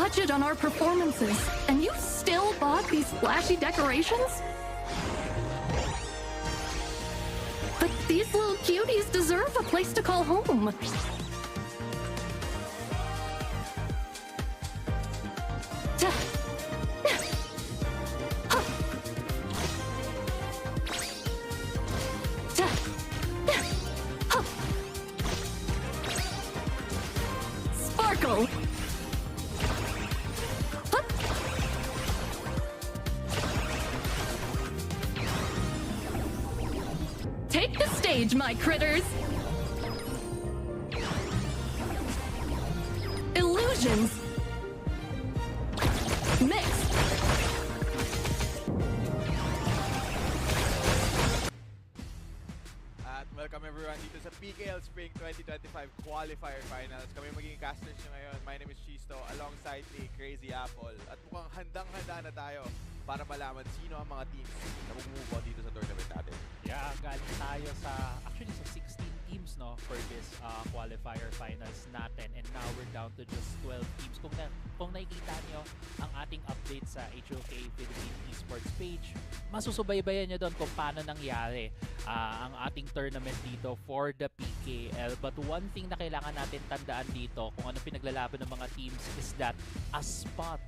budget on our performances, and you still bought these flashy decorations? But these little cuties deserve a place to call home. Sparkle! Take the stage, my critters! Illusions! Mix! At welcome everyone dito sa PKL Spring 2025 Qualifier Finals. Kami magiging casters nyo ngayon. My name is Chisto alongside ni Crazy Apple. At mukhang handang-handa na tayo para malaman sino ang mga teams na mag-move on dito sa tournament natin. Yeah, galing tayo actually sa 16 teams no for this qualifier finals natin, and now we're down to just 12 teams. Kung nakikita nyo ang ating update sa HOK Philippine Esports page, masusubaybayan nyo doon kung paano nangyari ang ating tournament dito for the PKL. But one thing na kailangan natin tandaan dito kung ano pinaglalaban ng mga teams is that a spot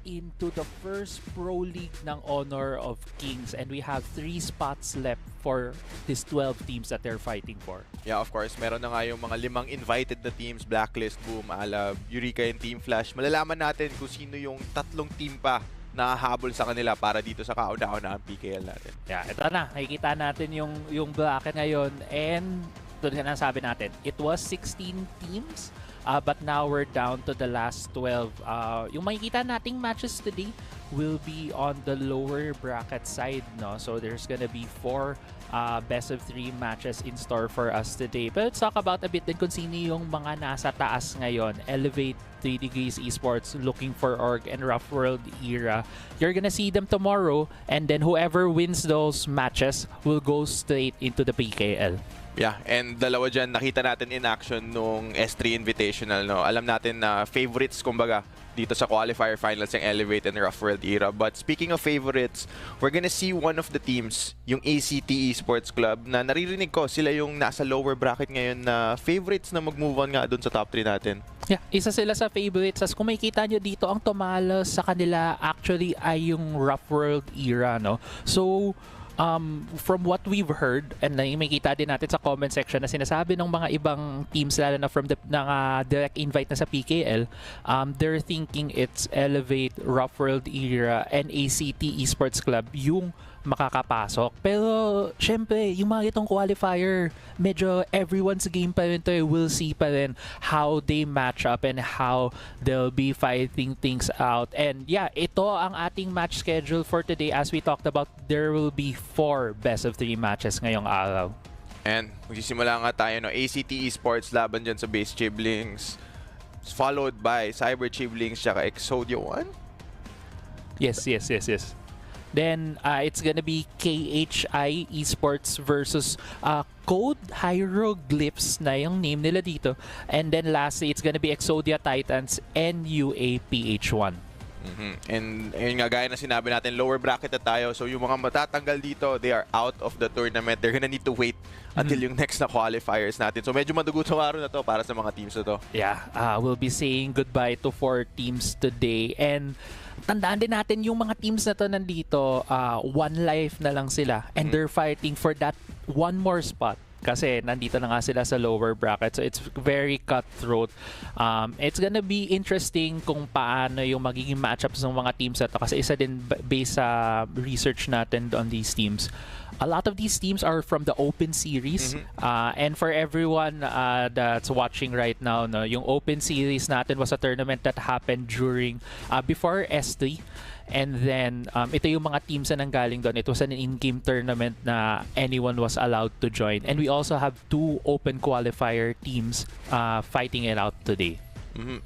into the first Pro League ng Honor of Kings, and we have 3 spots left for these 12 teams that they're fighting for. Yeah, of course. Meron na nga yung mga 5 invited na teams, Blacklist, Boom, Alab, Eureka, and Team Flash. Malalaman natin kung sino yung 3 team pa na habol sa kanila para dito sa kauna-una ang PKL natin. Yeah, ito na. Nakikita natin yung bracket ngayon, and doon na sabi natin, it was 16 teams. But now we're down to the last 12. Yung makikita nating matches today will be on the lower bracket side, no? So there's gonna be 4 best of 3 matches in store for us today. But let's talk about a bit din kung sino yung mga nasa taas ngayon. Elevate, 3 Degrees Esports, Looking for Org, and Rough World Era. You're gonna see them tomorrow, and then whoever wins those matches will go straight into the PKL. Yeah, and dalawa dyan, nakita natin in action nung S3 Invitational, no? Alam natin na favorites, kumbaga, dito sa Qualifier Finals yung Elevate and Rough World Era. But speaking of favorites, we're gonna see one of the teams, yung ACT Esports Club, na naririnig ko, sila yung nasa lower bracket ngayon na favorites na mag-move on nga dun sa top 3 natin. Yeah, isa sila sa favorites. As kung makikita nyo dito, ang tumalo sa kanila actually ay yung Rough World Era, no? So, from what we've heard, and makikita din natin sa comment section na sinasabi ng mga ibang teams, lalo na from the direct invite na sa PKL, they're thinking it's Elevate, Rough World Era, and ACT Esports Club yung makakapasok. Pero syempre, yung mga itong qualifier, medyo everyone's game pa rin to. We'll see pa rin how they match up and how they'll be fighting things out. And yeah, ito ang ating match schedule for today. As we talked about, there will be 4 best of 3 matches ngayong araw. And magsisimula nga tayo, no? ACT Esports laban dyan sa Base Chiblings, followed by Cyber Chiblings tsaka Exodia 1. Yes. Then, it's gonna be KHI Esports versus Code Hieroglyphs na yung name nila dito. And then lastly, it's gonna be Exodia Titans and UAPH1. And yun nga, gaya na sinabi natin, lower bracket na tayo. So yung mga matatanggal dito, they are out of the tournament. They're gonna need to wait until yung next na qualifiers natin. So medyo madugo itong araw na to para sa mga teams na to. Yeah, we'll be saying goodbye to 4 teams today. And tandaan din natin yung mga teams na to nandito, 1 life na lang sila. And they're fighting for that 1 more spot. Kasi nandito na nga sila sa lower bracket. So it's very cutthroat. It's gonna be interesting kung paano yung magiging matchups ng mga teams na to. Kasi isa din based sa research natin on these teams. A lot of these teams are from the Open Series. And for everyone that's watching right now, no, yung Open Series natin was a tournament that happened during before S3. And then, ito yung mga teams na nanggaling doon. It was an in-game tournament na anyone was allowed to join. And we also have 2 open qualifier teams fighting it out today.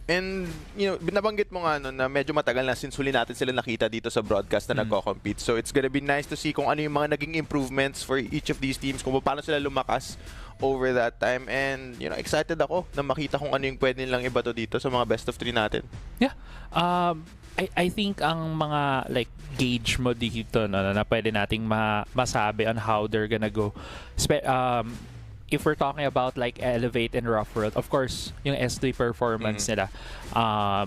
And, binabanggit mo nga na medyo matagal na since huli natin sila nakita dito sa broadcast na nagko-compete. So, it's gonna be nice to see kung ano yung mga naging improvements for each of these teams, kung paano sila lumakas over that time. And, excited ako na makita kung ano yung pwede nilang ibato dito sa mga best of 3 natin. Yeah. I think ang mga like gauge mo dito na pwede nating masabi on how they're gonna go. If we're talking about like Elevate and Rough World, of course, yung S3 performance nila,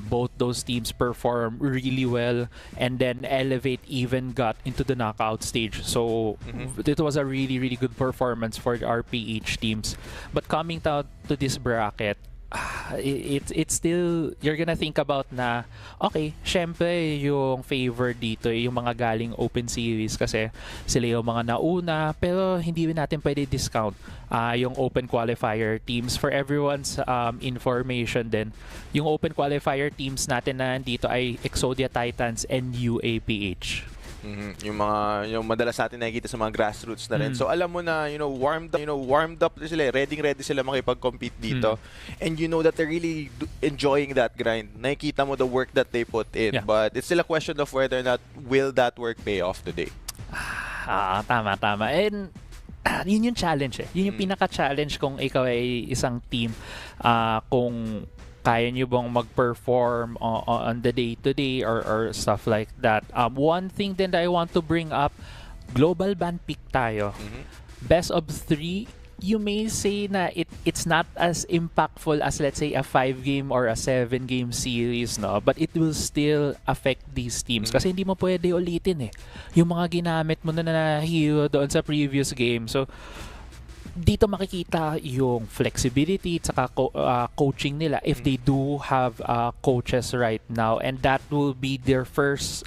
both those teams perform really well, and then Elevate even got into the knockout stage. So it was a really, really good performance for the RPH teams. But coming down to this bracket, it's still, you're gonna think about na, okay, syempre yung favor dito yung mga galing open series kasi sila yung mga nauna, pero hindi natin pwede discount yung open qualifier teams. For everyone's information din, yung open qualifier teams natin na dito ay Exodia Titans and UAPH. Yung madalas natin nakikita sa mga grassroots na rin. So alam mo na, warmed up na sila, ready sila makipag-compete dito. And you know that they're really enjoying that grind. Nakikita mo the work that they put in. Yeah. But it's still a question of whether or not will that work pay off today. Tama. And yun yung challenge eh. Yun yung pinaka-challenge kung ikaw ay isang team, kung kaya nyo bang mag-perform on the day-to-day or stuff like that. One thing then that I want to bring up, global ban pick tayo. Best of 3, you may say na it's not as impactful as, let's say, a 5-game or a 7-game series, no? But it will still affect these teams. Kasi hindi mo pwede ulitin eh. Yung mga ginamit mo na hero doon sa previous game. So, dito makikita yung flexibility at saka coaching nila if they do have coaches right now, and that will be their first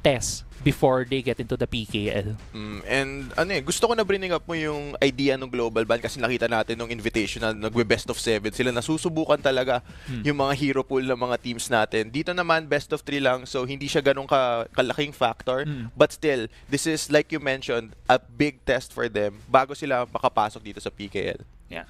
test before they get into the PKL. And gusto ko na bring up mo yung idea ng global ban kasi nakita natin nung invitational, nagwe-best of 7 sila, nasusubukan talaga yung mga hero pool ng mga teams natin. Dito naman best of 3 lang, so hindi siya ganun kalaking factor, but still this is, like you mentioned, a big test for them bago sila makapasok dito sa PKL. Yeah.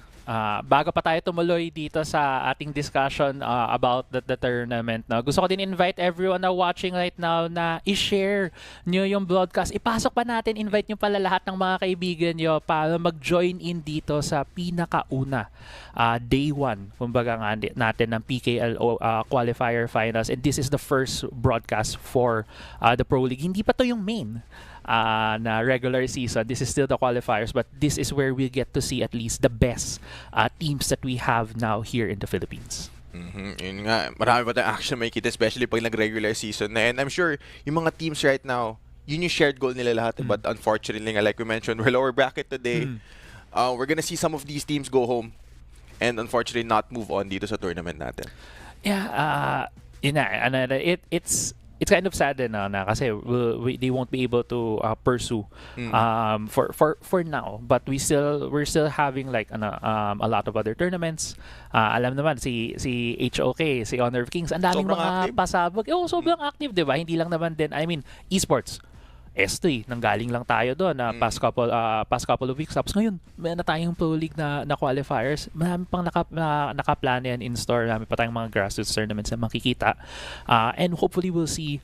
Bago pa tayo tumuloy dito sa ating discussion about the tournament, no, gusto ko din invite everyone na watching right now na i-share nyo yung broadcast. Ipasok pa natin, invite nyo pala lahat ng mga kaibigan nyo para mag-join in dito sa pinakauna, day 1, kumbaga nga natin ng PKL Qualifier Finals. And this is the first broadcast for the Pro League. Hindi pa to yung main na regular season. This is still the qualifiers, but this is where we get to see at least the best teams that we have now here in the Philippines. Yun nga, marami pa tayong action makikita, especially pag nag-regular season na. And I'm sure yung mga teams right now, yun yung shared goal nila lahat. But unfortunately, like we mentioned, we're lower bracket today. We're gonna see some of these teams go home and unfortunately not move on dito sa tournament natin. Yeah, it's kind of sad din na kasi they won't be able to pursue for now, but we're still having like a lot of other tournaments. Alam naman si HOK, si Honor of Kings, ang daming Sobrang mga active. pasabog. Sobrang active, 'di ba? Hindi lang naman din, I mean, esports S3, nanggaling lang tayo doon na past couple of weeks. Tapos ngayon, may na tayong Pro League na qualifiers. Marami pang nakaplano yan in store. Marami pa tayong mga grassroots tournaments na makikita. And hopefully we'll see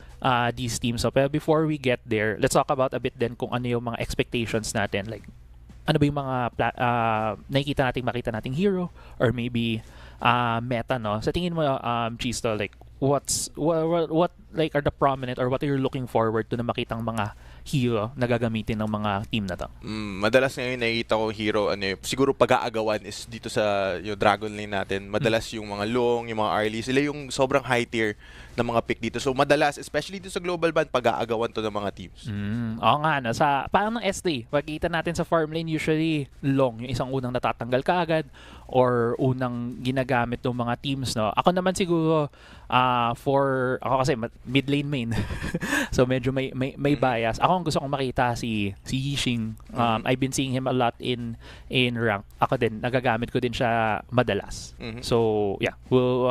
these teams. So, pero before we get there, let's talk about a bit then kung ano yung mga expectations natin. Like, ano ba yung mga makita nating hero or maybe meta, no? Sa tingin mo, Chisto, like, what like are the prominent or what are you looking forward to na makitang mga hero na gagamitin ng mga team na to? Madalas ngayon nakikita ko hero, siguro pag-aagawan is dito sa yung Dragon Lane natin. Madalas yung mga long, yung mga early, sila yung sobrang high tier na mga pick dito. So madalas, especially dito sa global ban, pag-aagawan to ng mga teams. Oo nga, no? Parang ng S3, pagkita natin sa farm lane, usually long, yung isang unang natatanggal kaagad or unang ginagamit ng mga teams, no? Ako naman siguro, ako kasi mid lane main. So medyo may bias. Ako ang gusto kong makita si Yixing. I've been seeing him a lot in rank. Ako din, nagagamit ko din siya madalas. So yeah,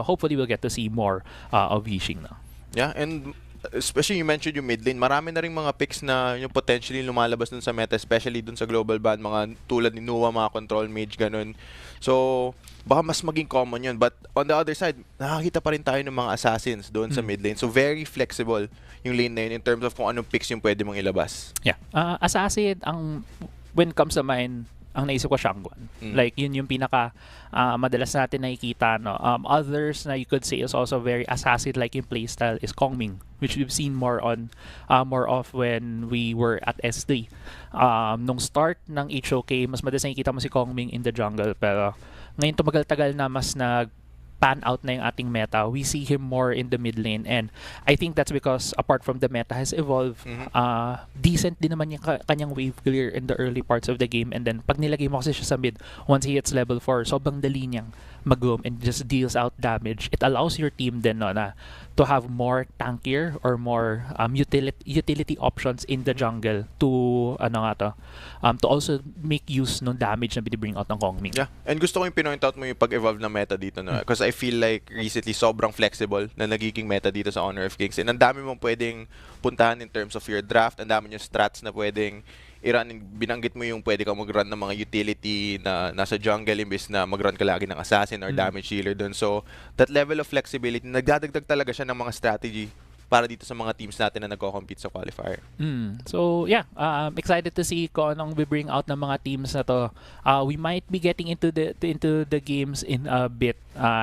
hopefully we'll get to see more of Yixing now. Yeah, and especially you mentioned yung mid lane, marami na rin mga picks na yung potentially lumalabas dun sa meta, especially dun sa global ban, mga tulad ni Nuwa, mga control mage, ganun. So, baka mas maging common yun. But on the other side, nakakita pa rin tayo ng mga assassins doon sa mid lane. So, very flexible yung lane na yun in terms of kung anong picks yung pwede mong ilabas. Yeah. Assassin, when it comes to mind, ang naisip ko Shangguan. Like, yun yung pinaka madalas natin nakikita. No? Others na you could say is also very assassin-like in playstyle is Kongming, which we've seen more of when we were at S3. Nung start ng HOK, mas madalas nakikita mo si Kongming in the jungle. Pero ngayon tumagal-tagal na mas pan out na yung ating meta, we see him more in the mid lane, and I think that's because apart from the meta has evolved, decent din naman yung kanyang wave clear in the early parts of the game, and then pag nilagay mo kasi siya sa mid, once he hits level 4, sobrang dali niyang mag-roam and just deals out damage. It allows your team then na to have more tankier or more utility options in the jungle to to also make use ng damage na binibring out ng Kongming. Yeah, and gusto ko yung pinoint out mo yung pag-evolve na meta dito, no? Because I feel like recently sobrang flexible na nagiging meta dito sa Honor of Kings. And ang dami mong pwedeng puntahan in terms of your draft, ang dami yung strats na pwedeng i-run. Binanggit mo yung pwede ka mag-run ng mga utility na nasa jungle imbis na mag-run ka lagi ng assassin or damage healer dun. So, that level of flexibility, nagdadagdag talaga siya ng mga strategy para dito sa mga teams natin na nagko-compete sa qualifier. So yeah, excited to see kung anong bring out ng mga teams na to. We might be getting into the games in a bit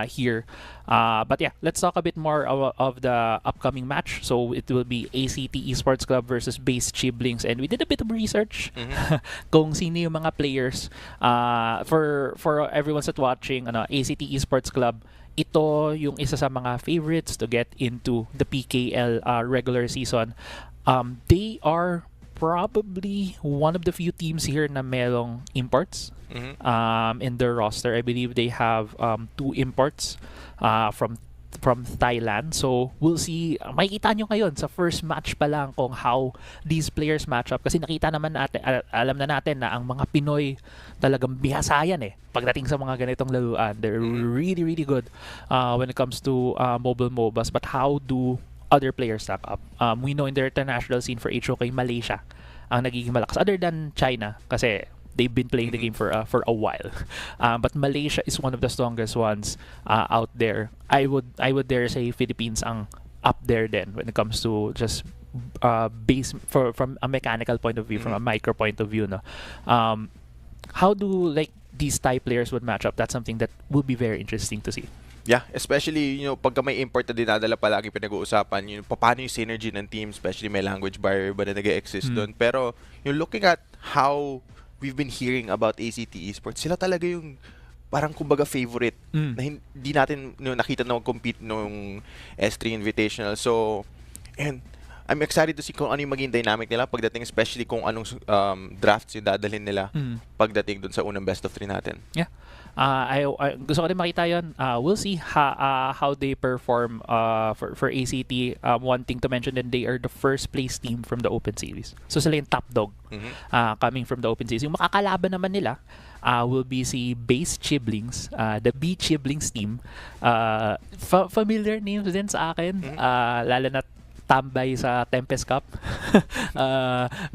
here. But yeah, let's talk a bit more of the upcoming match. So it will be ACT Esports Club versus Base Chiblings, and we did a bit of research kung sino yung mga players. For everyone that's watching, ACT Esports Club, ito yung isa sa mga favorites to get into the PKL regular season. They are probably one of the few teams here na merong imports in their roster. I believe they have 2 imports from Thailand. So, we'll see. Makikita nyo ngayon sa first match pa lang kung how these players match up. Kasi nakita naman natin, alam na natin na ang mga Pinoy talagang bihasayan pagdating sa mga ganitong laruan. They're really, really good when it comes to mobile MOBAs. But how do other players stack up? We know in the international scene for HOK, Malaysia ang nagiging malakas. Other than China, kasi they've been playing the game for a while, but Malaysia is one of the strongest ones out there. I would dare say Philippines ang up there then when it comes to just base from a mechanical point of view, from a micro point of view. No, how do these Thai players would match up? That's something that will be very interesting to see. Yeah, especially, pagka may import na dinadala palagi pinag-uusapan, paano yung synergy ng team, especially may language barrier ba na nag-exist doon. Pero, looking at how we've been hearing about ACT Esports, sila talaga yung parang kumbaga favorite na hindi natin nakita na mag-compete nung S3 Invitational. So, and I'm excited to see kung ano yung maging dynamic nila pagdating, especially kung anong drafts yung dadalhin nila pagdating dun sa unang best of 3 natin. Yeah. I gusto ko rin makita yun. We'll see how they perform for ACT. One thing to mention, then they are the first place team from the Open Series. So sila yung top dog coming from the Open Series. Yung makakalaban naman nila will be si Base Chiblings, the B Chiblings team. Familiar names din sa akin, lalo na tambay sa Tempest Cup.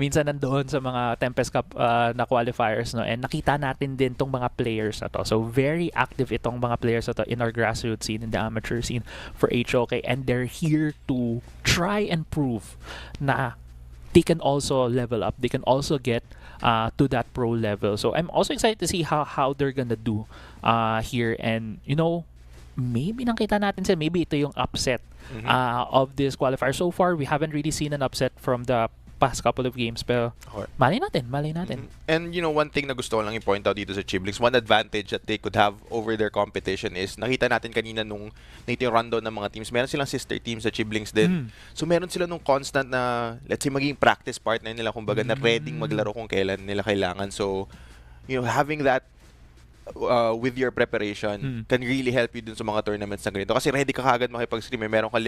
Minsan nandoon sa mga Tempest Cup na qualifiers, no, and nakita natin din tong mga players na to. So very active itong mga players na to in our grassroots scene, in the amateur scene for HOK, and they're here to try and prove na they can also level up, they can also get to that pro level. So I'm also excited to see how they're gonna do here, and maybe nakita natin maybe ito yung upset of this qualifier. So far, we haven't really seen an upset from the past couple of games, pero malay natin. And one thing na gusto ko lang i-point out dito sa Chiblings, one advantage that they could have over their competition is, nakita natin kanina nung yung rundown ng mga teams, meron silang sister teams sa Chiblings din. So meron sila nung constant na, let's say, maging practice partner nila, kumbaga, na ready maglaro kung kailan nila kailangan. So, having that with your preparation can really help you dun sa mga tournaments na ganito. Kasi ready ka kagad makipag-stream. Meron ka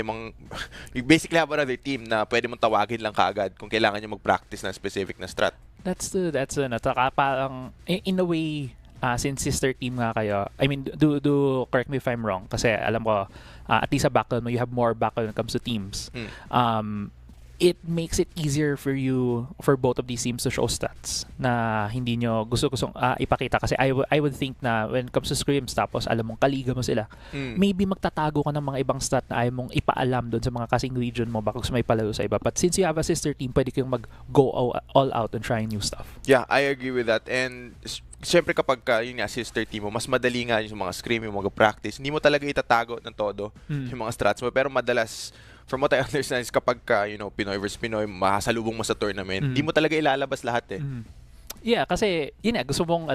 you basically have another team na pwede mong tawagin lang kagad kung kailangan nyo mag-practice na specific na strat. That's nataka parang in a way since sister team nga kayo, I mean, do correct me if I'm wrong, kasi alam ko, at least sa background mo, you have more background when it comes to teams. It makes it easier for you, for both of these teams to show stats na hindi nyo gusto-gustong ipakita. Kasi I would think na when it comes to scrims, tapos alam mong kaliga mo sila, maybe magtatago ka ng mga ibang stat na ayaw mong ipaalam doon sa mga kasing region mo, baka gusto may palaro sa iba. But since you have a sister team, pwede kayong mag-go all out and try new stuff. Yeah, I agree with that. And siyempre kapag yun nga, sister team mo, mas madali nga yung mga scrim, yung mga practice. Hindi mo talaga itatago ng todo yung mga strats mo. Pero madalas, from what I understand is kapag Pinoy versus Pinoy, makasalubong mo sa tournament, hindi mo talaga ilalabas lahat eh. Yeah, kasi yun gusto mong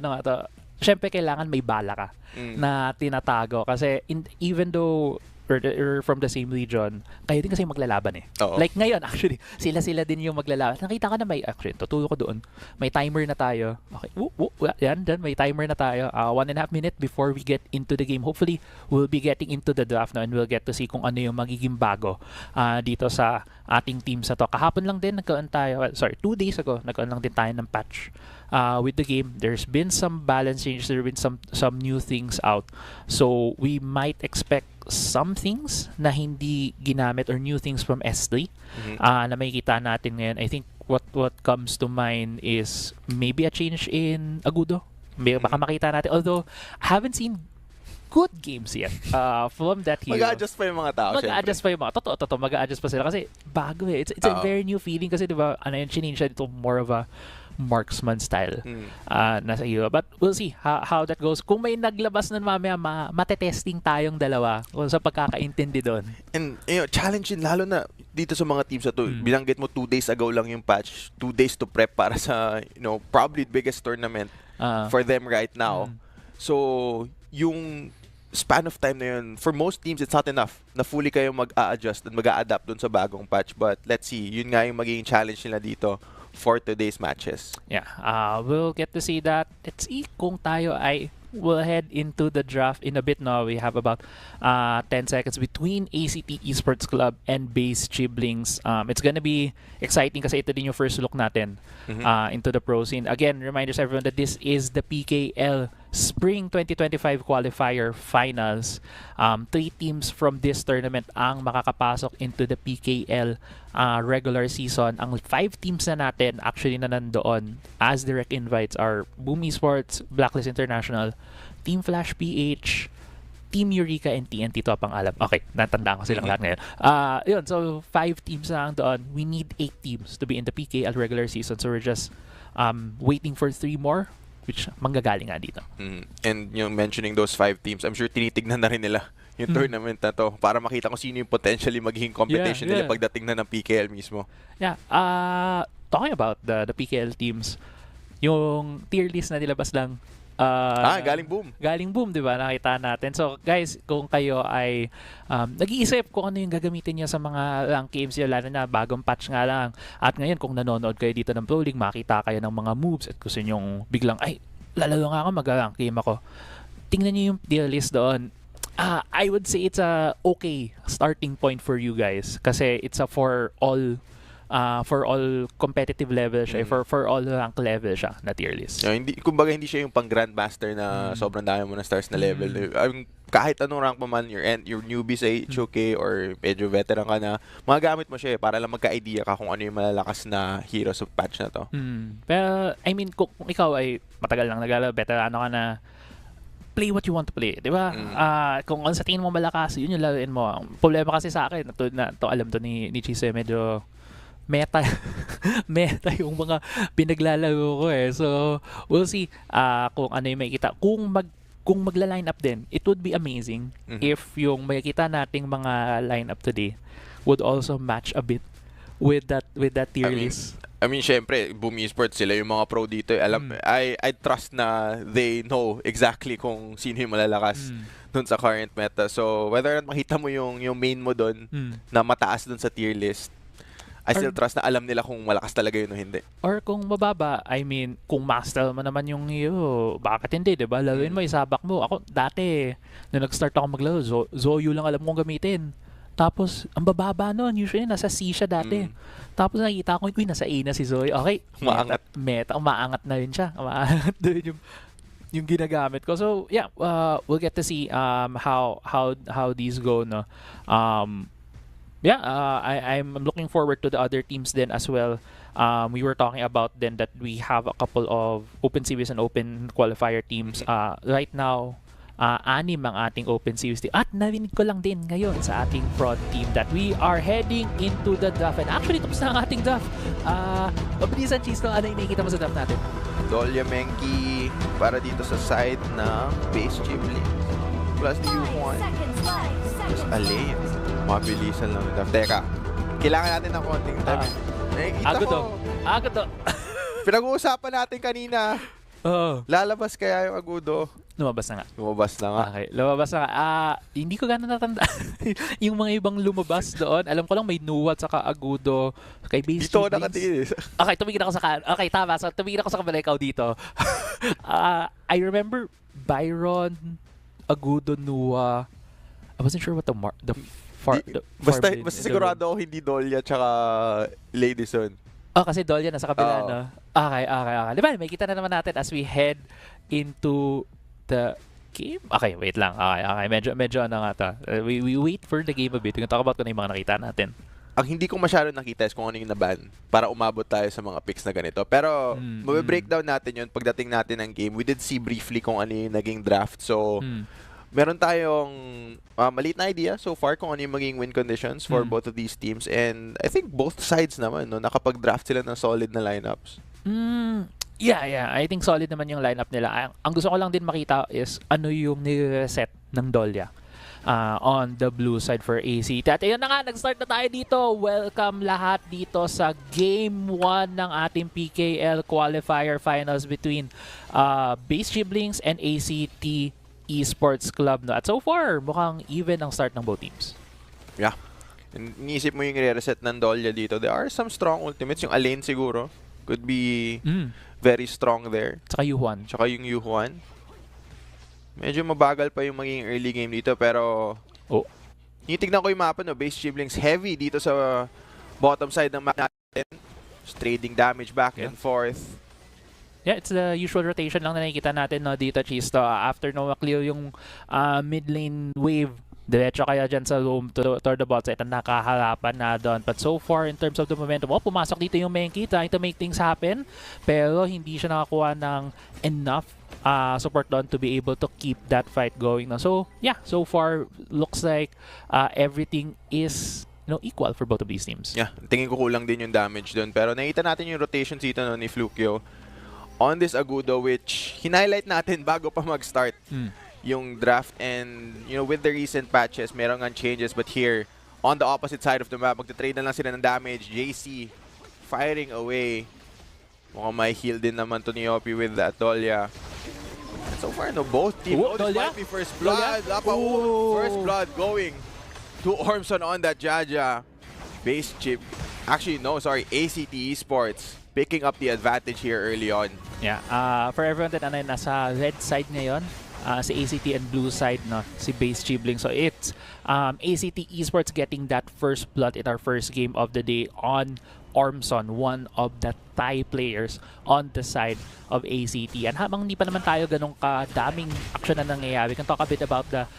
syempre kailangan may bala ka na tinatago. Kasi even though or from the same region, kayo din kasi maglalaban eh. Oo. Like ngayon, actually, sila din yung maglalaban. Nakita ka na tutulog ko doon. May timer na tayo. Okay, yan, may timer na tayo. 1.5 minutes before we get into the game. Hopefully, we'll be getting into the draft now and we'll get to see kung ano yung magiging bago dito sa ating team sa to. Kahapon lang din, 2 days ago, nagkaroon lang din tayo ng patch with the game. There's been some balance changes. There have been some new things out. So, we might expect some things na hindi ginamit or new things from S3 na makikita natin ngayon. I think what comes to mind is maybe a change in Agudo. Baka makita natin. Although, I haven't seen good games yet from that hero. Mag-a-adjust pa yung mga tao. Mag-a-adjust pa yung mga. Totoo. Mag-a-adjust pa sila. Kasi bago eh. It's a very new feeling. Kasi diba, change siya dito more of a marksman style nasa hero. But we'll see how that goes. Kung may naglabas nun mamaya, matetesting tayong dalawa kung sa pagkakaintindi doon. And challenge yun, lalo na dito sa mga teams na to. Binanggit mo 2 days ago lang yung patch. 2 days to prep para sa, probably the biggest tournament for them right now. So, yung span of time na yun, for most teams, it's not enough na fully kayo mag-a-adjust and mag-a-adapt dun sa bagong patch. But let's see, yun nga yung magiging challenge nila dito for today's matches. Yeah, we'll get to see that. Let's see kung tayo ay we'll head into the draft in a bit now. We have about 10 seconds between ACT Esports Club and Base Chiblings. It's gonna be exciting kasi ito din yung first look natin into the pro scene. Again, reminders everyone that this is the PKL Spring 2025 Qualifier Finals. 3 teams from this tournament ang makakapasok into the PKL regular season. Ang 5 teams na natin actually na nandoon as direct invites are Boom Esports, Blacklist International, Team Flash PH, Team Eureka, and TNT to pang alam. Okay, natandaan ko silang lahat ngayon. Yun, so 5 teams na lang doon. We need 8 teams to be in the PKL regular season. So we're just waiting for 3 more, which manggagaling nga dito. And yung mentioning those 5 teams, I'm sure tinitignan na rin nila yung tournament na to para makita kung sino yung potentially magiging competition nila pagdating na ng PKL mismo. Yeah. Talking about the PKL teams, yung tier list na nilabas lang. Galing Boom. Galing Boom, di ba? Nakita natin. So, guys, kung kayo ay nag-iisip kung ano yung gagamitin niya sa mga rank games niya, lalo na bagong patch nga lang. At ngayon, kung nanonood kayo dito ng Pro League, makita kayo ng mga moves at gusto nyong biglang, ay, lalaro nga ako, mag-rank game ako. Tingnan niyo yung tier list doon. I would say it's a okay starting point for you guys kasi it's a for all competitive level siya, for all rank level siya na tier list. Kumbaga hindi siya yung pang grandmaster na sobrang dami mo na stars na level. Kahit anong rank mo man, your newbie sa HOK or medyo veteran ka na, magagamit mo siya para lang magka-idea ka kung ano yung malalakas na hero sa patch na to. Pero I mean kung ikaw ay matagal lang naglaro, veterano ka na, play what you want to play, di ba? Kung sa tingin mo malakas, yun yung laruin mo. Ang problema kasi sa akin, to alam to ni Chise, medyo meta yung mga pinaglalaro ko eh. So, we'll see kung ano yung makikita. Kung magla-line up din, it would be amazing if yung makikita nating mga line up today would also match a bit with that tier list. I mean, syempre, Boom Esports, sila yung mga pro dito. I trust na they know exactly kung sino yung malalakas dun sa current meta. So, whether makita mo yung main mo dun na mataas dun sa tier list, I still trust na alam nila kung malakas talaga yun o hindi. Or kung mababa, I mean, kung master mo naman yung hero, bakit hindi, diba? Laluin mo, isabak mo. Ako, dati, nung nag-start ako maglaro, Zoyo lang alam kong gamitin. Tapos, ang bababa nun, usually nasa C siya dati. Tapos nakita ko, nasa A na si Zoe. Okay, umaangat. Umaangat na rin siya. Umaangat na rin yung yung ginagamit ko. So yeah, we'll get to see how these go, no. Yeah, I'm looking forward to the other teams then as well. We were talking about then that we have a couple of open series and open qualifier teams. Right now, 6 ang ating open series team. At narinig ko lang din ngayon sa ating prod team that we are heading into the draft. And actually, tapos na ang ating draft. Mabilisan, Cheese, ano yung nakikita mo sa draft natin? Dolya Menki para dito sa side ng base Ghibli. Plus the U1. Just a lane. Mabilisan lang. Teka, kailangan natin ng konting time. Nakikita ko. Agudo. Pinag-uusapan natin kanina. Lalabas kaya yung Agudo? Lumabas na nga. Lumabas na nga. Okay, lumabas na nga. Hindi ko gano'n natanda yung mga ibang lumabas doon. Alam ko lang may Nuwat saka Agudo kay base Dito ako nakatingin. Okay, tumingin ako sa okay, tama. So, tumingin ako sa kabila, ikaw dito. I remember Byron, Agudo, Nuwa. I wasn't sure what Basta sigurado ako hindi Dolya tsaka Ladyson. Kasi Dolya nasa kabila, no? Okay. Diba, may kita na naman natin as we head into the game. Okay, wait lang. Okay. Medyo ano nga to. We wait for the game a bit. We can talk about kung ano yung mga nakita natin. Ang hindi ko masyado nakita is kung ano yung naban para umabot tayo sa mga picks na ganito. Pero mabe-breakdown natin yun pagdating natin ng game. We did see briefly kung ano yung naging draft. So, meron tayong maliit na idea so far kung ano yung maging win conditions for both of these teams. And I think both sides naman, no, nakapag-draft sila ng solid na lineups. Yeah. I think solid naman yung lineup nila. Ang gusto ko lang din makita is ano yung nire-reset ng Dolya on the blue side for ACT. At ayun na nga, nag-start na tayo dito. Welcome lahat dito sa Game 1 ng ating PKL Qualifier Finals between Base Giblings and ACT Esports Club. No? At so far, mukhang even ang start ng both teams. Yeah. Iniisip mo yung re-reset ng Dolya dito. There are some strong ultimates. Yung Alain siguro could be very strong there. Tsaka Yuhuan. Tsaka yung Yuhuan. Medyo mabagal pa yung maging early game dito pero tinitignan ko yung mapa, no, Base Giblings heavy dito sa bottom side ng map natin. Just trading damage back and forth. Yeah, it's the usual rotation lang na nakikita natin, no, dito, Chisto. After no clear yung mid lane wave, diretso kaya dyan sa room to the bot side, nakaharapan na doon. But so far, in terms of the momentum, pumasok dito yung Menki, trying to make things happen. Pero hindi siya nakakuha ng enough support doon to be able to keep that fight going. No? So, yeah, so far, looks like everything is equal for both of these teams. Yeah, tingin ko kulang din yung damage doon. Pero nakita natin yung rotations dito, no, ni Flukio on this Agudo, which hinighlight natin bago pa mag-start yung draft. And with the recent patches, meron nga changes, but here on the opposite side of the map, magta-trade na lang sila ng damage. JC firing away. Mukhang may heal din naman to ni Opi with that Dolya. And so far, no, both teams. This might be first blood. First blood going to Ormson on that Jaja. Base chip. Actually, no, sorry. ACT Esports picking up the advantage here early on. Yeah, for everyone that nasa red side ngayon, si ACT and blue side, no, si Base Gibling. So it's ACT Esports getting that first blood in our first game of the day on Ormson, one of the Thai players on the side of ACT. And habang hindi pa naman tayo ganun kadaming action na nangyayari, we can talk a bit about the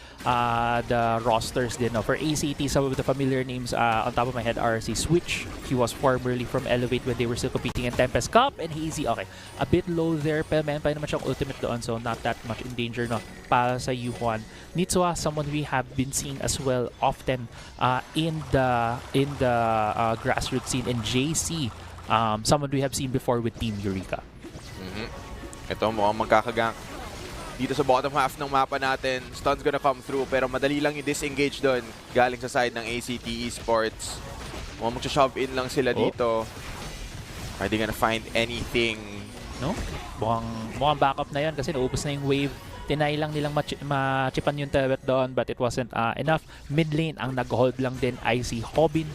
rosters din. No? For ACT, some of the familiar names on top of my head are si Switch. He was formerly from Elevate when they were still competing in Tempest Cup. And Hazy, okay, a bit low there, pero meron pa naman siyang ultimate doon, so not that much in danger, no, para sa Yuhuan. Nitsua, someone we have been seeing as well often in the grassroots scene. And JC, someone we have seen before with Team Eureka. Ito mukhang magkakagank dito sa bottom half ng mapa natin. Stun's gonna come through pero madali lang yung disengage doon galing sa side ng ACT Esports. Mukhang magsha-shove in lang sila dito. Are they gonna find anything? No? Mukhang backup na yan kasi naubos na yung wave. Tinay lang nilang machipan yung turret doon, but it wasn't enough. Mid lane ang nag-hold lang din ay si Hobin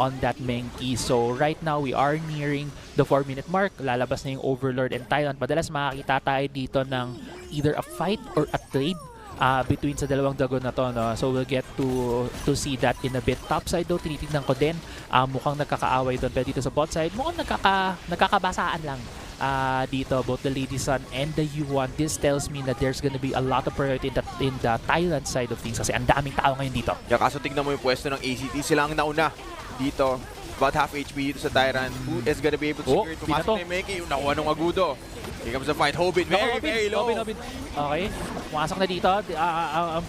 on that Menki. So right now we are nearing the 4-minute mark. Lalabas na yung Overlord and Tyrant. Madalas makakita tayo dito ng either a fight or a trade between sa dalawang dragon na to, no? So we'll get to see that in a bit. Top side though, tinitignan ko din, mukhang nagkakaaway doon. Pero dito sa bot side, mukhang nagkakabasaan lang dito, both the Lady Sun and the U1. This tells me that there's gonna be a lot of priority in the Thailand side of things kasi ang daming tao ngayon dito. Yeah, kaso tignan mo yung pwesto ng ACT. Sila ang nauna dito. About half HP dito sa Tyrant. Who is gonna be able to secure it? Pumasok na yung Meki. Yung nakuha ng Agudo. Here comes the fight. Hobin, very low. Hobin. Okay, pumasok na dito.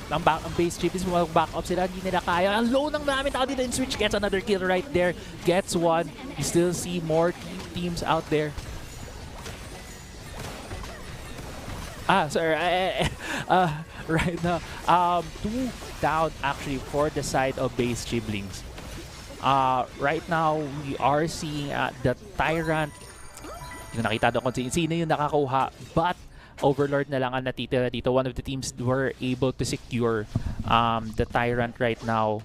Ang base chip is back up sila. Hindi nila kaya. Ang low ng namin tao dito. And Switch gets another kill right there. Gets one. You still see more teams out there. Right now, 2 down actually for the side of base Chiblings. Right now, we are seeing the Tyrant. Yung nakita doon kung sino yung nakakuha. But, Overlord na lang ang natitira dito. One of the teams were able to secure the Tyrant right now.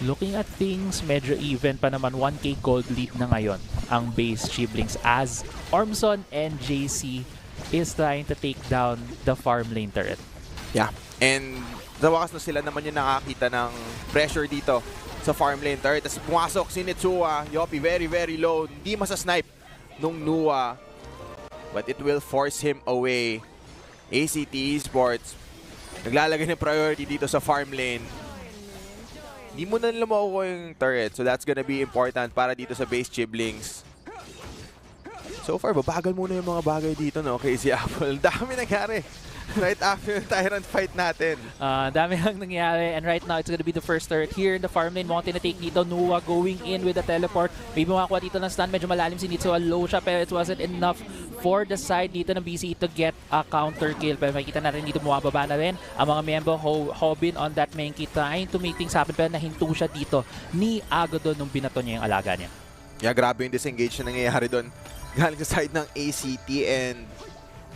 Looking at things, medyo even pa naman. 1k gold lead na ngayon ang base Chiblings as Ormson and JC is trying to take down the farm lane turret. Yeah, and sa wakas na sila naman yung nakakita ng pressure dito sa farm lane turret. Tapos pumasok si Nitsua, Yopi very low. Hindi masasnipe nung Nua. But it will force him away. ACT Esports, naglalagay ng priority dito sa farm lane. Hindi mo na nila makukuha yung turret. So that's gonna be important para dito sa base Chiblings. So far, babagal muna yung mga bagay dito, no? Crazy Apple. Dami nangyari. Right after the Tyrant fight natin. Dami lang nangyari. And right now, it's gonna be the first turret here in the farm lane. Mukhang tinatake dito. Nua going in with the teleport. Maybe makakuha dito ng stun. Medyo malalim si Nitsuo. Low siya, pero it wasn't enough for the side dito ng BC to get a counter kill. Pero makikita natin dito, bumababa na rin ang mga member Hobin on that Menki trying to make things happen. Pero nahinto siya dito ni Agodo nung binato niya yung alaga niya. Yeah, grabe yung disengage na nangyayari doon. Galing sa side ng ACT and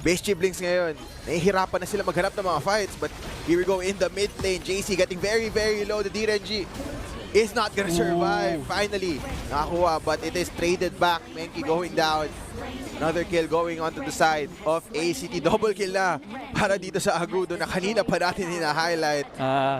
base Chiblings ngayon. Nahihirapan na sila maghanap ng mga fights. But here we go in the mid lane. JC getting very low. The DRNG is not gonna survive. Finally, nakakuha. But it is traded back. Menki going down. Another kill going onto the side of ACT. Double kill na para dito sa Agudo na kanina pa natin hina-highlight.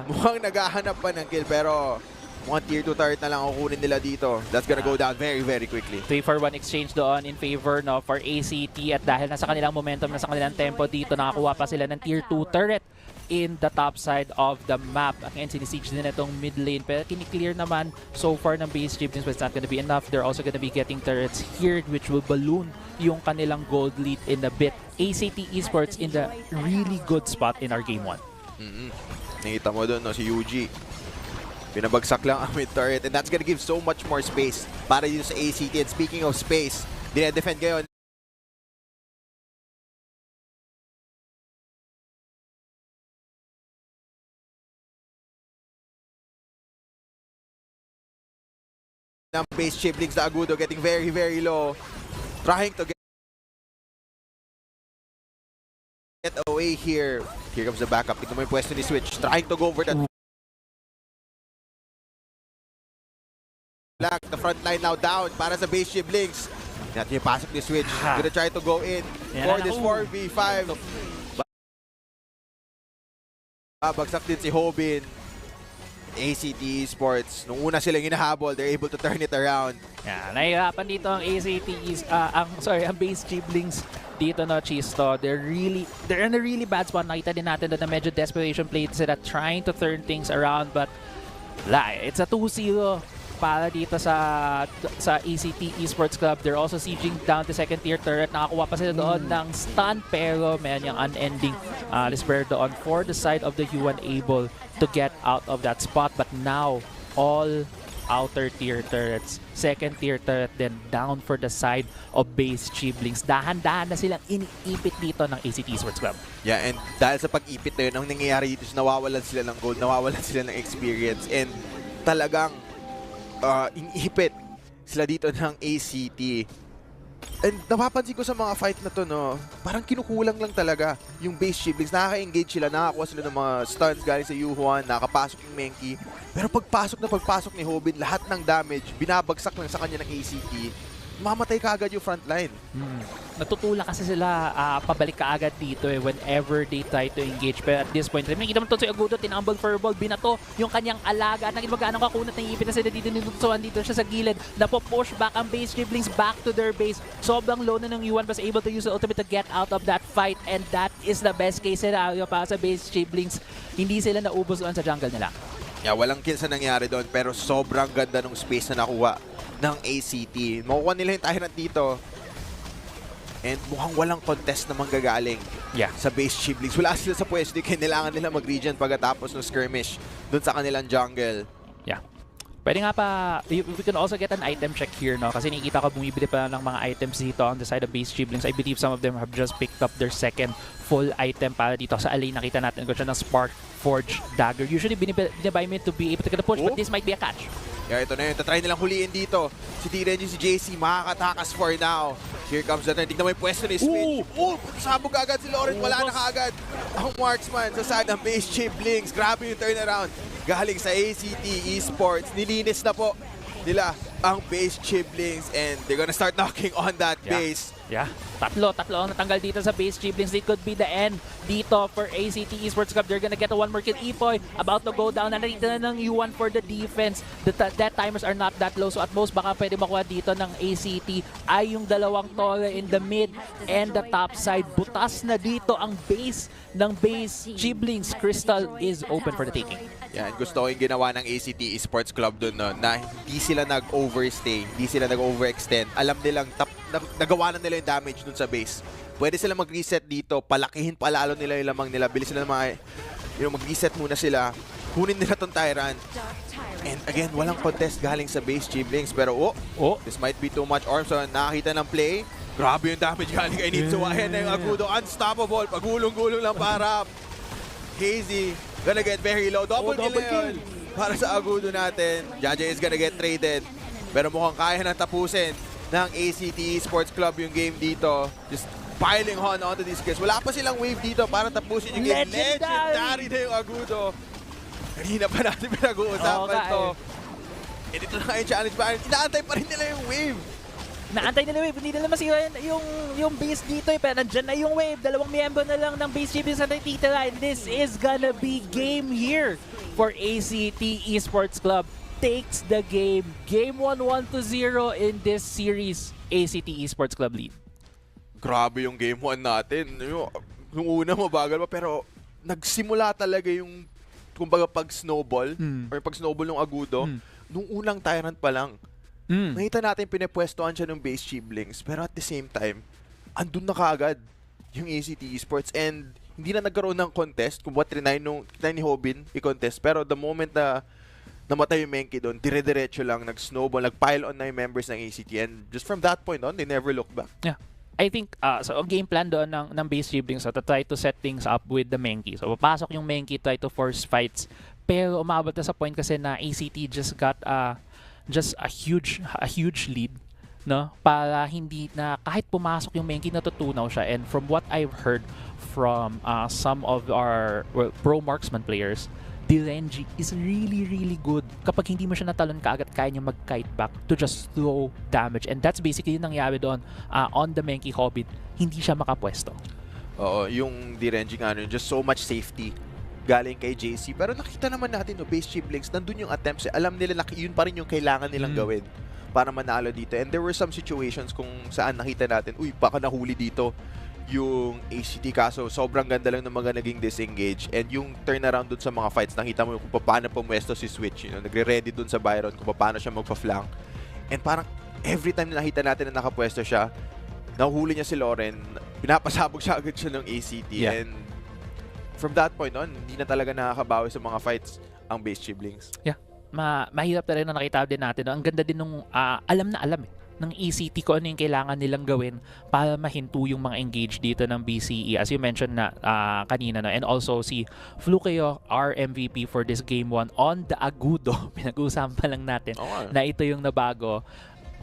Mukhang naghahanap pa ng kill pero mukhang tier 2 turret na lang ang kukunin nila dito. That's gonna go down very quickly. 3-for-1 exchange doon in favor for ACT at dahil nasa kanilang momentum, nasa kanilang tempo dito, nakakuha pa sila ng tier 2 turret in the top side of the map. Again, sinisiege din itong mid lane pero kiniklear naman so far ng base Chiblings, but it's not gonna be enough. They're also gonna be getting turrets here which will balloon yung kanilang gold lead in a bit. ACT Esports in the really good spot in our game 1. Nakita mo doon, no, si UG. Pinabagsak lang ang mid turret and that's gonna give so much more space para dito sa ACT. And speaking of space, dinedefend ngayon ng base Chiblings na Agudo getting very low. Trying to get away here. Here comes the backup. Tingnan mo yung pwesto ni Switch. Trying to go over that. The front line now down para sa base Chiblings. Natin yung pasok ni Switch. Gonna try to go in for this 4v5. Bagsak din si Hobin. ACT Esports. Nung una silang hinahabol, they're able to turn it around. Yeah, nahihirapan dito ang ACT ang base Chiblings dito, no, Chisto. They're in a really bad spot. Nakita din natin na medyo desperation play sila trying to turn things around, but it's a 2-0 para dito sa ACT Esports Club. They're also sieging down the second tier turret. Nakakuha pa sila doon ng stun pero meron yung unending despair doon for the side of the U1 able to get out of that spot. But now, all outer tier turrets, second tier turret then down for the side of base Chiblings. Dahan-dahan na silang iniipit dito ng ACT Esports Club. Yeah, and dahil sa pag-ipit na yun, ang nangyayari dito is nawawalan sila ng gold, nawawalan sila ng experience, and talagang iniipit sila dito ng ACT. And napapansin ko sa mga fight na to, no, parang kinukulang lang talaga yung base Chiblings. Nakaka-engage sila, nakakuha sila ng mga stuns galing sa Yuhuan, nakapasok yung Menki. Pero pagpasok ni Hobin, lahat ng damage, binabagsak lang sa kanya ng ACT. Mamatay ka agad yung frontline. natutulak kasi sila pabalik kaagad dito whenever they try to engage. Pero at this point, nakikita mo ito si Agudo, tinambol furball, binato yung kanyang alaga. Naging magkano kakunat ng ipit na sila dito ninutusuan dito siya sa gilid. Napo-push back ang base Chiblings back to their base. Sobrang low na ng U1 was able to use the ultimate to get out of that fight, and that is the best case scenario para sa base Chiblings. Hindi sila naubos doon sa jungle nila. Yeah, walang kills na nangyari doon, pero sobrang ganda ng space na nakuha ng ACT. Makukuha nila yung Tyrant dito. And mukhang walang contest na manggagaling sa base Chiblings. Wala sila sa pwesto, kailangan nila mag-regen pagkatapos ng skirmish doon sa kanilang jungle. Yeah. Pwede nga pa, we can also get an item check here, no? Kasi nakikita ko bumibili pa ng mga items dito on the side of base Chiblings. I believe some of them have just picked up their second full item para dito. Sa alley, nakita natin ko siya ng Spark Forge Dagger. Usually, binibay mo to be able to get a push, but this might be a catch. Yeah, ito na yun. Tatry nilang huliin dito. Si T-Renji, si JC, makakatakas for now. Here comes the turn. Tignan mo yung pwesto ni Switch. Sabog agad si Lauren. Wala na kaagad ang marksman sa side ng base Chiblings. Grabe yung turnaround. Galing sa ACT Esports. Nilinis na po nila ang base Chiblings, and they're gonna start knocking on that base. Yeah. Tatlo ang natanggal dito sa base Chiblings. It could be the end dito for ACT Esports Cup. They're gonna get a one more kill. Epoy about to go down. Nandito na ng U1 for the defense. The death timers are not that low. So at most baka pwede makuha dito ng ACT ay yung dalawang tore in the mid and the top side. Butas na dito ang base ng base Chiblings. Crystal is open for the taking. Yan, gusto ko yung ginawa ng ACT Esports Club dun, no, na hindi sila nag-overstay, hindi sila nag-overextend. Alam nilang nagawa na nila yung damage dun sa base. Pwede sila mag-reset dito, palakihin palalo nila yung lamang nila, bilis nila mag-reset muna sila, kunin nila tong Tyrant. And again, walang contest galing sa base Chiblings, pero this might be too much. Ormson, nakakita ng play. Grabe yung damage galing kay Nitsu. Ayan na yung Agudo, unstoppable, pagulong-gulong lang para Hazy gonna get very low. Double kill yun para sa Agudo natin. Jaja is gonna get traded. Pero mukhang kaya na tapusin ng ACT Esports Club yung game dito. Just piling on onto these kills. Wala pa silang wave dito para tapusin yung game. Legendary na yung Agudo. Kanina pa natin pinag-uusapan to. And ito na nga yung challenge ba? Inaantay pa rin nila yung wave. Naantay nila wave, hindi nila masira yung base dito pero nandyan na yung wave, dalawang miyembro na lang ng base Chiblings na natitira, and this is gonna be game here for ACT Esports Club. Takes the game. Game 1, 1-0 in this series. ACT Esports Club lead. Grabe yung game 1 natin. Yung una mabagal pa, pero nagsimula talaga yung kumbaga pag-snowball or pag-snowball ng Agudo nung unang Tyrant pa lang. Nakita natin pinepwestohan siya ng base Chiblings, pero at the same time, andun na kaagad yung ACT Esports, and hindi na nagkaroon ng contest kung what trinay ni Hobin i-contest, pero the moment na namatay yung Menki doon, dire-diretso lang, nag-snowball, nag-pile on na yung members ng ACT, and just from that point on, they never looked back. Yeah. I think, so ang game plan doon ng base Chiblings, to try to set things up with the Menki. So papasok yung Menki, try to force fights, pero umabot na sa point kasi na ACT just got just a huge lead, no, para hindi na kahit pumasok yung Menki natutunaw siya. And from what I've heard from some of our pro marksman players, Direnji is really good kapag hindi mo siya natalon kaagad, kaya niya mag-kite back to just throw damage, and that's basically yung nangyari doon on the Menki Hobbit. Hindi siya makapwesto. Oo, yung Direnji nga just so much safety galing kay JC. Pero nakita naman natin, base Chiblings, nandun yung attempts. Alam nila na yun pa rin yung kailangan nilang gawin para manalo dito. And there were some situations kung saan nakita natin, baka nahuli dito yung ACT, kaso sobrang ganda lang ng mga naging disengage. And yung turnaround dun sa mga fights, nakita mo kung paano pumwesto si Switch. Nagre-ready dun sa Byron kung paano siya magpa-flank. And parang every time na nakita natin na nakapwesto siya, nahuhuli niya si Lauren, pinapasabog siya agad siya ng ACT. Yeah. And from that point on, hindi na talaga nakakabawi sa mga fights ang base Chiblings. Yeah. Mahirap na rin na nakita din natin. Ang ganda din nung alam ng ACT ko ano yung kailangan nilang gawin para mahinto yung mga engage dito ng BCE. As you mentioned na kanina. No? And also si Flukeo, our MVP for this game 1 on the Agudo. Pinag-uusapan lang natin na ito yung nabago.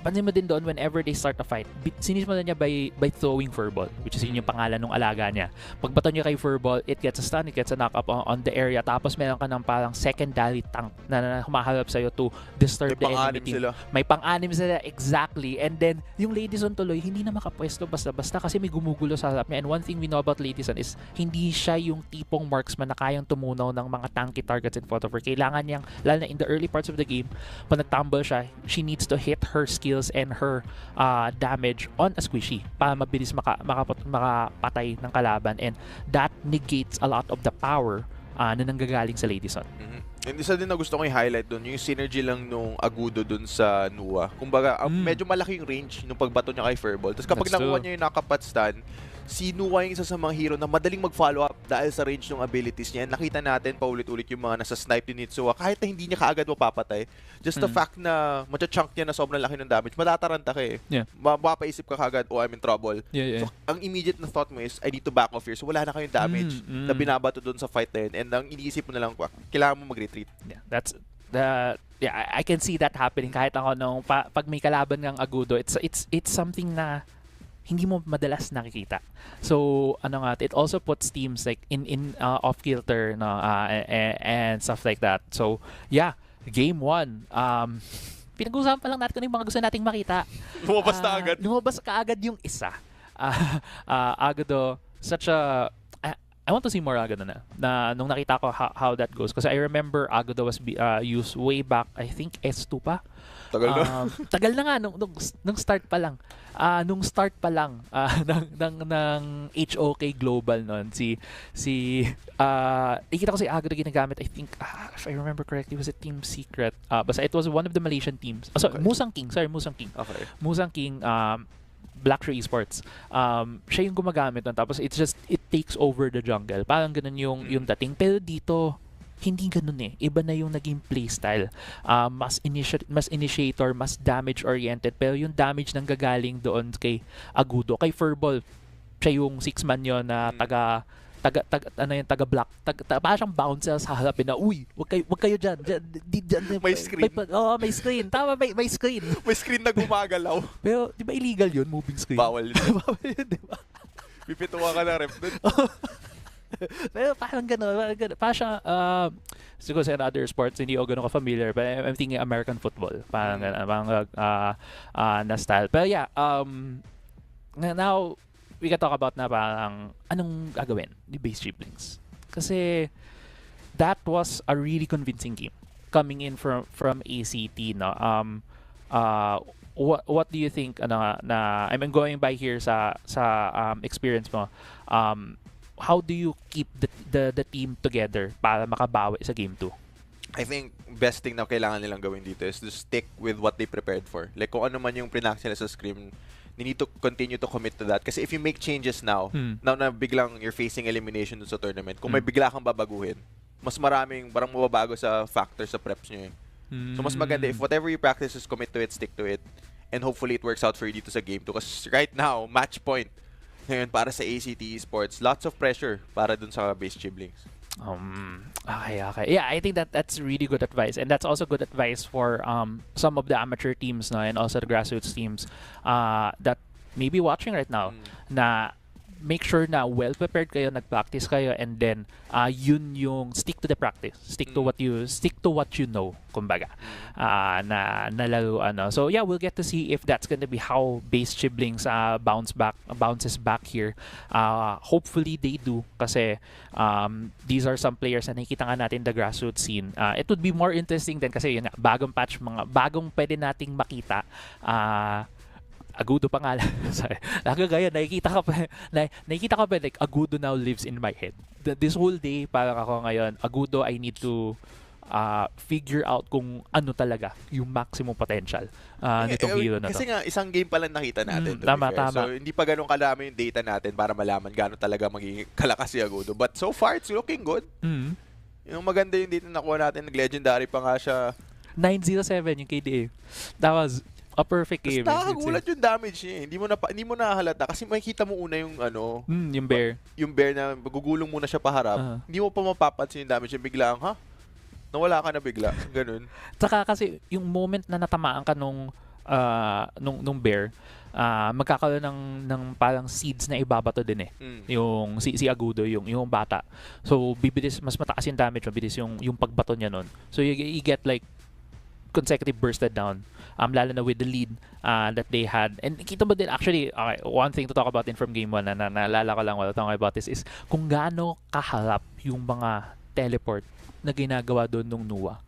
pansin mo din doon whenever they start a fight, sinisimula niya by throwing furball, which is yun yung pangalan ng alaga niya. Pagbato niya kay furball, it gets a stun, it gets a knock up on the area, tapos meron ka ng parang secondary tank na humaharap sa'yo to disturb the enemy team. May pang-anim sila, exactly. And then, yung Ladison tuloy, hindi na makapwesto basta-basta kasi may gumugulo sa harap niya. And one thing we know about Ladison is hindi siya yung tipong marksman na kayang tumunaw ng mga tanky targets in front of her. Kailangan niyang, lalo na in the early parts of the game, pag nag-tumble siya, she needs to hit her skills and her damage on a squishy para mabilis makapatay ng kalaban, and that negates a lot of the power na nanggagaling sa Ladison. And isa din na gusto ko i-highlight doon, yung synergy lang nung Agudo doon sa Nua. Kumbaga, medyo malaki yung range nung pagbato niya kay Furball. Tapos kapag nakuha niya yung nakapat stun, si Nua yung isa sa mga hero na madaling mag-follow up dahil sa range ng abilities niya. Nakita natin paulit-ulit yung mga nasa snipe ni Nitsua kahit na hindi niya kaagad mapapatay. Just the fact na matcha-chunk niya na sobrang laki ng damage, matataranta ka eh. Yeah. Mapapaisip ka kaagad, oh, I'm in trouble. Yeah. So, ang immediate na thought mo is, I need to back off here. So, wala na kayong damage na binabato doon sa fight na yun. And ang iniisip mo na lang, kailangan mo mag-retreat. Yeah, I can see that happening kahit ako nung pag may kalaban ng Agudo, it's something na hindi mo madalas nakikita. So, it also puts teams like in off kilter, no, and stuff like that. So, yeah, game 1. Pinag-usapan pa lang natin kung yung mga gusto nating makita. Lumabas na agad. Lumabas ka agad yung isa. Agudo, such a... I want to see more Agudo na nung nakita ko how that goes. Kasi I remember Agudo was used way back, I think S2 pa. Tagal na. Tagal na nga nung start pa lang. Nung start pa lang ng HOK Global noon, nakita ko si Agudo ginagamit, I think, if I remember correctly, was it Team Secret? Basta it was one of the Malaysian teams. Okay. Musang King. Okay. Musang King, Blackshore Esports. Siya yung gumagamit nun. Tapos it takes over the jungle. Parang ganun yung dating. Pero dito, hindi ganun eh. Iba na yung naging playstyle. Mas initiator, mas damage-oriented. Pero yung damage nang gagaling doon kay Agudo. Kay Furball, siya yung 6-man yun na taga-block. Parang siyang bouncer sa harapin na, uy, wag kayo dyan. May screen. May screen. Tama, may screen. May screen na gumagalaw. Pero, di ba illegal yun, moving screen? Bawal yun. Bawal yun, di ba? Pipituwa ka na rep dun. Pero parang gano'n. Parang siya, siguro sa other sports, hindi ako gano'n ka-familiar. But I'm thinking American football. Parang na style. Pero yeah, now, we can talk about na parang anong gagawin ni Base Chiblings. Kasi that was a really convincing game coming in from ACT, no. What do you think I'm going by here sa experience mo? How do you keep the team together para makabawi sa game 2? I think best thing na kailangan nilang gawin dito is to stick with what they prepared for. Like kung ano man yung prinax nila sa scrim, they need to continue to commit to that. Kasi if you make changes now na biglang you're facing elimination dun sa tournament, kung may bigla kang babaguhin, mas maraming parang mababago sa factor sa preps nyo eh. So mas maganda if whatever you practice is commit to it, stick to it, and hopefully it works out for you dito sa game 2. Kasi right now, match point ngayon para sa ACT Esports, lots of pressure para dun sa Base Chiblings. Okay. Yeah, I think that's really good advice, and that's also good advice for some of the amateur teams, no, and also the grassroots teams that may be watching right now. Na make sure na well prepared kayo, nag-practice kayo, and then yun yung stick to the practice, stick to what you know, kumbaga, na laro So yeah, we'll get to see if that's going to be how Base Chiblings bounces back here. Hopefully they do, kasi these are some players na nakikita nga natin the grassroots scene. It would be more interesting din kasi yun nga, bagong pwede nating makita. Agudo pangalan. Sorry. Gaya, nakikita ko pa like Agudo now lives in my head. This whole day, parang ako ngayon, Agudo, I need to figure out kung ano talaga yung maximum potential nitong hero na to. Kasi nga, isang game pa lang nakita natin. Tama. So, hindi pa ganun kalami yung data natin para malaman gano'n talaga magiging kalakas si Agudo. But so far, it's looking good. Yung maganda yung data na nakuha natin, nag-legendary pa nga siya. 907 yung KDA. That was a perfect game. Nakakagulat yung damage niya. Hindi mo na halata kasi makikita mo una yung yung bear. Yung bear na magugulong muna siya paharap. Hindi mo pa mapapansin yung damage. Yung biglaan, nawala ka na bigla. Ganun. Tsaka kasi yung moment na natamaan ka nung nung Bear, magkakaroon ng parang seeds na ibabato din eh. Yung si Agudo, yung bata. So bibilis, mas mataas yung damage, mabilis yung pagbato niya nun. So you get like consecutive bursted down, lalo na with the lead that they had. And kita mo din actually, okay, one thing to talk about in from game 1 na naalala ko lang while talking about this is kung gaano kaharap yung mga teleport na ginagawa doon nung Nuwa.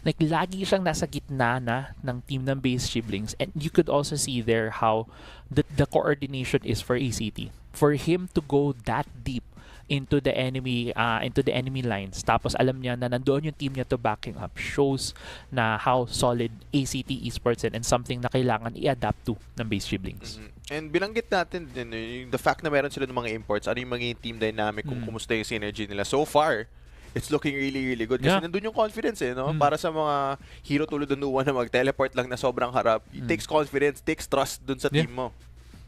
Like lagi siyang nasa gitna na ng team ng base siblings, and you could also see there how the coordination is for ACT. For him to go that deep into the enemy lines, tapos alam niya na nandoon yung team niya to backing up, shows na how solid ACT Esports and something na kailangan i-adapt to ng base siblings. And binanggit natin din the fact na meron sila ng mga imports, ano yung mga team dynamic, kung kumusta yung synergy nila. So far, it's looking really, really good. Kasi nandun yung confidence no? Para sa mga hero tulad ng Nuwa na mag-teleport lang na sobrang harap, it takes confidence, takes trust dun sa team mo.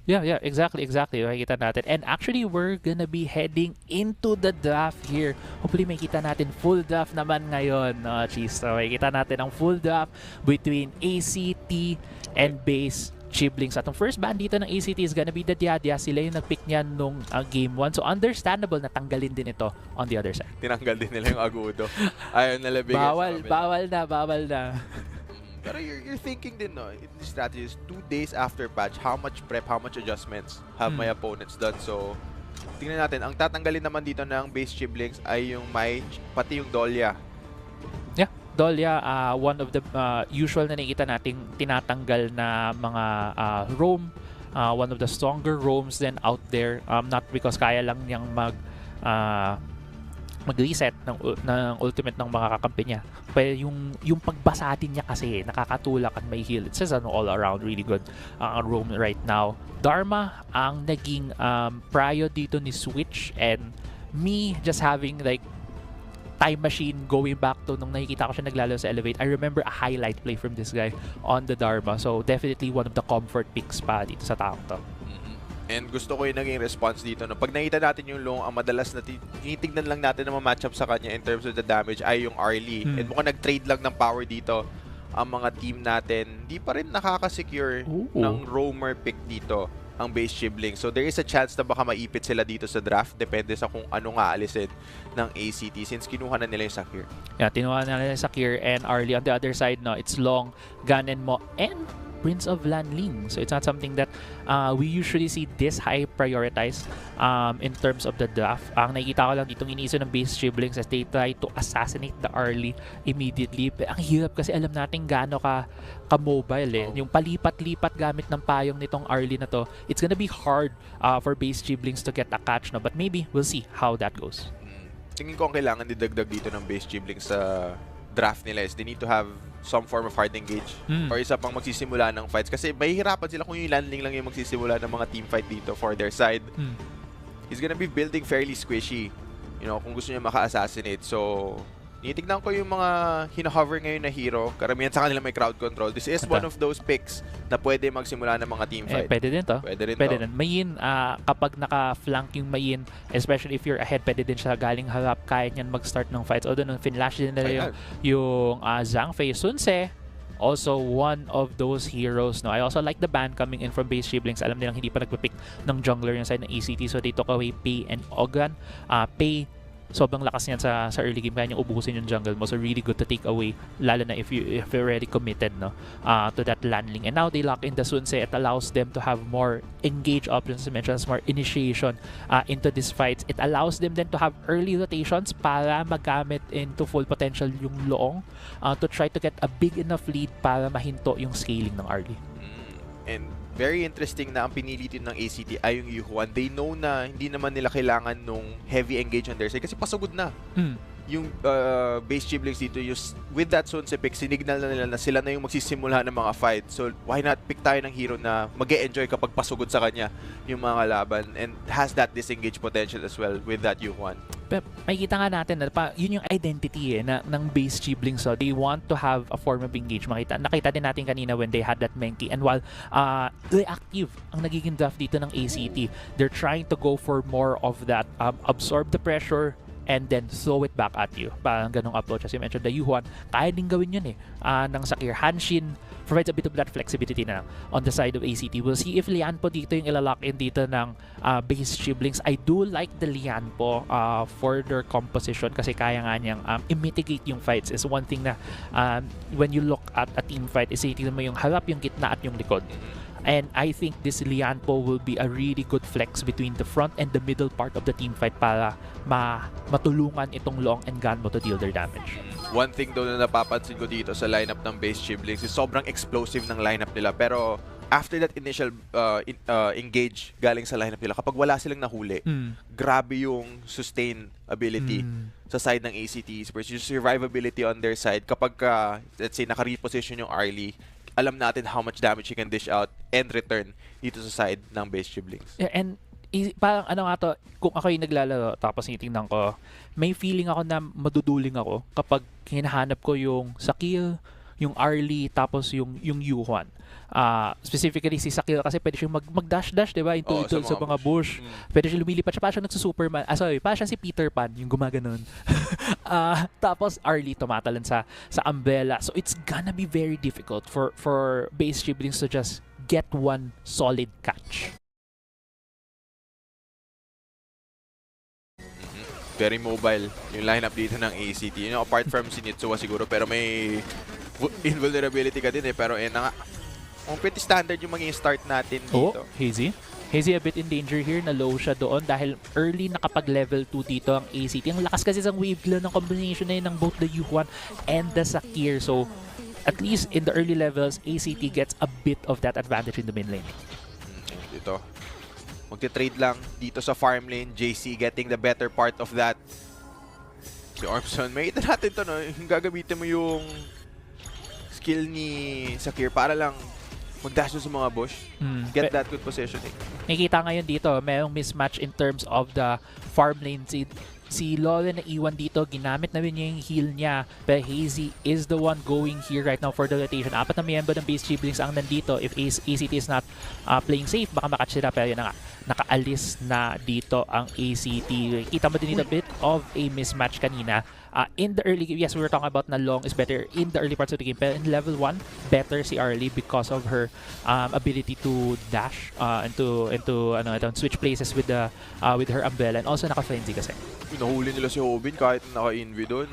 Yeah, exactly. Makikita natin. And actually, we're gonna be heading into the draft here. Hopefully, makikita natin full draft naman ngayon. Cheese. So, makikita natin ang full draft between ACT and base siblings. At ang first ban dito ng ACT is gonna be the Diadia. Sila yung nag-pick niyan nung game 1. So, understandable na tanggalin din ito on the other side. Tinanggal din nila yung Agudo. Ayaw nila bigay Bawal na. Pero you're thinking din, no, in this strategy is 2 days after patch, how much prep, how much adjustments have my opponents done. So, tingnan natin. Ang tatanggalin naman dito ng base siblings ay yung pati yung Dolya. Yeah, Dolya, one of the usual na nakikita nating tinatanggal na mga roam. One of the stronger roams then out there. Not because kaya lang niyang mag-reset ng ultimate ng mga kakampi niya. Pero yung pagbasa din niya kasi nakakatulak at may heal. It says all around really good roam right now. Dharma ang naging prio dito ni Switch, and me just having like time machine going back to nung nakikita ko siya naglalo sa Elevate. I remember a highlight play from this guy on the Dharma. So definitely one of the comfort picks pa dito sa taong to. And gusto ko yung naging response dito. No? Pag nakita natin yung Long, ang madalas na tinitignan lang natin na ma-matchup sa kanya in terms of the damage ay yung Arlie. And mukhang nag-trade lang ng power dito ang mga team natin. Di pa rin nakaka-secure ng roamer pick dito ang base sibling. So there is a chance na baka maipit sila dito sa draft. Depende sa kung ano nga alisin ng ACT since kinuha na nila yung Sakir. Yeah, tinuha na nila yung Sakir and Arlie. On the other side, no, it's Long, Gan, and Mo, and Prince of Lanling. So it's not something that we usually see this high prioritized in terms of the draft. Ang nakikita ko lang ditong iniiso ng base siblings as they try to assassinate the Arlie immediately. Pero ang hirap kasi alam natin gaano ka-mobile eh. Yung palipat-lipat gamit ng payong nitong Arlie na to, it's gonna be hard for base siblings to get a catch, no? But maybe we'll see how that goes. Tingin ko ang kailangan didagdag dito ng base siblings sa draft nila is they need to have some form of hard engage or isa pang magsisimula ng fights kasi mahihirapan sila kung yung landing lang yung magsisimula ng mga team fight dito for their side. He's gonna be building fairly squishy, you know, kung gusto niya maka-assassinate. So tinitignan ko yung mga hina-hover ngayon na hero. Karamihan sa kanila may crowd control. This is one of those picks na pwede magsimula ng mga team fight. Pwede din to. Pwede rin. Mayin, kapag naka-flank yung Mayin, especially if you're ahead, pwede din siya galing harap. Kaya niyan mag-start ng fights. Although nung finlash din nila yung Zhangfei. Sunse, also one of those heroes. No, I also like the ban coming in from base siblings. Alam nilang hindi pa nagpipick ng jungler yung side ng ACT. So they took away Pei and Ogran. Pei, sobrang lakas niyan sa early game, kaya niyang ubusin yung jungle mo, so really good to take away, lalo na if you're already committed, no, to that landing. And now they lock in the Sunse. It allows them to have more engage options, as mentioned, more initiation into these fights. It allows them then to have early rotations para magamit into full potential yung Loong to try to get a big enough lead para mahinto yung scaling ng Arlie. And very interesting na ang pinili din ng ACT ay yung Yuhuan. They know na hindi naman nila kailangan nung heavy engage on their side kasi pasugod na. Yung base siblings dito, with that Sunse pick, sinignal na nila na sila na yung magsisimula ng mga fight. So why not pick tayo ng hero na mag-e-enjoy kapag pasugod sa kanya yung mga laban and has that disengage potential as well with that Yuhuan. Pero makikita nga natin na yun yung identity ng base siblings. So they want to have a form of engagement. Nakita din natin kanina when they had that Menki. And while reactive ang nagiging draft dito ng ACT, they're trying to go for more of that absorb the pressure, and then throw it back at you. Parang ganong approach. As you mentioned, the Yuhuan, kaya din gawin yun ng Sakir. Hanshin provides a bit of that flexibility na on the side of ACT. We'll see if Lianpo dito yung ilalock in dito ng base siblings. I do like the Lianpo for their composition kasi kaya nga niyang i-mitigate yung fights. Is one thing na when you look at a team fight, is mo yung harap, yung gitna at yung likod. And I think this Lianpo will be a really good flex between the front and the middle part of the team fight para matulungan itong Long and Ganmo to deal their damage. One thing daw na napapansin ko dito sa lineup ng base siblings is sobrang explosive ng lineup nila. Pero after that initial engage galing sa lineup nila, kapag wala silang nahuli, grabe yung sustain ability sa side ng ACT Esports. Yung survivability on their side, kapag let's say naka-reposition yung Arlie, alam natin how much damage he can dish out and return dito sa side ng base siblings. Yeah, and parang ano nga to, kung ako yung naglalaro tapos titingnan ko, may feeling ako na maduduling ako kapag hinahanap ko yung Sakil, yung Arlie, tapos yung Yuhuan. Specifically si Sakil kasi pwede siyang mag-dash-dash, diba? Into sa mga bush. Pwede siya lumilipat siya, pa siya nagsusuperman. Pa siya si Peter Pan, yung gumaganon. Tapos Arlie tumatalon sa umbrella. So it's gonna be very difficult for base siblings to just get one solid catch. Very mobile yung lineup dito ng ACT. You know, apart from Sinitsuwa siguro, pero may invulnerability ka din pero na nga. Pretty standard yung maging start natin dito. Hazy. Hazy a bit in danger here, na low siya doon dahil early nakapag level 2 dito ang ACT. Ang lakas kasi ng wave glow ng combination na yun ng both the Yuhuan and the Sakir. So at least in the early levels, ACT gets a bit of that advantage in the mid lane. Dito. Magti-trade lang dito sa farm lane. JC getting the better part of that. Si Ormson, may ito natin to, no? Gagamitin mo yung skill ni Sakir para lang mag-dash sa mga bush. Get that good positioning. Nakikita ngayon dito, mayroong mismatch in terms of the farm lane. Si Loren na iwan dito, ginamit na rin niya yung heal niya. Pero Hazy is the one going here right now for the rotation. 4 na miyembro ng base siblings ang nandito. If ACT is not playing safe, baka makatch sila. Pero yun na nga, nakaalis na dito ang ACT. Kita mo din dito a bit of a mismatch kanina. In the early game, yes, we were talking about na Long is better in the early parts of the game. Pero in level 1, better si Arlie because of her ability to dash and to switch places with her umbrella. And also naka-frenzy kasi. Nahuli nila si Hobin kahit naka-envy doon.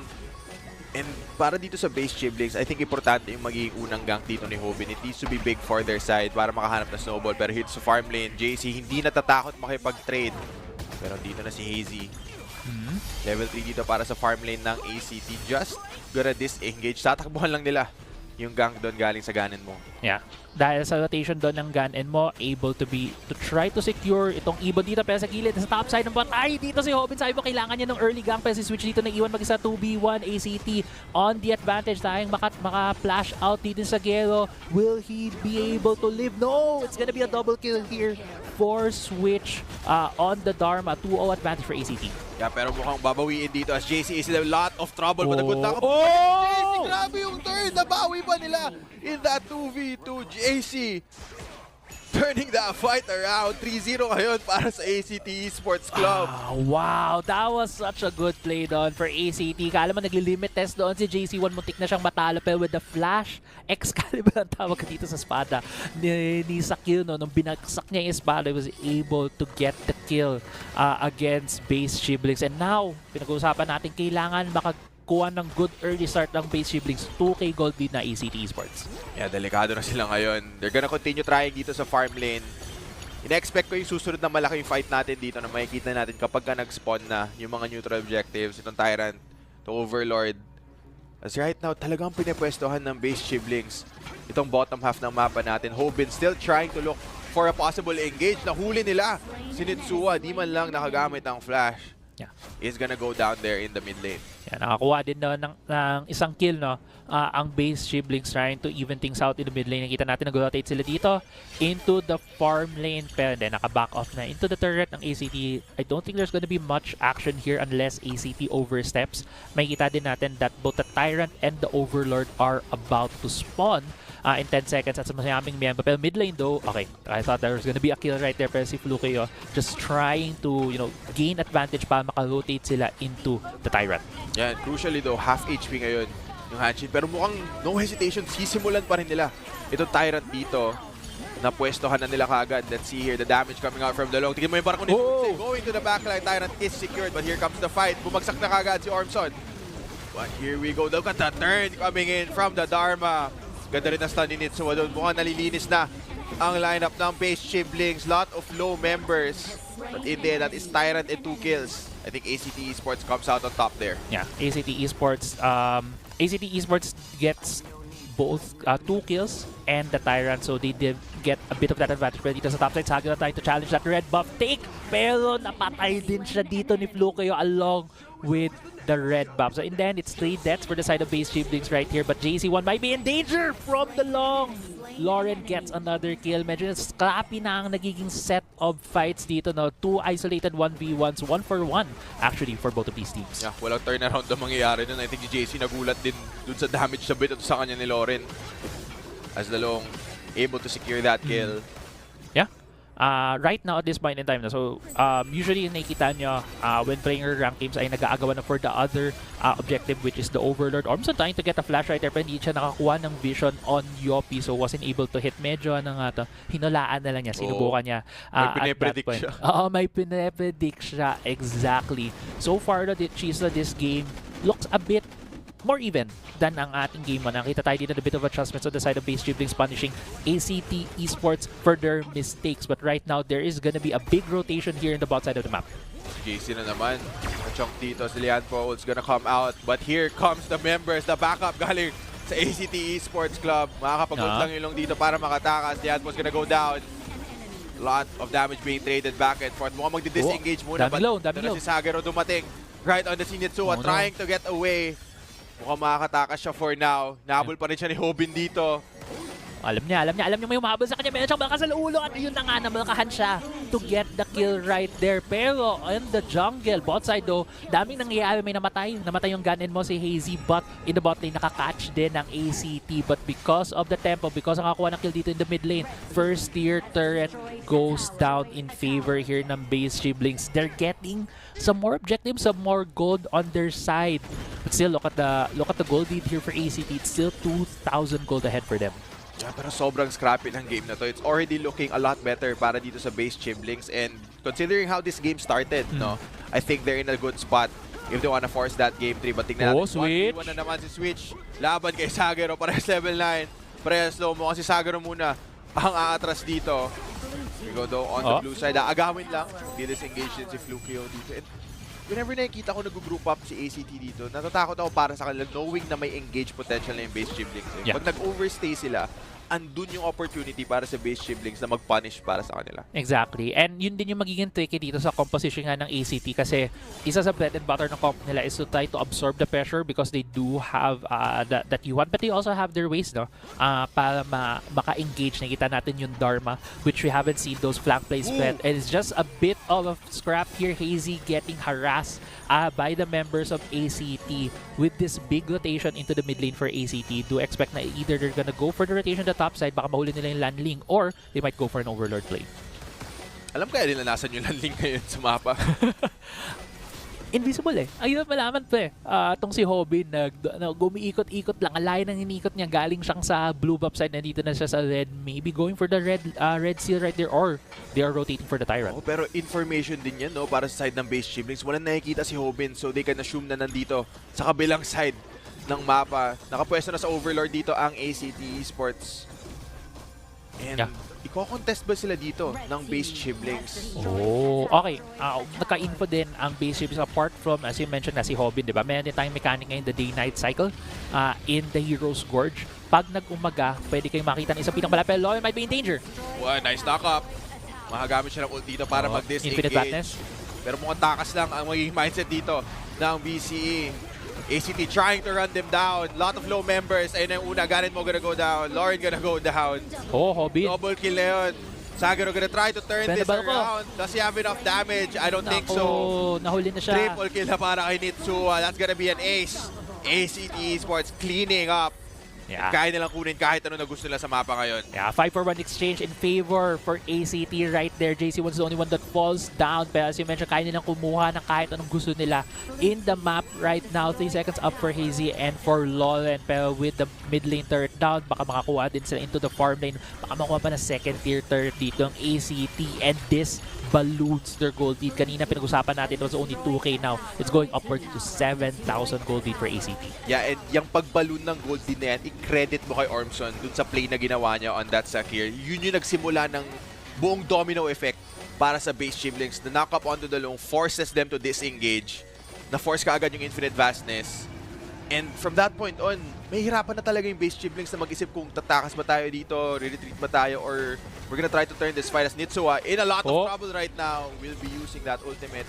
And para dito sa base siblings, I think importante yung magiging unang gank dito ni Hobin. It needs to be big for their side para makahanap na snowball. Pero hit sa farm lane, JC hindi natatakot makipag-trade. Pero dito na si Hazy. Level 3 dito para sa farm lane ng ACT. Just gonna disengage. Tatakbuhan lang nila yung gank doon galing sa Ganon mo. Yeah. Dahil sa rotation doon ng Ganon mo, able to try to secure itong ibon dito pero sa gilid, sa top side ng bot. Ay, dito si Hobin, sabi mo kailangan niya ng early gank pero si Switch dito na iwan mag-isa 2v1 ACT on the advantage. Dahil maka-flash out dito sa Gero. Will he be able to live? No! It's gonna be a double kill here for Switch on the Dharma. 2-0 advantage for ACT. Yeah, pero mukhang babawiin dito as JC is in a lot of trouble. Matagot na JC, grabe yung turn. Nabawi pa nila in that 2v2. JC turning the fight around. 3-0 ngayon para sa ACT Esports Club. Wow, that was such a good play doon for ACT. Kala mo nagli-limit test doon si JC1, muntik na siyang matalo pero with the flash, Excalibur ang tawag dito sa espada ni Sakil, no? Nung binagsak niya yung espada, he was able to get the kill against base siblings. And now, pinag-uusapan natin, kailangan makakuha ng good early start ng base siblings. 2K gold lead na ACT Esports. Yeah, delikado na sila ngayon. They're gonna continue trying dito sa farm lane. Ina-expect ko yung susunod na malaking fight natin dito na makikita natin kapag ka nag-spawn na yung mga neutral objectives. Itong Tyrant, to Overlord. As right now, talagang pinipwestohan ng base siblings itong bottom half ng mapa natin. Hobin still trying to look for a possible engage. Nahuli nila. Sinitsuwa, di man lang nakagamit ang flash. Yeah. Is gonna go down there in the mid lane. Yeah, nakakuha din ng isang kill, no? Ang base siblings trying to even things out in the mid lane. Nakita natin nag-rotate sila dito into the farm lane. Pero then naka-back off na into the turret ng ACT. I don't think there's gonna be much action here unless ACT oversteps. Makikita din natin that both the Tyrant and the Overlord are about to spawn in 10 seconds at sa masaming miyembro. Pero mid lane though, okay, I thought there was gonna be a kill right there. Pero si Flukeo just trying to, gain advantage para maka-rotate sila into the Tyrant. Yan, crucially though, half HP ngayon yung Hanshin. Pero mukhang no hesitation, sisimulan pa rin nila itong Tyrant dito. Napwestohan na nila kaagad. Let's see here, the damage coming out from the long. Tignan mo yung parang going to the backline. Tyrant is secured, but here comes the fight. Bumagsak na kaagad si Ormson. But here we go. Look at the turn coming in from the Dharma. Ganda rin ang stun ni Nitsuwa doon. Mukhang nalilinis na ang lineup ng base siblings. Lot of low members. But in there, that is Tyrant and 2 kills. I think ACT Esports comes out on top there. Yeah, ACT Esports gets both 2 kills and the Tyrant, so they did get a bit of that advantage. Pero dito sa top side, Sagura trying to challenge that red buff take, pero napatay din siya dito ni Flukeo along with the red buff. So in the end, it's 3 deaths for the side of base siblings right here, but JC1 might be in danger from the long. Lauren gets another kill. Medyo scrappy na ang nagiging set of fights dito. No? 2 isolated 1v1s, 1-for-1 actually for both of these teams. Yeah, walang turnaround na mangyayari nun. I think si JC nagulat din dun sa damage sa bit at sa kanya ni Lauren. As the long able to secure that kill. Yeah. Right now at this point in time na. So usually nakikita nyo when playing your rank games ay nag-aagawan na for the other objective, which is the Overlord. Ormson trying to get a flash right there, pero hindi siya nakakuha ng vision on Yopi, so wasn't able to hit. Medyo hinulaan na lang niya, sinubukan niya may at that point. siya. May pinapredict siya, exactly. So far the Chisa this game looks a bit more even than ang ating game 1. Nakita tayo dito a bit of adjustments on the side of base siblings, punishing ACT Esports for their mistakes. But right now, there is gonna be a big rotation here in the bot side of the map. JC na naman. Chunk dito, si Lian Powell's gonna come out. But here comes the members, the backup galing sa ACT Esports Club. Makakapagod lang yung long dito para makatakas. Lian Powell's gonna go down. Lot of damage being traded back and forth. Mukhang magdi-disengage muna. Dami low. Si Sagero dumating right on the Sinitsuwa, trying to get away. Mukhang makakatakas siya for now. Nahabol pa rin siya ni Hobin dito. Alam niya may umahabol sa kanya. Meron siyang malakas sa ulo at yun na nga, namalakahan siya to get the kill right there. Pero in the jungle, bot side though, daming nangyayari. May namatay. Namatay yung Ganon mo si Hazy, but in the bot lane, nakakatch din ng ACT. But because of the tempo, because nakakuha ng kill dito in the mid lane, first tier turret goes down in favor here ng base siblings. They're getting some more objectives, some more gold on their side. But still, look at the gold lead here for ACT. It's still 2,000 gold ahead for them. Yeah, pero sobrang scrappy ng game na to. It's already looking a lot better para dito sa base siblings, and considering how this game started, no, I think they're in a good spot if they wanna force that game 3. But tingnan natin, Switch. 1v1 na naman si Switch. Laban kay Sagero, parehas level 9. Parehas low mo kasi Sagero muna ang aatras dito. We go though on the blue side. Agawin lang. Di-disengage din si Flukeo dito. And whenever nakikita ko nag-group up si ACT dito, natatakot ako para sa kanila knowing na may engage potential na yung base siblings. Yeah. Pag nag-overstay sila, andun yung opportunity para sa base siblings na mag-punish para sa kanila. Exactly. And yun din yung magiging tricky dito sa composition nga ng ACT, kasi isa sa bread and butter ng comp nila is to try to absorb the pressure because they do have that U1, but they also have their ways, no? Para maka-engage. Nakita natin yung Dharma, which we haven't seen those flank plays yet. And it's just a bit of a scrap here. Hazy getting harassed by the members of ACT with this big rotation into the mid lane for ACT. Do expect na either they're gonna go for the rotation at the top side, baka mahuli nila yung landling, or they might go for an Overlord play. Alam kaya nila nasan yung landing ngayon sa mapa? Invisible eh. Ang hirap malaman pa eh. Itong si Hobin, gumiikot-ikot lang. Alay nang inikot niya. Galing siyang sa blue buff side. Nandito na siya sa red. Maybe going for the red seal right there, or they are rotating for the Tyrant. Oh, pero information din yan, no? Para sa side ng base siblings. Walang nakikita si Hobin, so they can assume na nandito sa kabilang side ng mapa. Nakapwesto na sa Overlord dito ang ACT Esports. And iko-contest ba sila dito ng base siblings? Oh, okay. Naka-info din ang base siblings apart from, as you mentioned, na si Hobin, di ba? Meron din tayong mechanic ngayon, the day-night cycle in the Hero's Gorge. Pag nag-umaga, pwede kayong makita ng isang pinakamalapit. Lauren might be in danger. Wow, nice knock-up. Makagamit siya ng ult dito para mag-disengage. Infinite Blackness. Pero mukhang takas lang ang magiging mindset dito ng BCE. ACT trying to run them down. Lot of low members. Ayun ang una. Ganet mo gonna go down. Lauren gonna go down. Oh, Hobin. Double kill na yun. Sagero gonna try to turn this around. Does he have enough damage? I don't think so. Nahuli na siya. Triple kill na para kay Nitsuwa. That's gonna be an ace. ACT Esports cleaning up Yeah. Kaya nilang kunin kahit ano na gusto nila sa mapa ngayon. Yeah, 5-for-1 exchange in favor for ACT right there. JC1's the only one that falls down. Pero as you mentioned, kaya nilang kumuha ng kahit anong gusto nila in the map right now. 3 seconds up for Hazy and for Lolen. Pero with the mid lane turret down, baka makakuha din sila into the farm lane. Baka makuha pa na second tier turret dito ang ACT. And this balloons their gold lead. Kanina pinag-usapan natin, it was only 2K now. It's going upward to 7,000 gold lead for ACT. Yeah, and yung pagballoon ng gold din na yan, i-credit mo kay Ormson dun sa play na ginawa niya on that Sakir. Yun yung nagsimula ng buong domino effect para sa base Chiblings. The knock-up onto the long forces them to disengage. Na-force ka agad yung infinite vastness. And from that point on, may hirapan na talaga yung base Chiblings na mag-isip kung tatakas ba tayo dito, re-retreat ba tayo, or we're gonna try to turn this fight as Nitsua in a lot of trouble right now. Will be using that ultimate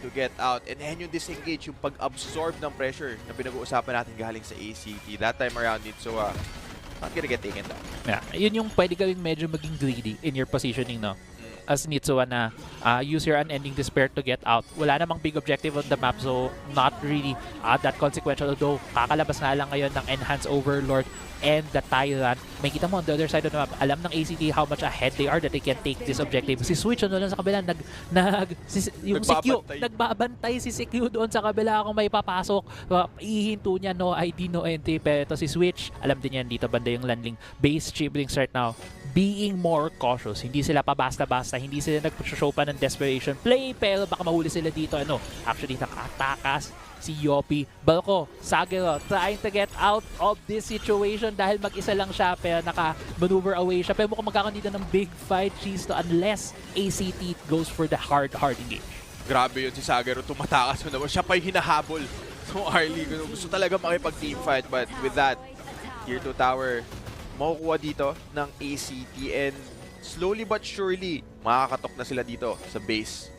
to get out. And then yung disengage, yung pag-absorb ng pressure na pinag-uusapan natin galing sa ACT. That time around, Nitsua not gonna get taken down. Yeah, yun yung pwede gawing medyo maging greedy in your positioning, no? As Nitsua na use your unending despair to get out. Wala namang big objective on the map, so not really that consequential. Although, kakalabas nga lang ngayon ng Enhanced Overlord and the Tyrant. May kita mo on the other side of the map, alam ng ACT how much ahead they are that they can take this objective. Si Switch ano lang sa kabila, yung nagbabantay si CQ doon sa kabila kung may papasok. Ihinto niya, no ID, no entry. Pero ito si Switch, alam din yan dito banda yung landing. Base Chiblings right now, being more cautious. Hindi sila pa basta-basta, hindi sila nag-show pa ng desperation play, pero baka mahuli sila dito. Actually, nakatakas si Yopi. Balko, Sagero, trying to get out of this situation dahil mag-isa lang siya, pero naka-maneuver away siya. Pero mukhang magkakaroon dito ng big fight, Chisto, unless ACT goes for the hard engage. Grabe yun si Sagero, tumatakas mo naman. Siya pa yung hinahabol. So Arlie, gusto talaga makipag-team fight, but with that, Tier 2 tower, makukuha dito ng ACT, and slowly but surely, makakatok na sila dito sa base.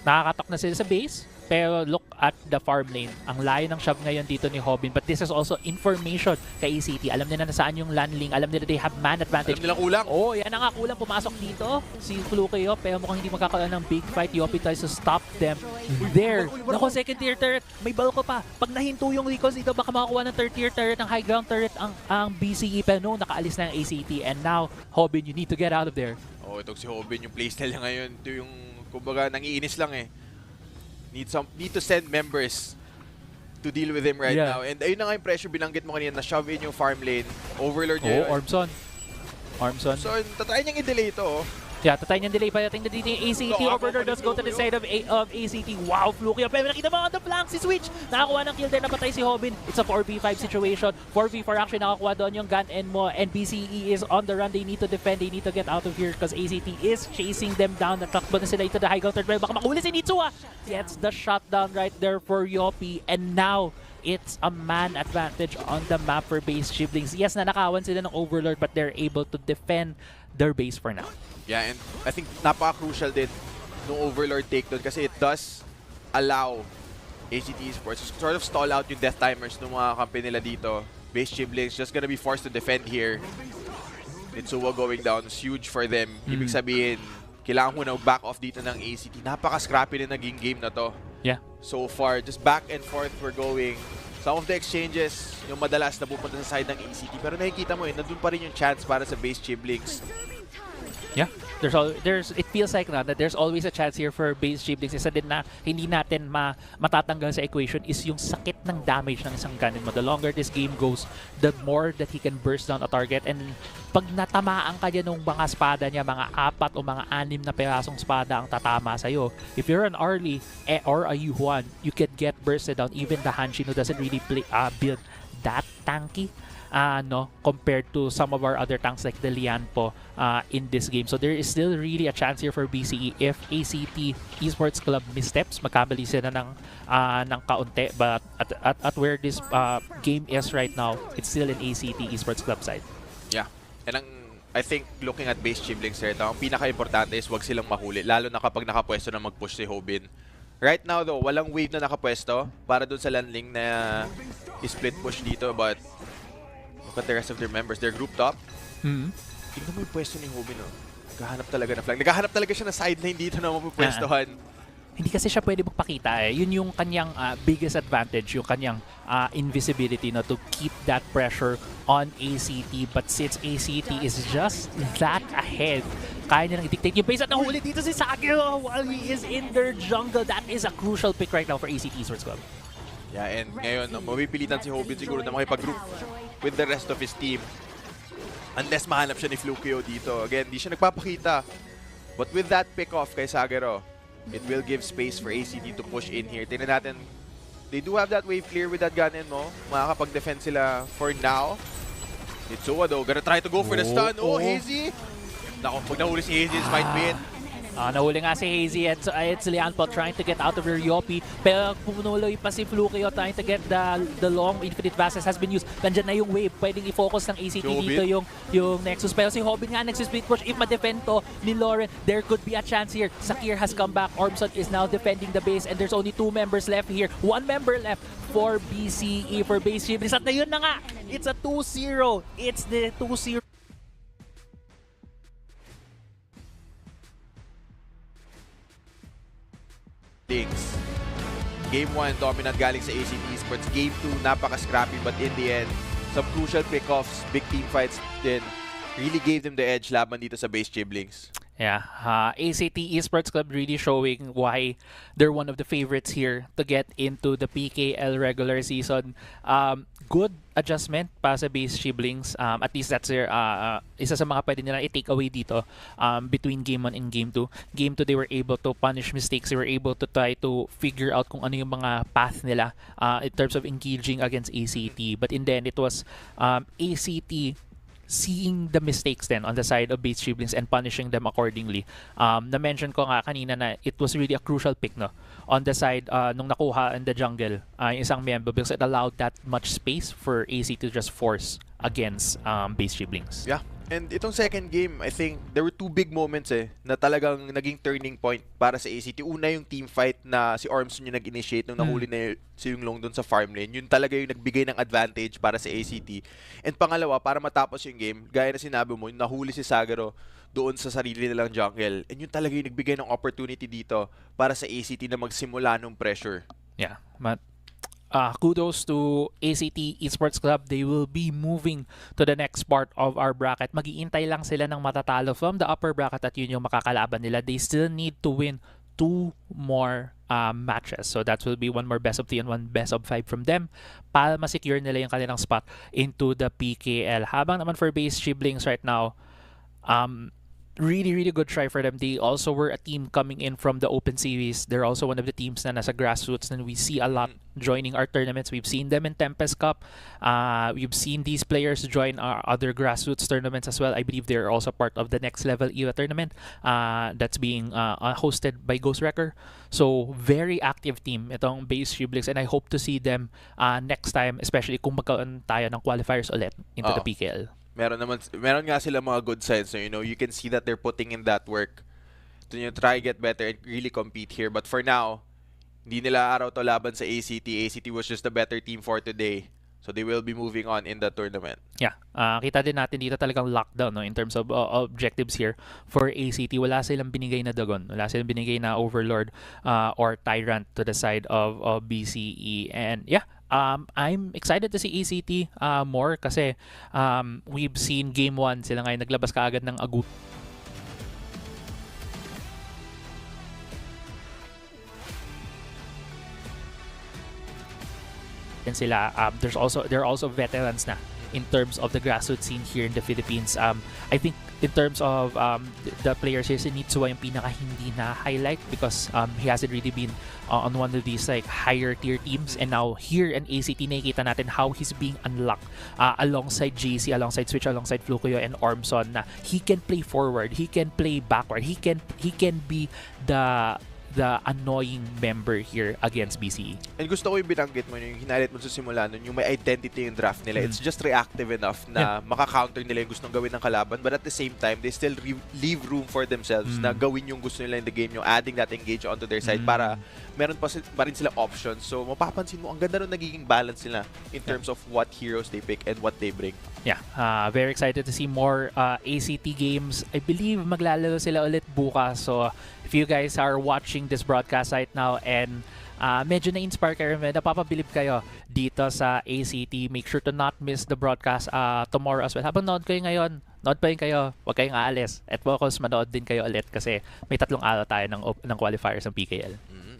Nakakatok na sila sa base, pero look at the farm lane. Ang layo ng shove ngayon dito ni Hobin, but this is also information kay ACT. Alam nila na saan yung landing, alam nila they have man advantage. Alam nila kulang. Oh, yan na nga, kulang pumasok dito. Si Flukeo, pero mukhang hindi magkakaroon ng big fight. Yopi tries to stop them there. Nako, second tier turret, may balko pa. Pag nahinto yung recalls dito, baka makakuha ng third tier turret, ng high ground turret ang BCE, pero no, nakaalis na yung ACT. And now, Hobin, you need to get out of there. Oh, itong si Hobin, yung playstyle niya ngayon, ito yung, kumbaga, nangiinis lang eh. Need to send members to deal with him right now. And ayun na nga yung pressure binanggit mo kanina, na-shove in yung farm lane. Overlord niya yun. Ormson. So, tatry niyang i-delay ito. Yeah, tatay niyang delay pa natin dito yung ACT. Overlord does go to the side of ACT. Wow, Flukeo. Pero nakita mo on the flank si Switch. Nakakuha ng kill there, napatay si Hobin. It's a 4v5 situation. 4v4 actually nakakuha doon yung gun and mo. And BCE is on the run. They need to defend. They need to get out of here because ACT is chasing them down. Natakbo na sila into the high ground third. Baka makahuli si Nitsua. Gets the shutdown right there for Yopi. And now, it's a man advantage on the map for base Chiblings. Yes, nanakawan sila ng Overlord, but they're able to defend their base for now. Yeah, and I think napaka-crucial din ng Overlord take doon kasi it does allow ACT Esports to sort of stall out yung death timers ng mga kampi nila dito. Base Chiblings just gonna be forced to defend here. Nitsua going down is huge for them. Ibig sabihin, kailangan mo na back off dito ng ACT. Napaka-scrappy na naging game na to. Yeah. So far, just back and forth we're going. Some of the exchanges, yung madalas na pupunta sa side ng ACT. Pero nakikita mo nandun pa rin yung chance para sa base Chiblings. Yeah, it feels like that there's always a chance here for base Chiblings. Isa din na hindi natin matatanggal sa equation is yung sakit ng damage ng isang gunman mo. The longer this game goes, the more that he can burst down a target. And pag natamaan ka dyan ng mga espada niya, mga 4 o mga 6 na perasong espada ang tatama sa'yo. If you're an Arlie or a Yuhuan, you can get bursted down. Even the Hanshin who doesn't really build that tanky compared to some of our other tanks like the Lianpo in this game. So there is still really a chance here for BCE if ACT Esports Club missteps, magkamali sila ng kaunti. But at where this game is right now, it's still an ACT Esports Club side. Yeah. And I think looking at base Chiblings right now, ang pinaka-importante is wag silang mahuli, lalo na kapag nakapwesto na mag-push si Hobin. Right now though, walang wave na nakapwesto para dun sa landing na split push dito, but look at the rest of their members. They're grouped up. Tingnan mo yung pwesto ni Hobin. Naghahanap talaga na flank. Naghahanap talaga siya na sideline dito na mapupwestohan. Hindi kasi siya pwede magpakita eh. Yun yung kanyang biggest advantage, yung kanyang invisibility to keep that pressure on ACT. But since ACT is just that ahead, kaya nilang i-dictate yung pace at nahuli dito si Sagiro while he is in their jungle. That is a crucial pick right now for ACT Esports Club. Yeah, and ngayon, mapipilitan si Hobbit siguro na makipag-group with the rest of his team. Unless mahanap siya ni Flukio dito. Again, di siya nagpapakita. But with that pick-off kay Sagiro, it will give space for ACT to push in here. Tingnan natin, they do have that wave clear with that Ganon, no? Makakapag-defend sila for now. Nitsuwa though, gonna try to go for the stun. Oh, Hazy! Naku, pag nahuli si Hazy, it's might be it. Nahuli nga si Hazy at it's Lianpo trying to get out of her Yopi. Pero pumunuloy pa si Flukio trying to get the long Infinite Vases has been used. Nandyan na yung wave. Pwedeng i-focus ng ACT dito yung Nexus. Pero si Hobbit nga nagsisplit push. If ma-defend to ni Lauren, there could be a chance here. Sakir has come back. Ormson is now defending the base and there's only 2 members left here. 1 member left for BCE, for base Shibris. At na yun na nga. It's a 2-0. It's the 2-0. Game 1, dominant galing sa ACT Esports. Game 2, napaka-scrappy but in the end, some crucial pick-offs, big team fights din really gave them the edge laban dito sa base Chiblings. Yeah, ACT Esports Club really showing why they're one of the favorites here to get into the PKL regular season. Good adjustment pa sa base Chiblings. At least that's their isa sa mga pwede nila i-take away dito between Game 1 and Game 2. Game 2, they were able to punish mistakes. They were able to try to figure out kung ano yung mga path nila in terms of engaging against ACT. But in the end, it was ACT seeing the mistakes then on the side of base Chiblings and punishing them accordingly. Na-mention ko nga kanina na it was really a crucial pick on the side nung nakuha in the jungle yung isang member because it allowed that much space for AC to just force against base Chiblings. Yeah. And itong second game, I think there were 2 big moments na talagang naging turning point para sa ACT. Una yung team fight na si Ormson yung nag-initiate nung nahuli na si Yunglong doon sa farm lane. Yun talaga yung nagbigay ng advantage para sa ACT. And pangalawa, para matapos yung game, gaya na sinabi mo, yung nahuli si Sagiro doon sa sarili nilang jungle. And yun talaga yung nagbigay ng opportunity dito para sa ACT na magsimula ng pressure. Yeah, but kudos to ACT Esports Club. They will be moving to the next part of our bracket. Mag-iintay lang sila ng matatalo from the upper bracket at yun yung makakalaban nila. They still need to win 2 more matches. So that will be 1 more best of 3 and 1 best of 5 from them para ma-secure nila yung kanilang spot into the PKL. Habang naman for base Chiblings right now, really good try for them. They also were a team coming in from the Open Series. They're also one of the teams na nasa grassroots and we see a lot joining our tournaments. We've seen them in Tempest Cup. We've seen these players join our other grassroots tournaments as well. I believe they're also part of the Next Level EVA tournament that's being hosted by Ghost Wrecker. So, very active team itong base Chiblings and I hope to see them next time, especially kung magkaroon tayo ng qualifiers ulit into the PKL. Meron nga sila mga good signs. So, you can see that they're putting in that work to try get better and really compete here. But for now, hindi nila araw to laban sa ACT. ACT was just a better team for today. So they will be moving on in the tournament. Yeah, kita din natin dito talagang lockdown in terms of objectives here for ACT. Wala silang binigay na Dagon. Wala silang binigay na Overlord or Tyrant to the side of BCE. And yeah, I'm excited to see ACT more kasi we've seen Game 1 sila ngayon naglabas kaagad ng agut. And sila there are also veterans na in terms of the grassroots scene here in the Philippines. I think in terms of the players here, si Nitsuwa yung pinaka hindi na highlight because he hasn't really been on one of these like higher tier teams, and now here in ACT nakikita natin how he's being unlocked alongside JC, alongside Switch, alongside Flukio and Ormson na he can play forward, he can play backward, he can be the annoying member here against BCE. And gusto ko yung binanggit mo, yung hinalit mo sa simula nun, yung may identity yung draft nila. It's just reactive enough na maka-counter nila yung gustong gawin ng kalaban, but at the same time, they still leave room for themselves na gawin yung gusto nila in the game, yung adding that engage onto their side para meron pa rin sila options. So mapapansin mo, ang ganda rin nagiging balance nila in terms of what heroes they pick and what they bring. Yeah, very excited to see more ACT games. I believe maglalaro sila ulit bukas. So if you guys are watching this broadcast right now and medyo na-inspire kayo, napapabilib kayo dito sa ACT. Make sure to not miss the broadcast tomorrow as well. Habang nood kayo ngayon, nood pa rin kayo, huwag kayong aalis. At focus, manood din kayo ulit kasi may 3 araw tayo ng qualifiers ng PKL.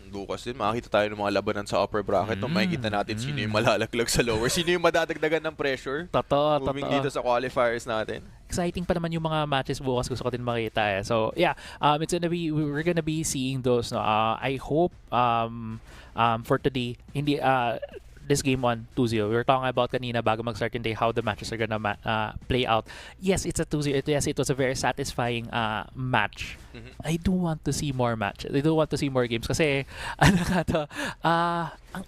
Bukas din, makakita tayo ng mga labanan sa upper bracket. Makikita natin sino yung malalaglag sa lower, sino yung madadagdagan ng pressure. Moving dito sa qualifiers natin. Exciting pa naman yung mga matches bukas, gusto ko din makita eh. So yeah, we're gonna be seeing those. No? I hope for today, hindi this game 1, 2-0. We were talking about kanina bago mag-start yung day how the matches are gonna play out. Yes, it's a 2-0. Yes, it was a very satisfying match. I do want to see more matches. I do want to see more games kasi ano nga to,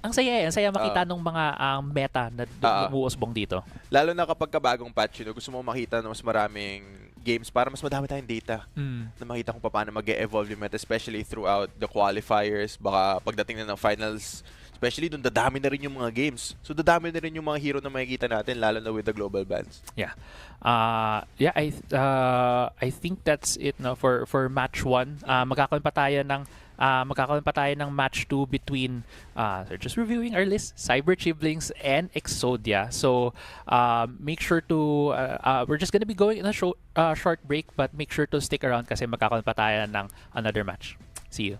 ang saya makita nung mga meta na umuusbong dito. Lalo na kapag kabagong patch, gusto mo makita ng mas maraming games para mas madami tayong data na makita kung paano mag-e-evolve yung meta, especially throughout the qualifiers. Baka pagdating na ng finals, especially doon, dadami na rin yung mga games. So, dadami na rin yung mga hero na makikita natin, lalo na with the global bans. Yeah. I think that's it no for match 1. Magkakaroon pa tayo ng match 2 between just reviewing our list, Cyber Chiblings and Exodia. So, make sure to we're just gonna be going in a short break, but make sure to stick around kasi magkakaroon pa tayo ng another match. See you.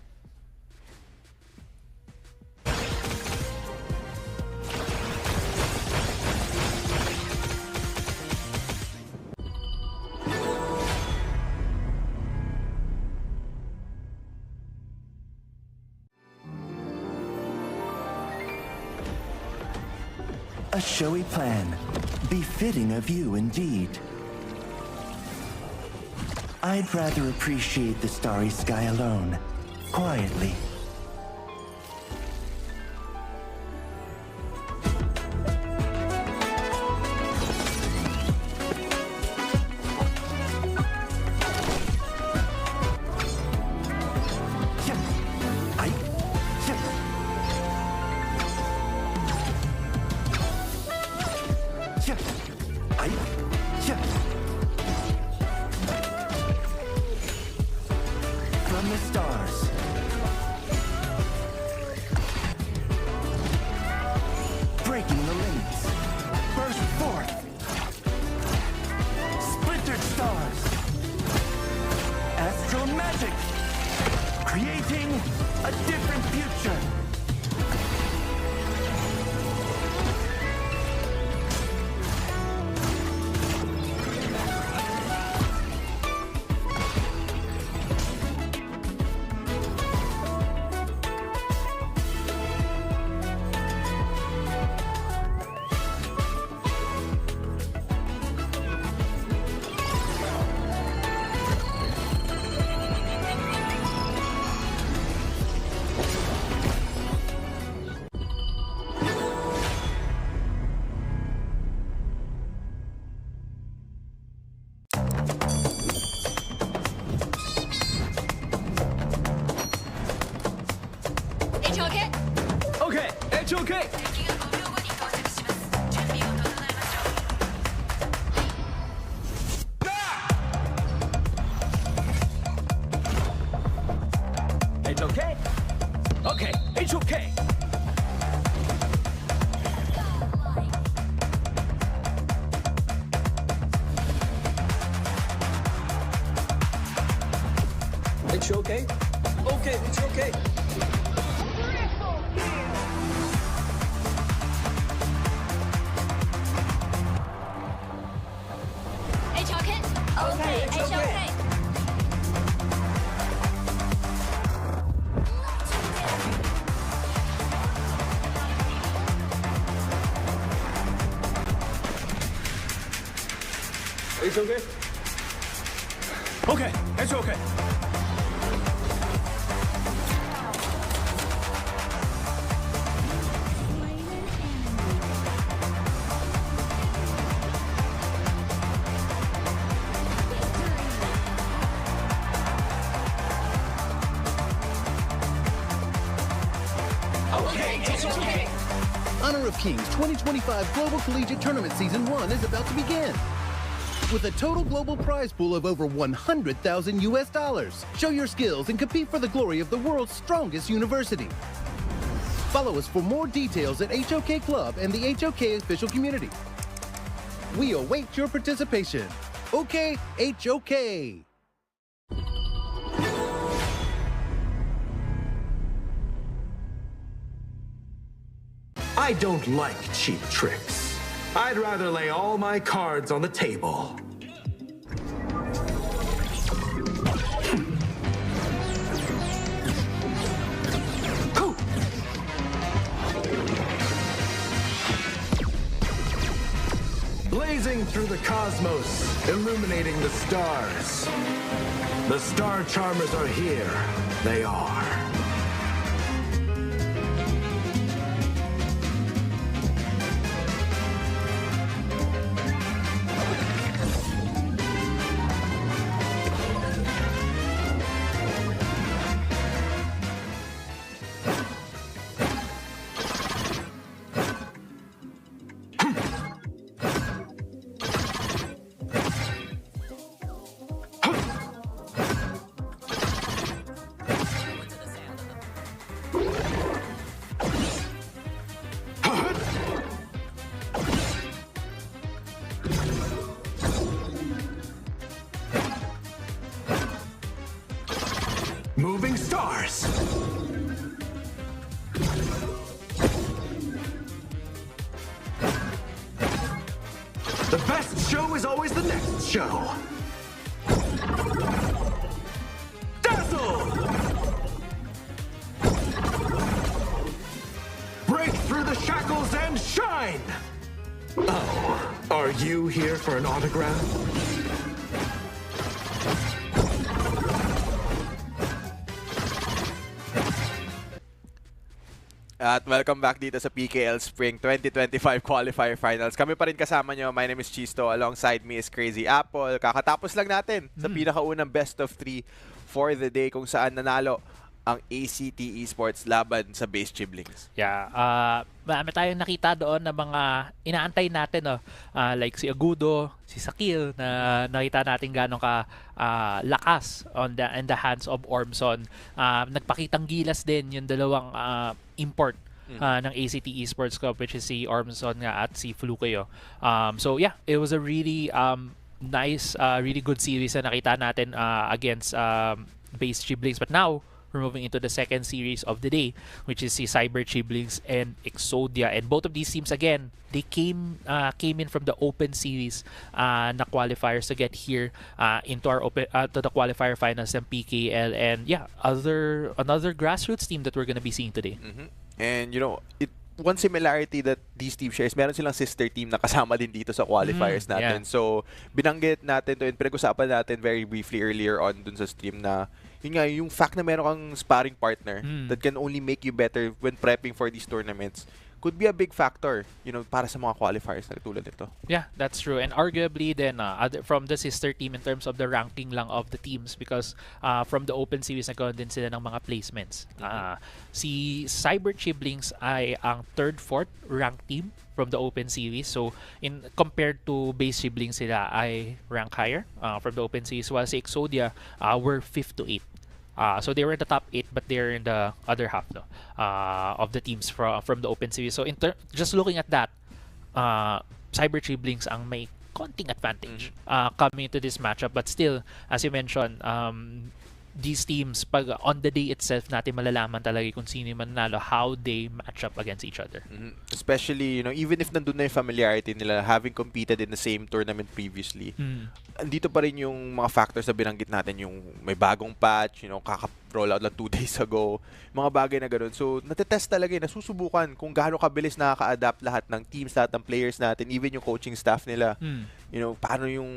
A showy plan, befitting of you indeed. I'd rather appreciate the starry sky alone, quietly. From the stars, breaking the limits, burst forth, splintered stars, astral magic, creating a different future. Okay, it's okay. It's okay. Okay, it's okay. It's okay. Okay, it's okay. It's okay? Okay, it's okay. Okay, it's okay. Honor of Kings 2025 Global Collegiate Tournament Season 1 is about to begin. With a total global prize pool of over $100,000 US. Show your skills and compete for the glory of the world's strongest university. Follow us for more details at HOK Club and the HOK official community. We await your participation. OK, HOK. I don't like cheap tricks. I'd rather lay all my cards on the table. Blazing through the cosmos, illuminating the stars. The Star Charmers are here. They are. Moving stars. The best show is always the next show. Dazzle! Break through the shackles and shine! Oh, are you here for an autograph? At welcome back dito sa PKL Spring 2025 Qualifier Finals. Kami pa rin kasama nyo. My name is Chisto. Alongside me is Crazy Apple. Kakatapos lang natin sa pinakaunang best of 3 for the day kung saan nanalo ang ACT Esports laban sa Base Chiblings. Yeah, marami tayong nakita doon na mga inaantay natin, no? Like si Agudo, si Sakil, na nakita natin gano'ng ka lakas in the hands of Ormson. Nagpakitang gilas din yung dalawang import ng ACT Esports Cup, which is si Ormson nga at si Flukeo. So yeah, it was a really nice, really good series na nakita natin against Base Chiblings. But now, we're moving into the second series of the day, which is the Cyber Chiblings and Exodia. And both of these teams, again, they came in from the open series na qualifiers to get here into our to the qualifier finals ng PKL. And yeah, another grassroots team that we're gonna be seeing today. And you know, one similarity that these teams shares, meron silang sister team na kasama din dito sa qualifiers natin. Yeah. So, binanggit natin to and pinag-usapan natin very briefly earlier on dun sa stream na yun nga, yung fact na meron kang sparring partner that can only make you better when prepping for these tournaments could be a big factor, you know, para sa mga qualifiers na tulad nito. Yeah, that's true. And arguably then from the sister team in terms of the ranking lang of the teams, because from the open series nagkaroon din sila ng mga placements. Si Cyber Chiblings ay ang 3rd, 4th ranked team from the open series. So in compared to Base Chiblings, sila ay rank higher from the open series, while si Exodia were 5th to 8th. So they were in the top 8, but they're in the other half of the teams from the open series. So just looking at that, Cyber Chiblings ang may konting advantage coming into this matchup. But still, as you mentioned, these teams, pag on the day itself natin malalaman talaga kung sino yung mananalo, how they match up against each other. Especially, you know, even if nandun na yung familiarity nila, having competed in the same tournament previously, andito pa rin yung mga factors na binanggit natin, yung may bagong patch, you know, kaka-roll out lang 2 days ago, mga bagay na gano'n. So, natetest talaga, nasusubukan kung gaano kabilis nakaka-adapt lahat ng teams, lahat ng players natin, even yung coaching staff nila. You know, paano yung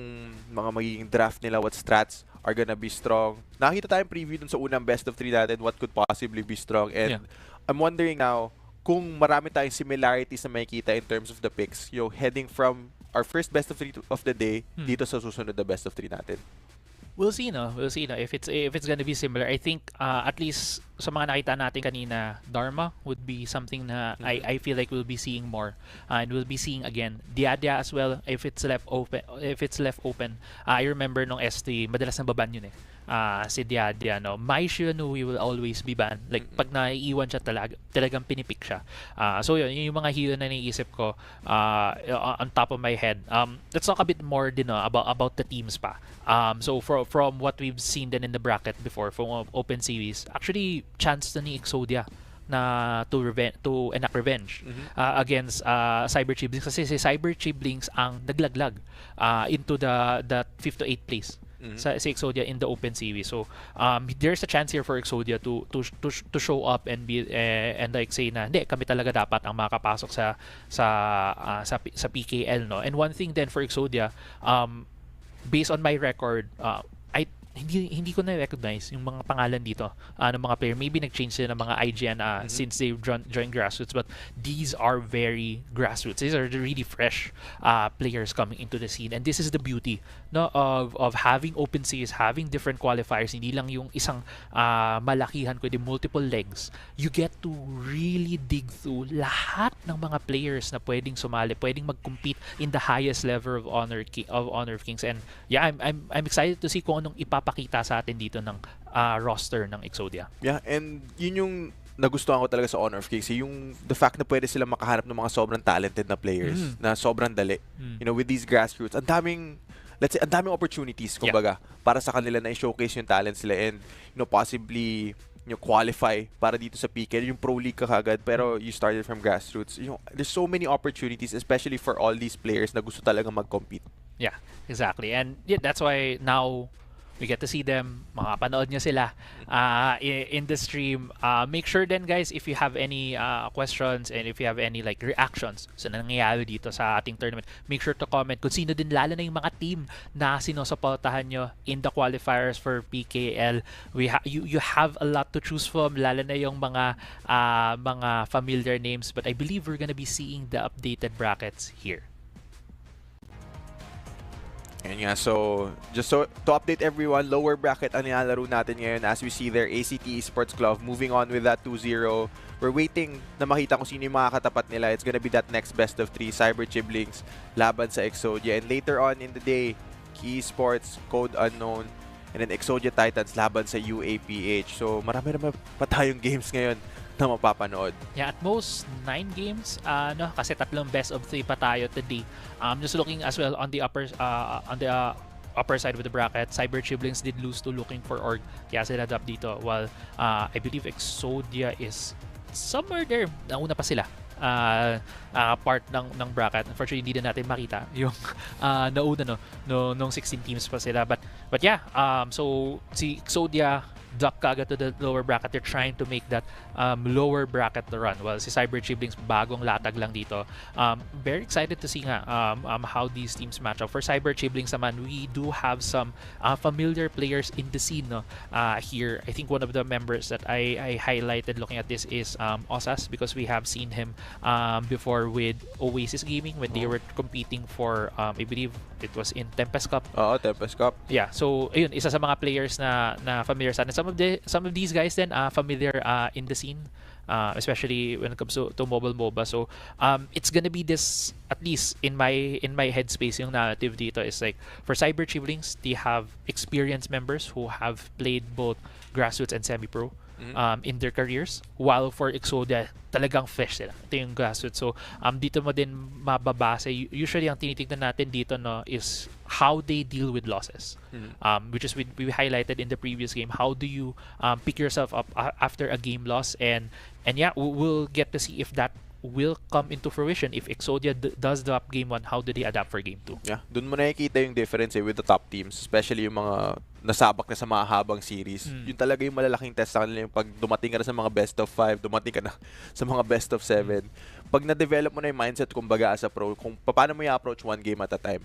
mga magiging draft nila, what strats are gonna be strong. Nakita tayong preview dun sa unang best of 3 natin, what could possibly be strong. And I'm wondering now, kung marami tayong similarities na makikita in terms of the picks, you know, heading from our first best of 3 of the day dito sa susunod na best of 3 natin. We'll see, no? We'll see, no? If it's gonna be similar. I think at least sa mga nakita natin kanina, Dharma would be something na I feel like we'll be seeing more, and we'll be seeing again Diadia as well if it's left open. I remember nung S3 madalas na baban yun si Diadia, no? Mai Shiranui will always be banned. Like, pag naiiwan siya talagang pinipick siya. So yun yung mga hero na naiisip ko on top of my head. Let's talk a bit more din about the teams pa. So from what we've seen then in the bracket before from Open Series, actually chance to ni Exodia na to enact revenge against Cyber Chiblings, kasi si Cyber Chiblings ang naglaglag into the 5th to 8th place si Exodia in the Open Series. So there's a chance here for Exodia to show up and be and like say na hindi, kami talaga dapat ang makapasok sa PKL, no. And one thing then for Exodia, based on my record, hindi ko na-recognize yung mga pangalan dito ng mga player. Maybe nag-change sila ng mga IGN since they've joined grassroots, but these are very grassroots. These are the really fresh players coming into the scene, and this is the beauty, no, of having Open Series, having different qualifiers. Hindi lang yung isang malakihan, kundi multiple legs. You get to really dig through lahat ng mga players na pwedeng sumali, pwedeng mag-compete in the highest level of Honor of Kings. And yeah, I'm excited to see kung anong ipapakita sa atin dito ng roster ng Exodia. Yeah, and yun yung nagustuhan ko talaga sa Honor of Kings, yung the fact na pwede sila makahanap ng mga sobrang talented na players na sobrang dali. You know, with these grassroots, ang daming opportunities kumbaga para sa kanila na i-showcase yung talents nila, and possibly qualify para dito sa PKL, yung Pro League ka kagad, pero you started from grassroots. There's so many opportunities, especially for all these players na gusto talaga mag-compete. Yeah, exactly. And yeah, that's why now we get to see them. Makapanood nyo sila in the stream. Make sure then, guys, if you have any questions and if you have any like reactions sa nangyayari dito sa ating tournament, make sure to comment kung sino din, lalo na yung mga team na sinusuportahan nyo in the qualifiers for PKL. You have a lot to choose from, lalo na yung mga familiar names, but I believe we're gonna be seeing the updated brackets here. And yeah, so just to update everyone, lower bracket ang nilalaro natin ngayon. As we see there, ACT Esports Club moving on with that 2-0. We're waiting na makita kung sino yung mga katapat nila. It's gonna be that next best of 3, Cyber Chiblings laban sa Exodia. And later on in the day, Key Esports, Code Unknown, and then Exodia Titans laban sa UAPH. So marami pa tayong games ngayon na mapapanood. Yeah, at most 9 games, kasi tatlong best of 3 pa tayo today. Just looking as well on the upper side of the bracket, Cyber Chiblings did lose to Looking for Org, kaya sila drop dito, while I believe Exodia is somewhere there, nauna pa sila part ng bracket. Unfortunately, hindi na natin makita yung nauna nung 16 teams pa sila, but yeah, so si Exodia drop kagad to the lower bracket. They're trying to make that lower bracket to run. Well, si Cyber Chiblings bagong latag lang dito. Very excited to see nga how these teams match up. For Cyber Chiblings naman, we do have some familiar players in the scene, no? Here. I think one of the members that I highlighted looking at this is Osas, because we have seen him before with Oasis Gaming when they were competing for I believe it was in Tempest Cup. Tempest Cup. Yeah, so ayun, isa sa mga players na familiar sa atin. Some of these guys then familiar in the scene, especially when it comes to mobile MOBA. So it's gonna be this, at least in my headspace, yung narrative dito is like for Cyber Chiblings, they have experienced members who have played both grassroots and semi-pro in their careers, while for Exodia talagang fresh sila. Ito yung grassroots. So dito mo din mababase, usually ang tinitignan natin dito, no, is how they deal with losses, which is we highlighted in the previous game. How do you pick yourself up after a game loss, and yeah, we'll get to see if that will come into fruition. If Exodia does drop game 1, how do they adapt for game 2? Yeah, dun mo nakikita yung difference with the top teams, especially yung mga nasabak na sa mga habang series. Yun talaga yung malalaking test sa kanila, yung pag dumating ka na sa mga best of 5, dumating ka na sa mga best of 7. Pag na-develop mo na yung mindset, kumbaga as a pro, kung paano mo i-approach one game at a time,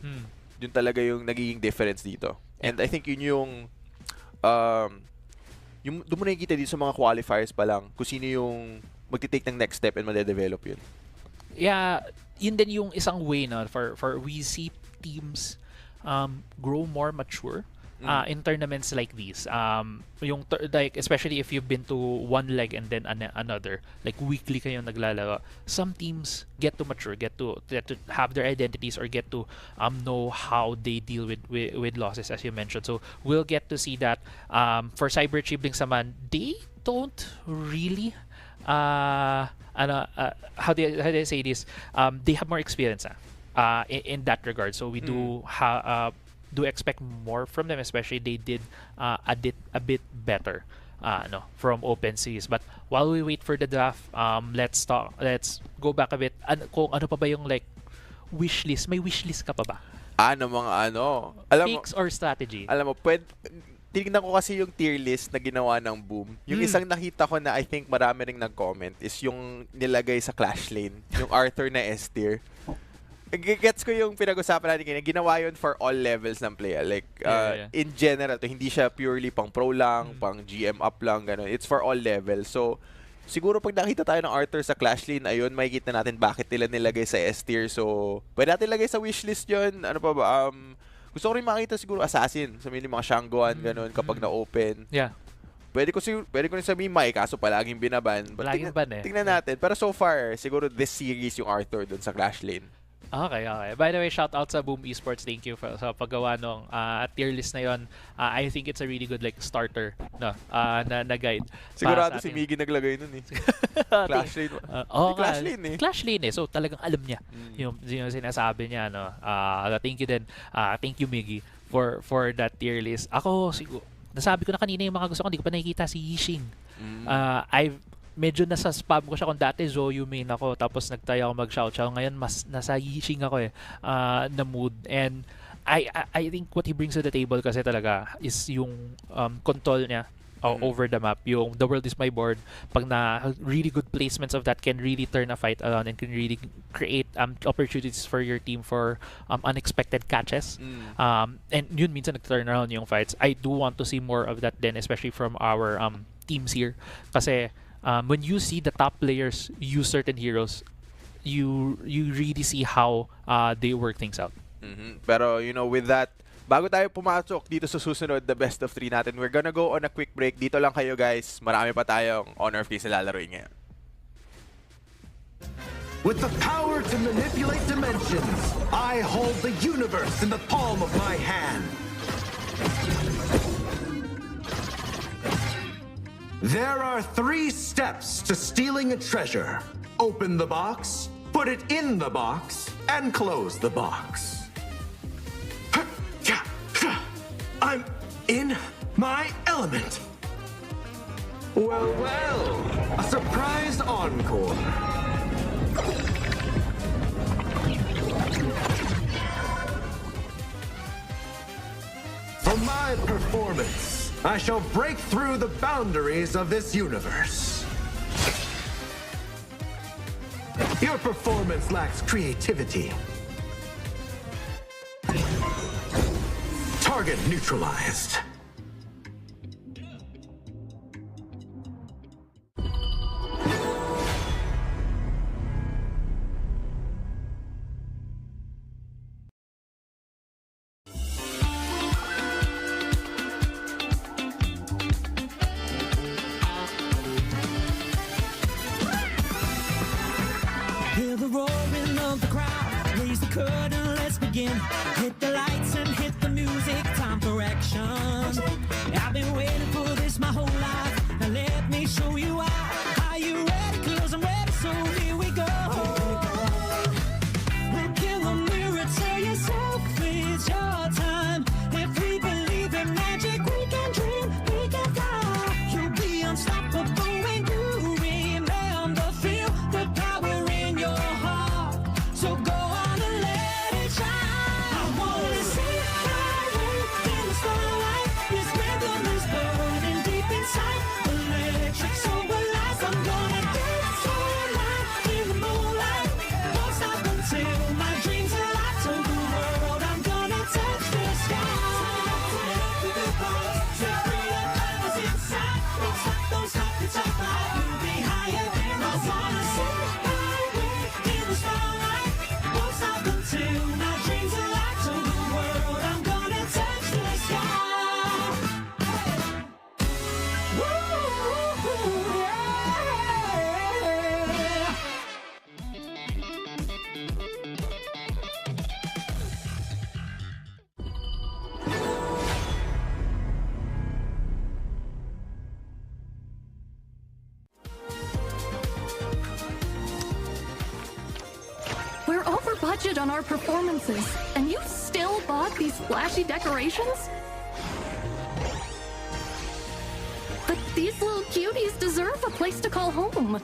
yun talaga yung nagiging difference dito. And I think yun yung doon mo nakikita dito sa mga qualifiers pa lang kung sino yung magti-take ng next step and ma-develop yun. Yeah, yun din yung isang way na for we see teams grow more mature in tournaments like these. Like especially if you've been to one leg and then another, like weekly kayong naglalaro. Some teams get to mature, get to have their identities, or get to know how they deal with losses, as you mentioned. So we'll get to see that. For Cyber Chiblings naman, they don't really how do I say this? They have more experience in that regard. So we do expect more from them, especially they did a bit better from open seas. But while we wait for the draft, let's go back a bit. Kung ano pa ba yung like wish list? May wish list ka pa ba? Alam mo, Picks or strategy? alam mo, tinignan ko kasi yung tier list na ginawa ng Boom. Yung isang nakita ko na I think marami ring nag-comment is yung nilagay sa Clash Lane, yung Arthur na S tier. Gets ko yung pinag-usapan natin kanina. Ginawa yun for all levels ng player. Like, in general, to hindi siya purely pang pro lang, pang GM up lang, gano'n. It's for all levels. So, siguro pag nakita tayo ng Arthur sa Clash Lane, ayun, makikita natin bakit nila nilagay sa S tier. So, pwede natin ilagay sa wishlist yun. Ano pa ba? Gusto ko rin makita siguro Assassin. Sabihin mga Shanguan, gano'n, kapag na-open. Yeah. Pwede ko rin sabihin Mai, kaso palaging binaban. Palaging ban eh. Tingnan natin. Pero so far, siguro this series yung Arthur dun sa Clash Lane. Okay. By the way, shout out sa Boom Esports. Thank you sa paggawa ng tier list na yon. I think it's a really good like starter na guide. Sigurado si Miggy naglagay nun eh. Clash Lane. Clash Lane eh. Clash Lane eh. So talagang alam niya yung sinasabi niya. Thank you din. Thank you Miggy for that tier list. Ako siguro, nasabi ko na kanina yung mga gusto ko. Hindi ko pa nakikita si Yixing. Medyo nasa spam ko siya kung dati Zoyu main ako tapos nagtaya ako mag-shout-shout. Ngayon mas nasa Yixing ako na mood. And I think what he brings to the table kasi talaga is yung control niya over the map. Yung the world is my board. Pag na really good placements of that can really turn a fight around and can really create opportunities for your team for unexpected catches. And yun minsan nag-turn around yung fights. I do want to see more of that then, especially from our teams here. Kasi when you see the top players use certain heroes, you really see how they work things out. Pero with that, bago tayo pumasok dito sa susunod, the best of 3 natin, we're gonna go on a quick break. Dito lang kayo guys, marami pa tayong Honor of Kings na lalaroin ngayon. With the power to manipulate dimensions, I hold the universe in the palm of my hand. There are 3 steps to stealing a treasure. Open the box, put it in the box, and close the box. I'm in my element. Well, a surprise encore. For my performance, I shall break through the boundaries of this universe. Your performance lacks creativity. Target neutralized. Hear the roaring of the crowd, raise the curtain, let's begin. Hit the lights and hit the music, time for action. budget on our performances, and you still bought these flashy decorations? But these little cuties deserve a place to call home.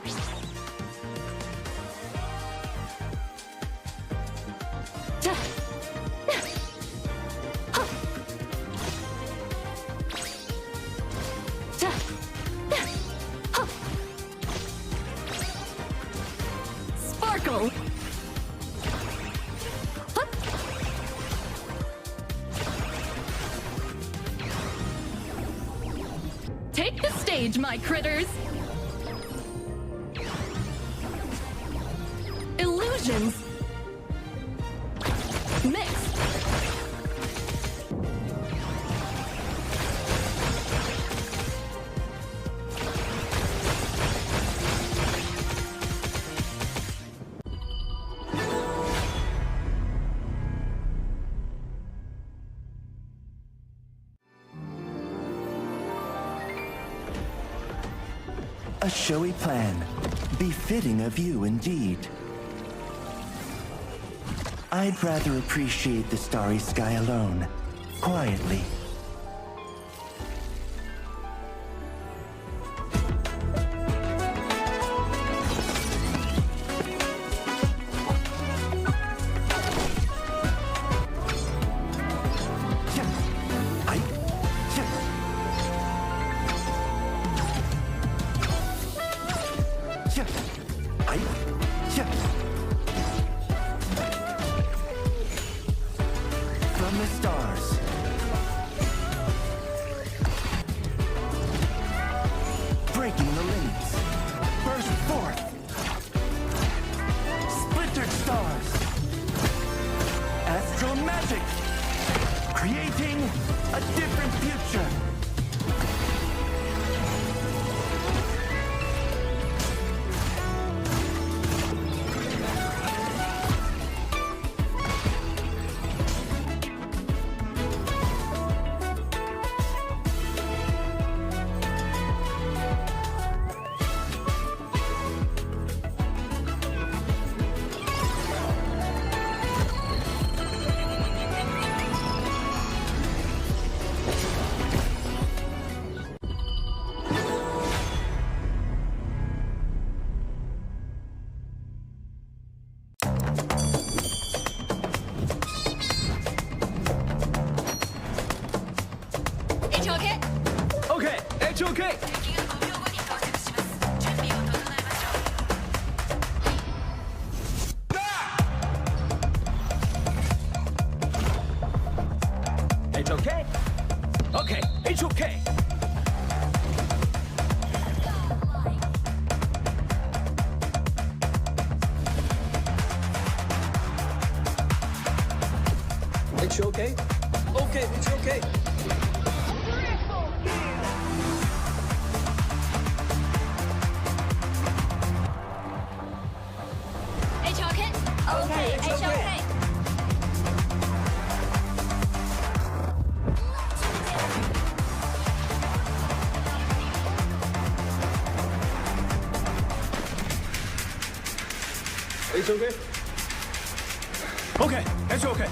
Sparkle! Take the stage, my critters! Illusions! Mix! A showy plan, befitting of you indeed. I'd rather appreciate the starry sky alone, quietly. From the stars. Breaking the limits. Burst forth. Splintered stars. Astral magic. Creating a different future. Okay, it's okay. It's okay. Okay, it's okay. It's okay. Okay, it's okay. Okay, it's okay.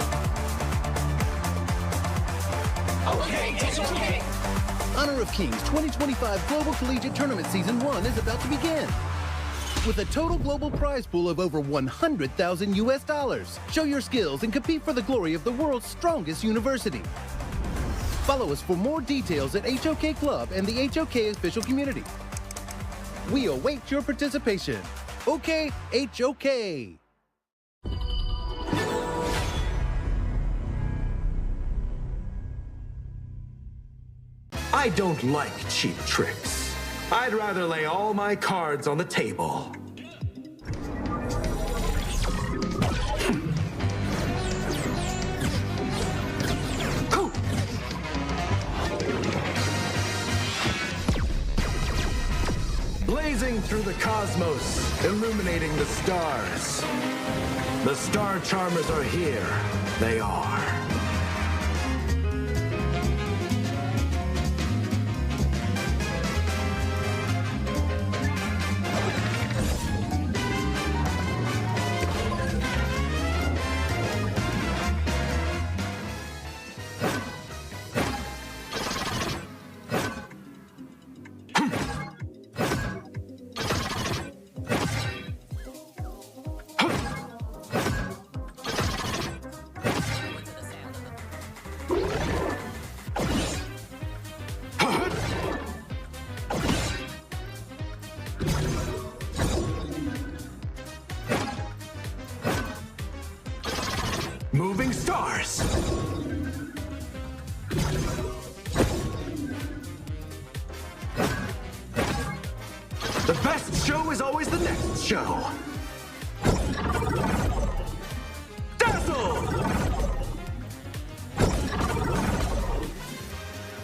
It's okay. Okay, it's okay. Honor of Kings 2025 Global Collegiate Tournament Season 1 is about to begin. With a total global prize pool of over 100,000 US dollars. Show your skills and compete for the glory of the world's strongest university. Follow us for more details at HOK Club and the HOK official community. We await your participation. Okay, HOK! I don't like cheap tricks. I'd rather lay all my cards on the table. Blazing through the cosmos, illuminating the stars. The Star Charmers are here. They are. Moving stars. The best show is always the next show. Dazzle!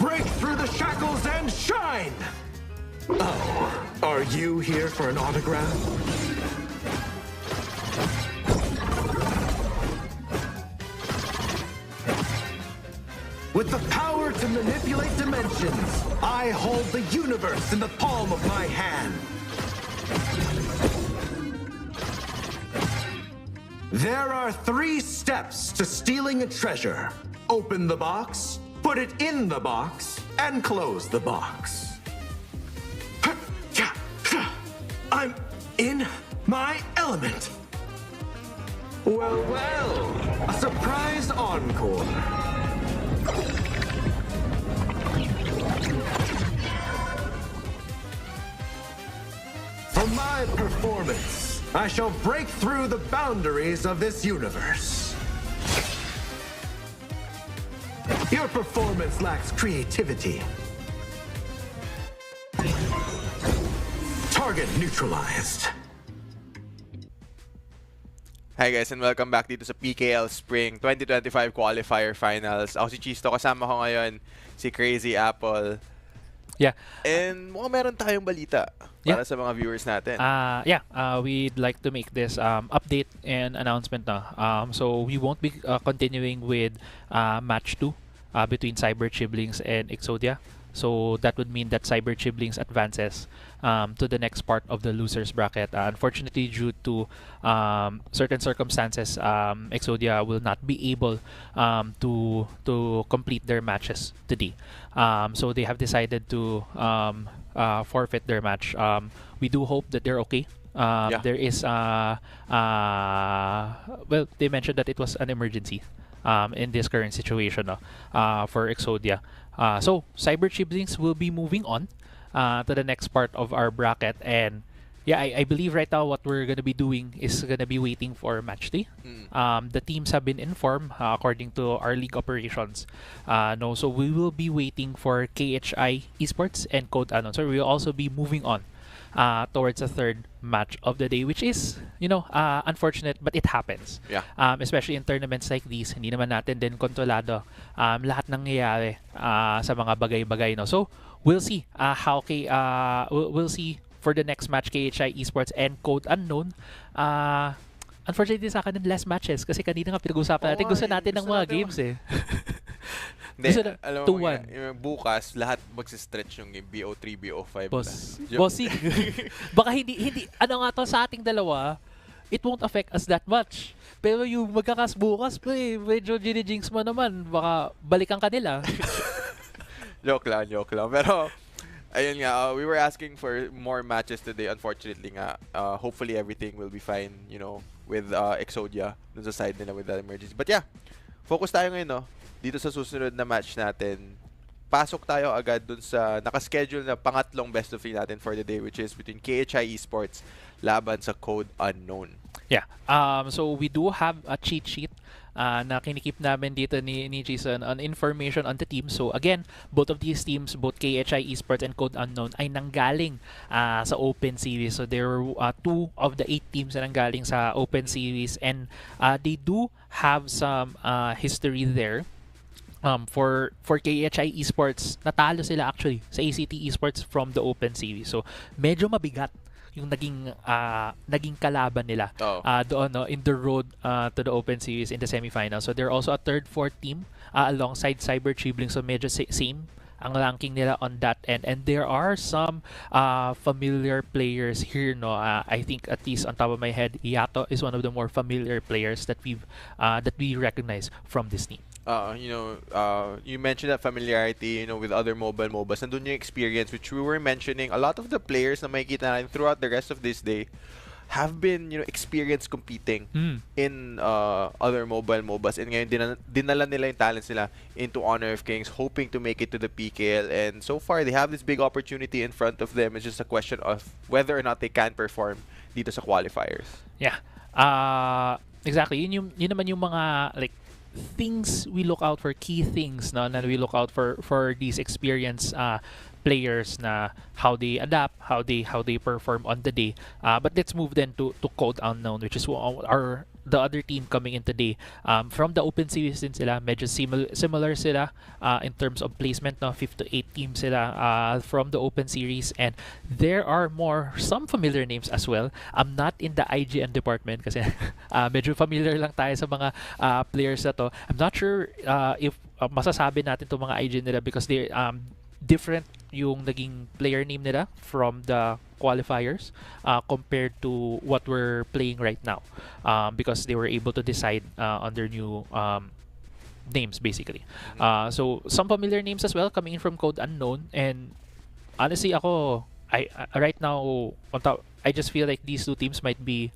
Break through the shackles and shine! Oh, are you here for an autograph? With the power to manipulate dimensions, I hold the universe in the palm of my hand. There are 3 steps to stealing a treasure. Open the box, put it in the box, and close the box. I'm in my element. Well, well, a surprise encore. For my performance, I shall break through the boundaries of this universe. Your performance lacks creativity. Target neutralized. Hi guys and welcome back dito sa PKL Spring 2025 Qualifier Finals. Ako si Chisto, kasama ko ngayon si Crazy Apple. Yeah. And mukhang meron tayong balita para sa mga viewers natin. We'd like to make this update and announcement na. So we won't be continuing with match 2 between Cyber Chiblings and Exodia. So that would mean that Cyber Chiblings advances to the next part of the losers bracket. Unfortunately, due to certain circumstances, Exodia will not be able to complete their matches today. So they have decided to forfeit their match. We do hope that they're okay. There is well, they mentioned that it was an emergency in this current situation for Exodia. So Cyber Chiblings will be moving on to the next part of our bracket, and I believe right now what we're gonna be doing is gonna be waiting for match day. The teams have been informed according to our league operations. So we will be waiting for KHI Esports and Code Unknown. So we will also be moving on towards the third match of the day, which is, unfortunate, but it happens. Yeah. Especially in tournaments like these, hindi naman natin din kontrolado lahat nangyayari sa mga bagay-bagay, no. So we'll see we'll see for the next match KHI Esports and Code Unknown. Unfortunately sa akin less matches kasi kanina nga pinag-usapan natin, gusto natin ng mga games eh. Hindi, alam mo, yung bukas, lahat magsistretch yung BO3, BO5. Bossy. Baka hindi, ano nga to sa ating dalawa, it won't affect us that much. Pero yung magkakas bukas, medyo ginijinx mo naman, baka balikan ka nila. Joke lang. Pero, ayun nga, we were asking for more matches today. Unfortunately nga, hopefully everything will be fine, with Exodia, dun sa side nila with the emergency. But yeah, focus tayo ngayon, no? Dito sa susunod na match natin. Pasok tayo agad dun sa nakaschedule na pangatlong best of 3 natin for the day, which is between KHI Esports laban sa Code Unknown. Yeah. So we do have a cheat sheet na kinikip namin dito ni Jason on information on the team. So again, both of these teams, both KHI Esports and Code Unknown, ay nanggaling sa Open Series. So there were 2 of the 8 teams na nanggaling sa Open Series, and they do have some history there. For KHI Esports, natalo sila actually sa ACT Esports from the Open Series. So medyo mabigat yung naging kalaban nila doon no in the road to the Open Series in the semifinals. So they're also a third, fourth team alongside Cyber Tribling. So medyo same ang ranking nila on that end, and there are some familiar players here, no. I think at least on top of my head, Yato is one of the more familiar players that we recognize from this team. You mentioned that familiarity, with other mobile MOBAs. Nandun yung experience, which we were mentioning. A lot of the players na makikita natin throughout the rest of this day have been, experienced competing in other mobile MOBAs. And ngayon, dinala nila yung talents nila into Honor of Kings, hoping to make it to the PKL. And so far, they have this big opportunity in front of them. It's just a question of whether or not they can perform dito sa qualifiers. Yeah. Exactly. Yun naman yung mga, like, things we look out for, key things na we look out for these experienced players, na how they adapt, how they perform on the day. But let's move then to Code Unknown, which is the other team coming in today. From the Open Series din sila, medyo similar sila in terms of placement, no? 5 to 8 teams sila from the Open Series, and there are some familiar names as well. I'm not in the IGN department kasi medyo familiar lang tayo sa mga players na to. I'm not sure if masasabi natin to mga IGN nila because they different yung naging player name nila from the qualifiers compared to what we're playing right now, because they were able to decide on their new names basically. So some familiar names as well coming in from Code Unknown, and honestly I right now I just feel like these two teams might be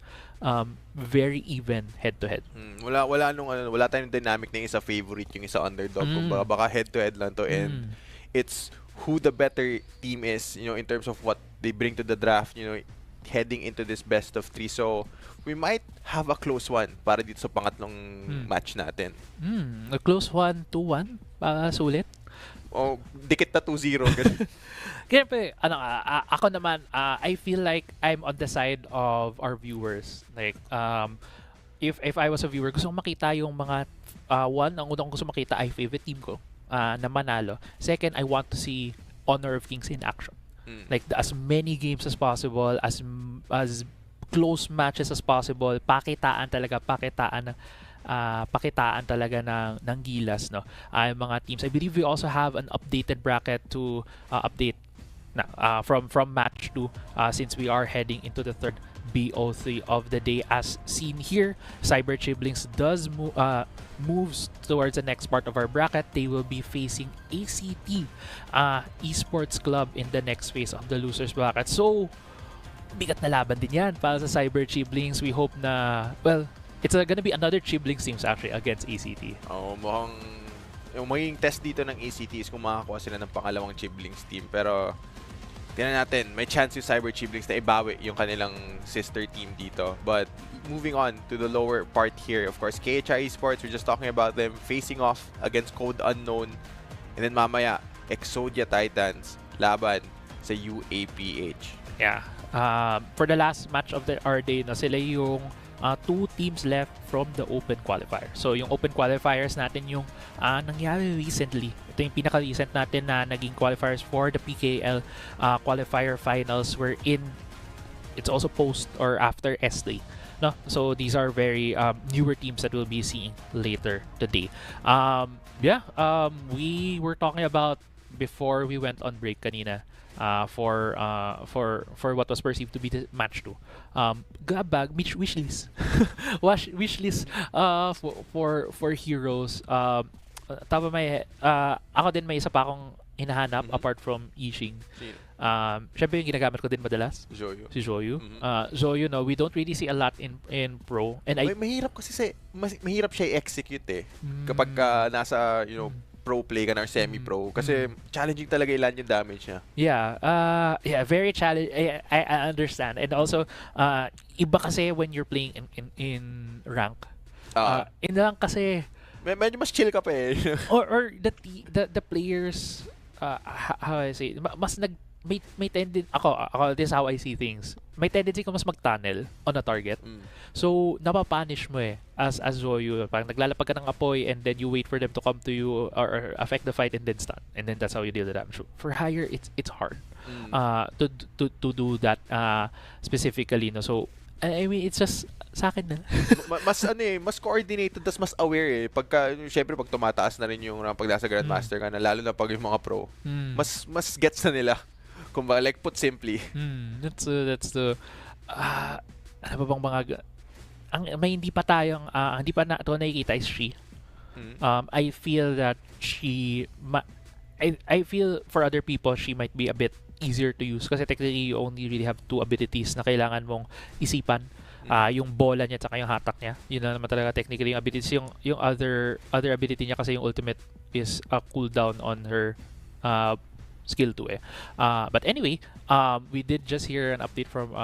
very even head to head. Wala tayong dynamic na isa favorite, yung isa underdog. Baka head to head lang to, and it's who the better team is, in terms of what they bring to the draft, heading into this best of 3. So we might have a close one para dito sa pangatlong match natin. A close 1, 2-1 sulit. Dikit na 2-0. Kaya ako naman, I feel like I'm on the side of our viewers. Like, if I was a viewer, gusto kong makita yung mga ang unang gusto makita ay favorite team ko na manalo. Second, I want to see Honor of Kings in action. Like, as many games as possible, as close matches as possible, pakitaan talaga ng gilas, no. Mga teams. I believe we also have an updated bracket to update from match 2 since we are heading into the third BO3 of the day. As seen here, Cyber Chiblings moves towards the next part of our bracket. They will be facing ACT Esports Club in the next phase of the losers bracket. So bigat na laban din yan para sa Cyber Chiblings. We hope na, it's gonna be another Chiblings teams actually against ACT. Mukhang yung magiging test dito ng ACT is kung makakuha sila ng pangalawang Chiblings team. Pero tingnan natin, may chance yung Cyber Chiblings na ibawi yung kanilang sister team dito. But moving on to the lower part here, of course, KHI Esports, we're just talking about them facing off against Code Unknown. And then mamaya, Exodia Titans laban sa UAPH. Yeah. For the last match of our day, sila yung 2 teams left from the Open Qualifier. So yung Open Qualifiers natin yung nangyari recently. Ito yung pinaka-recent natin na naging qualifiers for the PKL Qualifier Finals, wherein it's also post or after S3. No? So these are very newer teams that we'll be seeing later today. We were talking about before we went on break kanina for what was perceived to be the match 2. Grab bag, wish list. Wish list for heroes. Top of my head, ako din may isa pa akong hinahanap apart from Yixing. Siyempre yung ginagamit ko din madalas. Si Joyu. Joyu, no, we don't really see a lot in pro. And mahirap kasi mahirap siya i-execute kapag nasa, pro play ka na or semi-pro. Kasi challenging talaga ilan yung damage niya. Yeah, very challenging. I understand. And also, iba kasi when you're playing in rank. In rank kasi, medyo mas chill ka pa or the players, how I say, may tendency, ako, this is how I see things. May tendency ko mas mag-tunnel on a target. So, napapunish mo as Zoyu, parang naglalapag ka ng apoy and then you wait for them to come to you or affect the fight and then stun, and then that's how you deal the damage. For higher, it's hard to do that specifically, no. So I mean, it's just sa akin na. Mas ano eh, mas coordinated, tas mas aware eh. Pagka syempre pag tumataas na rin yung pag nasa Grandmaster ka na, lalo na pag yung mga pro, mas gets na nila. Kumbaga, like put simply. That's the ano ba bang mga may hindi pa tayong hindi pa na ito nakikita is she. I feel that she I feel for other people she might be a bit easier to use kasi technically you only really have 2 abilities na kailangan mong isipan. Yung bola niya at saka yung hatak niya. Yun na naman talaga technically yung abilities. Yung other ability niya kasi yung ultimate is a cooldown on her skill 2 eh. But anyway, we did just hear an update from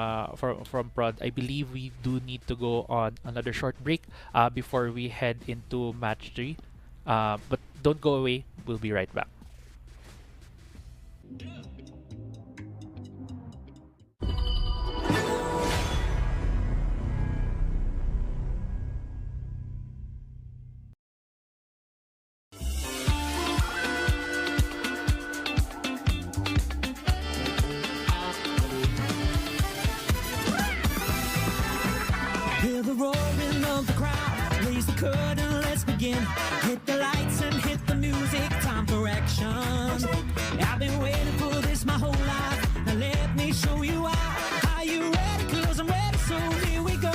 Prod. I believe we do need to go on another short break before we head into match 3. But don't go away. We'll be right back. Hear the roaring of the crowd. Raise the curtain, let's begin. Hit the lights and hit the music. Time for action. I've been waiting for this my whole life. Now let me show you why. Are you ready? 'Cause I'm ready, so here we go.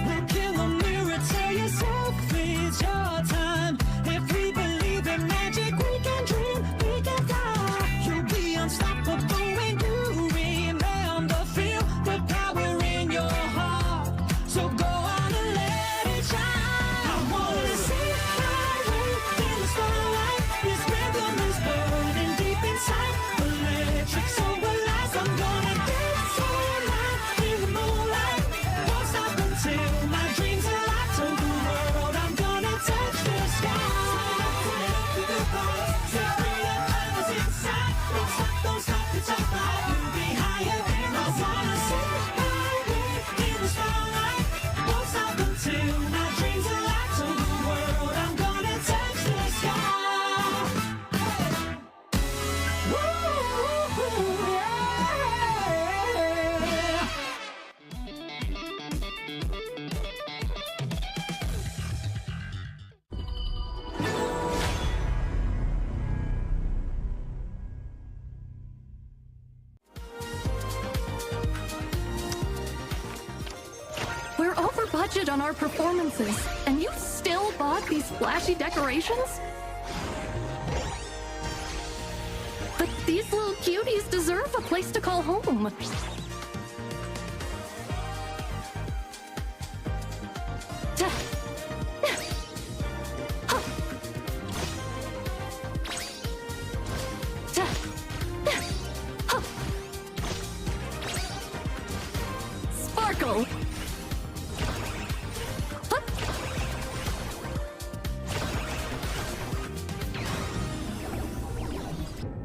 Look in the mirror, tell yourself it's your time. If we believe in magic, we can dream, we can fly. You'll be unstoppable when you remember, feel the power in your heart. So go on and let it shine. I wanna see my way in the starlight. This rhythm is burning deep inside. Electric, so alive. I'm gonna dance all night in the moonlight. Won't stop until my dreams are alive. To the world, I'm gonna touch the sky. Don't stop, don't stop, it's all right. You'll be higher. I wanna see my way in the starlight. Won't stop until my dreams are alive. To the world, I'm gonna touch the sky. Woo, yeah. We're over budget on our performances, and you still bought these flashy decorations? But these little cuties deserve a place to call home. Sparkle!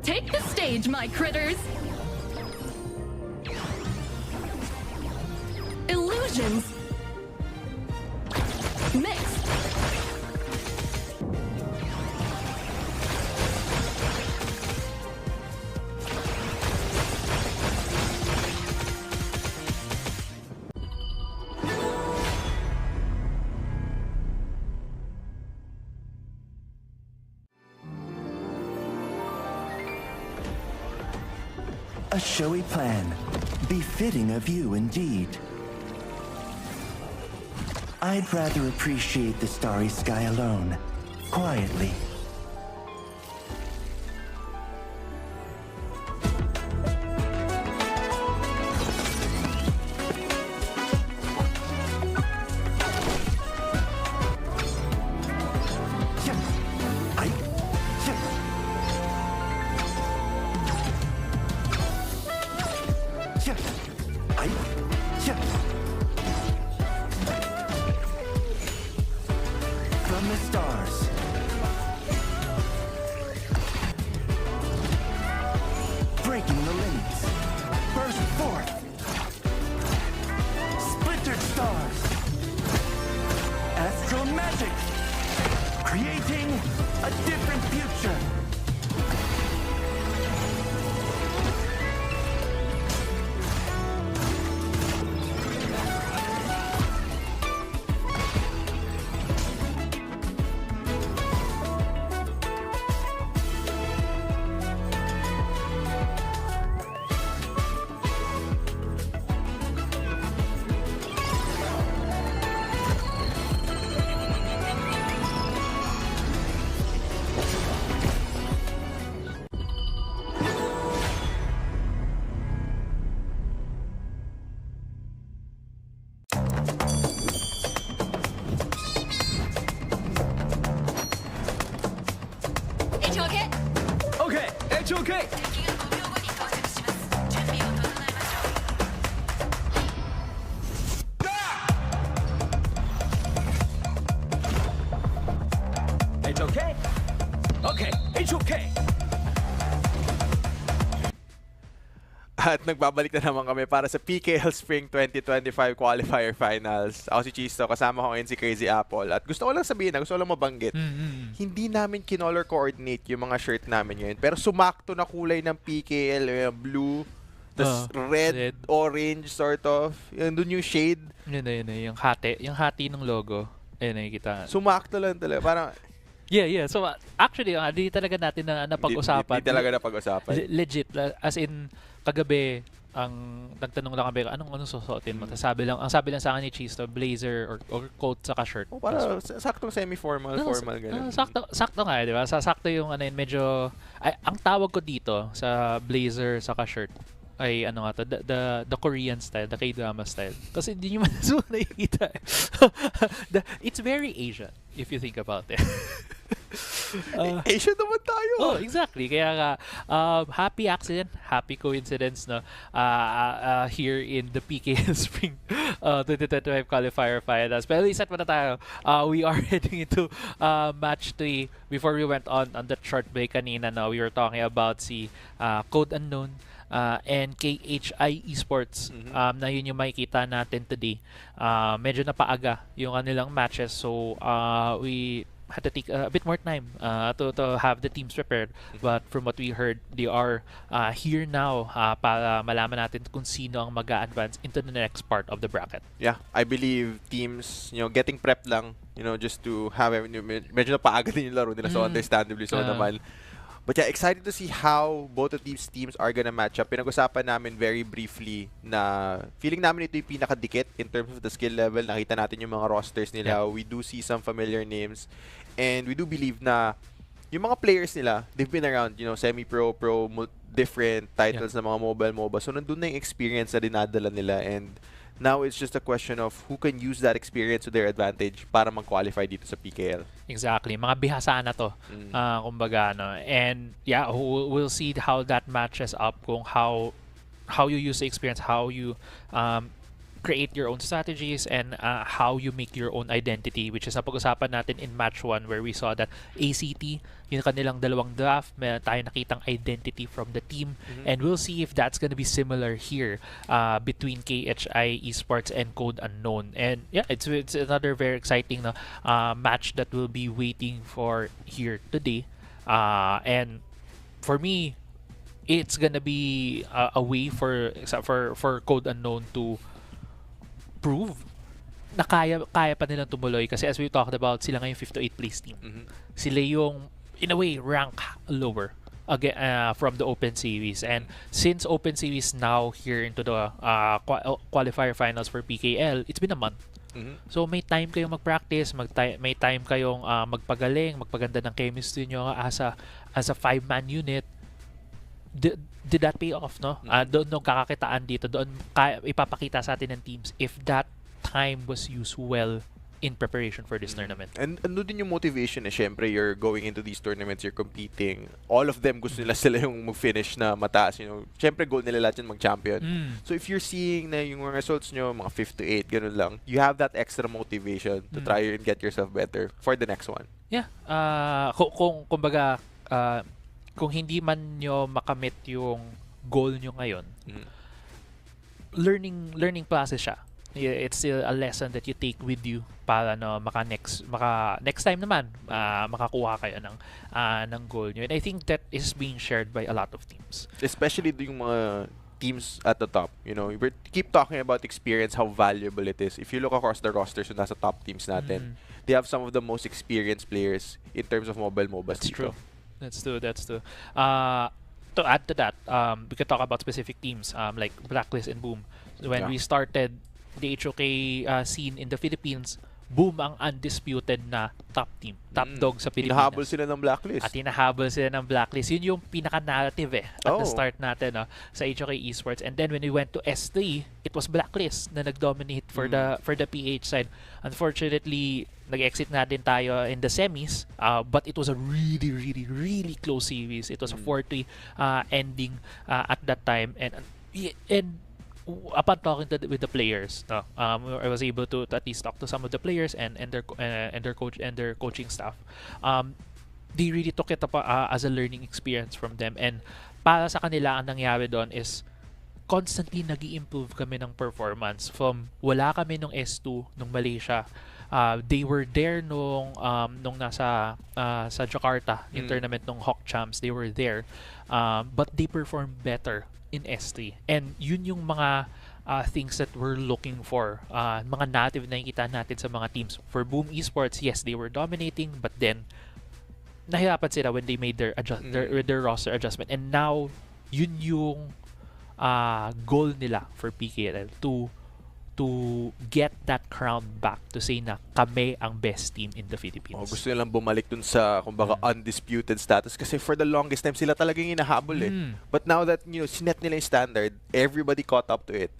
Take the stage, my critters! Illusions! Mix! A showy plan, befitting of you indeed. I'd rather appreciate the starry sky alone, quietly. From the stars, creating a different future. Okay, it's okay. It's okay. Okay, it's okay. At nagbabalik na naman kami para sa PKL Spring 2025 Qualifier Finals. Ako si Chisto, kasama ko ngayon si Crazy Apple. At gusto ko lang sabihin, gusto ko lang mabanggit, hindi namin kinolor coordinate yung mga shirt namin ngayon. Pero sumakto na kulay ng PKL, yung blue, tas red, orange sort of. Yun dun yung shade. Yun na, yung hati ng logo. Ayun, nakikita. Sumakto lang talaga. Parang, Yeah. So, actually, di talaga natin na napag-usapan. Hindi talaga napag-usapan. Legit. As in, kagabi, ang nagtanong lang kami, anong susuotin mo? Ang sabi lang sa akin ni Chisto, blazer or coat saka shirt. Para saktong semi-formal, formal, ganun. Sakto nga, di ba? Sakto yung medyo, ang tawag ko dito sa blazer saka shirt ay the Korean style, the K-drama style. Kasi hindi nyo man nakikita. It's very Asian, if you think about it. Asian naman tayo. Oh, exactly. Kaya nga, happy accident, happy coincidence, no? Here in the PKL Spring 2025 Qualifier Finals. Pero iset mo na tayo. We are heading into match 3. Before we went on that short break kanina, no, we were talking about si Code Unknown and KHI Esports. Na yun yung makikita natin today. Medyo napaaga yung kanilang matches. So, we had to take a bit more time to have the teams prepared. But from what we heard, they are here now para malaman natin kung sino ang mag-a-advance into the next part of the bracket. Yeah, I believe teams, getting prepped lang, just to have, medyo napaaga din yung laro nila, so understandably so naman. But yeah, excited to see how both of these teams are gonna match up. Pinag-usapan namin very briefly na feeling namin ito yung pinakadikit in terms of the skill level. Nakita natin yung mga rosters nila. Yeah. We do see some familiar names. And we do believe na yung mga players nila, they've been around, semi-pro, pro, different titles na mga mobile MOBA. So nandun na yung experience na dinadala nila. And now it's just a question of who can use that experience to their advantage para mag-qualify dito sa PKL. Exactly. Mga bihasa na to. Kumbaga, no? And yeah, we'll see how that matches up kung how you use the experience, how you create your own strategies, and how you make your own identity, which is napag-usapan natin in match 1 where we saw that ACT, yung kanilang dalawang draft, may tayo nakitang identity from the team, and we'll see if that's gonna be similar here between KHI Esports and Code Unknown. And yeah, it's another very exciting match that we'll be waiting for here today. And for me, it's gonna be a way for Code Unknown to prove na kaya pa nilang tumuloy, kasi as we talked about, sila ngayon 5th to 8th place team. Sila yung in a way rank lower again from the Open Series, and since Open Series now here into the qualifier finals for PKL, it's been a month. So may time kayong mag-practice, may time kayong magpagaling, magpaganda ng chemistry nyo as a 5-man unit. Did that pay off, no? Doon nung kakakitaan dito, doon ipapakita sa atin ng teams if that time was used well in preparation for this tournament. And ano din yung motivation syempre, you're going into these tournaments, you're competing. All of them gusto nila sila yung mag-finish na mataas, Syempre goal nila lahat yun mag-champion. So if you're seeing na yung results nyo, mga 5th to 8, ganun lang, you have that extra motivation to try and get yourself better for the next one. Yeah. Kumbaga, kung hindi man nyo makamit yung goal nyo ngayon, learning process siya. It's still a lesson that you take with you para no next time naman makakuha kayo ng goal nyo. And I think that is being shared by a lot of teams. Especially yung mga teams at the top. You know, we keep talking about experience, how valuable it is. If you look across the rosters yung nasa top teams natin, they have some of the most experienced players in terms of mobile MOBAs. That's dito. true. That's true. To add to that, we could talk about specific teams like Blacklist and Boom. When we started the HOK scene in the Philippines, Boom ang undisputed na top team, top dog sa Pilipinas. Hinahabol sila ng Blacklist. At hinahabol sila ng Blacklist. Yun yung pinaka-narrative at the start natin sa HOK Esports. And then when we went to S3, it was Blacklist na nag-dominate for the PH side. Unfortunately, nag-exit na din tayo in the semis, but it was a really, really, really close series. It was a 4-3 ending at that time. And upon talking with the players, I was able to at least talk to some of the players and their coach and their coaching staff. They really took it up as a learning experience from them, and para sa kanila ang nangyari doon is constantly nag-i-improve kami ng performance from wala kami nung S2 nung Malaysia. They were there nung nasa sa Jakarta yung tournament nung Hawk Champs. They were there, but they performed better in S3. And yun yung mga things that we're looking for. Mga native na nakikita natin sa mga teams. For Boom Esports, yes, they were dominating, but then nahirapan sila when they made their roster adjustment. And now, yun yung goal nila for PKL to get that crown back, to say na kami ang best team in the Philippines. Gusto nilang bumalik dun sa kumbaga undisputed status kasi for the longest time sila talagang hinahabol But now that sinet nila yung standard, everybody caught up to it.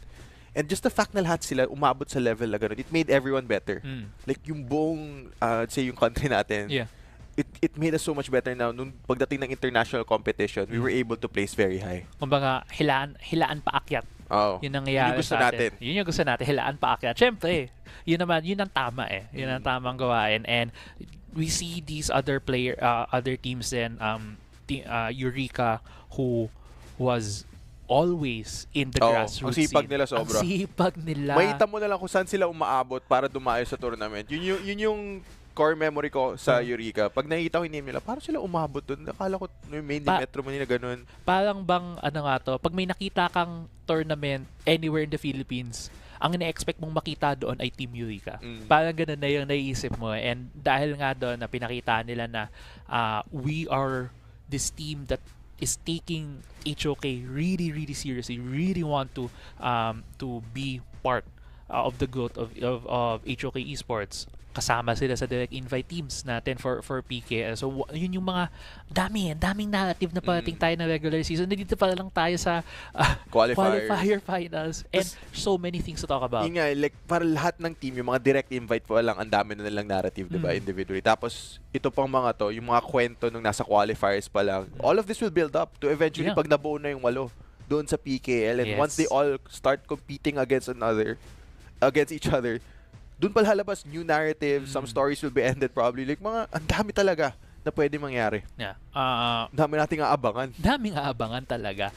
And just the fact na lahat sila umabot sa level na ganun, it made everyone better. Like yung buong say yung country natin. Yeah. It made us so much better now. Nung pagdating ng international competition, we were able to place very high. Kumbaga, hilaan paakyat. Yun ang nangyayari gusto sa atin. natin. Yun yung gusto natin, hilaan paakyat. Siyempre, yun ang tama Yun ang tamang gawain. And we see these other teams then, Eureka, who was always in the grassroots ang sipag scene. nila sobra. Ang sipag nila. Makita mo na lang kung saan sila umaabot para dumayo sa tournament. Yun yung core memory ko sa Eureka. Pag nakita ko yung name nila, parang sila umabot dun. Akala ko yung main Metro Manila ganun. Parang bang, pag may nakita kang tournament anywhere in the Philippines, ang ina-expect mong makita doon ay Team Eureka. Parang ganun na yung naiisip mo. And dahil nga doon na pinakita nila na we are this team that is taking HOK really, really seriously, really want to be part of the growth of HOK Esports. Kasama sila sa direct invite teams natin for PK. So yun yung mga daming narrative na parating tayo na regular season. Nandito pa lang tayo sa qualifier finals and so many things to talk about. Yun nga, like para lahat ng team, yung mga direct invite pa lang, ang dami na nilang narrative, diba, individually. Tapos ito pang mga to, yung mga kwento nung nasa qualifiers pa lang. All of this will build up to eventually pag nabuo na yung 8 doon sa PKL, and once they all start competing against each other, doon pa lalabas new narrative, some stories will be ended probably. Like ang dami talaga na pwede mangyari. Yeah. Dami nating aabangan. Daming aabangan talaga.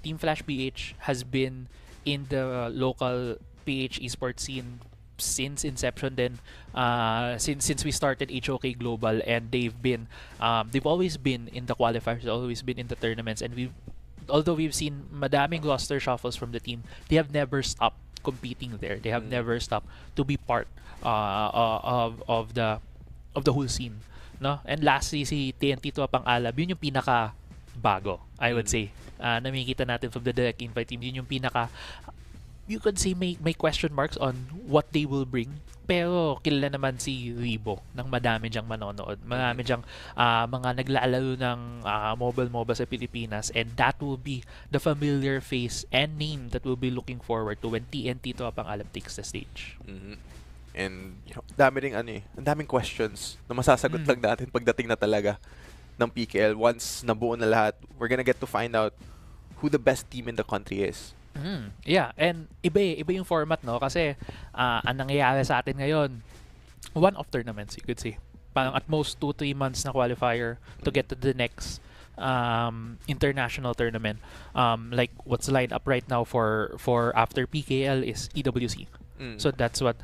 Team Flash PH has been in the local PH esports scene since inception din, since we started HOK Global, and they've always been in the qualifiers, always been in the tournaments, and although we've seen madaming roster shuffles from the team, they have never stopped competing there. They have never stopped to be part of the whole scene, no? And lastly, si TNT to pang Alab, yun yung pinaka bago, I would say. Nakikita natin from the direct invite team, yun yung pinaka, you could say may question marks on what they will bring. Pero kilala naman si Ribo ng madami diyang manonood. Marami diyang mga naglalaro ng mobile MOBA sa Pilipinas, and that will be the familiar face and name that we'll be looking forward to when TNT to pang Alab takes the stage. And dami ring ang daming questions na masasagot lang natin pagdating na talaga ng PKL. Once nabuo na lahat, we're gonna get to find out who the best team in the country is. Yeah, and iba yung format, no? Kasi ang nangyayari sa atin ngayon, one-off tournaments, you could say. Parang at most 2-3 months na qualifier to get to the next international tournament. Like what's lined up right now for after PKL is EWC. So that's what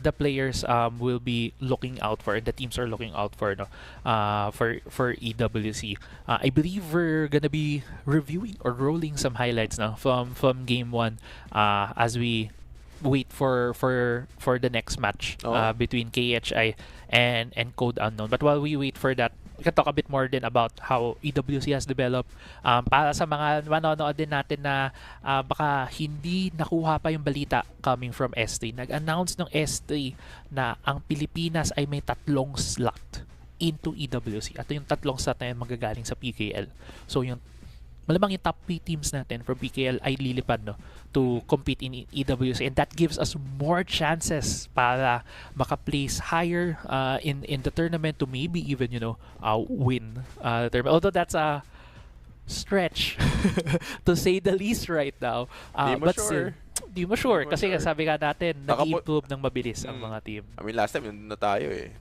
the players will be looking out for, and the teams are looking out for, no, for EWC. I believe we're gonna be reviewing or rolling some highlights now from game 1 as we wait for the next match between KHI and Code Unknown. But while we wait for that, we can talk a bit more din about how EWC has developed. Para sa mga manonood din natin na baka hindi nakuha pa yung balita coming from S3. Nag-announce ng S3 na ang Pilipinas ay may 3 slot into EWC. At yung 3 slot na yan magagaling sa PKL. So yung malamang yung top 3 teams natin from PKL ay lilipad, no, to compete in EWC, and that gives us more chances para maka-place higher in the tournament to maybe even, you know, win the tournament. Although that's a stretch to say the least right now. But sure. Di mo sure. Kasi sure. Sabi nga natin, nag-improve ng mabilis ang mga team. I mean, last time yun na tayo eh.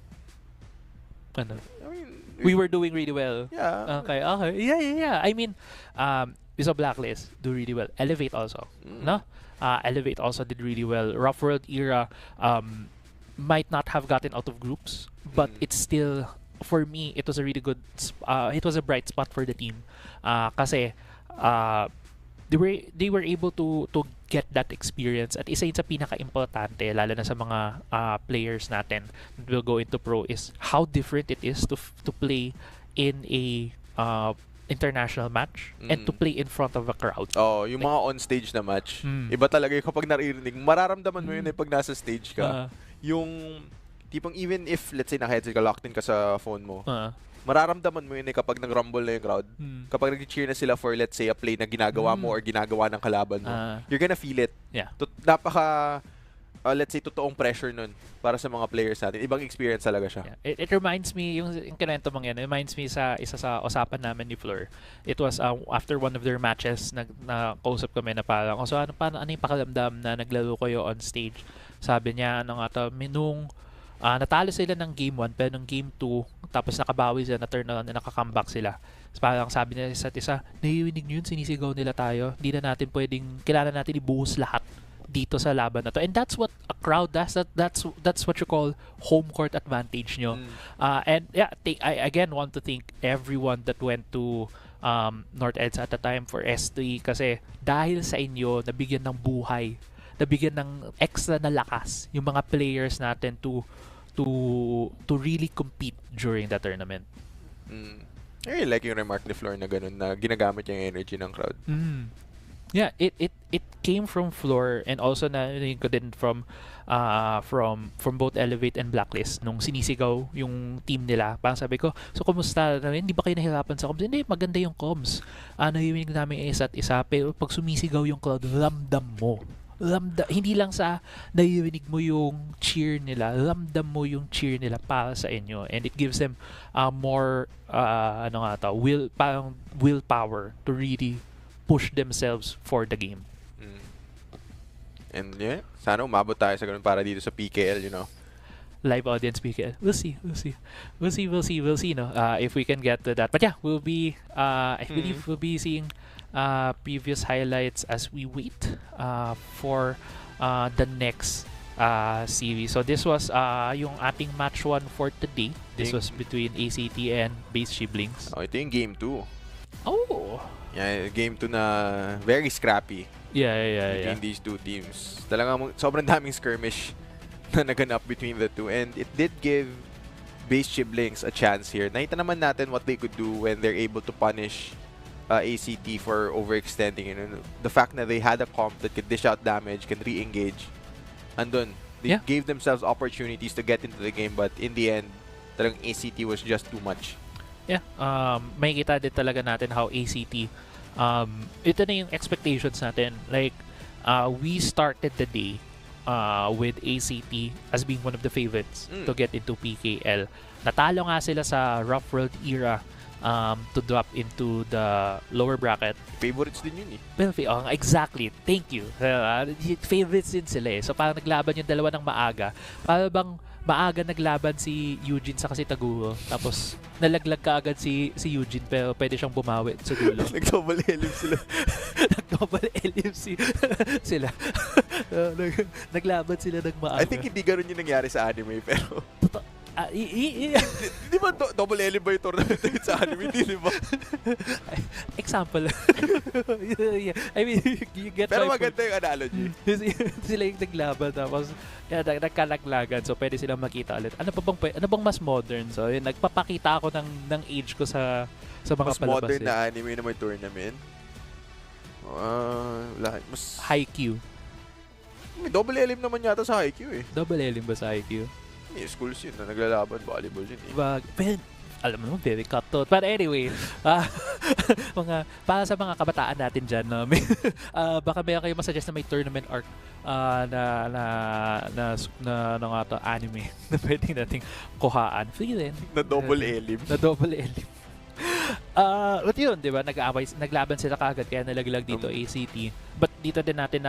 Ano? I mean, We were doing really well. Yeah. Okay. Yeah. I mean, we saw Blacklist do really well. Elevate also, no? Elevate also did really well. Rough World Era might not have gotten out of groups, but it's still, for me, it was a really good. It was a bright spot for the team, kasi they were able to get that experience, at isa yun sa pinaka-importante lalo na sa mga players natin that will go into pro is how different it is to play in a international match and to play in front of a crowd. Yung mga on-stage na match, iba talaga yung kapag naririnig, mararamdaman mo yun pag nasa stage ka. Yung tipong even if, let's say, naka-headset ka, locked in ka sa phone mo, mararamdaman mo yun kapag nag-rumble na yung crowd. Kapag nag-cheer na sila for, let's say, a play na ginagawa mo or ginagawa ng kalaban mo, you're gonna feel it. Yeah. Napaka, let's say, totoong pressure nun para sa mga players natin. Ibang experience talaga siya. Yeah. It reminds me, yung kinento mong yan, it reminds me sa isa sa usapan namin ni Fleur. It was after one of their matches, na-kausap kami na parang, so ano yung pakiramdam na naglaro kayo on stage? Sabi niya, nung natalo sila ng game 1, pero ng game 2, tapos nakabawi sila, na-turn around na nakaka-comeback sila. So, parang sabi nila sa isa, naiinig nyo yun, sinisigaw nila tayo. Hindi na natin pwedeng, kailangan natin ibuhos lahat dito sa laban na to. And that's what a crowd does. That's what you call home court advantage nyo. And yeah, I again want to thank everyone that went to North Eds at the time for S3, kasi dahil sa inyo, nabigyan ng buhay, nabigyan ng extra na lakas yung mga players natin to really compete during the tournament. I really like yung remark ni Flor na ganun, na ginagamit yung energy ng crowd. Yeah, it came from Flor, and also narinig ko din from both Elevate and Blacklist nung sinisigaw yung team nila. Parang sabi ko, so kumusta? Hindi ba kayo nahirapan sa comms? Hindi, maganda yung comms. Narinig namin isa't isa, pero pag sumisigaw yung crowd, ramdam mo. Hindi lang sa naririnig mo yung cheer nila, ramdam mo yung cheer nila para sa inyo, and it gives them more willpower to really push themselves for the game. And yeah, sana umabot tayo sa ganun para dito sa PKL, you know. Live audience PKL. We'll see, no? If we can get to that. But yeah, we'll be I believe we'll be seeing previous highlights as we wait for the next series. So this was yung ating match 1 for today. This was between ACT and Base Shiblings. Ito yung game 2. Oh! Yeah, game 2 na very scrappy. Yeah. Between these two teams. Talagang sobrang daming skirmish na naganap between the two, and it did give Base Shiblings a chance here. Nakita naman natin what they could do when they're able to punish ACT for overextending. You know, the fact that they had a comp that could dish out damage, can re-engage, andun, they gave themselves opportunities to get into the game, but in the end, talagang ACT was just too much. Yeah, makikita din talaga natin how ACT, ito na yung expectations natin. Like, we started the day with ACT as being one of the favorites to get into PKL. Natalo nga sila sa Rough World Era to drop into the lower bracket. Favorites din yun eh. Well, exactly. Thank you. Favorites din sila eh. So parang naglaban yung dalawa ng maaga. Para bang maaga naglaban si Eugene sa kasi Taguo. Tapos nalaglag ka agad si Eugene pero pwede siyang bumawi sa dulo. Nag-double elim sila. Nag-double elim sila. Naglaban sila ng maaga. I think hindi ganun yung nangyari sa anime pero... Di ba double elim ba yung tournament sa anime? Hindi, di ba? Example. Yeah. I mean, you get Pero my point. maganda yung analogy. Sila yung naglaban tapos nagkalaglagan so pwede silang makita ulit. Ano bang mas modern? So yun, nagpapakita ako ng age ko sa mga Mas palabas. modern na anime na may tournament. Mas Haikyuu. may double elim naman yata sa Haikyuu eh. Double elim ba sa Haikyuu? Schools yun na naglalaban, volleyball yun eh. Pero, alam mo naman, very cutthroat. But anyway, para sa mga kabataan natin dyan, baka may kayo masuggest na may tournament arc na anime na pwedeng nating kuhaan. Free rin. Na double elim. Na double elim. But yun, di ba? Naglaban sila kagad kaya nalaglag dito ACT. But dito din natin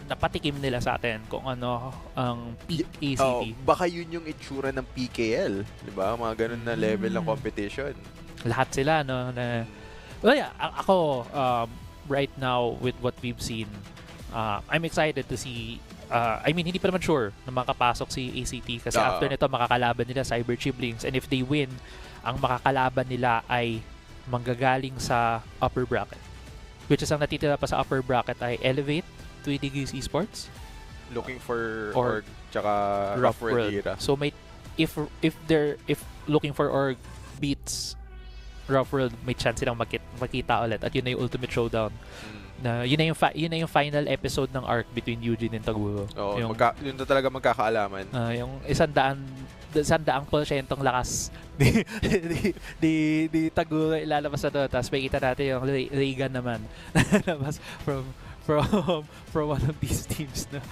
napatikim nila sa atin kung ano ang peak ACT. Baka yun yung itsura ng PKL. Di ba? Mga ganun na level ng competition. Lahat sila, no? Well, yeah, ako, right now, with what we've seen, I'm excited to see I mean, hindi pa naman sure na makapasok si ACT kasi after nito makakalaban nila Cyber Chiblings and if they win, ang makakalaban nila ay manggagaling sa upper bracket. Which is ang natitira pa sa upper bracket ay Elevate, 3 Degrees Esports. Looking for Org, tsaka Rough World Era. So may if looking for Org beats Rough World, may chance silang makita ulit at yun na yung ultimate showdown. Na yun na yung final episode ng arc between Eugene and Taguo. Oo, yun na talaga magkakaalaman. Yung 100% lakas ni Taguo ilalabas na to. Tapos may kita natin yung Reagan naman lalabas from one of these teams na.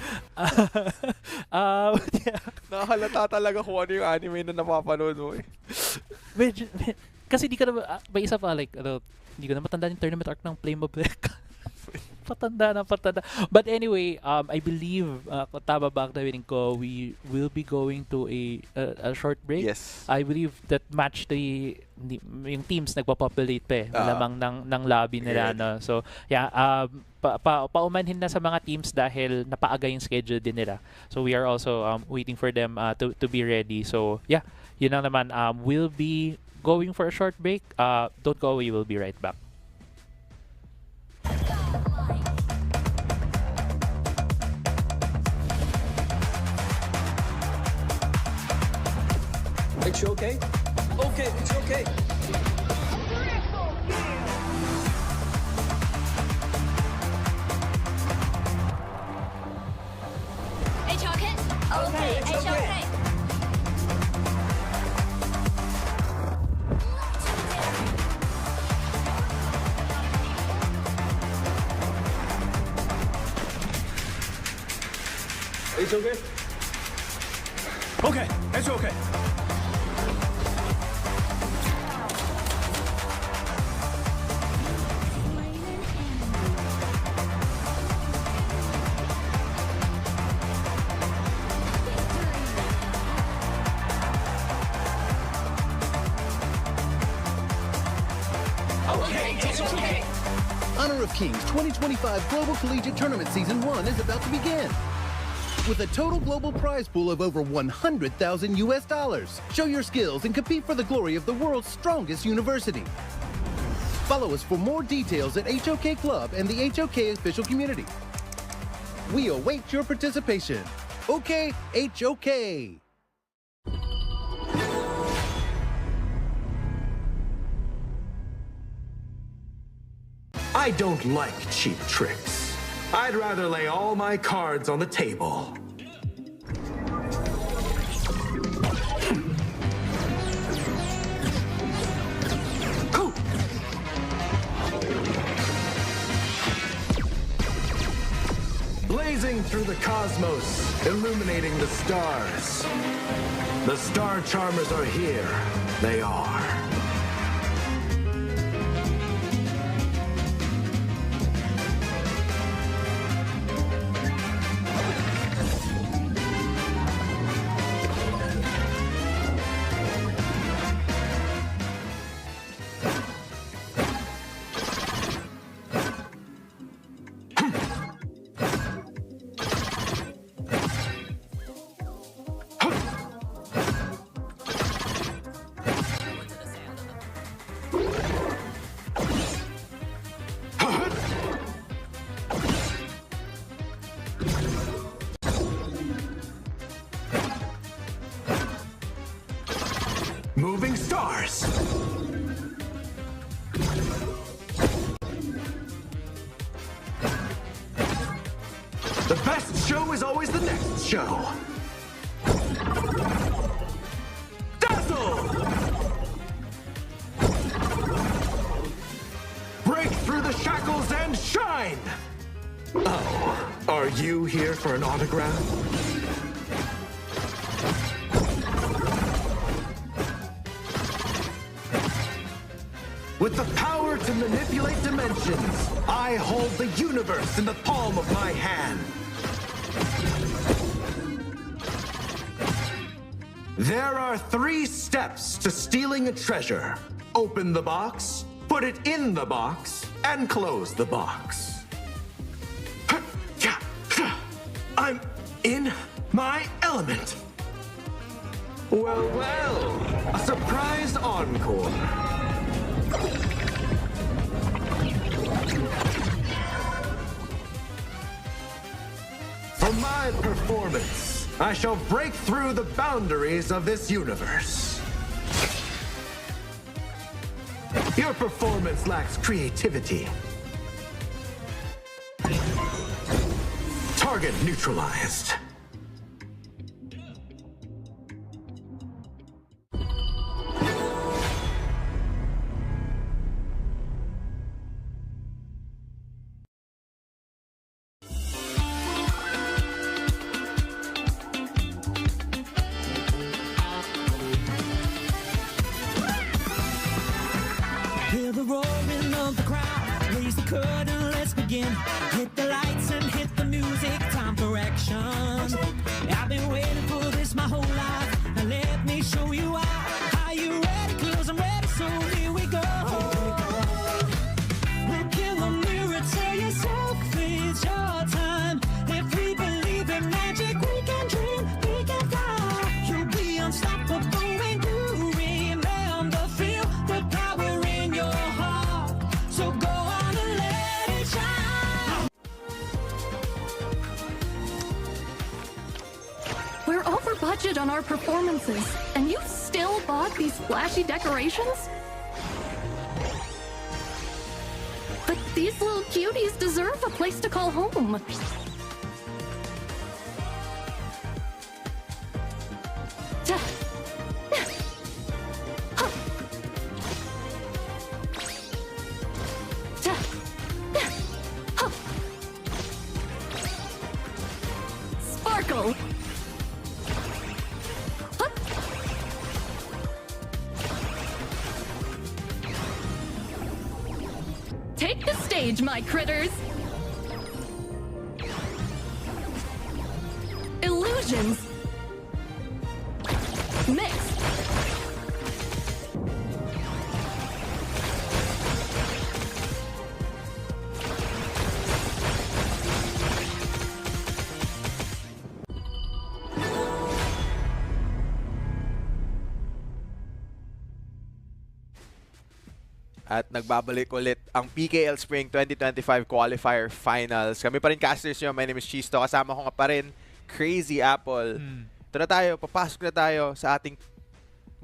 Yeah. Nakahalata talaga kung ano yung anime na napapanood mo eh. Kasi di ka na may isa pa like hindi ko na matanda yung tournament arc ng Flame of Rec. patanda. But anyway, I believe tama ba ang tawin ko, we will be going to a short break. Yes. I believe that match yung teams nagpa-populate pa malamang ng lobby nila no. So yeah, paumanhin na sa mga teams dahil napaaga yung schedule din nila. So we are also waiting for them to be ready. So yeah, yun lang naman, we'll be going for a short break. Don't go away, we'll be right back. It's okay? Okay, it's okay. It's okay? Okay, it's it's okay. okay. It's okay? Okay, it's okay. Honor of Kings 2025 Global Collegiate Tournament Season 1 is about to begin. With a total global prize pool of over 100,000 US dollars. Show your skills and compete for the glory of the world's strongest university. Follow us for more details at HOK Club and the HOK official community. We await your participation. OK, HOK! I don't like cheap tricks. I'd rather lay all my cards on the table. Blazing through the cosmos, illuminating the stars. The Star Charmers are here. They are. moving stars. The best show is always the next show. Dazzle! Break through the shackles and shine! Oh, are you here for an autograph? With the power to manipulate dimensions, I hold the universe in the palm of my hand. There are 3 steps to stealing a treasure. Open the box, put it in the box, and close the box. I'm in my element. Well, well, a surprise encore. For my performance, I shall break through the boundaries of this universe. Your performance lacks creativity. Target neutralized. Hear the roaring of the crowd. Raise the curtain, let's begin. Hit the lights and hit the music. Time for action. I've been waiting for this my whole life. Now let me show you why. Are you ready? 'Cause I'm ready, so here we go. Look in the mirror, tell yourself it's your time. If we believe in magic, we can dream, we can fly. You'll be unstoppable when you remember, feel the power in your heart. So go on and let it shine. We're over budget on our performances, and you still bought these flashy decorations? But these little cuties deserve a place to call home. Sparkle! Take the stage, my critters! Illusions! Mix! At nagbabalik ulit ang PKL Spring 2025 Qualifier Finals. Kami pa rin casters nyo. My name is Chisto. Kasama ko nga pa rin, Crazy Apple. Ito na tayo. Papasok na tayo sa ating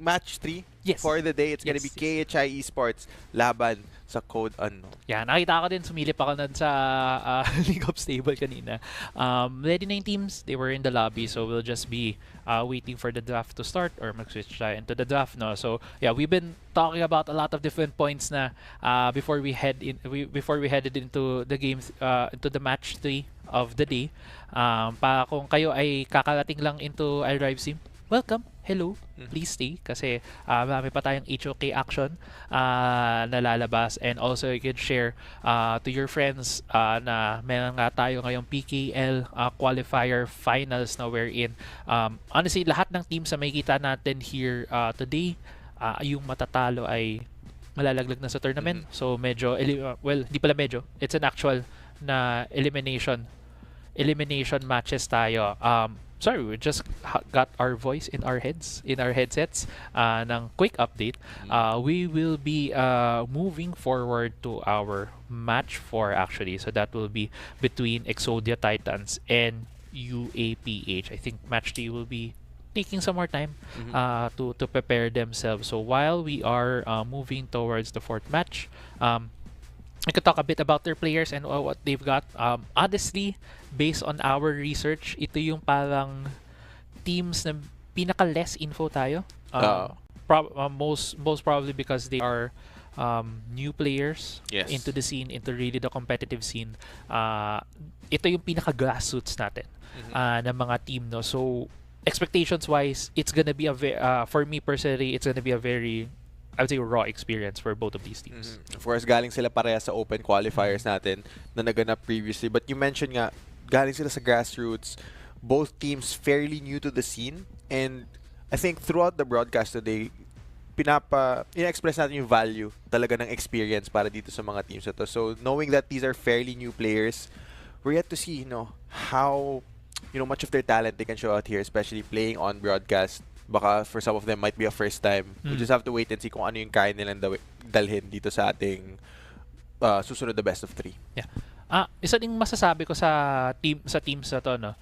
match 3 for the day. It's gonna be KHI Esports laban sa Code Unknown. Yeah, nakita ko din, sumilip ako nun sa League of Stable kanina. Ready na yung teams, they were in the lobby, so we'll just be waiting for the draft to start or mag-switch tayo into the draft, no? So, yeah, we've been talking about a lot of different points na before we headed into the games, into the match 3 of the day. Pa kung kayo ay kakarating lang into iRive Sim, welcome, hello, please stay kasi marami pa tayong HOK action na lalabas, and also you can share to your friends na meron nga tayo ngayong PKL Qualifier Finals na wherein honestly lahat ng teams na makikita natin here today, yung matatalo ay malalaglag na sa tournament. So medyo, well, di pala medyo, it's an actual na elimination matches tayo. Sorry, we just got our voice in our heads, in our headsets ng quick update. We will be moving forward to our match 4 actually. So that will be between Exodia Titans and UAPH. I think match 3 will be taking some more time to prepare themselves. So while we are moving towards the fourth match, I could talk a bit about their players and what they've got. Honestly, based on our research, ito yung parang teams na pinaka-less info tayo. Most probably because they are new players into the scene, into really the competitive scene. Ito yung pinaka-grassroots natin ng mga team, no? So, expectations-wise, it's gonna be for me personally, it's gonna be a very, I would say, raw experience for both of these teams. Of course, galing sila pareha sa open qualifiers natin na naganap previously. But you mentioned nga, galing sila sa grassroots. Both teams fairly new to the scene. And I think throughout the broadcast today, ina-express natin yung value talaga ng experience para dito sa mga teams na to. So, knowing that these are fairly new players, we're yet to see, how, much of their talent they can show out here, especially playing on broadcast. Baka for some of them might be a first time. We just have to wait and see kung ano yung kaya nilang dalhin dito sa ating susunod na best of 3. Yeah. Isa ding masasabi ko sa teams na to, no.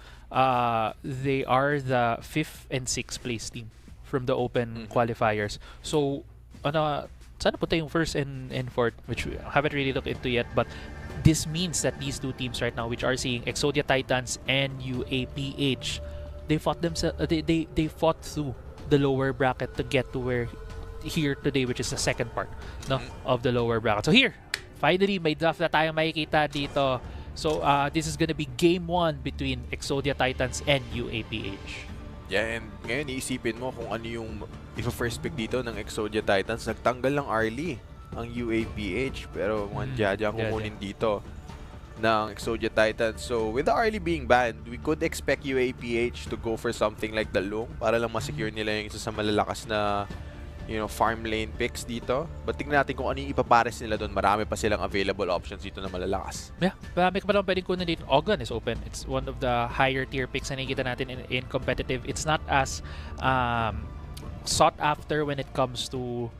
They are the 5th and 6th place team from the open qualifiers. So, sana punta yung 1st and 4th, which we haven't really looked into yet, but this means that these two teams right now, which are seeing Exodia Titans and UAPH, they fought they fought through the lower bracket to get to where here today, which is the second part of the lower bracket. So here, finally, may draft na tayong makikita dito. So this is gonna be game 1 between Exodia Titans and UAPH. Yeah, and ngayon iisipin mo kung ano yung first pick dito ng Exodia Titans. Nagtanggal lang early ang UAPH, pero mga kukunin dito ng Exodia Titans. So with the early being banned, we could expect UAPH to go for something like the Long para lang ma-secure nila yung isa sa malalakas na farm lane picks dito. But tingnan natin kung ano yung ipapares nila doon. Marami pa silang available options dito na malalakas. Yeah, marami ka pa naman pwedeng kunin dito. Oglan is open. It's one of the higher tier picks na nakikita natin in competitive. It's not as sought after when it comes to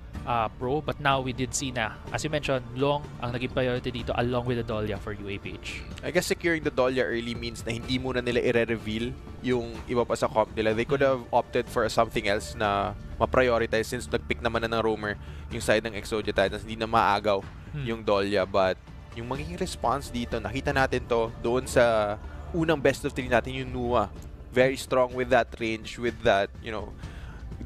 pro, but now we did see na, as you mentioned, Long ang naging priority dito along with the Dahlia for UAPH. I guess securing the Dahlia early means na hindi muna nila i-reveal yung iba pa sa comp nila. They could have opted for something else na ma-prioritize since nag-pick naman na ng roamer yung side ng Exodia Titans. Hindi na maagaw yung Dahlia, but yung magiging response dito, nakita natin to doon sa unang best of 3 natin, yung Nua. Very strong with that range, with that,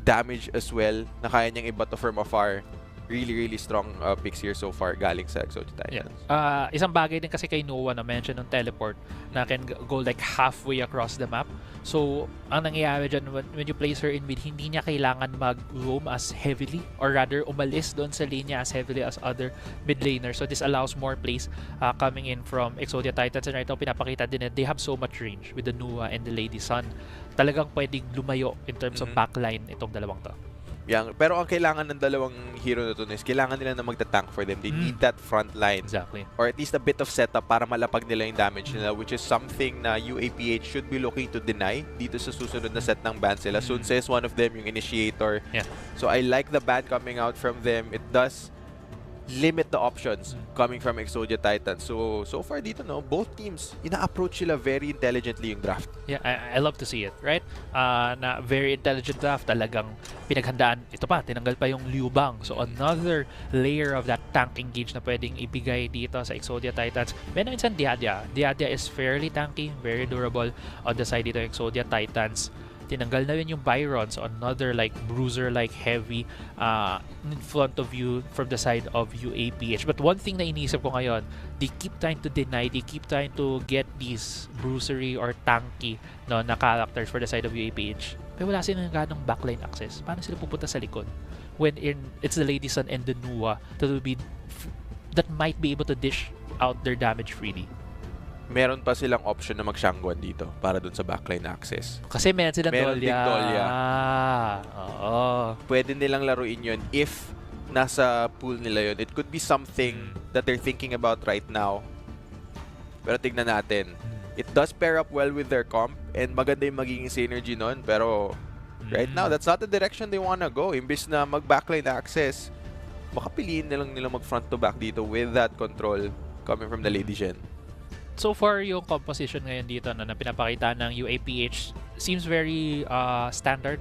damage as well, na kaya niyang iba to from afar. Really, really strong picks here so far galing sa Exodia Titans. Yeah. Isang bagay din kasi kay Noah na mention ng teleport na can go like halfway across the map. So, ang nangyayari dyan, when you place her in mid, hindi niya kailangan mag-roam as heavily or rather umalis doon sa lane niya as heavily as other mid laners. So, this allows more plays coming in from Exodia Titans. And right now, pinapakita din na they have so much range with the Nua and the Lady Sun. Talagang pwedeng lumayo in terms of backline itong dalawang to. Pero ang kailangan ng dalawang hero na to is kailangan nila na magta-tank for them. They need that front line. Exactly. Or at least a bit of setup para malapag nila yung damage nila, which is something na UAPH should be looking to deny dito sa susunod na set ng ban sila. Sunse is one of them, yung initiator. Yeah. So I like the ban coming out from them. It does limit the options coming from Exodia Titans. So far dito, both teams, ina-approach sila very intelligently yung draft. Yeah, I love to see it, right? Na very intelligent draft, talagang pinaghandaan. Ito pa, tinanggal pa yung Liu Bang. So another layer of that tank engage na pwedeng ibigay dito sa Exodia Titans. Meron minsan Diadia. Diadia is fairly tanky, very durable on the side dito ng Exodia Titans. Tinanggal na rin yung Byron, so another like bruiser-like heavy in front of you from the side of UAPH. But one thing na iniisip ko ngayon, they keep trying to deny, they keep trying to get these bruisery or tanky na characters for the side of UAPH. Pero wala silang ganong backline access. Paano sila pupunta sa likod? When it's the Lady Sun and the Nua that might be able to dish out their damage freely. Meron pa silang option na mag-Shangguan dito para dun sa backline access. Kasi meron silang Dahlia. Oo. Pwede nilang laruin yun if nasa pool nila yun. It could be something that they're thinking about right now. Pero tignan natin. It does pair up well with their comp and maganda yung magiging synergy nun. Pero right now, that's not the direction they wanna go. Imbis na mag-backline access, baka piliin nilang mag-front to back dito with that control coming from the Lady Shen. So far, yung composition ngayon dito na pinapakita ng UAPH, seems very standard.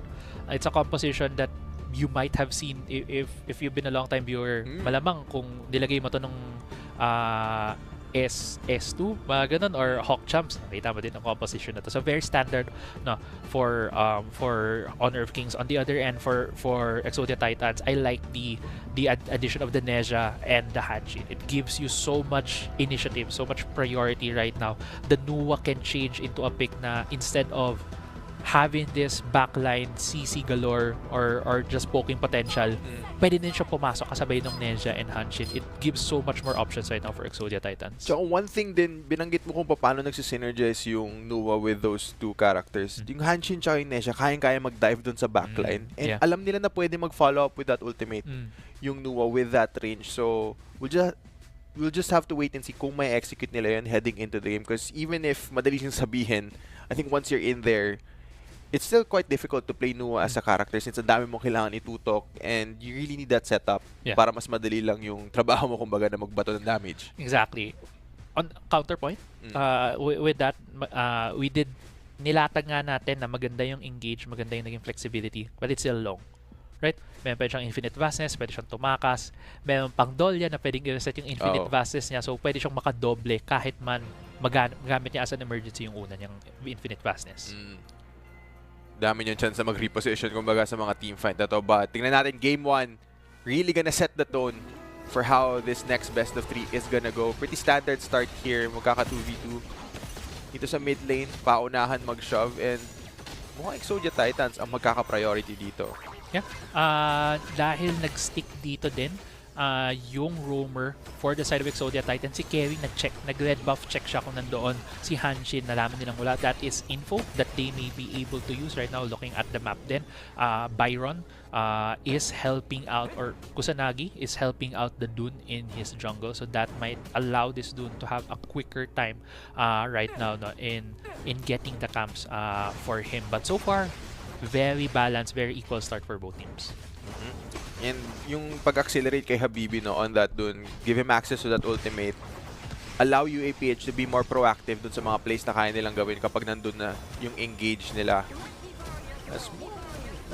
It's a composition that you might have seen if you've been a long time viewer. Malamang kung nilagay mo to nung S2, mga ganun, or Hawk Champs, nakita mo din ang composition na to. So very standard no for Honor of Kings. On the other end, for Exodia Titans, I like the addition of the Neja and the Hanshin. It gives you so much initiative, so much priority right now. The Nuwa can change into a pick na instead of having this backline CC galore or just poking potential, pwede din siya pumasok kasabay ng Neja and Hanshin. It gives so much more options right now for Exodia Titans. So one thing din, binanggit mo kung paano nagsisynergize yung Nuwa with those two characters. Yung Hanshin tsaka yung Neja, kayang-kaya mag-dive dun sa backline. And alam nila na pwede mag-follow up with that ultimate. Yung Nuwa with that range. So we'll just have to wait and see kung may execute nila yun heading into the game. Because even if madali siyang sabihin, I think once you're in there, it's still quite difficult to play Nuwa as a character since ang dami mong kailangan itutok and you really need that setup para mas madali lang yung trabaho mo kumbaga na magbato ng damage. Exactly. On counterpoint, with that, nilatag nga natin na maganda yung engage, maganda yung naging flexibility, but it's still long. Right? Meron pwede siyang infinite vastness, pwede siyang tumakas, meron pang Dolya na pwedeng i-reset yung infinite vastness niya, so pwede siyang makadoble kahit man magamit niya as an emergency yung una niyang infinite vastness. Dami niyang chance na mag-reposition kumbaga sa mga team fight na to. But tingnan natin, game 1 really gonna set the tone for how this next best of 3 is gonna go. Pretty standard start here. Magkaka 2v2 dito sa mid lane, paunahan mag-shove, and mukhang Exodia Titans ang magkaka-priority dito. Yeah. Dahil nag-stick dito din yung roamer for the side of Exodia Titan, si Kerry nag-red buff check siya kung nandoon si Hanshin, nalaman nilang wala. That is info that they may be able to use right now looking at the map din. Byron is helping out, or Kusanagi is helping out the Dune in his jungle, so that might allow this Dune to have a quicker time right now no, in getting the camps for him. But so far, very balanced, very equal start for both teams. And yung pag-accelerate kay Habibi no, on that dun, give him access to that ultimate, allow UAPH to be more proactive dun sa mga plays na kaya nilang gawin kapag nandun na yung engage nila. As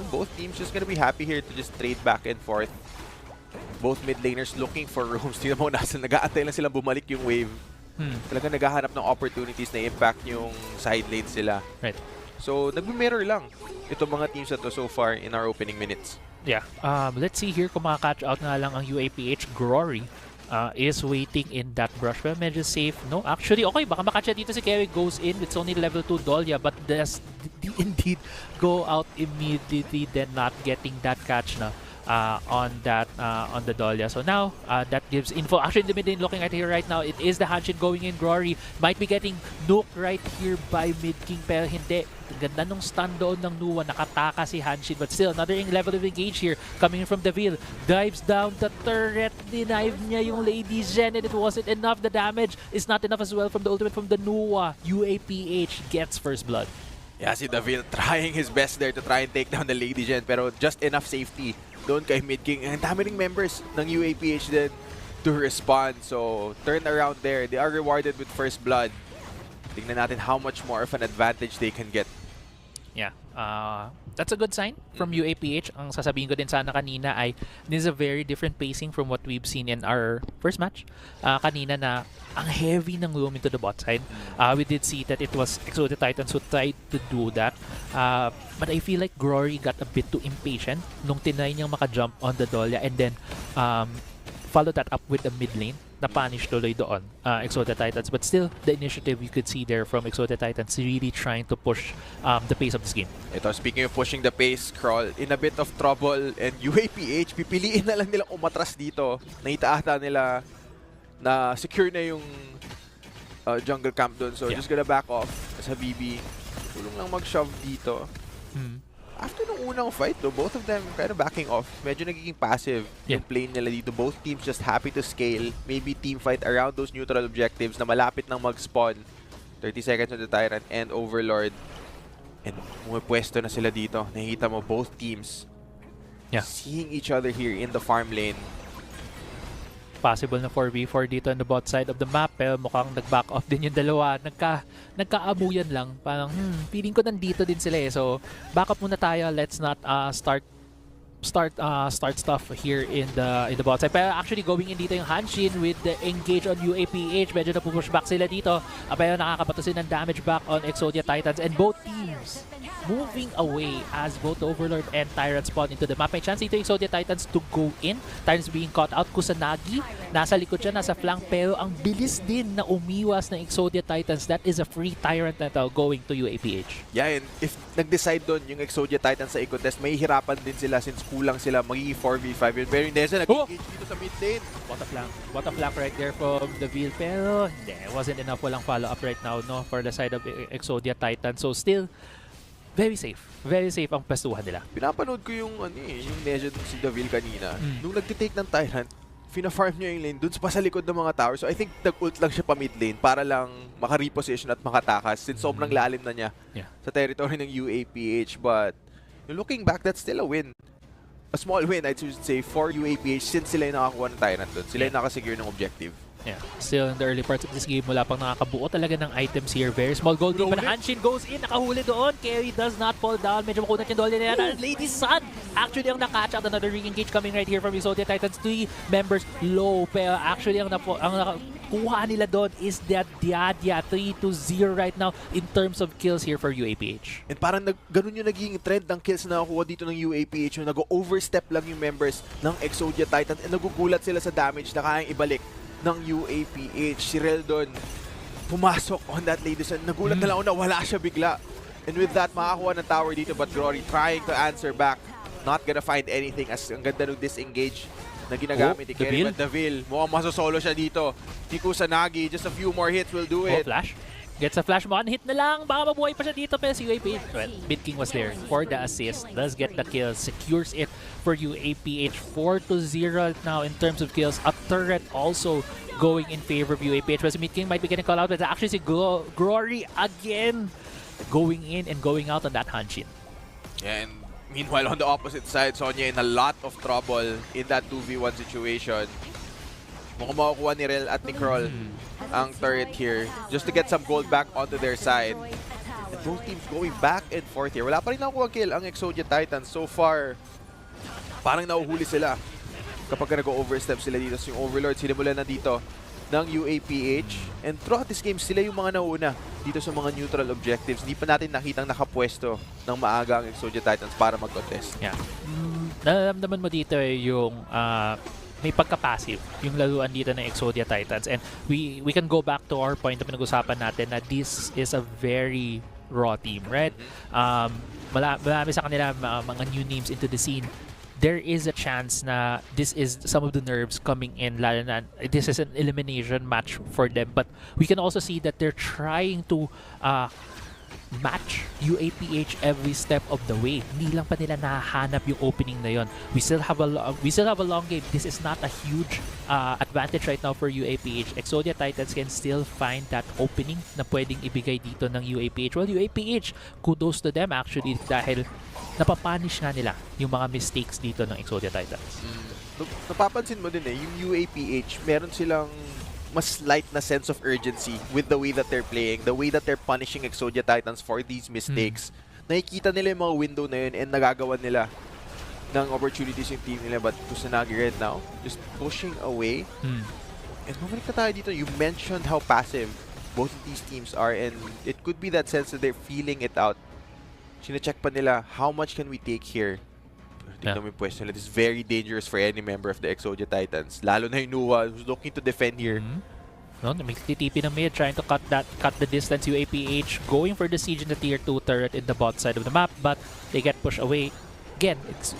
both teams just gonna be happy here to just trade back and forth. Both mid laners looking for rooms. Tingnan mo, nag-aantay lang silang bumalik yung wave. Talagang naghahanap ng opportunities na impact yung side lanes sila. Right. So, nagme-mirror lang itong mga teams na to so far in our opening minutes. Yeah. Let's see here kung makaka-catch out nga lang ang UAPH. Glory is waiting in that brush. Pero medyo safe. No, actually, okay. Baka makatcha dito si Kerry. Goes in. It's only level 2 Dolya. But does indeed go out immediately, then not getting that catch na on the Dolya. So now, that gives info. Actually, the mid lane looking at here right now, it is the Hanshin going in. Glory might be getting nuked right here by Mid King. Pero hindi. Ganda nung stun doon ng Nuwa, nakataka si Hanshin, but still another level of engage here coming from Deville. Dives down the turret, denive niya yung Lady Zhen, and it wasn't enough. The damage is not enough as well from the ultimate from the Nuwa. UAPH gets first blood. Yeah, si Deville trying his best there to try and take down the Lady Zhen, pero just enough safety doon kay Mid King. Ang dami ring members ng UAPH din to respond, so turn around there. They are rewarded with first blood. Tingnan natin how much more of an advantage they can get. Yeah. That's a good sign from UAPH. Ang sasabihin ko din sana kanina ay this is a very different pacing from what we've seen in our first match. Kanina na ang heavy ng roam into the bot side. We did see that it was Exodia Titans who tried to do that. But I feel like Glory got a bit too impatient nung tinry niyang maka-jump on the Dolya and then follow that up with the mid lane. Na-punish tuloy doon, Exodia Titans. But still, the initiative you could see there from Exodia Titans really trying to push the pace of this game. Ito, speaking of pushing the pace, Crawl in a bit of trouble, and UAPH, pipiliin na lang nilang umatras dito. Nakita ata nila na secure na yung jungle camp doon. So, just gonna back off. Sa BB, tulong lang mag-shove dito. After nung unang fight, though, both of them kind of backing off. Medyo nagiging passive yung plane nila dito. Both teams just happy to scale. Maybe team fight around those neutral objectives na malapit nang mag-spawn. 30 seconds on the Tyrant and Overlord. And pumipwesto na sila dito. Nakikita mo both teams seeing each other here in the farm lane. possible na 4v4 dito on the bot side of the map, pero mukhang nag-back off din yung dalawa. Nagkaabuyan lang. Parang, feeling ko nandito din sila eh. So, back up muna tayo. Let's not start stuff here in the bot side. Pero actually going in dito yung Hanshin with the engage on UAPH. Medyo napupush back sila dito. Pero nakakapatusin ng damage back on Exodia Titans, and both teams moving away as both the Overlord and Tyrant spawn into the map. May chance dito yung Exodia Titans to go in. Tyrants being caught out. Kusanagi, nasa likod siya, nasa flank, pero ang bilis din na umiwas ng Exodia Titans. That is a free Tyrant na going to UAPH. Yeah, and if nag-decide doon yung Exodia Titans sa i-contest, may hirapan din sila since kulang sila, magiging 4v5 yun. Pero hindi sila nag-engage dito sa mid lane. What a flank right there from the Veil, pero hindi, wasn't enough. Walang follow-up right now, no, for the side of Exodia Titans. So still, very safe ang pwestuhan nila. Pinapanood ko yung yung Neja si Davil kanina. Nung nagtitake ng Tyrant, fina-farm niya yung lane dun pa sa likod ng mga towers. So I think nag-ult lang siya pa mid lane para lang maka-reposition at makatakas since sobrang lalim na niya sa territory ng UAPH. But looking back, that's still a win. A small win, I should say, for UAPH since sila yung nakakuha ng Tyrant dun. Sila yung nakasecure ng objective. Yeah, still in the early parts of this game, wala pang nakakabuo talaga ng items here. Very small gold din pa na Hanshin goes in, nakahuli doon. Carry does not fall down. Medyo makunat yung dolly nila. Lady Sun actually ang nakatch out. Another re-engage coming right here from Exodia Titans. 3 members low. Pero actually ang nakakuha nila doon is that Diadia 3-0 right now in terms of kills here for UAPH. And parang ganun yung naging trend ng kills na nakuha dito ng UAPH. Yung nag-overstep lang yung members ng Exodia Titans and nagugulat sila sa damage na kayang ibalik ng UAPH. Si Reldon pumasok on that Lady Sun. Nagulat na lang na wala siya bigla. And with that, makakuha ng tower dito, but Glory trying to answer back. Not gonna find anything as ang ganda ng disengage na ginagamit ni Kerry. But Davil, mukhang masosolo siya dito. Si Kusanagi, just a few more hits will do it. Flash. Gets a flash, one hit na lang. Baka mabuhay pa siya dito, pero si UAPH, well, Mid King was there for the assist. Does get the kill, secures it for UAPH. 4-0 now in terms of kills. A turret also going in favor of UAPH. But si Mid King might be getting called out, but actually si Glory again going in and going out on that Hanshin. And meanwhile, on the opposite side, Sonya in a lot of trouble in that 2v1 situation. Mukhang makukuha ni Rel at ni Kroll ang turret here just to get some gold back onto their side. And both teams going back and forth here. Wala pa rin nakukuha kill ang Exodia Titans. So far, parang nauhuli sila kapag nag-overstep sila dito. So yung Overlord, sinimulan na dito ng UAPH. And throughout this game, sila yung mga nauna dito sa mga neutral objectives. Hindi pa natin nakitang nakapwesto ng maaga ang Exodia Titans para mag-contest. Yeah. Naramdaman mo dito yung may pagka-passive yung laruan dito ng Exodia Titans, and we can go back to our point na pinag-usapan natin na this is a very raw team, right? Marami sa kanila mga new names into the scene. There is a chance na this is some of the nerves coming in, lalo na this is an elimination match for them, but we can also see that they're trying to match UAPH every step of the way. Hindi lang pa nila nahahanap yung opening na yon. We still have a long game. This is not a huge advantage right now for UAPH. Exodia Titans can still find that opening na pwedeng ibigay dito ng UAPH. Well, UAPH, kudos to them actually dahil napapunish nga nila yung mga mistakes dito ng Exodia Titans. Napapansin mo din yung UAPH, meron silang mas light na sense of urgency with the way that they're playing, the way that they're punishing Exodia Titans for these mistakes. Nakikita nila yung mga window na yun and nagagawa nila ng opportunities yung team nila. But Kusanagi right now, just pushing away. And bumalik na tayo dito. You mentioned how passive both of these teams are, and it could be that sense that they're feeling it out. Sina-check pa nila, how much can we take here? Tingnan mo yung pwesto nila. This is very dangerous for any member of the Exodia Titans. Lalo na yung Nuwa who's looking to defend here. No, may TP na mid, trying to cut the distance. UAPH going for the siege in the tier 2 turret in the bot side of the map, but they get pushed away. Again, it's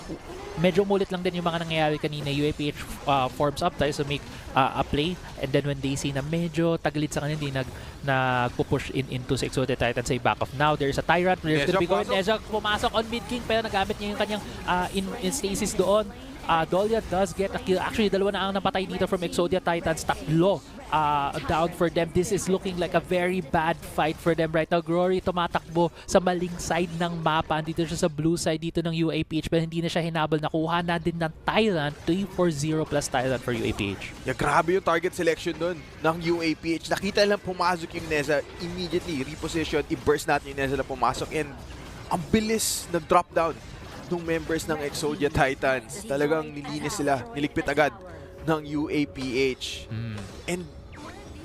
medyo mulit lang din yung mga nangyayari kanina. UAPH forms up tayo to make a play, and then when they see na medyo taglit sa kanila, hindi nagpo-push into Exodia Titans, say back off. Now there's a Tyrant, there's gonna be going. Nezha pumasok on mid king, pero nagamit niya yung kanyang in stasis doon. Dolia does get a kill. Actually, dalawa na ang napatay dito from Exodia Titans. Tatlo down for them. This is looking like a very bad fight for them right now. Glory tumatakbo sa maling side ng mapa. Dito siya sa blue side dito ng UAPH, pero hindi na siya hinabol. Nakuha na din ng Thailand. 3-4-0 plus Thailand for UAPH. Yeah, grabe yung target selection dun ng UAPH. Nakita lang pumasok yung Neza, immediately reposition, i-burst natin yung Neza na pumasok, and ang bilis na drop down ng members ng Exodia Titans. Talagang nilinis sila, niligpit agad ng UAPH. And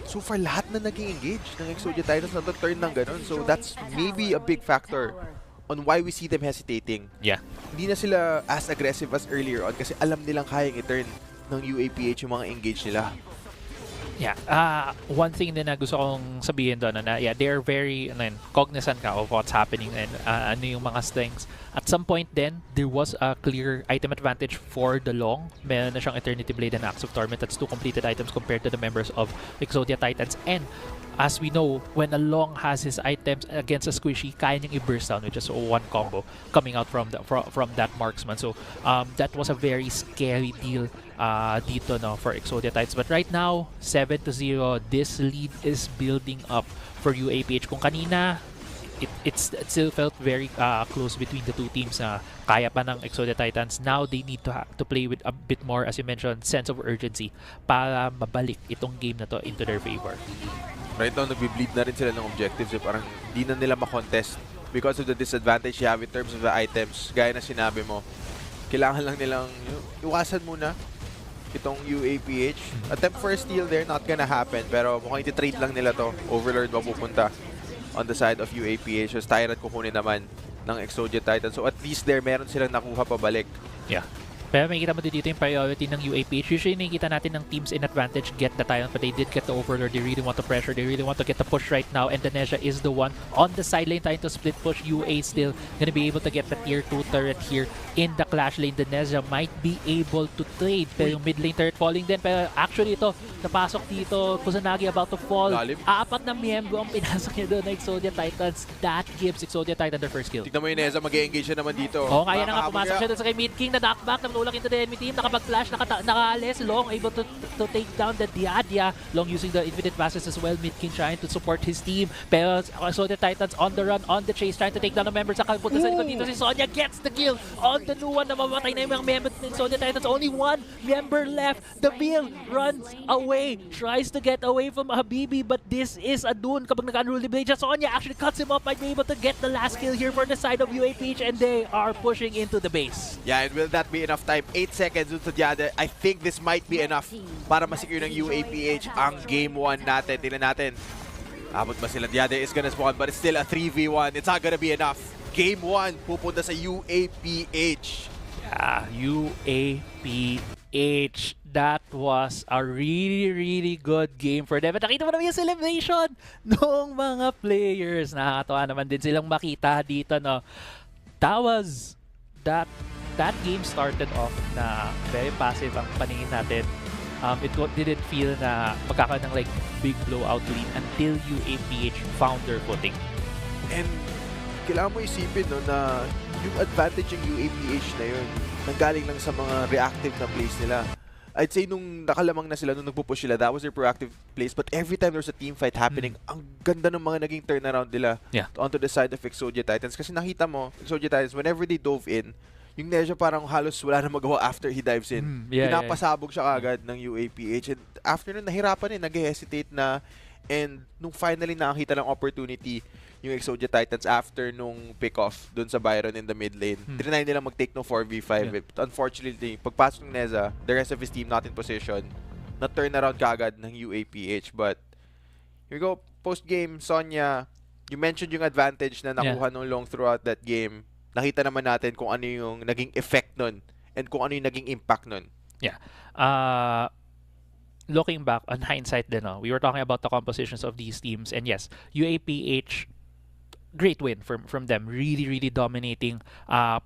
so far, lahat na naging engage ng Exodia Titans na turn ng ganun. So that's maybe a big factor on why we see them hesitating. Yeah. Hindi na sila as aggressive as earlier on kasi alam nilang kayang i-turn ng UAPH yung mga engage nila. Yeah. One thing din na gusto kong sabihin doon na yeah, they're very cognizant ka of what's happening and ano yung mga strengths. At some point then, there was a clear item advantage for the Long. Meron na siyang Eternity Blade and Axe of Torment. That's 2 completed items compared to the members of Exodia Titans. And as we know, when a Long has his items against a Squishy, kaya niyang i-burst down with just one combo coming out from that marksman. So that was a very scary deal dito for Exodia Titans. But right now, 7-0, this lead is building up for UAPH. Kung kanina, it still felt very close between the two teams na kaya pa ng Exodia Titans. Now they need to play with a bit more, as you mentioned, sense of urgency para mabalik itong game na to into their favor. Right now, nagbe-bleed na rin sila ng objectives. Parang di na nila ma-contest because of the disadvantage you have in terms of the items. Gaya na sinabi mo, kailangan lang nilang iwasan muna itong UAPH. Attempt for a steal there, not gonna happen. Pero mukhang iti-trade lang nila to. Overlord mapupunta on the side of UAPH. So Tyrant kukunin naman ng Exodia Titan. So at least there, meron silang nakuha pabalik. Yeah. Pero makikita mo dito yung priority ng UAPH. Usually nakikita natin ng teams in advantage get the Tyrant, but they did get the Overlord. They really want to pressure. They really want to get the push right now. And Danesha is the one on the side lane trying to split push. UA still gonna be able to get the tier 2 turret here in the clash lane. Danesha might be able to trade. Pero yung mid lane turret falling din. Pero actually ito, napasok dito. Kusanagi about to fall. Lalim. 4 na miyembro ang pinasok niya doon na Exodia Titans. That gives Exodia Titan their first kill. Tignan mo yung Neza, mag-e-engage siya naman dito. Oo, kaya na nga pumasok siya doon sa kay Mid King na knockback, natulak into the enemy team, nakapag-flash, nakaalis, Long able to take down the Diadia. Long using the Infinite Passes as well, Mid King trying to support his team. Pero so the Titans on the run, on the chase, trying to take down the members. Punta sa likod dito si Sonya gets the kill on the new one na mamatay na yung mga members ng Sonya Titans. Only one member left. The Bill runs away, tries to get away from Habibi, but this is a dune kapag naka-unruly blade siya. Sonya actually cuts him off, might be able to get the last kill here for the side of UAPH, and they are pushing into the base. Yeah, and will that be enough time? 8 seconds dun sa Diada. I think this might be enough para masecure ng UAPH ang Game 1 natin. Tingnan natin. Abot ba sila? Diada is gonna spawn, but it's still a 3v1. It's not gonna be enough. Game 1 pupunta sa UAPH. Yeah, UAPH. That was a really good game for them. At nakita mo naman yung celebration ng mga players. Nakakatawa naman din silang makita dito, no? That game started off na very passive ang paningin natin. It didn't feel na magkakaroon ng like big blowout lead until UAPH found their footing. And kailangan mo isipin, no, na yung advantage ng UAPH na yun, nanggaling lang sa mga reactive na plays nila. I'd say nung nakalamang na sila, nung nagpupush sila, that was their proactive plays. But every time there's a team fight happening, ang ganda ng mga naging turnaround nila onto the side of Exodia Titans. Kasi nakita mo, Exodia Titans, whenever they dove in, yung Neja parang halos wala na magawa after he dives in. Pinapasabog siya kagad ng UAPH. And after nun, nahirapan nag-hesitate na. And nung finally nakakita ng opportunity yung Exodia Titans after nung pick-off dun sa Byron in the mid lane, trinay nila mag-take no 4v5. But unfortunately, pagpasok ng Neza, the rest of his team not in position, na-turn around kagad ng UAPH. But here we go, post-game, Sonya, you mentioned yung advantage na nakuha ng Long throughout that game. Nakita naman natin kung ano yung naging effect nun and kung ano yung naging impact nun. Yeah. Looking back on hindsight din, we were talking about the compositions of these teams, and yes, UAPH, great win from them. Really dominating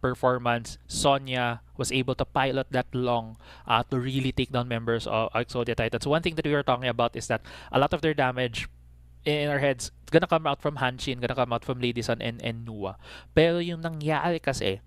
performance. Sonya was able to pilot that Long to really take down members of Exodia Titans. One thing that we were talking about is that a lot of their damage in our heads, it's gonna come out from Hanshin, gonna come out from Lady Sun and Nua. Pero yung nangyari kasi,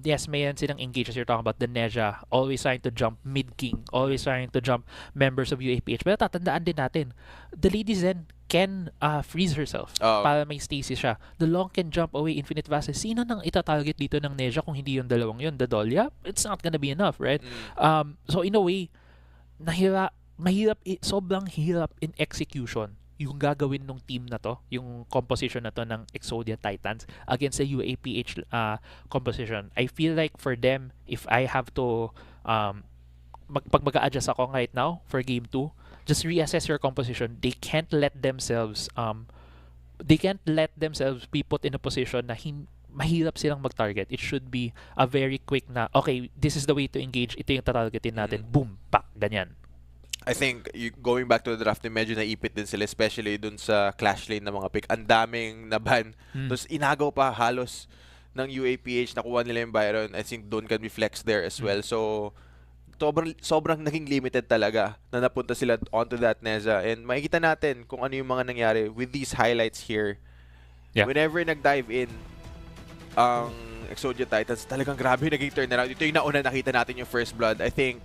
Yes, may yan silang engage as you're talking about the Neja, always trying to jump mid-king, always trying to jump members of UAPH. Pero tatandaan din natin, the Lady Zen can freeze herself para may stasis siya. The Long can jump away, Infinite Vases. Sino nang itatarget dito ng Neja kung hindi yung dalawang yun? The Dahlia? It's not gonna be enough, right? So in a way, sobrang hirap in execution yung gagawin ng team na to, yung composition na to ng Exodia Titans against the UAPH composition. I feel like for them, if I have to pag mag-a-adjust ako right now for game 2, just reassess your composition. They can't let themselves be put in a position na mahirap silang mag-target. It should be a very quick na, okay, this is the way to engage. Ito yung tatargetin natin. Boom, pak, ganyan. I think going back to the draft, medyo naipit din sila, especially dun sa clash lane ng mga pick. Ang daming naban. Tapos inagaw pa halos ng UAPH, nakuha nila yung Byron. I think doon can be flex there as well. So, sobrang naging limited talaga na napunta sila onto that Neza. And makikita natin kung ano yung mga nangyari with these highlights here. Yeah. Whenever nag-dive in ang Exodia Titans, talagang grabe naging turnaround. Ito yung nauna nakita natin yung first blood. I think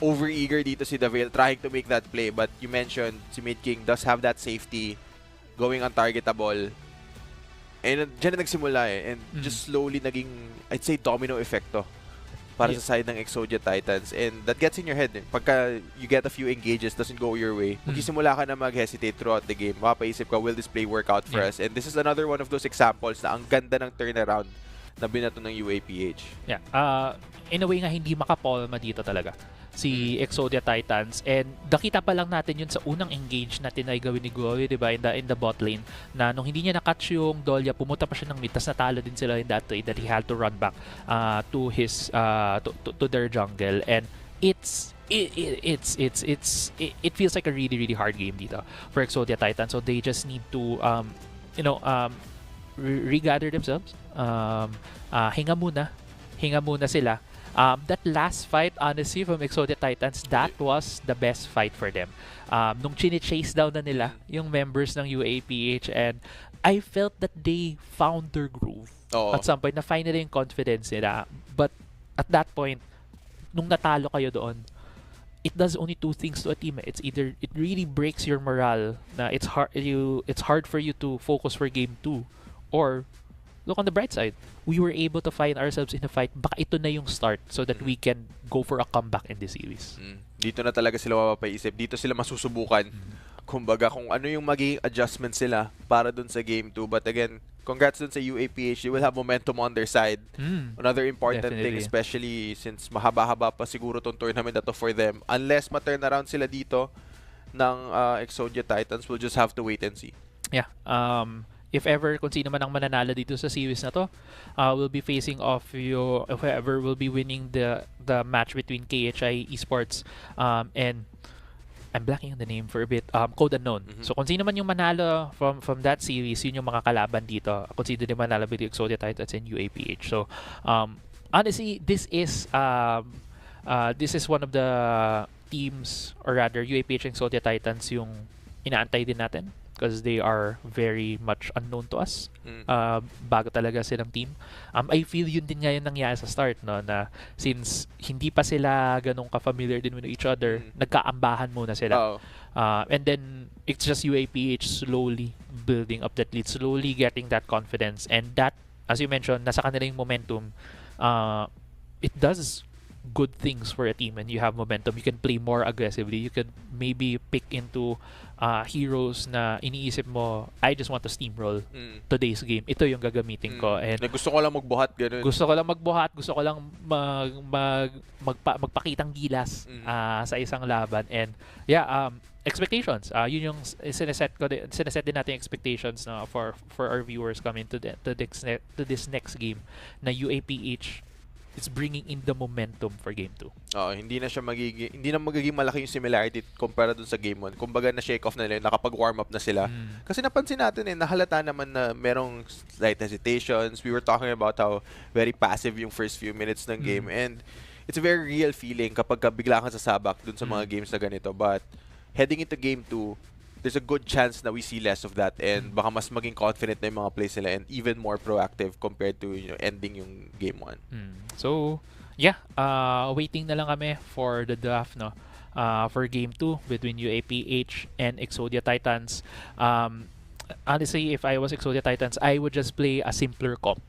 over-eager dito si Davale trying to make that play, but you mentioned si Mid King does have that safety going untargetable. And dyan na nagsimula and just slowly naging, I'd say, domino effecto para sa side ng Exodia Titans. And that gets in your head. Pagka you get a few engages, doesn't go your way, magsisimula ka na mag-hesitate throughout the game. Mapaisip ka, will this play work out for us? And this is another one of those examples na ang ganda ng turnaround na binato ng UAPH. Yeah. In a way nga, hindi makapolma dito talaga si Exodia Titans, and nakita pa lang natin yun sa unang engage natin ay gawin ni Glory, diba, in the bot lane, na nung hindi niya na-catch yung Dahlia, pumunta pa siya ng mid, tas natalo din sila in that trade that he had to run back to his to their jungle, and it feels like a really, really hard game dito for Exodia Titans. So they just need to regather themselves, hinga muna sila. That last fight, honestly, from Exodia Titans, that was the best fight for them. Nung chine-chase down na nila yung members ng UAPH, and I felt that they found their groove at some point, na finally yung confidence nila. But at that point, nung natalo kayo doon, it does only two things to a team. It's either it really breaks your morale, na it's hard for you to focus for game 2, or look on the bright side, we were able to find ourselves in a fight. Baka ito na yung start so that we can go for a comeback in this series. Dito na talaga sila mapapaisip. Dito sila masusubukan. Kumbaga kung ano yung magiging adjustment sila para dun sa game 2. But again, congrats dun sa UAPH. They will have momentum on their side. Another important thing, especially since mahaba-haba pa siguro tong tournament na to for them. Unless ma-turn around sila dito ng Exodia Titans, we'll just have to wait and see. Yeah. If ever, kung sino man ang mananalo dito sa series na to, will be facing off whoever will be winning the match between KHI Esports and I'm blanking on the name for a bit, Code Unknown. So kung sino man yung manalo from that series, yun yung mga kalaban dito. Kung sino din manalo between Exodia Titans and UAPH. So honestly, this is one of the teams, or rather UAPH and Exodia Titans yung inaantay din natin, because they are very much unknown to us. Bago talaga silang team. I feel yun din nga yung nangyari sa start, no, na since hindi pa sila ganun ka-familiar din with each other, nagkaambahan muna sila. And then, it's just UAPH slowly building up that lead, slowly getting that confidence. And that, as you mentioned, nasa kanila yung momentum. It does good things for a team, and you have momentum. You can play more aggressively. You can maybe pick into heroes na iniisip mo, I just want to steamroll today's game. Ito yung gagamitin ko. And gusto ko lang magbuhat, ganun. Gusto ko lang magbuhat. Gusto ko lang magpakitang gilas sa isang laban. And yeah, expectations. Yun yung sineset din natin expectations na for our viewers coming to this next game, na UAPH it's bringing in the momentum for game 2. Hindi na magiging malaki yung similarity kumpara dun sa game 1. Kumbaga na shake off na nila, nakapag-warm up na sila. Kasi napansin natin nahalata naman na merong slight hesitations. We were talking about how very passive yung first few minutes ng game, and it's a very real feeling kapag bigla kang sasabak dun sa mga games na ganito. But heading into game 2, there's a good chance na we see less of that and baka mas maging confident na yung mga plays nila and even more proactive compared to ending yung game 1. So, yeah, waiting na lang kami for the draft, no? For game 2 between UAPH and Exodia Titans. Honestly, if I was Exodia Titans, I would just play a simpler comp.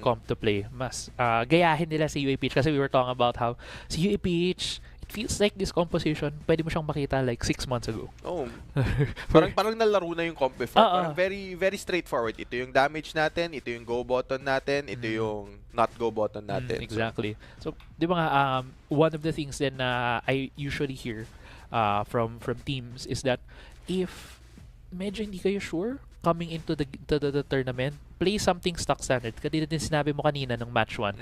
Comp to play. Mas gayahin nila si UAPH kasi we were talking about how si UAPH, it feels like this composition, pwede mo siyang makita like 6 months ago. Oh. parang nalaro na yung comp before. Parang very very straightforward. Ito yung damage natin, ito yung go button natin, ito yung not go button natin. Exactly. So, di ba nga, one of the things then I usually hear from teams is that if medyo hindi kayo sure coming into the tournament, play something stock standard. Kasi din sinabi mo kanina ng match 1,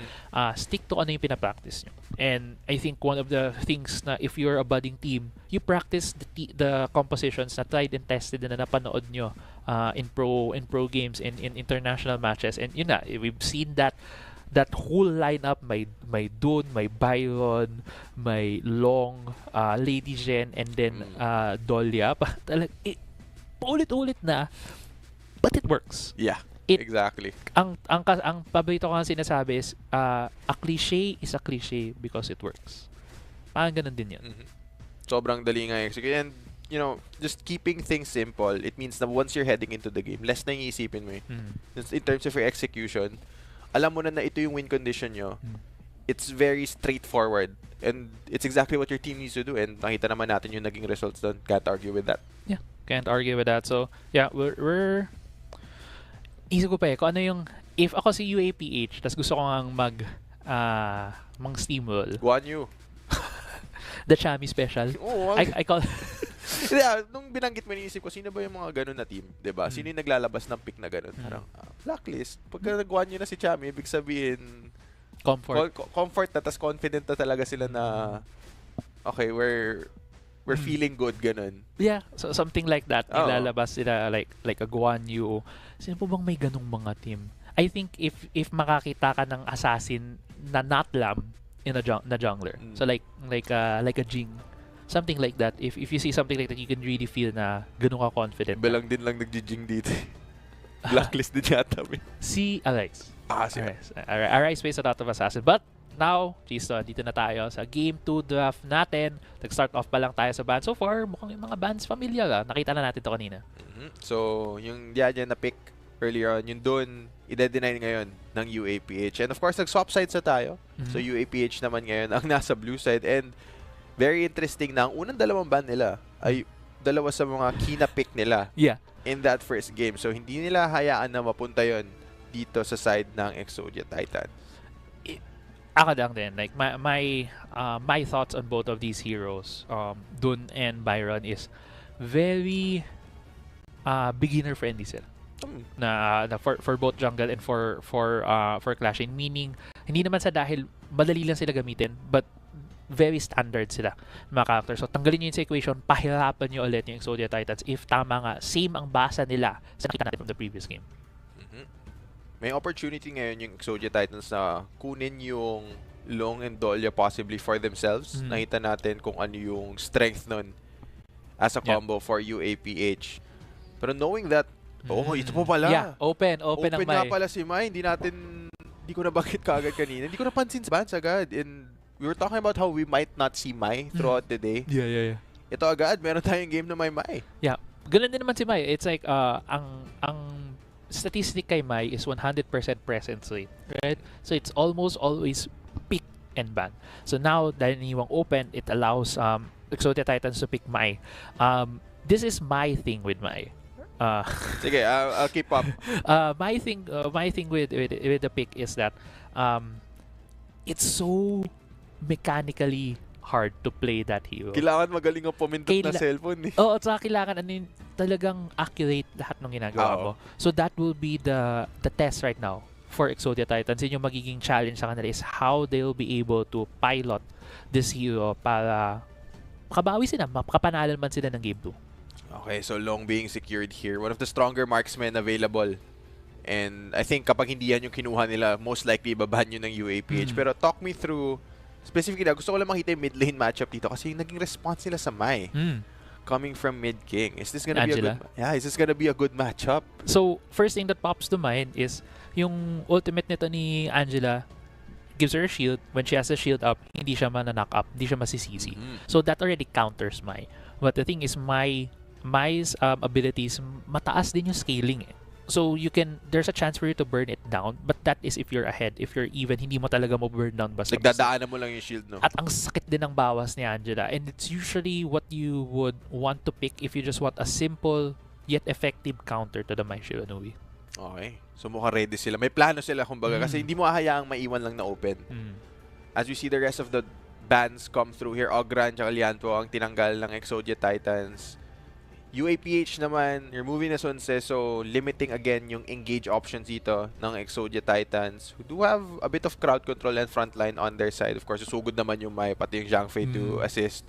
stick to ano yung pinapractice nyo. And I think one of the things na if you're a budding team, you practice the compositions na tried and tested na napanood nyo in pro games, in international matches. And yun na, we've seen that whole lineup, may Dun, may Byron, may Long, Lady Jen, and then Dolia. Paulit-ulit na, but it works. Yeah, exactly. Ang paborito ko nga sinasabi is, a cliche is a cliche because it works. Parang ganun din yan. Sobrang dali nga execute. And, just keeping things simple, it means na once you're heading into the game, less na yung iisipin mo eh. In terms of your execution, alam mo na ito yung win condition nyo. It's very straightforward. And it's exactly what your team needs to do. And nakita naman natin yung naging results doon. Can't argue with that. Yeah, can't argue with that. So, yeah, we're isip ko pa kung ano yung, if ako si UAPH, tas gusto ko ngang mang steamroll. Guan Yu. The Chami special. Oo. I call... Yeah, nung binanggit mo, iniisip ko, sino ba yung mga ganun na team? Diba? Sino yung naglalabas ng pick na ganun? Parang, blacklist. Pagka nag-Guan Yu na si Chami, ibig sabihin, comfort na, tas confident na talaga sila na, okay, we're feeling good, ganun. Yeah, so something like that. Nilalabas sila like a Guan Yu. Sino po bang may ganung mga team? I think if makakita ka ng assassin na not lamb in na jungler. So like a Jing. Something like that. If you see something like that, you can really feel na ganun ka confident. Belang din lang nag-Jing dito. Blacklist din yata. Si Arise. Si Arise plays a lot of assassin. But now, Chisto, dito na tayo sa Game 2 draft natin. Nag-start off pa lang tayo sa band. So far, mukhang yung mga bands familiar. Nakita na natin to kanina. So, yung Diaja na pick earlier on, yung doon, i-deny ngayon ng UAPH. And of course, nag-swap sides na tayo. So, UAPH naman ngayon ang nasa blue side. And very interesting na ang unang dalawang band nila ay dalawa sa mga key na pick nila in that first game. So, hindi nila hayaan na mapunta yon dito sa side ng Exodia Titan. Ako lang din, like my thoughts on both of these heroes, Dun and Byron, is very beginner friendly sila. Na for both jungle and for clashing, meaning hindi naman sa dahil madali lang sila gamitin, but very standard sila mga characters. So tanggalin niyo yung sa equation, pahirapan niyo ulit yung Exodia Titans if tama nga same ang basa nila sa nakita natin from the previous game. May opportunity ngayon yung Exodia Titans na kunin yung Long and Dolia possibly for themselves. Nakita natin kung ano yung strength nun as a combo for UAPH. Pero knowing that, ito po pala. Yeah, open ang nga Mai. pala si Mai. Hindi ko nabanggit kaagad kanina. Hindi ko napansin sa bans agad. And we were talking about how we might not see Mai throughout the day. Yeah. Ito agad, meron tayong game na may Mai. Yeah. Ganun din naman si Mai. It's like, ang statistic kay Mai is 100% presence rate. Right? So it's almost always pick and ban. So now, dahil niwang open, it allows Exodia Titans to pick Mai. This is my thing with Mai. Sige, I'll keep up. My thing with the pick is that it's so mechanically hard to play that hero. Kailangan magaling ang pumindot na cellphone. Oo, at saka kailangan talagang accurate lahat ng ginagawa mo. So that will be the test right now for Exodia Titans. Yun yung magiging challenge sa kanila is how they'll be able to pilot this hero para makabawi sila, makapanalo man sila ng game 2. Okay, so Long being secured here. One of the stronger marksmen available. And I think kapag hindi yan yung kinuha nila, most likely ibabahan yun ng UAPH. Pero talk me through, specifically, gusto ko lang makita yung mid lane matchup dito kasi yung naging response nila sa Mai. coming from mid king. Is this gonna Angela? be a good? Yeah, is this gonna be a good matchup? So, first thing that pops to mind is yung ultimate nito ni Angela gives her a shield. When she has a shield up, hindi siya knock up, hindi siya masisisi. So that already counters Mai. But the thing is, Mai's abilities, mataas din yung scaling eh. So there's a chance for you to burn it down, but that is if you're ahead. If you're even, hindi mo talaga mo burn down basta. Nagdadaanan mo lang yung shield, no? At ang sakit din ng bawas ni Angela. And it's usually what you would want to pick if you just want a simple yet effective counter to the Mai Shiranui. Okay. So mukhang ready sila. May plano sila kumbaga kasi hindi mo hahayaang maiwan lang na open. As we see the rest of the bans come through here, Ogran at Lianpo ang tinanggal ng Exodia Titans. UAPH naman, removing na Sunse, so limiting again yung engage options dito ng Exodia Titans, who do have a bit of crowd control and frontline on their side. Of course, susugod naman yung Mai, pati yung Zhang Fei to assist.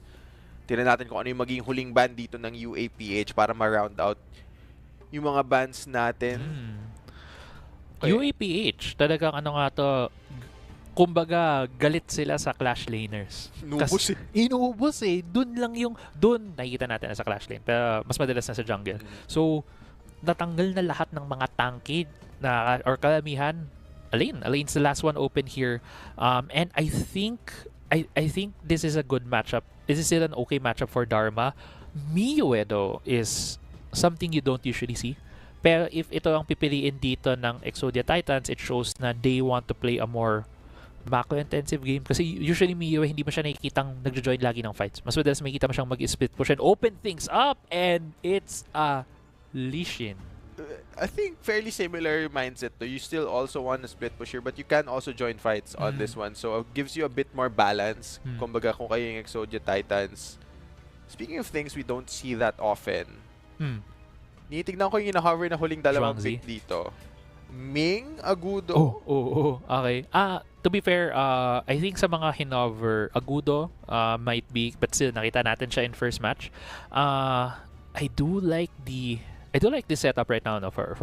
Tignan natin kung ano yung maging huling ban dito ng UAPH para ma-round out yung mga bans natin. Okay. UAPH, talagang ano nga to, kumbaga galit sila sa Clash Laners. Inubos eh. Doon nakikita natin sa Clash Lane. Pero mas madalas na sa jungle. So, natanggal na lahat ng mga tanky na, or kalamihan. Alain's the last one open here. And I think this is a good matchup. This is still an okay matchup for Dharma. Miyue though is something you don't usually see. Pero if ito ang pipiliin dito ng Exodia Titans, it shows na they want to play a more macro-intensive game. Kasi usually Miyue, hindi mo siya nakikitang nagjo-join lagi ng fights. Mas madalas makikita mo siyang mag-split push and open things up, and it's a Lishin. I think fairly similar mindset to. You still also want to split push here, but you can also join fights on this one. So it gives you a bit more balance. Kumbaga kung kayo yung Exodia Titans. Speaking of things we don't see that often, nitignan ko yung ina-hover na huling dalawang pick dito. Ming, Agudo. Okay. To be fair, I think sa mga hinover, Agudo might be, but still nakita natin siya in first match. I do like the setup right now, no, for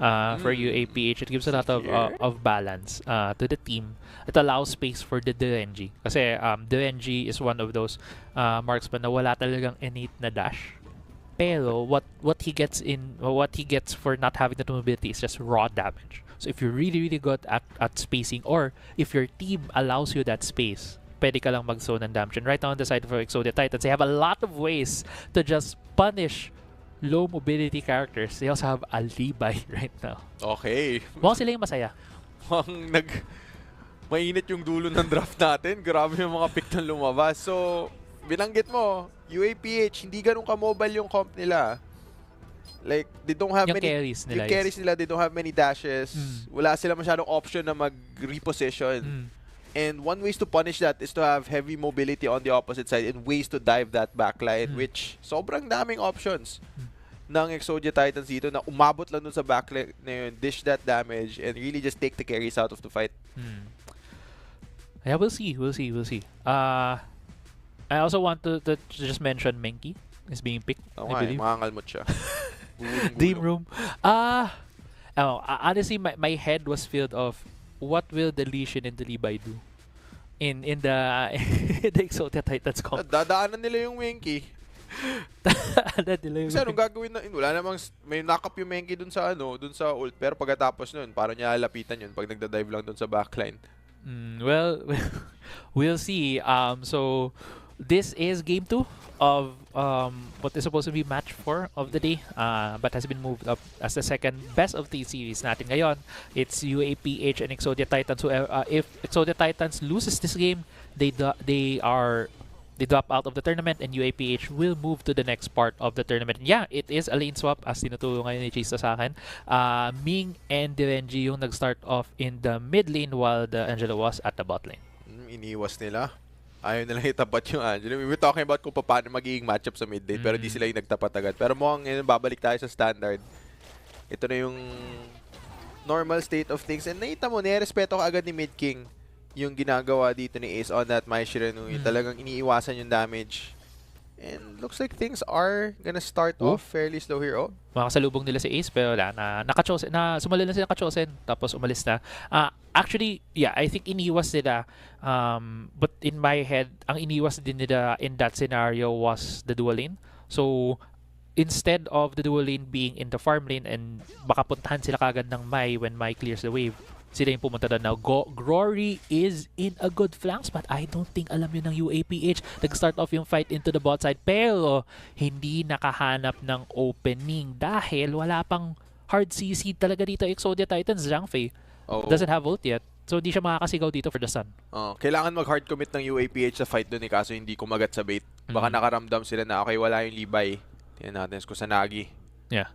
UAPH. It gives a lot of balance to the team. It allows space for the Derenji. Kasi Derenji is one of those marksmen na wala talagang innate na dash. Pero what he gets for not having the mobility is just raw damage. So if you're really, really good at spacing, or if your team allows you that space, pwede ka lang mag-zone ng damage. And right now on the side of Exodia Titans, they have a lot of ways to just punish low mobility characters. They also have a Levi right now. Okay. Mukhang sila yung masaya. Mainit yung dulo ng draft natin. Grabe yung mga pick na lumabas. So, binanggit mo, UAPH, hindi ganun ka-mobile yung comp nila. Like, they don't have yung many carries nila. Yung carries nila, they don't have many dashes. Wala sila masyadong option na mag-reposition. And one ways to punish that is to have heavy mobility on the opposite side and ways to dive that backline, which sobrang daming options ng Exodia Titans dito na umabot lang dun sa backline na yun, dish that damage, and really just take the carries out of the fight. Yeah, we'll see. I also want to just mention Menki is being picked. I believe. Makangalmot siya. Dream Room. Honestly, my head was filled of what will the Lishin and the Levi do in the the Exodia Titans comp. Dadaanan nila yung Menki. Kasi anong gagawin na, wala namang, may knock-up yung Menki dun sa ult, pero pagkatapos nun, parang niya lalapitan yun pag nagda-dive lang dun sa backline. Well, we'll see. So this is game 2 of what is supposed to be match 4 of the day, but has been moved up as the second best of the series natin ngayon. It's UAPH and Exodia Titans. So if Exodia Titans loses this game, they drop out of the tournament, and UAPH will move to the next part of the tournament. And yeah, it is a lane swap as tinuturo ngayon ni Chase sa akin. Ming and Derenji yung nag-start off in the mid lane while the Angela was at the bot lane. Iniwas nila. Ayaw nilang itapat yung Angela. We were talking about kung paano magiging matchup sa mid lane, pero di sila yung nagtapat agad. Pero mukhang babalik tayo sa standard. Ito na yung normal state of things. And nakita mo, nirespeto ka agad ni Mid King yung ginagawa dito ni Ace on that Mai Shiranui. Talagang iniiwasan yung damage. And looks like things are gonna start off fairly slow here. Makasalubong nila si Ace, pero wala na sumali na sila kachosen, tapos umalis na. Actually, yeah, I think iniwas nila. But in my head, ang iniwas din nila in that scenario was the dual lane. So, instead of the dual lane being in the farm lane and baka puntahan sila kagad ng Mai when Mai clears the wave, sila yung pumunta doon. Now, Glory is in a good flanks but I don't think alam yun ng UAPH. Nag-start off yung fight into the bot side pero hindi nakahanap ng opening dahil wala pang hard CC talaga dito. Exodia Titans, Zhang Fei doesn't have ult yet. So, hindi siya makakasigaw dito for the sun. Kailangan mag-hard commit ng UAPH sa fight doon kaso hindi kumagat sa bait. Baka nakaramdam sila na okay, wala yung Libay. Tingnan natin si Kusanagi. Yeah.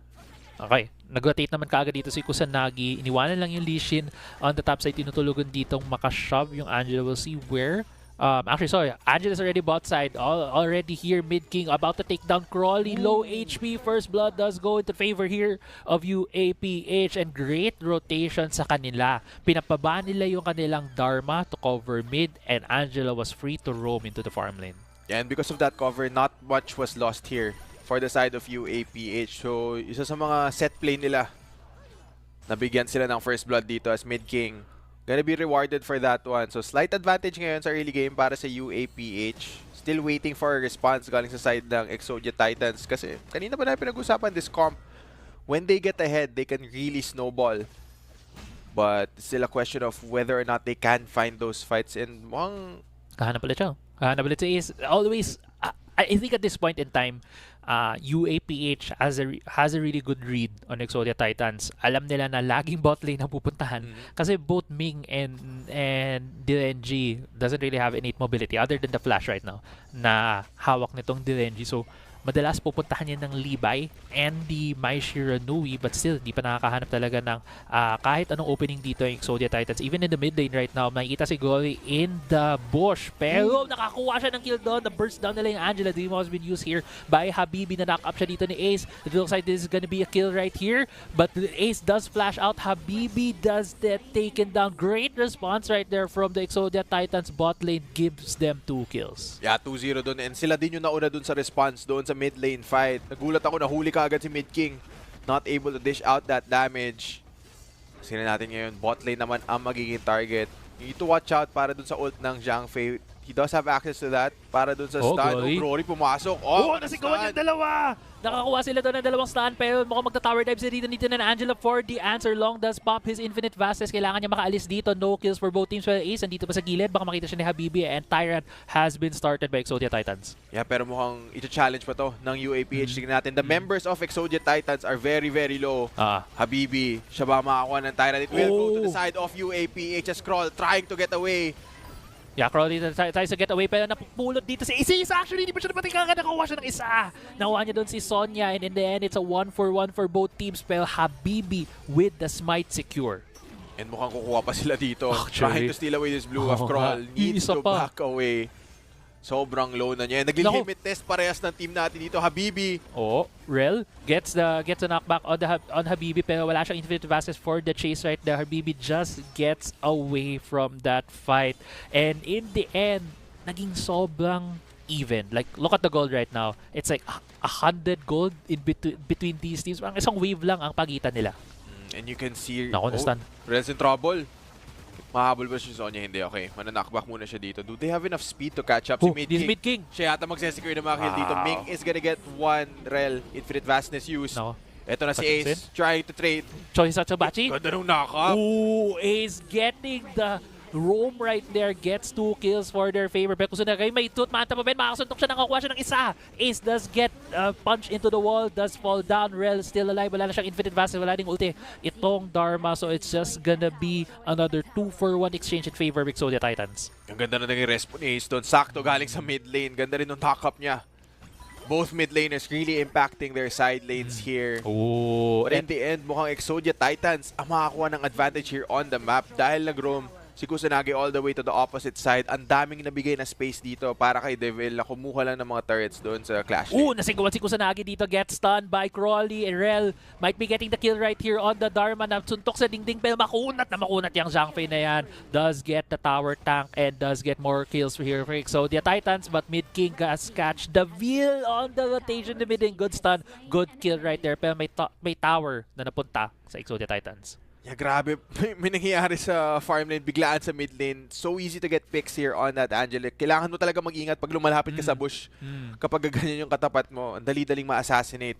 Okay. Nag-rotate naman kaagad dito si Kusanagi. Iniwanan lang yung Lee Sin on the top side. Tinutulugan ditong makashove yung Angela. We'll see where. Actually, sorry. Angela's already bot side. Already here. Mid-king about to take down Crawley. Low HP. First blood does go into favor here of UAPH. And great rotation sa kanila. Pinapaba nila yung kanilang Dharma to cover mid. And Angela was free to roam into the farm lane. Yeah, and because of that cover, not much was lost here for the side of UAPH. So, isa sa mga set play nila, nabigyan sila ng first blood dito as mid-king. Gonna be rewarded for that one. So, slight advantage ngayon sa early game para sa UAPH. Still waiting for a response galing sa side ng Exodia Titans. Kasi, kanina pa na pinag-usapan this comp. When they get ahead, they can really snowball. But, still a question of whether or not they can find those fights. And mukhang... Kahanap ulit siya. Kahanap ulit siya is always... I think at this point in time, UAPH has a really good read on Exodia Titans. Alam nila na laging bot lane ang pupuntahan. Kasi both Ming and DNG doesn't really have innate mobility other than the flash right now na hawak nitong DNG. So, madalas pupuntahan yan ng Libay and the Mai Shiranui but still, hindi pa nakakahanap talaga ng kahit anong opening dito yung Exodia Titans. Even in the mid lane right now, makikita si Glory in the bush. Pero nakakuha siya ng kill doon. Na-burst down nila yung Angela. Demo has been used here by Habibi. Na-knock up siya dito ni Ace. It looks like this is gonna be a kill right here. But Ace does flash out. Habibi does get taken down. Great response right there from the Exodia Titans bot lane. Gives them 2 kills. Yeah, 2-0 doon. And sila din yung nauna doon sa response doon sa mid lane fight. Nagulat ako, nahuli ka agad si Mid King. Not able to dish out that damage. Sino natin ngayon, bot lane naman ang magiging target. You need to watch out para dun sa ult ng Zhang Fei. He does have access to that para dun sa stun. Glory pumasok. Nasigawan yung dalawa! Nakakuha sila doon ng dalawang stun pero mukhang magta-tower dive sila dito na Angela for the answer. Long does pop his infinite vastness. Kailangan niya makaalis dito. No kills for both teams. Well, Ace, nandito pa sa gilid. Baka makita siya ni Habibi and Tyrant has been started by Exodia Titans. Yeah, pero mukhang ito-challenge pa to ng UAPH. Tingnan natin. The members of Exodia Titans are very, very low. Habibi, siya ba makakuha ng Tyrant? It will go to the side of UAPH as Crawl trying to get away. Yeah, Crawley tries to get away pero napupulot dito si Isa. Actually, hindi pa siya napatingkakan. Nakakuha siya ng isa. Nakuha niya doon si Sonya and in the end, it's a 1-for-1 for both teams. Pero Habibi with the smite secure. And mukhang kukuha pa sila dito. Trying to steal away this blue of Crawl. Needs to back away. Sobrang low na niya. Nagli-limit test parehas ng team natin dito. Habibi. Rel gets the knockback on Habibi pero wala siyang infinite vastness for the chase right there. Habibi just gets away from that fight. And in the end, naging sobrang even. Like, look at the gold right now. It's like 100 gold in between these teams. Parang isang wave lang ang pagitan nila. And you can see... na-stun. Rel's in trouble. Mahabol ba si Sonya? Hindi, okay. Mananakback muna siya dito. Do they have enough speed to catch up? Si Mid King. Siya yata magsesecure ng mga kill dito. Ming is gonna get 1 Rel infinite vastness use. Ito na si Ace trying to trade. Choice at Sabachi. Ganda nung knock-up. Ace getting the roam right there. Gets 2 kills for their favor. Pero kung sunagay may tooth, manta pa Ben. Makasuntok siya, nakakuha siya ng isa. Ace does get punched into the wall. Does fall down. Rel still alive. Wala na siyang infinite vastness. Wala ding ulti. Itong Dharma. So it's just gonna be another 2-for-1 exchange in favor of Exodia Titans. Ang ganda na naging respawn ni Ace doon. Sakto galing sa mid lane. Ganda rin nung knock-up niya. Both mid laners really impacting their side lanes here. But in the end, mukhang Exodia Titans ang makakuha ng advantage here on the map dahil nag-roam si Kusanagi all the way to the opposite side. Ang daming nabigay na space dito para kay Devil na kumuha lang ng mga turrets doon sa clash lane. Nasigawan si Kusanagi dito. Gets stunned by Crawley. Rel might be getting the kill right here on the Dharma na suntok sa dingding pero makunat yung Zhang Fei na yan. Does get the tower tank and does get more kills here for Exodia Titans but Mid King has catch the wheel on the rotation. The mid-lane. Good stun. Good kill right there pero may tower na napunta sa Exodia Titans. Yeah, grabe. May nangyayari sa farm lane, biglaan sa mid lane. So easy to get picks here on that Angelic. Kailangan mo talaga mag-ingat pag lumalapit ka sa bush. Kapag ganyan yung katapat mo, ang dali-daling ma-assassinate.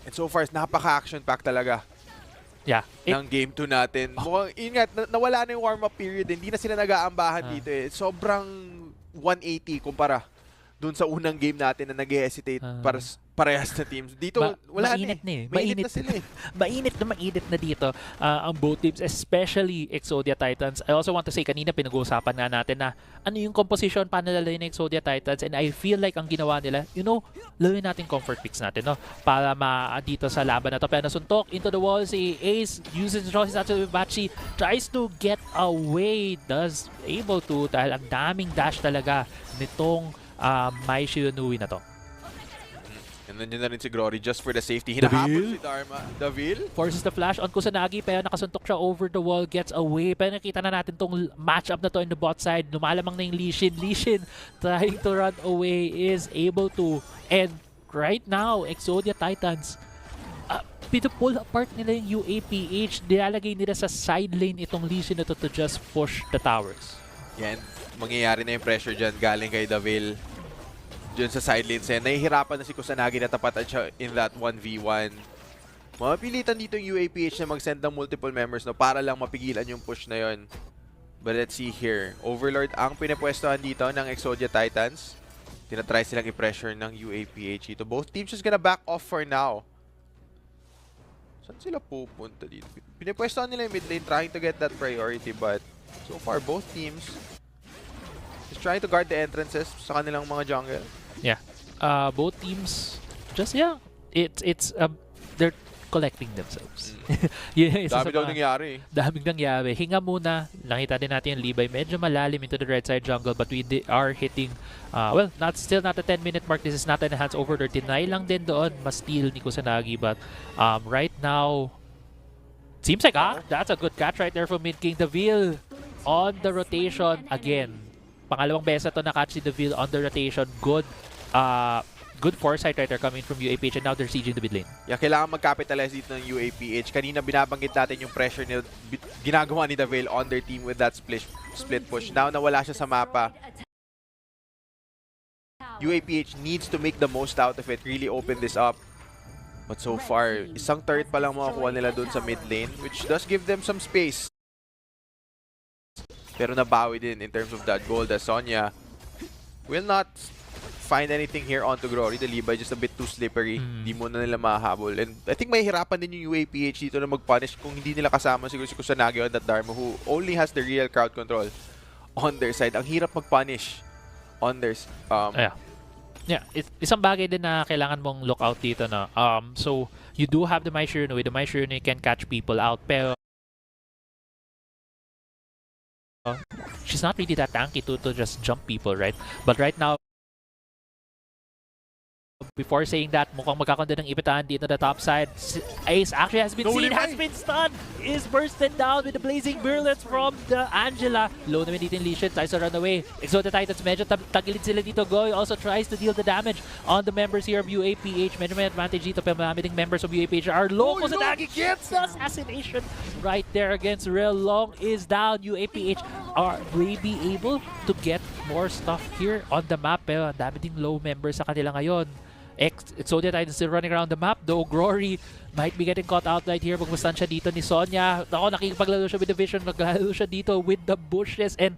And so far, napaka-action pack talaga Yeah. ng game 2 natin. Mukhang, ingat, nawala na yung warm-up period. Hindi na sila nag-aambahan dito eh. Sobrang 180 kumpara dun sa unang game natin na nag-hesitate para parehas na teams. Dito, wala mainit na eh. Mainit na sila eh. mainit na dito ang both teams, especially Exodia Titans. I also want to say, kanina pinag-uusapan nga natin na ano yung composition, paano lalawin ng Exodia Titans, and I feel like ang ginawa nila, lawin natin comfort picks natin, no? Para dito sa laban na to. Pero nasuntok into the wall si Ace, uses Rossi Bachi, tries to get away, does able to, dahil ang daming dash talaga nitong Mai Shiranui na to. And nandiyan na rin si Glory just for the safety. Hinahabol si Dharma. Davil? Forces the flash on Kusanagi, pero nakasuntok siya over the wall, gets away. Pero nakita na natin tong matchup na to in the bot side. Lumalamang na yung Lee Sin. Lee Sin trying to run away, is able to. And right now, Exodia Titans, pinupull apart nila yung UAPH. Nilalagay nila sa side lane itong Lee Sin na to just push the towers. Yan. Mangyayari na yung pressure dyan galing kay Davil. Diyan sa side lanes. Nahihirapan na si Kusanagi na tapatan siya in that 1v1. Mapilitan dito yung UAPH na mag-send ng multiple members para lang mapigilan yung push na yon. But let's see here. Overlord ang pinapwestohan dito ng Exodia Titans. Tinatry silang i-pressure ng UAPH dito. Both teams just gonna back off for now. Saan sila pupunta dito? Pinapwestohan nila yung mid lane trying to get that priority, but so far both teams just trying to guard the entrances sa kanilang mga jungle. Yeah. Both teams just they're collecting themselves. Dami daw nangyari. Daming nangyari. Hinga muna. Nakita din natin yung Libay. Medyo malalim into the right side jungle, but we are hitting still not a 10-minute mark. This is not an enhanced over. Tinay lang din doon. Mas-steal ni Kusanagi, but right now seems like that's a good catch right there from Mid King. Davil on the rotation again. Pangalawang beses na to na-catch si Davil on the rotation. Good foresight right there coming from UAPH, and now they're sieging the mid lane. Yeah, kailangan mag-capitalize dito ng UAPH. Kanina binabanggit natin yung pressure nila ginagawa ni Davil on their team with that split push. Now nawala siya sa mapa. UAPH needs to make the most out of it, really open this up. But so far, isang turret pa lang makakuha nila dun sa mid lane, which does give them some space. Pero nabawi din in terms of that gold as Sonya will not find anything here onto Glory. The Levi just a bit too slippery. Hindi mo na nila mahabol. And I think mahihirapan din yung UAPH dito na mag-punish kung hindi nila kasama siguro si Kusanagi on that Dharma, who only has the real crowd control on their side. Ang hirap mag-punish on their Yeah, isang bagay din na kailangan mong look out dito na. So you do have the Mai Shiranui. The Mai Shiranui can catch people out, pero she's not really that tanky to just jump people, right? But right now, before saying that, mukhang magkakanda ng ipitan dito the top side. Ace actually has been seen, has been stunned, is bursted down with the blazing bullets from the Angela. Low naman dito yung Lesion, tries to run away. Exodia Titans, medyo tagilid sila dito. Goy also tries to deal the damage on the members here of UAPH. Medyo may advantage dito, pero marami ding members of UAPH are low. Kusanagi gets the assassination right there against Real Long is down. UAPH will be able to get more stuff here on the map, pero ang dami ding low members sa kanila ngayon. Exodia Titans still running around the map, though Glory might be getting caught out right here. Magmustan siya dito ni Sonya. Ako, nakikipaglaro siya with the vision. Naglaro siya dito with the bushes. And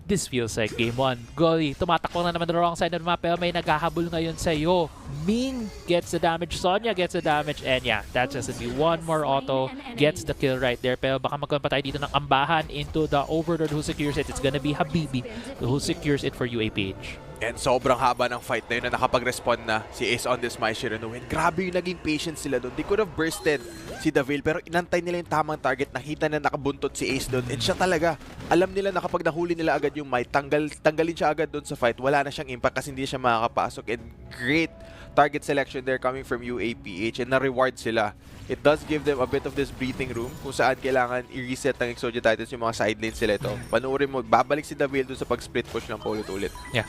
this feels like game 1. Glory, tumatakbo na naman the wrong side of the map, pero may naghahabol ngayon sa'yo. Ming gets the damage. Sonya gets the damage. And yeah, that's just gonna be one more auto. Gets the kill right there. Pero baka magkaroon pa tayo dito ng ambahan into the Overlord who secures it. It's gonna be Habibi who secures it for UAPH. And sobrang haba ng fight na yun na nakapag-respond na si Ace on this Mai Shiranui. Grabe yung naging patience sila doon. They could have bursted si Davil, pero inantay nila yung tamang target. Nakita na nakabuntot si Ace doon. And siya talaga, alam nila na kapag nahuli nila agad yung Mai, tanggalin siya agad doon sa fight. Wala na siyang impact kasi hindi siya makakapasok. And great target selection there coming from UAPH and na-reward sila. It does give them a bit of this breathing room kung saan kailangan i-reset ng Exodia Titans yung mga side lanes sila ito. Panuorin mo, babalik si Davil doon sa pag-split push ng paulit-ulit. Yeah.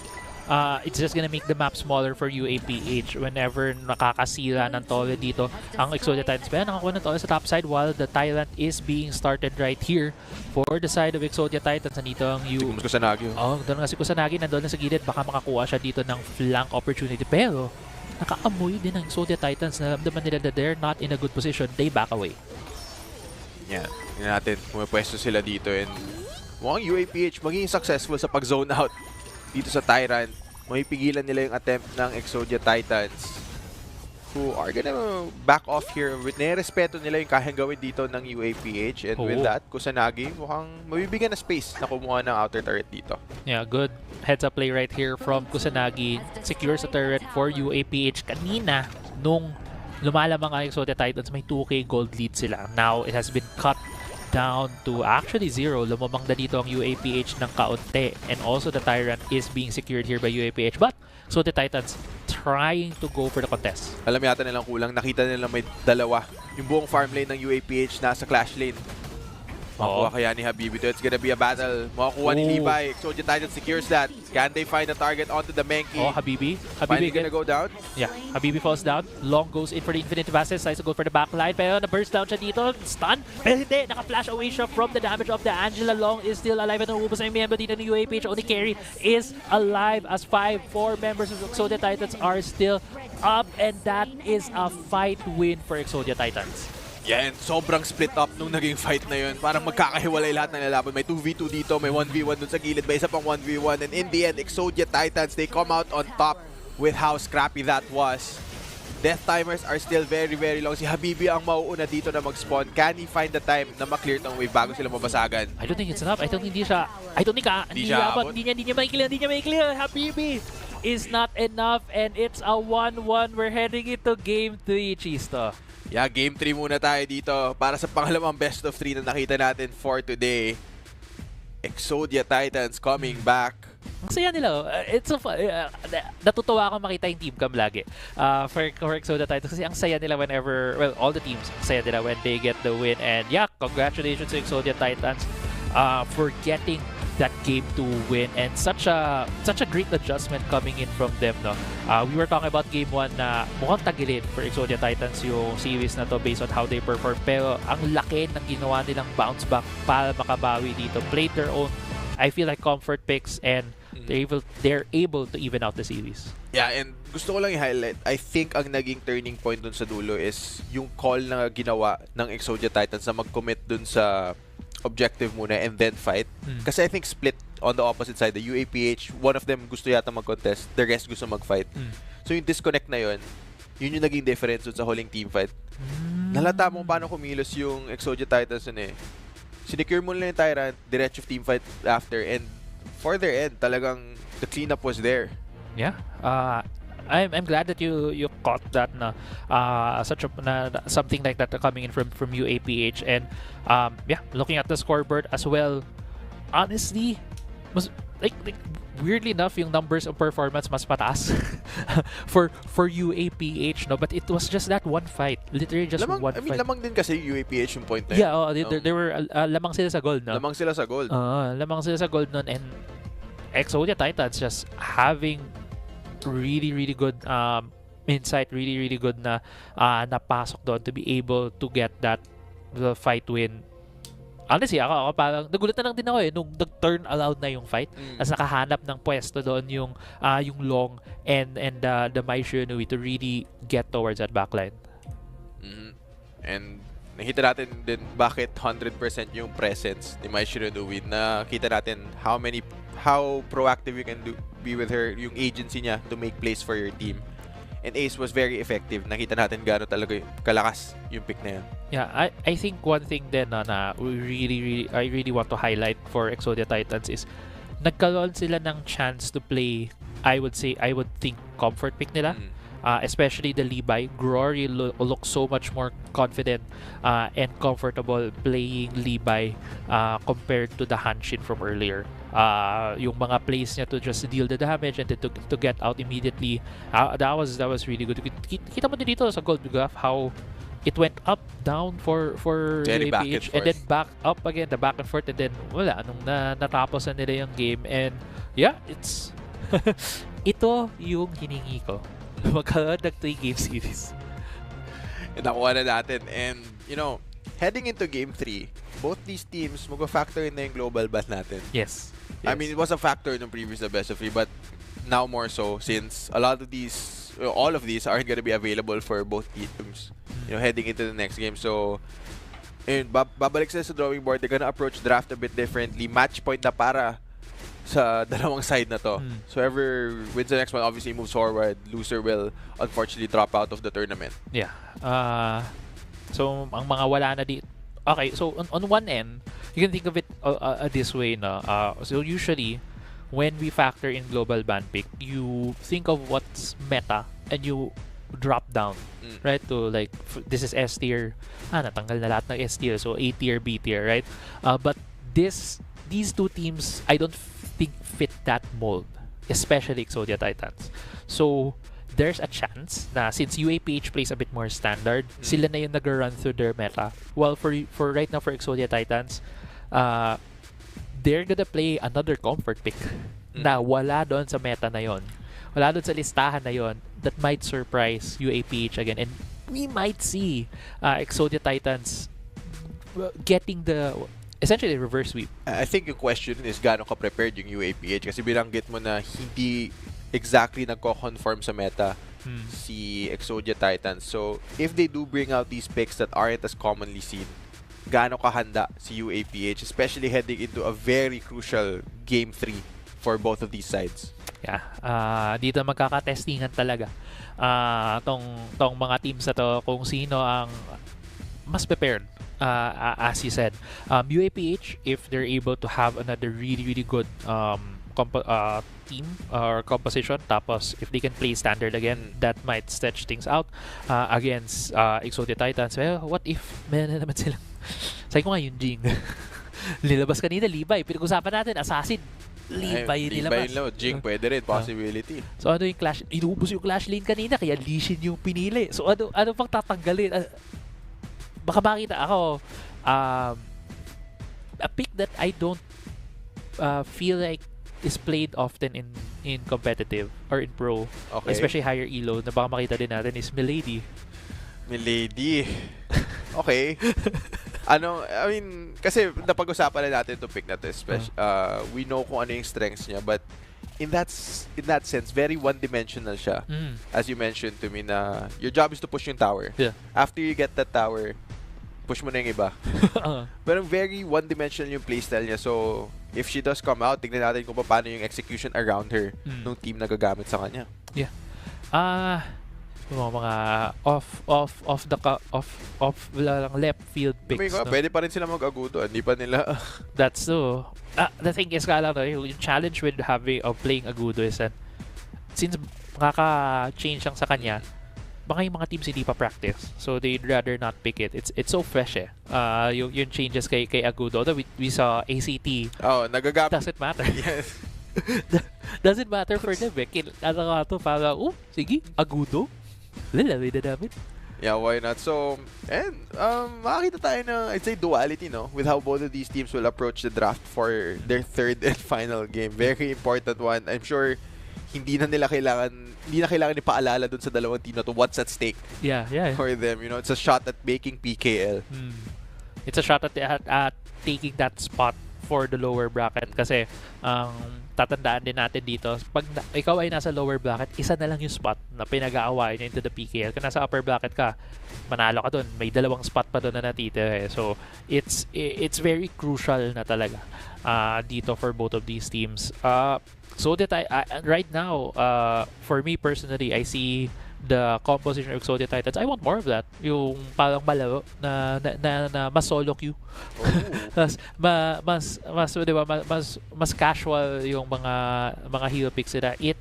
It's just gonna make the map smaller for UAPH whenever nakakasira ng Tole dito ang Exodia Titans. Pero nakakuha ng Tole sa top side while the Tyrant is being started right here for the side of Exodia Titans. Nandito ang Siguro Kusanagi. Oh, doon nga si Kusanagi, nandun na sa gilid. Baka makakuha siya dito ng flank opportunity. Pero nakaamoy din ng Exodia Titans. Naramdaman nila that they're not in a good position. They back away. Yan. Tingnan natin, pumipwesto sila dito and mukhang UAPH magiging successful sa pag-zone out dito sa Tyrant. Mapipigilan nila yung attempt ng Exodia Titans who are gonna back off here. Nirespeto nila yung kayang gawin dito ng UAPH and with that, Kusanagi mukhang mabibigyan na space na kumuha ng outer turret dito. Yeah, good heads-up play right here from Kusanagi. Secures the turret for UAPH. Kanina, nung lumalamang ang Exodia Titans, may 2k gold lead sila. Now, it has been cut down to actually 0. Lumamang na dito ang UAPH ng kaunti. And also the Tyrant is being secured here by UAPH. But, so the Titans trying to go for the contest. Alam yata nilang kulang. Nakita nilang may dalawa. Yung buong farm lane ng UAPH nasa clash lane. Makuha kaya ni Habibi to. It's gonna be a battle. Makakuha ni Levi. Exodia Titan secures that. Can they find a target onto the Menki? Oh, Habibi. Finally gonna go down? Yeah, Habibi falls down. Long goes in for the Infinite Vasses. Tries to go for the backline. Pero na-burst down siya dito. Stun. Pero hindi. Naka-flash away siya from the damage of the Angela. Long is still alive. At naubos na yung member dito ng UAPH. Only carry is alive as 4 members of Exodia Titans are still up. And that is a fight win for Exodia Titans. Yeah, and sobrang split up nung naging fight na yun. Parang magkakahiwalay lahat ng lalaban. May 2v2 dito, may 1v1 dun sa gilid, may isa pang 1v1. And in the end, Exodia Titans, they come out on top with how scrappy that was. Death timers are still very, very long. Si Habibi ang mauuna dito na mag-spawn. Can he find the time na maklear tong wave bago sila mabasagan? I don't think it's enough. I don't think hindi niya may-clear. Habibi is not enough and it's a 1-1. We're heading into game 3, Chisto. Yeah, game 3 muna tayo dito para sa pangalawang best of 3 na nakita natin for today. Exodia Titans coming back. Ang saya nila. Natutuwa akong makita yung team cam lagi for Exodia Titans kasi ang saya nila whenever, well, all the teams, ang saya nila when they get the win. And yeah, congratulations to Exodia Titans for getting that game to win and such a great adjustment coming in from them, no. We were talking about game 1 na mukhang tagilid for Exodia Titans yung series na to based on how they perform, pero ang laki ng ginawa nilang bounce back para makabawi dito. Played their own, I feel like, comfort picks and they're able to even out the series. Yeah, and gusto ko lang i-highlight, I think ang naging turning point dun sa dulo is yung call na ginawa ng Exodia Titans na mag-commit dun sa objective muna and then fight. Kasi I think split on the opposite side. The UAPH, one of them gusto yata mag-contest, the rest gusto mag-fight. So yung disconnect na yun yung naging difference sa huling team fight. Nalata mo paano kumilos yung Exodia Titans yun eh. Sinecure mo nila yung Tyrant, diretso team fight after, and for their end, talagang the cleanup was there. Yeah. I'm glad that you caught that na something like that coming in from UAPH. And yeah, looking at the scoreboard as well, honestly, mas, like weirdly enough, yung numbers of performance mas pataas for UAPH, no, but it was just that one fight, literally just one fight. Lamang din kasi UAPH yung point na yeah. They were lamang sila sa gold, no. Lamang sila sa gold. Lamang sila sa gold nun, and Exodia Titans just having really good insight, really good na napasok doon to be able to get that the fight win. Honestly, ako parang nagulat na lang din ako nung nag-turn around na yung fight. As nakahanap ng pwesto doon yung Long and the Mai Shunui to really get towards that backline. And nakita natin din bakit 100% yung presence ni Mai Shunui. Nakita natin how proactive you can be with her, yung agency niya to make plays for your team. And Ace was very effective. Nakita natin gaano talaga kalakas yung pick na yan. Yeah, I think one thing then na I really want to highlight for Exodia Titans is nagkaroon sila ng chance to play, I would think comfort pick nila. Especially the Levi. Glory looks so much more confident and comfortable playing Levi compared to the Hanshin from earlier. yung mga plays niya to just deal the damage and then to get out immediately. That was really good. Kita mo din dito sa gold graph how it went up, down for Very back and UAPH and then forth. back up again, the back and forth, and then wala, nung natapos na nila yung game. And yeah, it's ito yung hiningi ko. Magkaroon ng 3-game series. Nakuha na natin. And, heading into Game 3, both these teams, mag-factor in na yung global ban natin. Yes. I mean, it was a factor in the previous na best of 3, but now more so since a lot of these, all of these aren't gonna be available for both teams, heading into the next game. So, babalik sila sa drawing board. They're gonna approach draft a bit differently. Match point na para sa dalawang side na to. So, whoever wins the next one obviously moves forward. Loser will unfortunately drop out of the tournament. Yeah. So, ang mga wala na di... Okay, so on one end, you can think of it this way, no? So usually, when we factor in global ban pick, you think of what's meta and you drop down, right? To like, this is S tier. Natanggal na lahat ng S tier. So A tier, B tier, right? But these two teams, I don't think fit that mold, especially Exodia Titans. So there's a chance na since UAPH plays a bit more standard, sila na yung nag-run through their meta. Well, for right now for Exodia Titans, they're gonna play another comfort pick na wala doon sa meta na yon. Wala doon sa listahan na yon that might surprise UAPH again. And we might see Exodia Titans getting the essentially reverse sweep. I think yung question is gaano ka prepared yung UAPH kasi binanggit mo na hindi exactly nagko-conform sa meta si Exodia Titans. So, if they do bring out these picks that aren't as commonly seen, gaano kahanda si UAPH, especially heading into a very crucial Game 3 for both of these sides? Yeah, dito magkakatestingan talaga tong mga teams na to kung sino ang mas prepared. As you said, UAPH, if they're able to have another really good team or composition, tapos if they can play standard again, that might stretch things out against Exodia Titans. Well, what if meron na naman silang sabi ko nga yung Jing nilabas kanina, Libay, pinag-usapan natin Assassin, Libay nilabas. Jing pwede rin, possibility. So ano yung clash, inubos yung clash lane kanina kaya Lee Sin yung pinili. So ano pang tatanggalin? Baka makita ako a pick that I don't feel like is played often in competitive or in pro, especially higher elo, na baka makita din natin is Milady. Okay. I mean, kasi napag-usapan na natin itong pick na to, we know kung ano yung strengths niya, but in that sense, very one-dimensional siya. As you mentioned to me na your job is to push yung tower. Yeah. After you get that tower, push mo na yung iba. Pero very one-dimensional yung playstyle niya. So, if she does come out, tignan natin kung paano yung execution around her nung team na gagamit sa kanya. Yeah. Mga off left field picks. No? Pwede pa rin sila mag-agudo. Hindi pa nila... That's so. The thing is, yung challenge with playing Agudo is that since makaka-change lang sa kanya, baka yung mga teams hindi pa practice. So they'd rather not pick it. It's so fresh yung changes kay Agudo. Although we saw ACT. Doesn't matter. Yes. Doesn't matter for them. Ano nga to, parang, sige, Agudo. Lalawin na namin. Yeah, why not? So, and makakita tayo ng, I'd say, duality, no? With how both of these teams will approach the draft for their third and final game. Very important one. I'm sure hindi na kailangan ipaalala dun sa dalawang team na to what's at stake. Yeah. For them, it's a shot at making PKL. It's a shot at taking that spot for the lower bracket kasi tatandaan din natin dito, pag ikaw ay nasa lower bracket, isa na lang yung spot na pinag-aawayan into the PKL. Kung nasa upper bracket ka, manalo ka dun. May dalawang spot pa dun na natitira. So, it's very crucial na talaga dito for both of these teams. So that right now, for me personally, I see the composition of Exodia Titans. I want more of that. Yung parang malaro na mas solo queue. mas casual yung mga hero picks nila. It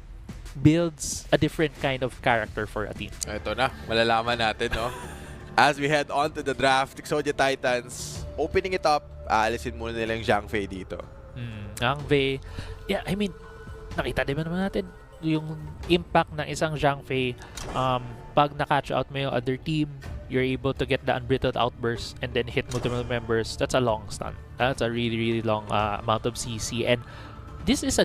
builds a different kind of character for a team. Ito na, malalaman natin, no? As we head on to the draft, Exodia Titans, opening it up, aalisin muna nila yung Zhang Fei dito. Ang Fei, yeah, I mean, nakita din naman natin yung impact ng isang Zhang Fei. Pag na-catch out mo yung other team, you're able to get the unbrittled outburst and then hit multiple members. That's a long stun. That's a really, really long amount of CC. And this is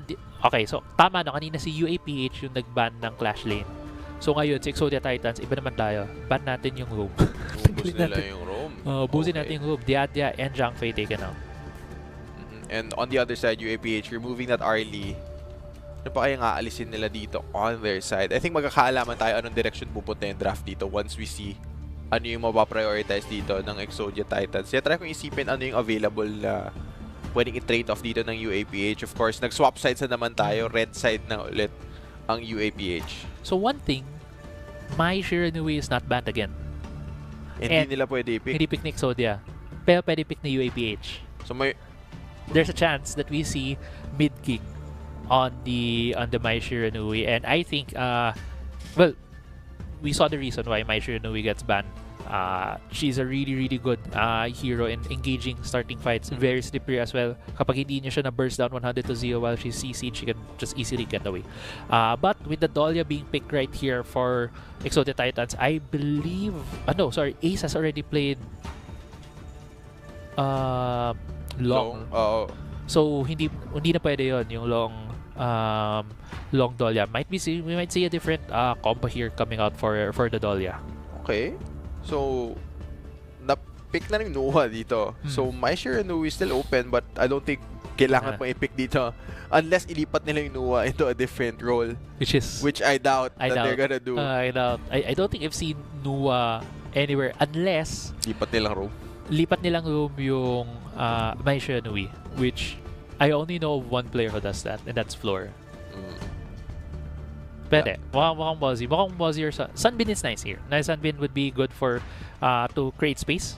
okay, so tama no, kanina si UAPH yung nag-ban ng Clash Lane. So ngayon, si Exodia Titans, iba naman tayo. Ban natin yung roam. Ubus nila yung roam. Busin natin yung roam. Diadia and Zhang Fei taken out. And on the other side, UAPH removing that early. Ano pa kaya nga aalisin nila dito on their side? I think magkakaalaman tayo anong direction pupunta yung draft dito once we see ano yung mapaprioritize dito ng Exodia Titans. Kaya try kong isipin ano yung available na pwedeng i-trade off dito ng UAPH. Of course, nag-swap sides na naman tayo. Red side na ulit ang UAPH. So one thing, my Shiranui is not banned again. Hindi nila pwede i-pick. Hindi pick ni Exodia. Pero pwede pick ni UAPH. So may... There's a chance that we see mid-kick on the My Shiranui, and I think well, we saw the reason why My Shiranui gets banned. She's a really, really good hero in engaging starting fights. Very slippery as well. Kapag hindi niya siya na burst down 100 to 0 while she's CC'd, she can just easily get away. But with the Dahlia being picked right here for Exodia Titans, I believe Ace has already played long. So hindi na pwede yon yung long Dahlia. We might see a different combo here coming out for the Dahlia. Okay. So na-pick na ng Nuha dito. So My Shiranui is still open, but I don't think kailangan pang i-pick dito unless ilipat nila yung Nuha into a different role, which I doubt that they're gonna do. I don't think I've seen Nuha anywhere unless lipat nilang room yung My Shiranui, which I only know of one player who does that, and that's Floor. Pwede. Mukhang Mozzie or Sunbin is nice here. Sunbin would be good for to create space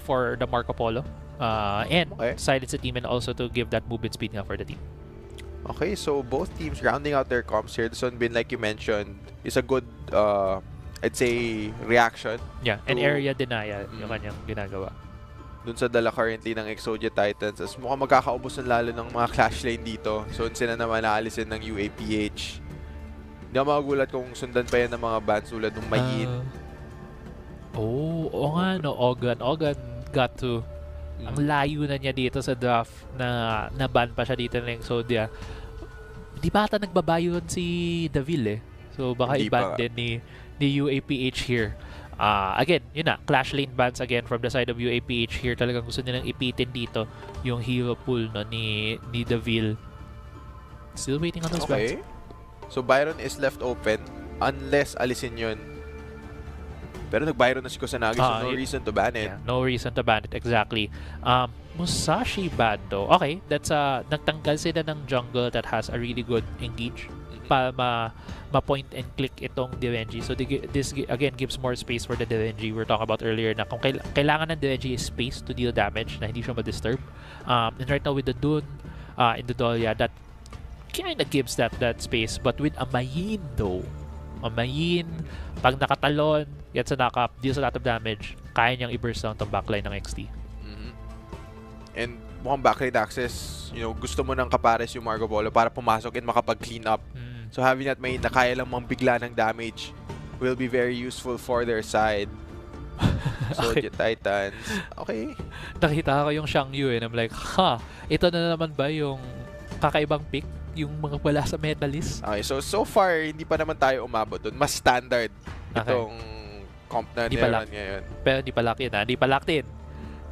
for the Marco Polo and silence the team, and also to give that movement speed nga for the team. Okay, so both teams rounding out their comps here. The Sunbin, like you mentioned, is a good I'd say reaction. Yeah, and area denial yung kanyang ginagawa. Dun sa dala currently ng Exodia Titans, as mukhang magkakaubos ng lalo ng mga Clash Lane dito. So sila naman naalisin ng UAPH. Hindi ako magugulat kung sundan pa yan ng mga bans tulad ng Mayin. Oo nga no, Ogan got to. Ang layo na niya dito sa draft na ban pa siya dito ng Exodia. Di ba ata nagbabayon si Davil So baka i-ban din ni UAPH here. Again, yun na, Clash Lane bans again from the side of UAPH here. Talagang gusto nilang ipitin dito yung hero pool no, ni Davil. Still waiting on those bans. So Byron is left open unless alisin yun. Pero nag-Byron na si Kusanagi, so no reason to ban it. Yeah, no reason to ban it, exactly. Musashi ban though. Okay, that's nagtanggal sila ng jungle that has a really good engage para ma-point and click itong Direnji. So this again gives more space for the Direnji. We're talking about earlier na kung kailangan ng Direnji is space to deal damage na hindi siya ma-disturb. And right now with the Dune in the Dahlia, that kind of gives that space. But with a Mayin though, pag nakatalon, gets a knock-up, deals a lot of damage, kaya niyang i-burst down tong backline ng XT. And mukhang backline access, gusto mo ng kapares yung Marco Polo para pumasok and makapag-clean up. So having that Mayin na kaya lang bigla ng damage will be very useful for their side. So the Titans, okay. Nakita ko yung Shangyu and I'm like, ito na naman ba yung kakaibang pick? Yung mga wala sa medalist? Okay, so far, hindi pa naman tayo umabot dun. Mas standard itong comp na nilaran ngayon. Pero hindi pa locked in, Hindi pa locked in.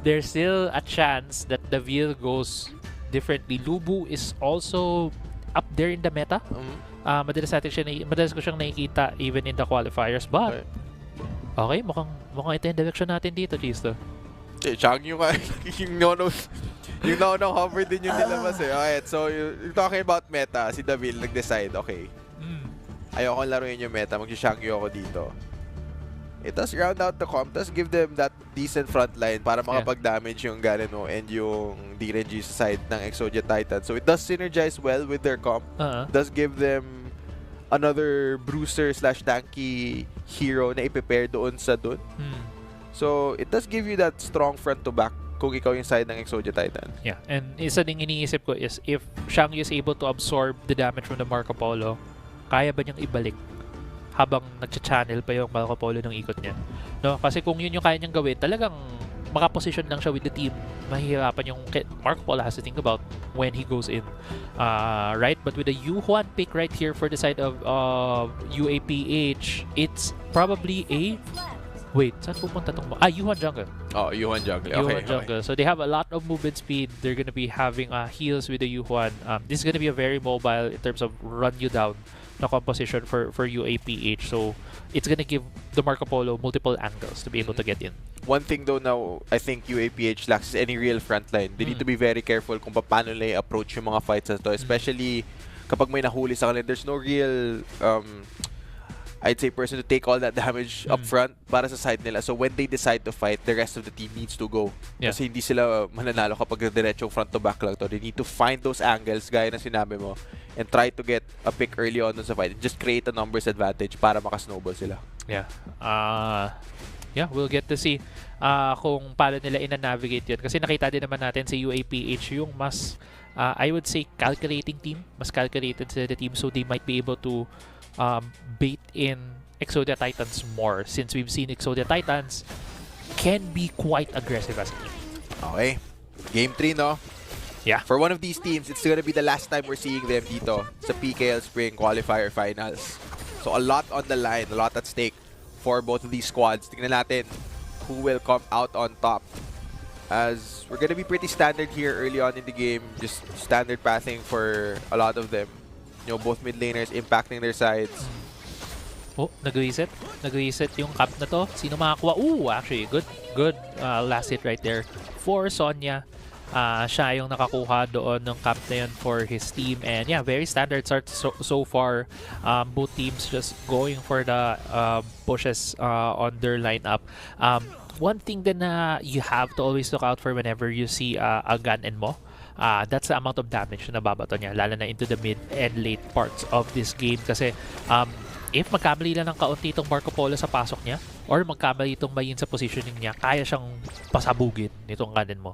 There's still a chance that the Veil goes differently. Lubu is also up there in the meta. Madalas ko siyang nakikita even in the qualifiers. But, okay, mukhang ito yung direction natin dito, Chisto. Shangyu ka. Yung no hover din yung nilabas Okay, so you're talking about meta, si Davil nag-decide, okay. Ayoko laruin yung meta, mag-Shangyu ako dito. It does round out the comp, does give them that decent front line para makapag-damage yung Galeno and yung DRNG sa side ng Exodia Titan. So it does synergize well with their comp. Does give them another bruiser/tanky hero na i-prepare doon sa dun. So it does give you that strong front-to-back kung ikaw yung side ng Exodia Titan. Yeah, and isa ding iniisip ko is if Shang is able to absorb the damage from the Marco Polo, kaya ba niyang ibalik habang nag-channel pa yung Marco Polo ng ikot niya? No? Kasi kung yun yung kaya niyang gawin, talagang makaposition lang siya with the team. Mahihirapan yung Marco Polo has to think about when he goes in. Right? But with the Yuhuan pick right here for the side of UAPH, it's probably a... Wait, saan pupunta tong... Yuhuan jungle. Oh, Yuhuan jungle. Yuhuan Okay, jungle. So they have a lot of movement speed. They're gonna be having heals with the Yuhuan. This is gonna be a very mobile in terms of run you down na composition for UAPH. So it's gonna give the Marco Polo multiple angles to be able to get in. One thing though now, I think UAPH lacks any real frontline. They need to be very careful kung paano nila i-approach yung mga fights na to. Especially kapag may nahuli sa kanila, there's no real... I'd say person to take all that damage up front para sa side nila. So when they decide to fight, the rest of the team needs to go. Yeah. Kasi hindi sila mananalo kapag diretsong front to back lang to. They need to find those angles, gaya na sinabi mo, and try to get a pick early on sa fight. Just create a numbers advantage para makasnowball sila. Yeah. Yeah, we'll get to see kung paano nila ina-navigate yun. Kasi nakita din naman natin sa UAPH yung mas, I would say, calculating team. Mas calculated sila the team, so they might be able to bait in Exodia Titans more, since we've seen Exodia Titans can be quite aggressive as a team. Okay. Game 3, no? Yeah. For one of these teams, it's gonna be the last time we're seeing them dito sa PKL Spring Qualifier Finals. So a lot on the line, a lot at stake for both of these squads. Tingnan natin who will come out on top. As we're gonna be pretty standard here early on in the game. Just standard pathing for a lot of them. You know, both mid laners impacting their sides. Oh, nag-reset. Nag-reset yung cap na to. Sino makakuha? Ooh, actually, good last hit right there for Sonya. Siya yung nakakuha doon ng cap na yun for his team. And yeah, very standard start so far. Both teams just going for the pushes on their lineup. One thing then you have to always look out for whenever you see a Ganon mo. That's the amount of damage na nababato niya, lalo na into the mid and late parts of this game. Kasi if magkamali lang ng kaunti itong Marco Polo sa pasok niya, or magkamali itong Mayin sa positioning niya, kaya siyang pasabugin nitong Ganon mo.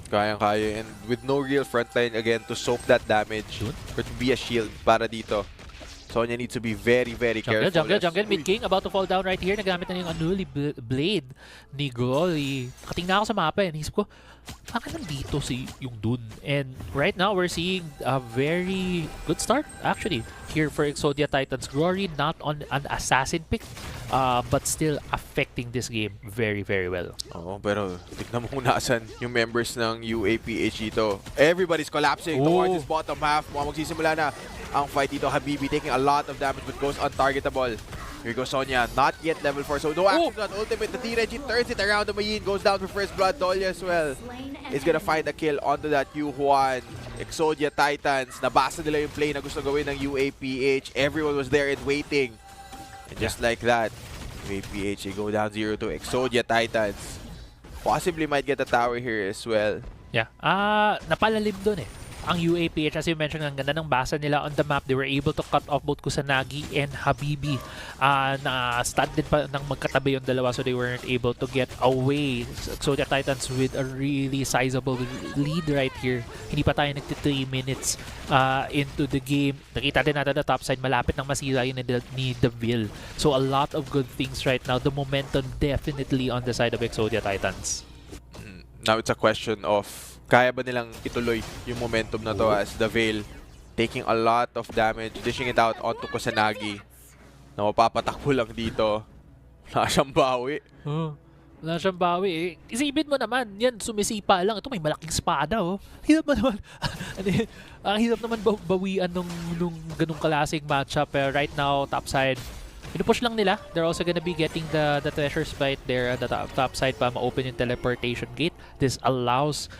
Kayang-kaya. And with no real frontline again to soak that damage or to be a shield para dito, Sonya needs to be very, very careful. Jungle, mid-king, about to fall down right here. Nagamit na yung Unholy Blade ni Glory. Katingna ako sa mapa and isip ko, bakit nandito si yung Dun? And right now, we're seeing a very good start, actually, here for Exodia Titans. Glory not on an assassin pick, but still affecting this game very, very well. Oo, pero tignan mo kung nasan yung members ng UAPH dito. Everybody's collapsing towards this bottom half. Mukhang magsisimula na ang fight dito. Habibi taking a lot of damage but goes untargetable. Here goes Sonya, not yet level 4, so no action on ultimate. The T-Regi turns it around to Mayin, goes down for first blood. Dolly as well is gonna find a kill onto that Yuhuan. Exodia Titans, nabasa nila yung play na gusto gawin ng UAPH. Everyone was there and waiting. And just like that, UAPH, they go down 0-2. Exodia Titans possibly might get a tower here as well. Yeah, napalalim dun eh. Ang UAPH, as you mentioned, ang ganda ng basa nila on the map. They were able to cut off both Kusanagi and Habibi. Na-stun din pa ng magkatabi yung dalawa, so they weren't able to get away. So the Titans with a really sizable lead right here. Hindi pa tayo nagti 3 minutes into the game. Nakita din natin na top side, malapit ng masira yun ni Deville. So a lot of good things right now. The momentum definitely on the side of Exodia Titans. Now it's a question of kaya ba nilang ituloy yung momentum na to as the Veil taking a lot of damage, dishing it out onto Kusanagi na mapapatakbo lang dito. Wala siyang bawi. Wala siyang bawi eh. Isipin mo naman, yan sumisipa lang. Ito may malaking espada oh. Hirap mo naman. Ang hirap naman bawian nung ganung klaseng matchup. Pero right now, topside, pinupush lang nila. They're also gonna be getting the treasure sprite there at the top side pa ma-open yung teleportation gate. This allows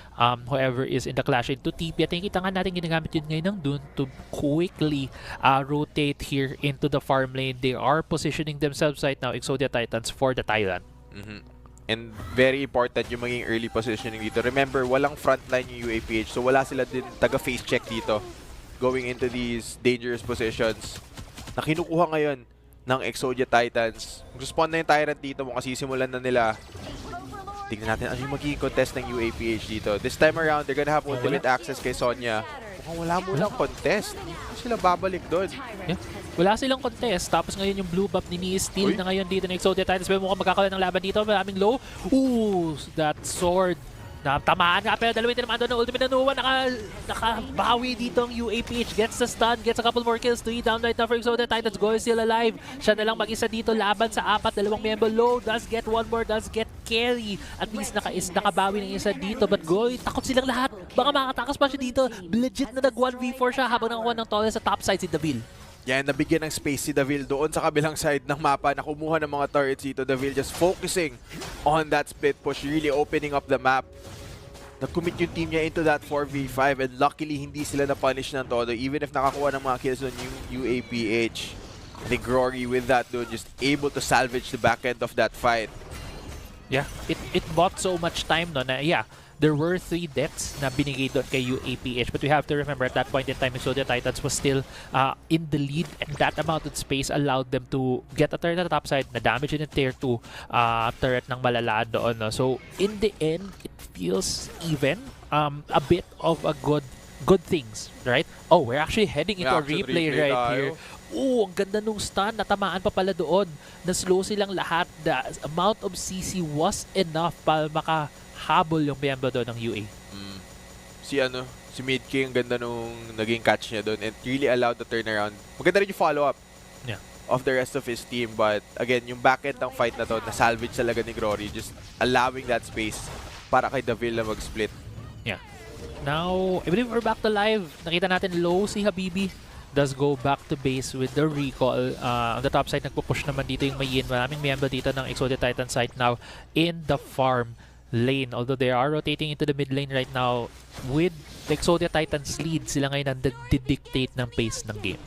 whoever is in the clash into TP. At nakikita nga natin ginagamit yun ngayon ng Dun to quickly rotate here into the farm lane. They are positioning themselves right now, Exodia Titans, for the Tyrant. And very important yung maging early positioning dito. Remember, walang frontline yung UAPH, so wala sila din taga-face check dito going into these dangerous positions na kinukuha ngayon ng Exodia Titans. Mag-spawn na yung Tyrant dito, makasisimulan na nila Tingnan natin ano yung magiging contest ng UAPH dito. This time around, they're gonna have ultimate access kay Sonya. Mukhang wala munang contest. Hindi sila babalik doon. Yeah. Wala silang contest. Tapos ngayon yung blue buff ni Nia Steel na ngayon dito ng Exodia Titans. Pero mukhang magkakaroon ng laban dito. Maraming low. Ooh, that sword. Tamaan nga, pero dalawin din naman doon ng ultimate na Nuwa. Nakabawi dito ang UAPH. Gets the stun, gets a couple more kills. 3 down right now for Exodia Titans. Goy still alive. Siya na lang mag-isa dito. Laban sa apat. Dalawang member low. Does get one more. Does get carry. At least nakabawi ng isa dito. But Goy, takot silang lahat. Baka makatakas pa siya dito. Legit na nag-1v4 siya habang nakakuha ng tolls sa top side si Davil. Yan, nabigyan ng space si Davil doon sa kabilang side ng mapa na kumuha ng mga turrets dito. Davil just focusing on that split push, really opening up the map. Nag-commit yung team niya into that 4v5 and luckily hindi sila na-punish ng todo even if nakakuha ng mga kills on yung UAPH. I think Rory with that dude just able to salvage the back end of that fight. Yeah, it bought so much time no na yeah. There were 3 deaths na binigay doon kay UAPH, but we have to remember at that point in time, Exodia Titans was still in the lead, and that amount of space allowed them to get a turret at the top side na damage in tier 2 turret ng malala doon. No? So in the end, it feels even a bit of a good things, right? Oh, we're actually heading into a replay right here. Oh, ang ganda nung stun. Natamaan pa pala doon. Na-slow silang lahat. The amount of CC was enough para makahabol yung miyembro doon ng UA. Si Mid King, ang ganda nung naging catch niya doon and really allowed the turnaround. Maganda rin yung follow-up of the rest of his team. But again, yung back-end ng fight na to, na-salvage talaga ni Glory. Just allowing that space para kay Davil na mag-split. Yeah. Now, I believe we're back to live. Nakita natin low si Habibi. Does go back to base with the recall. On the top side, nagpo-push naman dito yung Mayin. Maraming miyembro dito ng Exodia Titan side now in the farm lane. Although they are rotating into the mid lane right now with the Exodia Titans lead. Sila ngayon ang dictate ng pace ng game.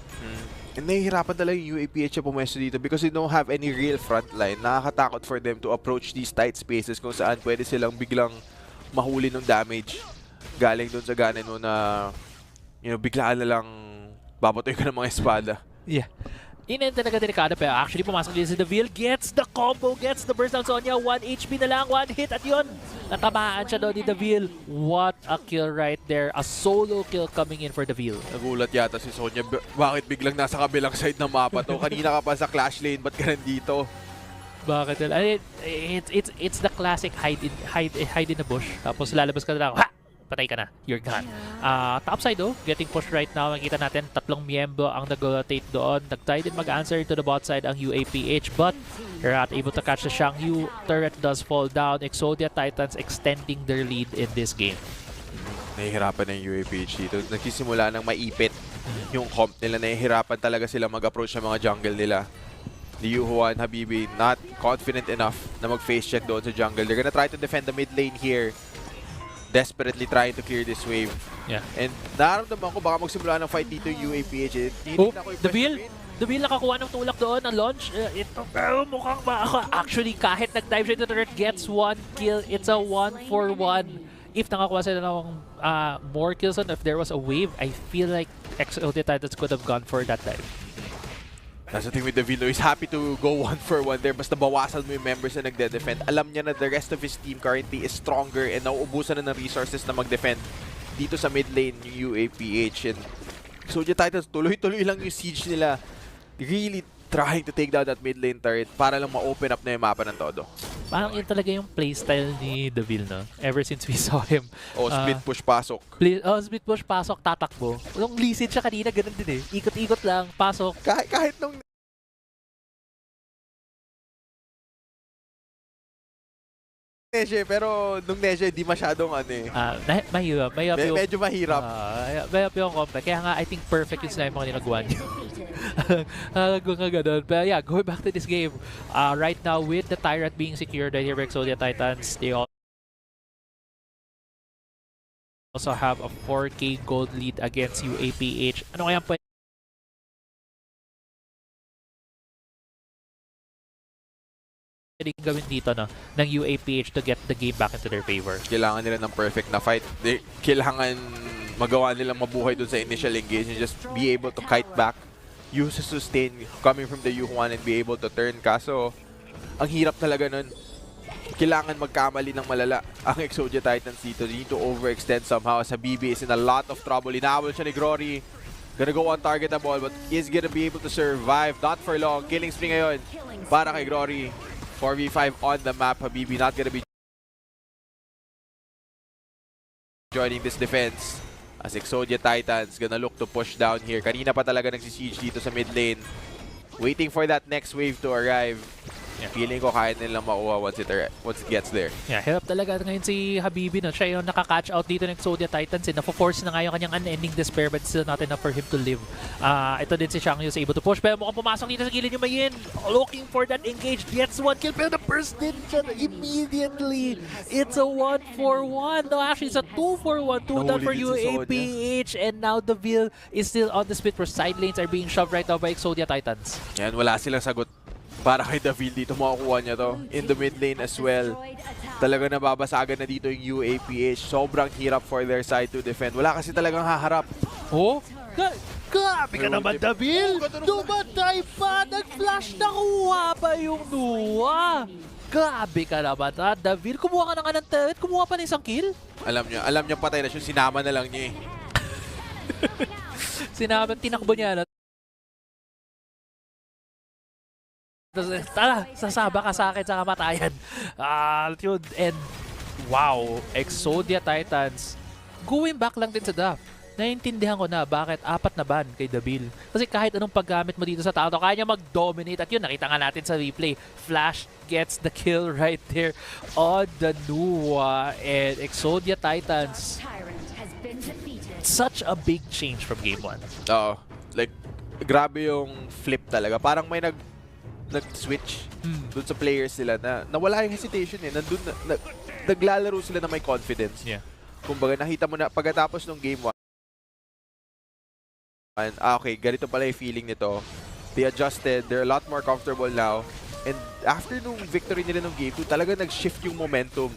And nahihirapan talaga yung UAPH na pumesto dito because they don't have any real front line. Nakakatakot for them to approach these tight spaces kung saan pwede silang biglang mahuli ng damage galing doon sa ganin mo na biglaan na lang babatoy ka ng mga espada. Yeah. Inenta na delikado pero actually pumasok din si Davil. Gets the combo, gets the burst down Sonya. 1 HP na lang, 1 hit at yun. Natamaan siya doon ni Davil. What a kill right there. A solo kill coming in for Davil. Nagulat yata si Sonya. Bakit biglang nasa kabilang side ng mapa to? Kanina ka pa sa clash lane, ba't ka nandito? Bakit? It's the classic hide in the bush. Tapos lalabas ka na lang. Ha! Patay ka na. You're gone. Top side though, getting pushed right now. Makikita natin, 3 miyembro ang nag-rotate doon. Nag-try din mag-answer to the bot side ang UAPH, but they're not able to catch the Shangyu. Turret does fall down. Exodia Titans extending their lead in this game. Nahihirapan ng UAPH dito. Nagsisimula ng maipit yung comp nila. Nahihirapan talaga sila mag-approach sa mga jungle nila. The Yuhuan, Habibi, not confident enough na mag-face check doon sa jungle. They're gonna try to defend the mid lane here. Desperately trying to clear this wave. Yeah. And nararamdaman ko baka magsimula ng fight dito yung UAPH. Davil nakakuha ng tulak doon, ng launch. Ito mukhang actually kahit nag-dive siya to the turret, gets 1 kill. It's a 1-for-1. If nakakuha sila ng more kills on, if there was a wave, I feel like Exodia Titans could have gone for that dive. That's the thing with Davilo. He's happy to go 1-for-1 there. Basta bawasan mo yung members na nagde-defend. Alam niya na the rest of his team currently is stronger and nauubusan na ng resources na mag-defend dito sa mid lane yung UAPH. And Exodia Titans, tuloy-tuloy lang yung siege nila. Really trying to take down that mid lane turret para lang ma-open up na yung mapa ng todo. Parang yun talaga yung playstyle ni Davil, no? Ever since we saw him. Split push pasok. Split push pasok, tatakbo. Nung lisid siya kanina, ganun din eh. Ikot-ikot lang, pasok. Kahit nung Neje, pero nung Neje, di masyadong mahirap. Medyo mahirap. Mahirap yung complex. Kaya nga, I think perfect yung sila yung mga ginagawa niyo. But yeah, going back to this game. Right now, with the Tyrant being secured right here by Exodia Titans, they also have a 4K gold lead against UAPH. Ano kaya pwede gawin dito ng UAPH to get the game back into their favor? Kailangan nila ng perfect na fight. Kailangan magawa nila mabuhay dun sa initial engagement. Just be able to kite back, use a sustain coming from the Yuhuan and be able to turn. Kaso, ang hirap talaga nun. kailangan magkamali ng malala ang Exodia Titans dito. They need to overextend somehow. Habibi is in a lot of trouble. Inahabol siya ni Glory. Gonna go on target na ball but is gonna be able to survive. Not for long. Killing spree ngayon para kay Glory. 4v5 on the map. Habibi not gonna be joining this defense. As Exodia Titans gonna look to push down here. Kanina pa talaga nagsisiege dito sa mid lane. Waiting for that next wave to arrive. Yeah. Feeling ko kaya nilang makuha once it gets there. Yeah, hirap talaga ngayon si Habibi. No? Siya yung nakaka-catch out dito ng Exodia Titans. Nafo-force na nga yung kanyang unending despair but still not enough for him to live. Ito din si Shang Yu able to push. Pero mukhang pumasok dito sa gilid yung Mayin. Looking for that engage. Gets one kill. Pero the burst din siya immediately. It's a 1-for-1. No, actually, it's a 2-for-1. 2 down for UAPH. And now the Vil is still on the split where side lanes are being shoved right now by Exodia Titans. Yan, wala silang sagot para kay Davil dito. Makukuha niya to in the mid lane as well. Talaga nababasagan na dito yung UAPH. Sobrang hirap for their side to defend. Wala kasi talagang haharap. Oh? Grabe ka naman, Davil! Dumatay pa! Nag-flash na kuha pa yung Nuwa! Grabe ka naman, ha? Davil, kumuha ka na nga ng turret. Kumuha pa na isang kill. Alam niya patay na siya. Sinama na lang niya eh. Sinama, tinakbo niya na. Tara, sasaba ka sa akin sa kamatayan. And wow, Exodia Titans going back lang din sa DAF. Naiintindihan ko na bakit 4 na ban kay Dabil. Kasi kahit anong paggamit mo dito sa tao, kaya niya mag-dominate. At yun, nakita nga natin sa replay. Flash gets the kill right there on the Nuwa. And Exodia Titans, such a big change from game 1. Oo. Like, grabe yung flip talaga. Parang may nag-switch dun sa players nila na nawala yung hesitation eh. Nandun naglalaro sila na may confidence. Yeah. Kumbaga nakita mo na pagkatapos ng game 1, okay, ganito pala yung feeling nito. They adjusted, they're a lot more comfortable now. And after nung victory nila nung game 2, talaga nag-shift yung momentum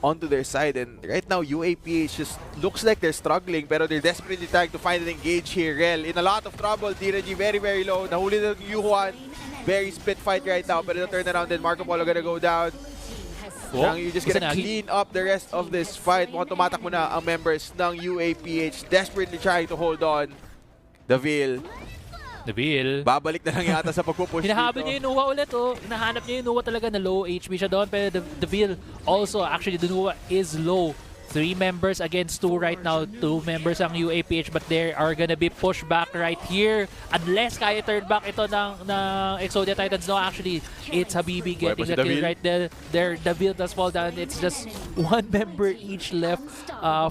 onto their side. And right now, UAPH just looks like they're struggling pero they're desperately trying to find an engage here. Rel in a lot of trouble. DRG very, very low. Nahuli na yung Yuhuan. Very split fight right now, but it'll turn around and Marco Polo gonna go down. Shang Yu just gonna clean up the rest of this fight. Mukhang tumatak muna ang members ng UAPH, desperately trying to hold on. Davil. Babalik na lang yata sa pagpupush dito. Hinahabol niya yung Nuwa ulit, oh. Hinahanap niya yung Nuwa talaga na low HP siya doon. Pero Davil also, actually, the Nuwa is low. 3 members against 2 right now. 2 members ang UAPH but they are gonna be pushed back right here. Unless kaya turn back ito ng Exodia Titans. No, actually, it's Habibi getting the kill right there. Davil does fall down. It's just 1 member each left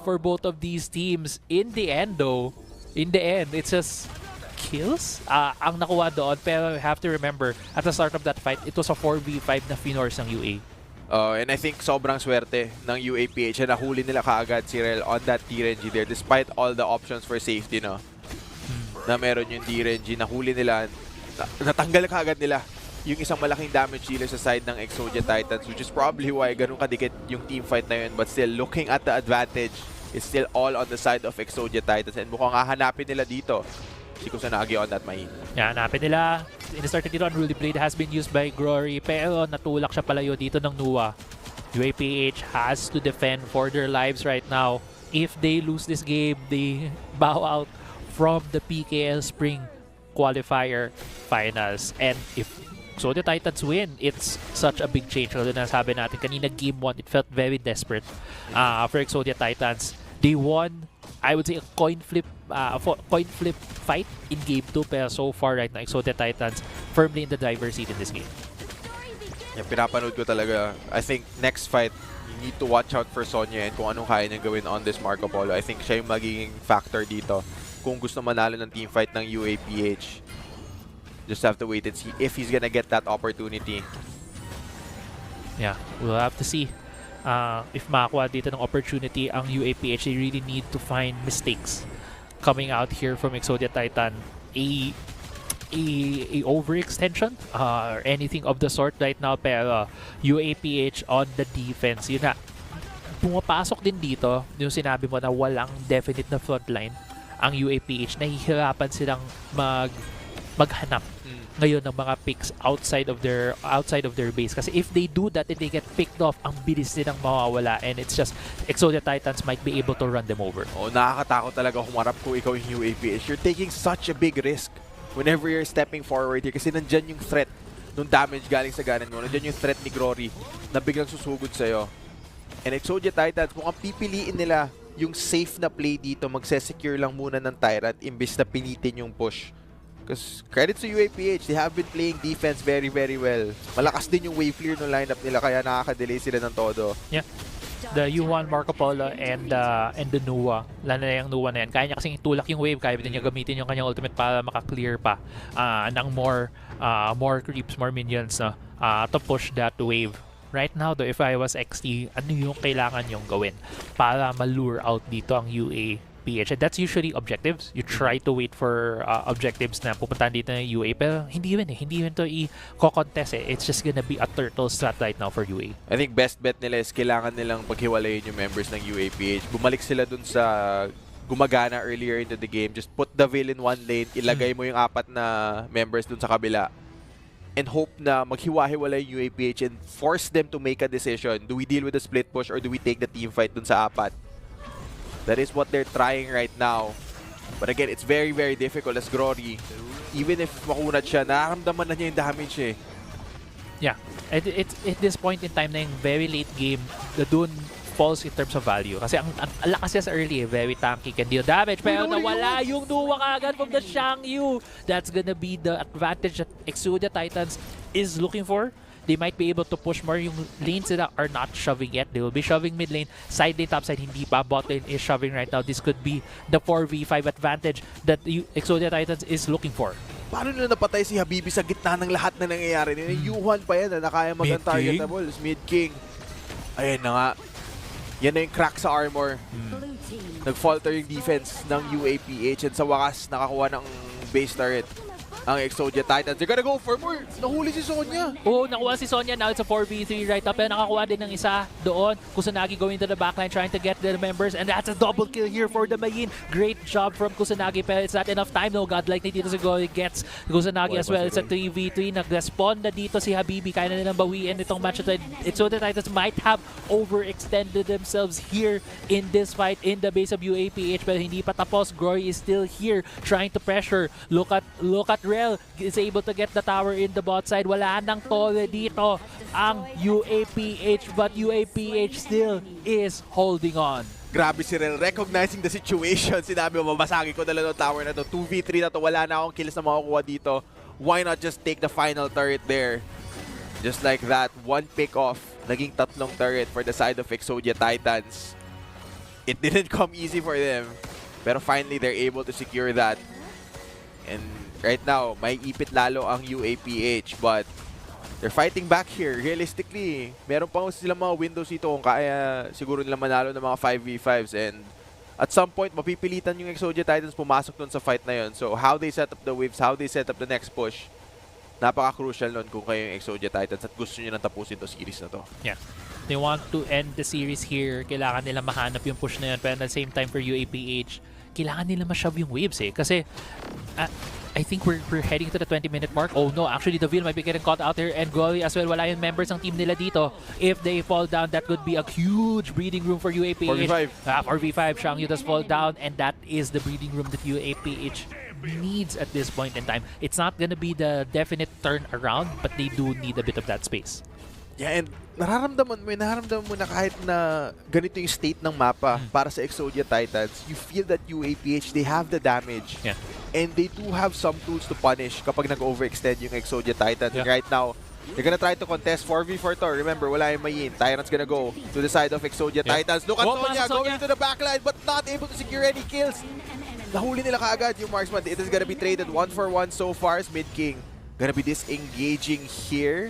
for both of these teams. In the end, though, it's just kills ang nakuha doon. Pero you have to remember, at the start of that fight, it was a 4v5 na finors ng UA. And I think sobrang swerte ng UAPH na nahuli nila kaagad si Rel on that DRNG there despite all the options for safety, no? Na meron yung DRNG, nahuli nila, natanggal kaagad nila yung isang malaking damage dealer sa side ng Exodia Titans, which is probably why ganun kadikit yung team fight na yun. But still, looking at the advantage, it's still all on the side of Exodia Titans and mukhang hahanapin nila dito si Kusanagi on that Mahin. Yan, hanapin nila. In-started dito, Unruly Blade has been used by Glory, pero natulak siya palayo dito ng Nuwa. UAPH has to defend for their lives right now. If they lose this game, they bow out from the PKL Spring Qualifier Finals. And if Exodia Titans win, it's such a big change. Kasi nasabi natin kanina, game 1, it felt very desperate for Exodia Titans. They won, I would say, a coin flip fight in game 2, pero so far right now, Exodia Titans firmly in the driver's seat in this game. Yung pinapanood ko talaga, I think next fight, you need to watch out for Sonya and kung anong kaya niya gawin on this Marco Polo. I think siya yung magiging factor dito kung gusto manalo ng team fight ng UAPH. Just have to wait and see if he's gonna get that opportunity. Yeah, we'll have to see. If makakuha dito ng opportunity ang UAPH, they really need to find mistakes coming out here from Exodia Titan. A overextension or anything of the sort right now, pero UAPH on the defense, yun na, pumapasok din dito yung sinabi mo na walang definite na frontline ang UAPH. Nahihirapan silang maghanap ngayon ng mga picks outside of their base. Kasi if they do that and they get picked off, ang bilis nilang mawawala, and it's just Exodia Titans might be able to run them over. Nakakatakot talaga humarap kung ikaw yung UAPH. You're taking such a big risk whenever you're stepping forward here kasi nandyan yung threat nung damage galing sa ganon mo. Nandyan yung threat ni Glory na biglang susugod sa'yo. And Exodia Titans, mukhang pipiliin nila yung safe na play dito, magse-secure lang muna ng Tyrant imbis na pinitin yung push. Because credit to UAPH, they have been playing defense very, very well. Malakas din yung wave clear no lineup nila kaya nakaka-delay sila ng todo. Yeah. The U1 Marco Polo and the Nuwa. Lalo na yung Nuwa na yan. Kaya niya kasing itulak yung wave. Kaya din niya gamitin yung kanyang ultimate para maka-clear pa ng more creeps, more minions to push that wave. Right now though, if I was XT, ano yung kailangan yung gawin para ma-lure out dito ang UAPH? And that's usually objectives. You try to wait for objectives na pupuntahan dito ng UA, pero hindi yun to i-contest eh. It's just gonna be a turtle strat right now for UA. I think best bet nila is kailangan nilang paghiwalayin yung members ng UAPH. Bumalik sila dun sa gumagana earlier into the game. Just put the veil in one lane, ilagay mo yung 4 na members dun sa kabila, and hope na maghiwa-hiwalay yung UAPH and force them to make a decision. Do we deal with the split push or do we take the team fight dun sa 4? That is what they're trying right now. But again, it's very, very difficult as Glory. Even if makunat siya, nakaramdaman na niya yung damage eh. Yeah. At this point in time na yung very late game, the Dune falls in terms of value. Kasi ang lakas niya sa early, very tanky, can deal damage. Pero nawala yung Nuwa kagad from the Shang-Yu. That's gonna be the advantage that Exodia Titans is looking for. They might be able to push more. Yung lanes that are not shoving yet, they will be shoving mid lane. Side lane, top side, hindi pa. Bot lane is shoving right now. This could be the 4v5 advantage that Exodia Titans is looking for. Paano nila napatay si Habibi sa gitna ng lahat na nangyayari? Yuhan pa yan na kaya mag-targetable. Mid-king. Ayan na nga. Yan na yung crack sa armor. Nag-falter yung defense ng UAPH and sa wakas nakakuha ng base turret ang Exodia Titans. They're gonna go for more. Nahuli si Sonya. Oo, nakuha si Sonya. Now it's a 4v3 right up. Pero nakakuha din ng isa doon. Kusanagi going to the backline trying to get the members. And that's a double kill here for the Mayin. Great job from Kusanagi. Pero it's not enough time. No, godlike na dito si Goy gets Kusanagi as well. It's a 3v3. Nag-respawn na dito si Habibi. Kaya na nilang bawiin itong match. Exodia Titans might have overextended themselves here in this fight in the base of UAPH. Pero hindi pa tapos. Goy is still here trying to pressure. Look at Rel is able to get the tower in the bot side. Wala nang tole dito ang UAPH, but UAPH still is holding on. Grabe si Rel, recognizing the situation. Sinabi mo, mabasagi ko dala ng tower na to. 2v3 na to, wala na akong kills na makukuha dito. Why not just take the final turret there? Just like that, one pick off, naging 3 turret for the side of Exodia Titans. It didn't come easy for them, pero finally they're able to secure that. And right now, may ipit lalo ang UAPH, but they're fighting back here. Realistically, meron pa silang mga windows dito kung kaya siguro nila manalo ng mga 5v5s, and at some point, mapipilitan yung Exodia Titans pumasok dun sa fight na yun. So how they set up the waves, how they set up the next push, napaka-crucial nun kung kayo yung Exodia Titans at gusto nyo nang tapusin to series na to. Yeah. They want to end the series here. Kailangan nila mahanap yung push na yun. Pero at the same time for UAPH, kailangan nila ma-shove yung waves eh. Kasi I think we're heading to the 20-minute mark. Oh no, actually the Veil might be getting caught out here, and Goalie as well. Wala yung members ng team nila dito. If they fall down, that could be a huge breeding room for UAPH. 4v5. 4v5. Shang-Yu does fall down, and that is the breeding room that UAPH needs at this point in time. It's not gonna be the definite turnaround, but they do need a bit of that space. Yeah, and nararamdaman mo na kahit na ganito yung state ng mapa para sa Exodia Titans, you feel that UAPH, they have the damage. Yeah. And they do have some tools to punish kapag nag-overextend yung Exodia Titans. Yeah. And right now, they're gonna try to contest 4v4 to. Remember, wala yung Mayin. Tyrant's gonna go to the side of Exodia Titans. Look at Sonya going into the backline but not able to secure any kills. Nahuli nila kaagad yung marksman. It is gonna be traded 1-for-1 so far as Mid-King. Gonna be disengaging here.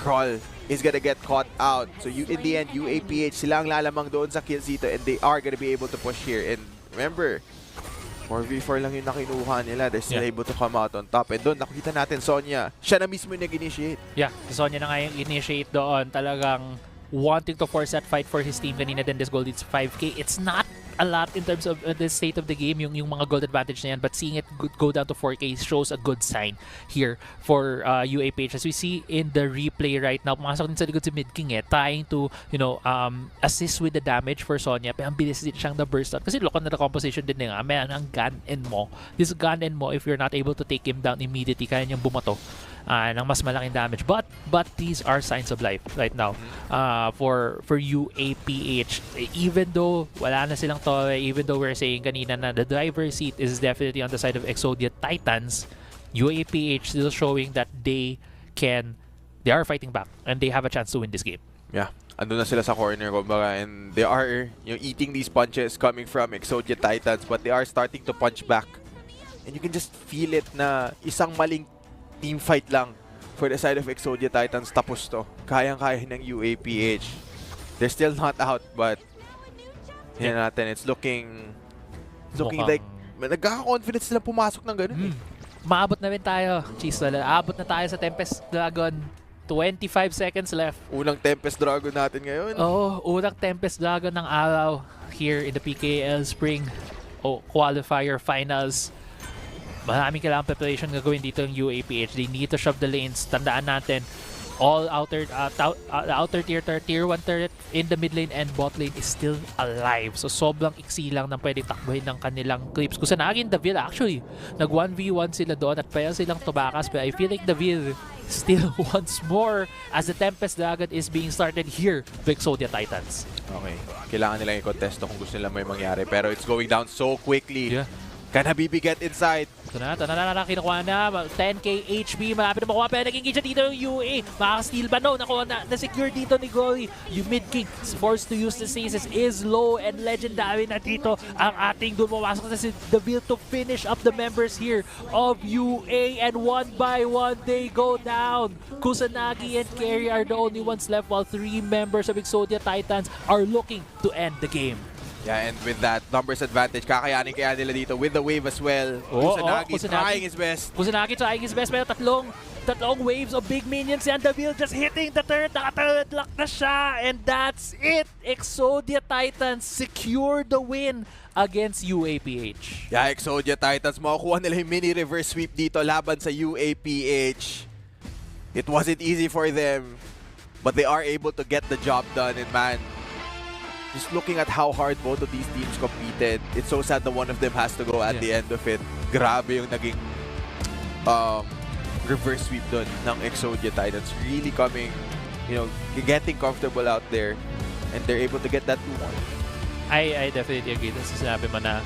Crawl is gonna get caught out. So in the end, UAPH, sila ang lalamang doon sa kills dito, and they are gonna be able to push here. And remember, 4v4 lang yung nakinuha nila. They're still able to come out on top. And doon, nakikita natin Sonya. Siya na mismo yung nag-initiate. Yeah, si Sonya na nga yung initiate doon. Talagang wanting to force that fight for his team kanina din. This goal, it's 5k. It's not a lot in terms of the state of the game, yung mga gold advantage na yan, but seeing it go down to 4K shows a good sign here for UAPH. As we see in the replay right now, pumasok din sa likod si Mid King trying to, assist with the damage for Sonya, pero ang bilis din siyang na-burst out. Kasi look on the composition din nga, may ang Gun-En mo. This Gun-En mo, if you're not able to take him down immediately, kaya niyang bumato ng mas malaking damage. But these are signs of life right now for UAPH. Even though wala na silang to, even though we're saying kanina na the driver's seat is definitely on the side of Exodia Titans, UAPH still showing that they are fighting back and they have a chance to win this game. Yeah. Ando na sila sa corner, kumbaga, and they are eating these punches coming from Exodia Titans, but they are starting to punch back. And you can just feel it na isang maling team fight lang for the side of Exodia Titans, tapos to. Kayang-kaya ng UAPH. They're still not out, but natin, it's looking like nagkaka-confidence sila pumasok ng ganun. Maabot na rin tayo, Cheese. Aabot na tayo sa Tempest Dragon. 25 seconds left. Unang Tempest Dragon natin ngayon. Unang Tempest Dragon ng araw here in the PKL Spring Qualifier Finals. Maraming kailangan preparation gagawin dito ng UAPH. They need to shove the lanes. Tandaan natin, all outer tier 1 turret in the mid lane and bot lane is still alive. So sobrang iksi lang ng pwedeng takbuhin ng kanilang creeps. Kung sanagin Davil, actually, nag 1v1 sila doon at pwede silang tumakas. But I feel like Davil still wants more as the Tempest Dragon is being started here with Exodia Titans. Okay. Kailangan nilang i-contesto kung gusto nila may mangyari. Pero it's going down so quickly. Yeah. Can Habibi get inside? Ito na, kinukuha na. 10k HP, malapit na makuha. Pero nag-engage dito yung UA. Makaka-steal ba? No, nakuha na. Na-secure dito ni Gory. Yung mid-king forced to use the stasis is low and legendary na dito. Ang ating doon mamasok na si Davil to finish up the members here of UA. And one by one, they go down. Kusanagi and Carry are the only ones left while 3 members of Exodia Titans are looking to end the game. Yeah, and with that numbers advantage, kakayanin kaya nila dito with the wave as well. Kusanagi trying his best. Kusanagi trying his best, pero tatlong waves of big minions yan. Davil just hitting the turret. Naka-turret lock na siya. And that's it. Exodia Titans secure the win against UAPH. Yeah, Exodia Titans, makukuha nila yung mini reverse sweep dito laban sa UAPH. It wasn't easy for them, but they are able to get the job done. And man, just looking at how hard both of these teams competed, it's so sad that one of them has to go at the end of it. Grabe yung naging reverse sweep dun ng Exodia Titans. Really coming, getting comfortable out there, and they're able to get that 2-1. I definitely agree. This is sinabi mo na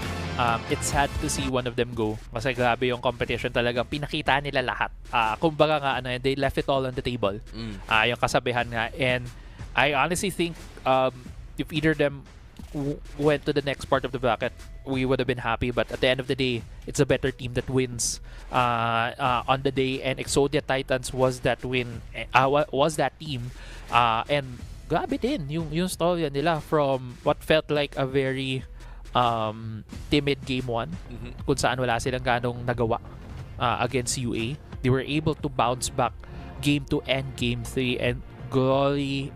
it's sad to see one of them go. Kasi grabe yung competition talagang pinakita nila lahat. Kumbaga nga, they left it all on the table. Yung kasabihan nga. And I honestly think if either of them went to the next part of the bracket, we would have been happy. But at the end of the day, it's a better team that wins on the day. And Exodia Titans was that team. And grabe din yung story nila from what felt like a very timid game 1, kung saan wala silang ganong nagawa against UA. They were able to bounce back game 2 and game 3. And Glory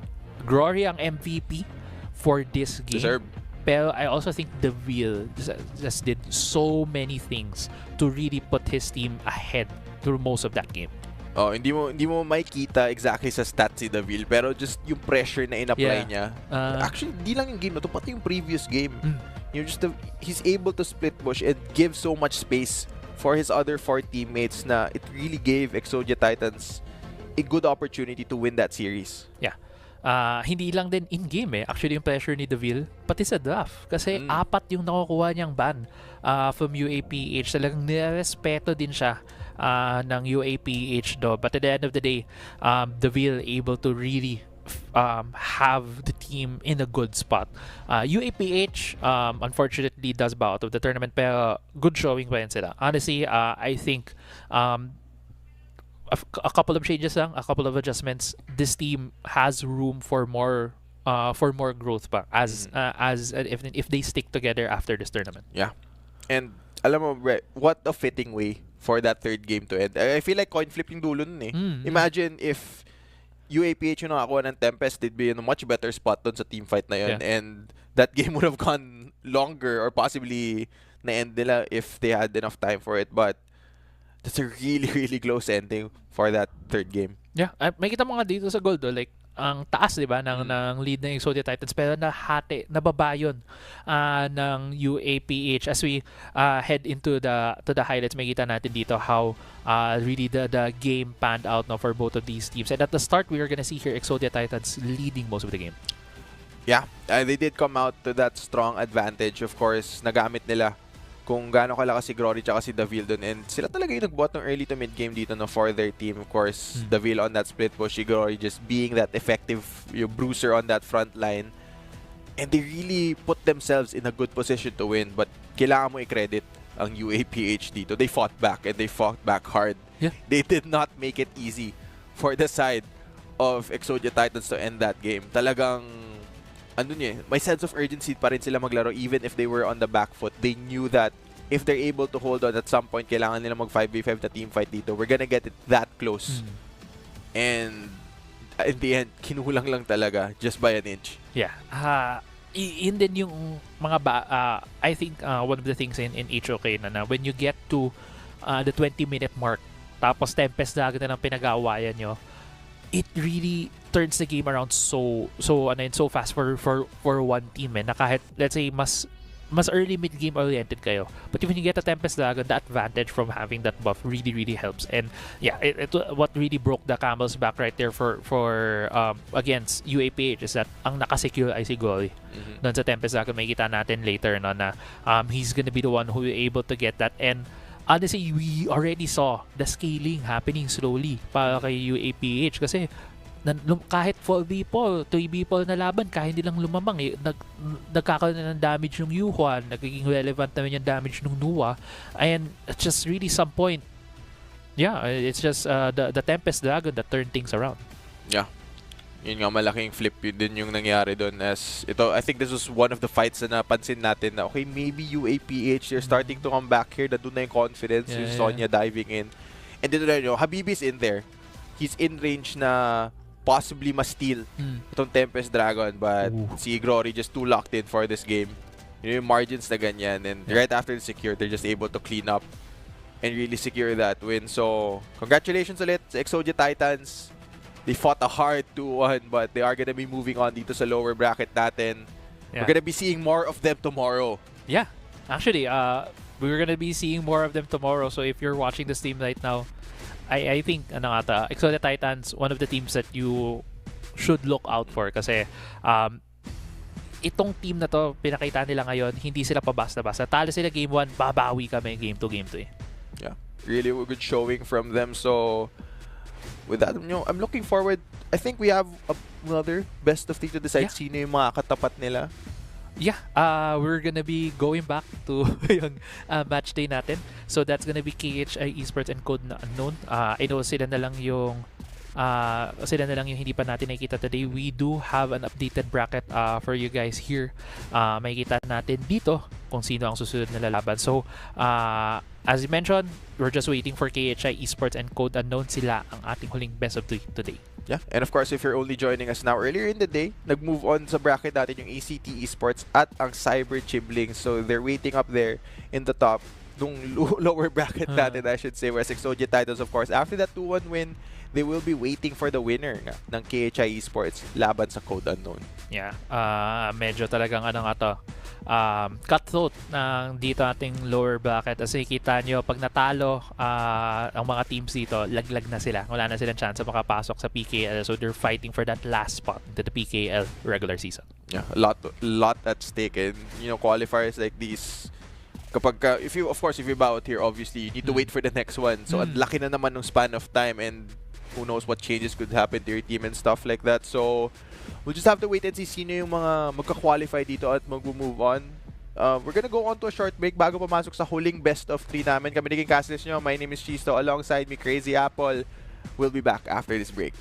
ang MVP for this game. Deserved. Pero I also think Davil just did so many things to really put his team ahead through most of that game. Oh, hindi mo makikita exactly sa stats si Davil, pero just yung pressure na in-apply niya. Actually, di lang yung game na to, pati yung previous game. He's able to split push and give so much space for his other 4 teammates na it really gave Exodia Titans a good opportunity to win that series. Yeah. Hindi lang din in-game actually yung pressure ni Davil, pati sa draft. Kasi 4 yung nakukuha niyang ban from UAPH. Talagang nirespeto din siya ng UAPH do. But at the end of the day, Davil able to really have the team in a good spot. UAPH unfortunately does bow out of the tournament, pero good showing pa rin sila. Honestly, I think a couple of changes lang, a couple of adjustments. This team has room for more growth pa if they stick together after this tournament. Yeah. And alam mo, what a fitting way for that 3rd game to end. I feel like coin flip yung dulo nun Imagine if UAPH yung nakakuha ng Tempest, they'd be in a much better spot dun sa team fight na yun. Yeah. And that game would have gone longer or possibly na-end nila if they had enough time for it. But that's a really, really close ending for that third game. Yeah, may kita mo nga dito sa goal do, like ang taas, di ba, ng lead ng Exodia Titans, pero nababa yun ng UAPH. As we head into the highlights, may kita natin dito how really the game panned out now for both of these teams. And at the start, we are gonna see here Exodia Titans leading most of the game. Yeah, they did come out to that strong advantage. Of course, nagamit nila kung gaano kalakas si Glory tsaka si Davil dun. And sila talaga yung nagbuhat ng early to mid game dito no, for their team. Of course, Davil on that split push, si Glory just being that effective yung bruiser on that front line. And they really put themselves in a good position to win. But kailangan mo i-credit ang UAPH dito. They fought back and they fought back hard. Yeah. They did not make it easy for the side of Exodia Titans to end that game. Talagang may sense of urgency pa rin sila maglaro even if they were on the back foot. They knew that if they're able to hold on at some point, kailangan nila mag 5v5 na team fight dito. We're gonna get it that close. And in the end, kinulang lang talaga just by an inch. Yeah. Yun din yung mga I think one of the things in HOK na when you get to the 20-minute mark, tapos Tempest na agad na ng pinag-aawayan nyo, it really turns the game around so fast for one team, na kahit let's say mas early mid game oriented kayo, but when you get a Tempest Dragon, the advantage from having that buff really helps. And yeah, it what really broke the camel's back right there for against UAPH is that ang nakasecure ay si Goy. Doon sa Tempest Dragon, may kita natin later no, na he's gonna be the one who able to get that. And honestly, we already saw the scaling happening slowly para kay UAPH kasi kahit 4 people, 3 people na laban, kahit hindi lang lumamang, nagkakaroon na ng damage ng Yuhuan, nagiging relevant naman yung damage ng Nuwa, and it's just really some point, yeah, it's just the Tempest Dragon that turned things around. Yeah. Yun nga, malaking flip yun din yung nangyari doon. As ito, I think this was one of the fights na napansin natin na okay, maybe UAPH, they're starting to come back here, na doon na yung confidence, yung Sonya diving in. And dito na yun, Habibi's in there. He's in range na possibly ma-steal itong Tempest Dragon, but si Glory just too locked in for this game. Yung margins na ganyan, and right after the secure, they're just able to clean up and really secure that win. So, congratulations ulit sa Exodia Titans. They fought a hard 2-1, but they are gonna be moving on dito sa lower bracket natin. We're gonna be seeing more of them tomorrow. Yeah, actually, we're gonna be seeing more of them tomorrow. So if you're watching the stream right now, I think Exodia Titans, one of the teams that you should look out for kasi itong team na to, pinakita nila ngayon, hindi sila pa basta-basta. Talo sila game 1, babawi kami game 2, game 3. Yeah, really good showing from them. So with that, I'm looking forward. I think we have another best of 3 to decide sino yung mga katapat nila. Yeah, we're gonna be going back to yung match day natin. So that's gonna be KHI Esports and Code na Unknown. I know sila na lang yung hindi pa natin nakikita today. We do have an updated bracket for you guys here. Makikita natin dito kung sino ang susunod na lalaban. So as you mentioned, we're just waiting for KHI Esports and Code Unknown. Sila ang ating huling best of 3 today. Yeah, and of course, if you're only joining us now, earlier in the day, nag-move on sa bracket natin yung ACT Esports at ang Cyber Chibling. So they're waiting up there in the top, nung lower bracket natin, I should say, whereas Exodia Titans, of course, after that 2-1 win, they will be waiting for the winner ng KHI Esports laban sa Code Unknown. Yeah, medyo talagang cutthroat ng dito ating lower bracket. Kasi kita nyo, pag natalo ang mga teams dito, laglag na sila. Wala na silang chance makapasok sa PKL. So they're fighting for that last spot into the PKL regular season. Yeah, a lot at stake. And qualifiers like these, kapag if you bow out here, obviously you need to wait for the next one. So ang laki na naman ng span of time, and who knows what changes could happen to your team and stuff like that. So we'll just have to wait and see sino yung mga magka-qualify dito at mag-move on. We're gonna go on to a short break bago pumasok sa huling best of 3 namin. Kami naging castles nyo. My name is Chisto. Alongside me, Crazy Apple. We'll be back after this break.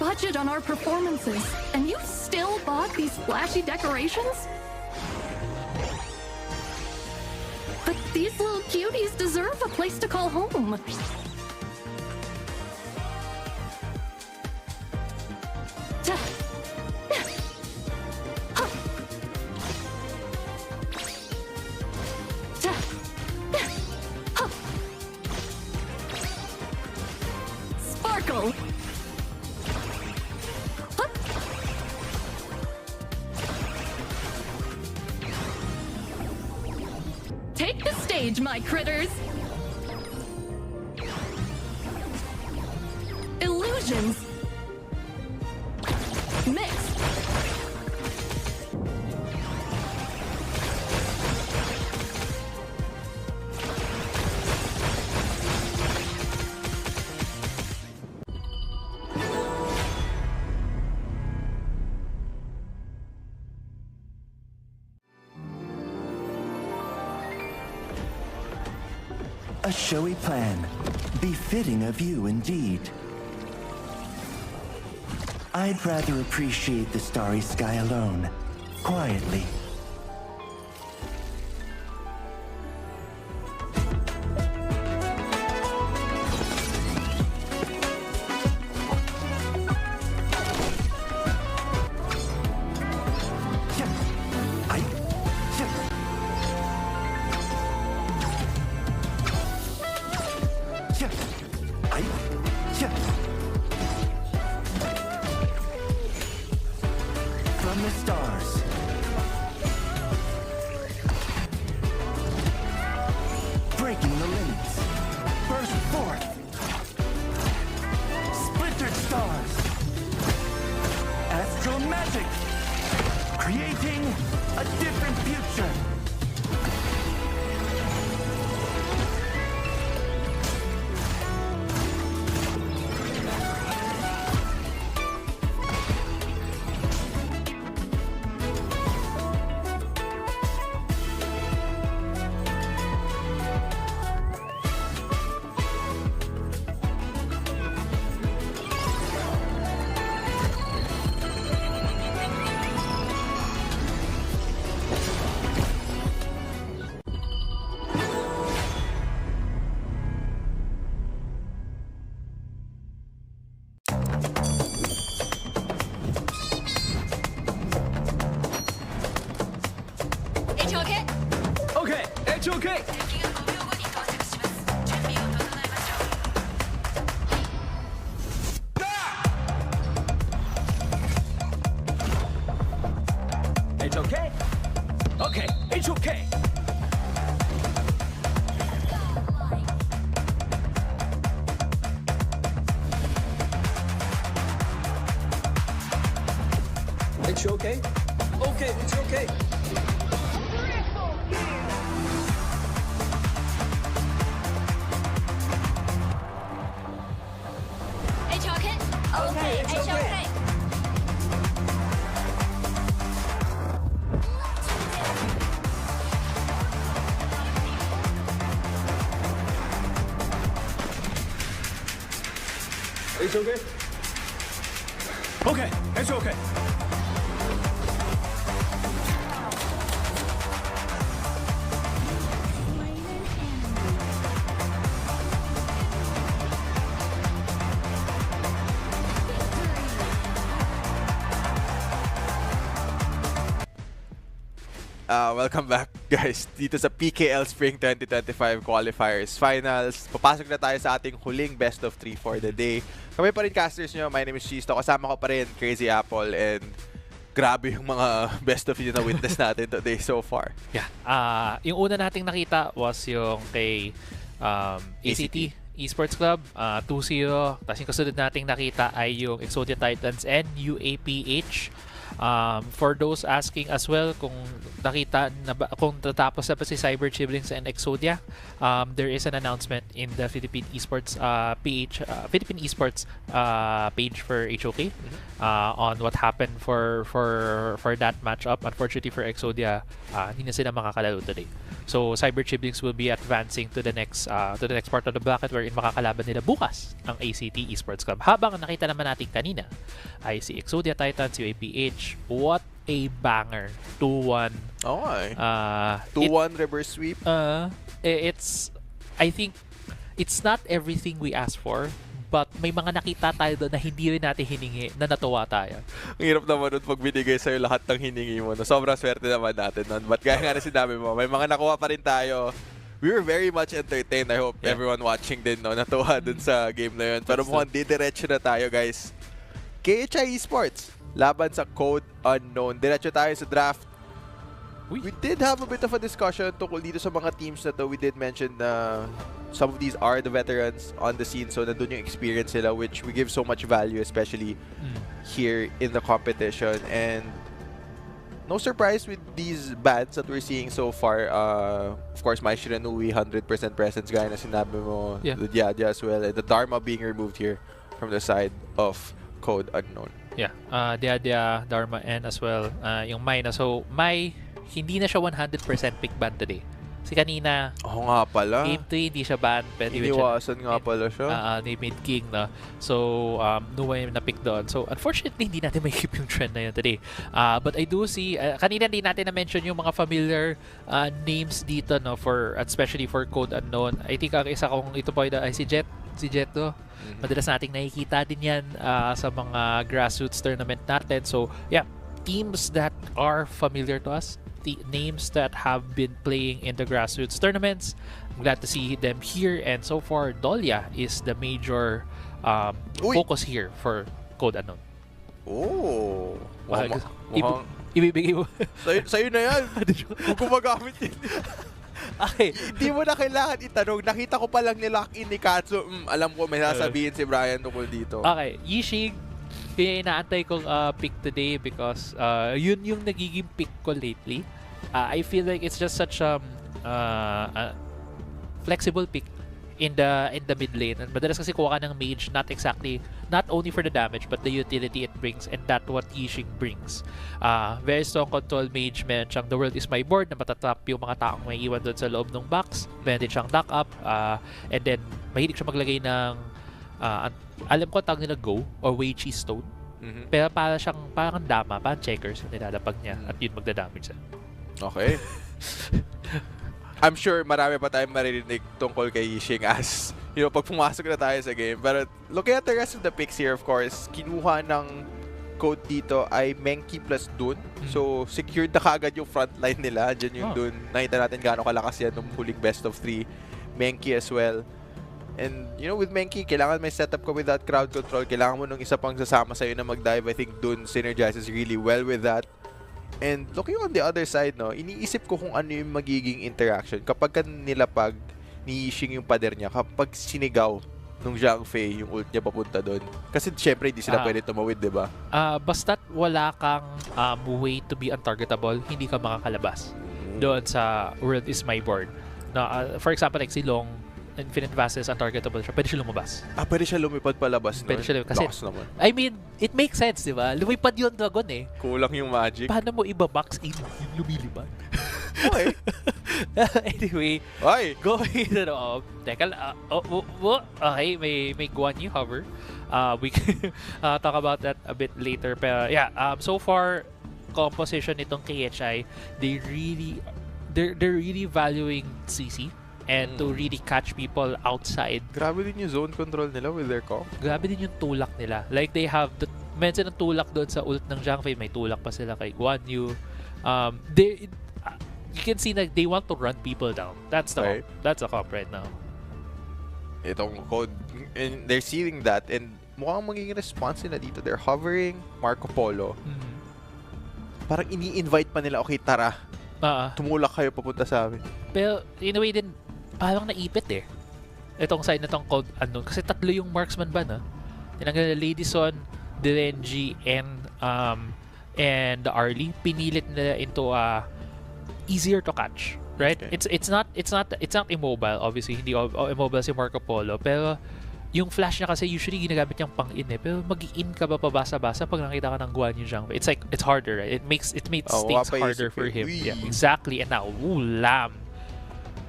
budget on our performances, and you still bought these flashy decorations? But these little cuties deserve a place to call home. Sparkle! Take the stage, my critters! Illusions! Mix! A showy plan, befitting of you indeed. I'd rather appreciate the starry sky alone, quietly. From the stars. Breaking the limits. Burst forth. Splintered stars. Astral magic. Creating a different future. HOK? Okay, HOK! HOK? Okay, HOK! HOK? Okay, it's okay. HOK? Okay, HOK. It's okay? Okay, it's okay. Welcome back, guys, dito sa PKL Spring 2025 Qualifiers Finals. Papasok na tayo sa ating huling best of 3 for the day. Kami pa rin casters nyo, my name is Shisto. Kasama ko pa rin Crazy Apple, and grabe yung mga best of yun na witness natin today so far. Yeah. Yung una nating nakita was yung kay ACT Esports Club, 2-0. Tapos yung kasunod nating nakita ay yung Exodia Titans and UAPH. For those asking as well kung nakita na ba, kung tatapos na ba si Cyber Chiblings and Exodia, there is an announcement in the Philippine Esports Philippine Esports page for HOK on what happened for that matchup. Unfortunately for Exodia, hindi na sila makakalaro today. So Cyber Chiblings will be advancing to the next part of the bracket wherein makakalaban nila bukas ang ACT Esports Club. Habang nakita naman natin kanina ay si Exodia Titans, UAPH. What a banger. 2-1. Okay. 2-1 reverse sweep. I think it's not everything we asked for, but may mga nakita tayo doon na hindi rin natin hiningi na natuwa tayo. Ang hirap naman nun pag binigay sa'yo lahat ng hiningi mo. No? Sobrang swerte naman natin nun. But gaya nga na sinabi mo, may mga nakuha pa rin tayo. We were very much entertained. I hope everyone watching din natuwa dun sa game na yun. Pero mukhang didiretso na tayo, guys. KHI Esports, laban sa Code Unknown. Diretso tayo sa draft. We did have a bit of a discussion tungkol dito sa mga teams na to. We did mention na some of these are the veterans on the scene, so nandun yung experience nila, which we give so much value, especially here in the competition. And no surprise with these bans that we're seeing so far. Of course, my Shiranui 100% presence, gaya na sinabi mo. The Diadia as well, and the Dharma being removed here from the side of Code Unknown. Yeah, Diadia, Dharma, and as well yung Mai na. So, Mai, hindi na siya 100% pick ban today. Kasi kanina, nga pala. Game 3, hindi siya ban. Iniwasan nga pala siya. They made King na. So, no way na pick doon. So, unfortunately, hindi natin may keep yung trend na yun today. But I do see, kanina hindi natin na-mention yung mga familiar names dito, no, especially for Code Unknown. I think ang isa kong ito po ay si Jet. Si Jetto. Madalas nating nakikita din yan sa mga grassroots tournament natin. So, yeah, teams that are familiar to us, the names that have been playing in the grassroots tournaments. I'm glad to see them here, and so far Dolia is the major focus here for Code Unknown. Oh, ibibigay mo. Sa'yo na yan. Kung gumagamit yun. Okay. Hindi mo na kailangan itanong. Nakita ko pa lang ni Nikatsu. Alam ko may sasabihin si Brian tungkol dito. Okay, Yishig, inaantay kong pick today because yun yung nagiging pick ko lately. I feel like it's just such a flexible pick in the mid lane. And madalas kasi kuha ka ng mage, not only for the damage but the utility it brings, and that's what Yishing brings. Very strong control mage, meron siyang The World Is My Board na matatrap yung mga taong may iwan doon sa loob ng box. Meron din siyang knock up, and then mahilig siya maglagay ng alam ko tawag nila Go or Wei Chi Stone. Pero parang dama, parang checkers yung nilalapag niya at yun magdadamage siya. Okay. I'm sure marami pa tayong maririnig tungkol kay Yishing as, pag pumasok na tayo sa game. Pero looking at the rest of the picks here, of course, kinuha ng Code dito ay Menki plus Dun. So, secured na kagad yung frontline nila. Diyan yung Dun. Nakita natin gaano kalakas yan nung huling best of 3. Menki as well. And, with Menki, kailangan may setup ko with that crowd control. Kailangan mo nung isa pang sasama sa'yo na mag-dive. I think Dun synergizes really well with that. And looking on the other side, iniisip ko kung ano yung magiging interaction kapag nilapag ni Yishing yung pader niya, kapag sinigaw nung Zhang Fei yung ult niya papunta doon. Kasi syempre hindi sila pwede tumawid, di ba? Basta't wala kang way to be untargetable, hindi ka makakalabas doon sa World Is My Board. For example, like si Long, Infinite Vast is untargetable siya, pwede siya lumabas. Pwede siya lumipad palabas. Pwede siya lumipad. Kasi, naman. I mean, it makes sense, di ba? Lumipad yung dragon eh. Kulang yung magic. Paano mo iba-box in yung lumilipad? Okay. Anyway, going to teka lang. Okay, may Guan Yu hover. We can talk about that a bit later. Pero yeah, so far, composition nitong KHI, they're really valuing CC. And to really catch people outside. Grabe din yung zone control nila with their comp. Grabe din yung tulak nila. Like they have mention ng tulak doon sa ult ng Zhang Fei. May tulak pa sila kay Guan Yu. You can see that they want to run people down. That's the comp right now. Itong Code, and they're seeing that, and mukhang magiging response nila dito. They're hovering Marco Polo. Parang ini-invite pa nila, okay, tara. Tumulak kayo papunta sa amin. Pero in a way din, parang naipit eh. Itong side na tong Code Unknown. Kasi tatlo yung marksman ba na? Tinanggal na Ladison, Direnji, and the Arlie. Pinilit nila into easier to catch. Right? Okay. It's not immobile, obviously. Hindi immobile si Marco Polo. Pero yung flash niya kasi usually ginagamit niyang pang-in eh. Pero mag-in ka ba pabasa-basa pag nakita ka ng Guan Yu Zhang Fei? It's harder, right? It makes things harder for him. Yeah, exactly. And now, Lam.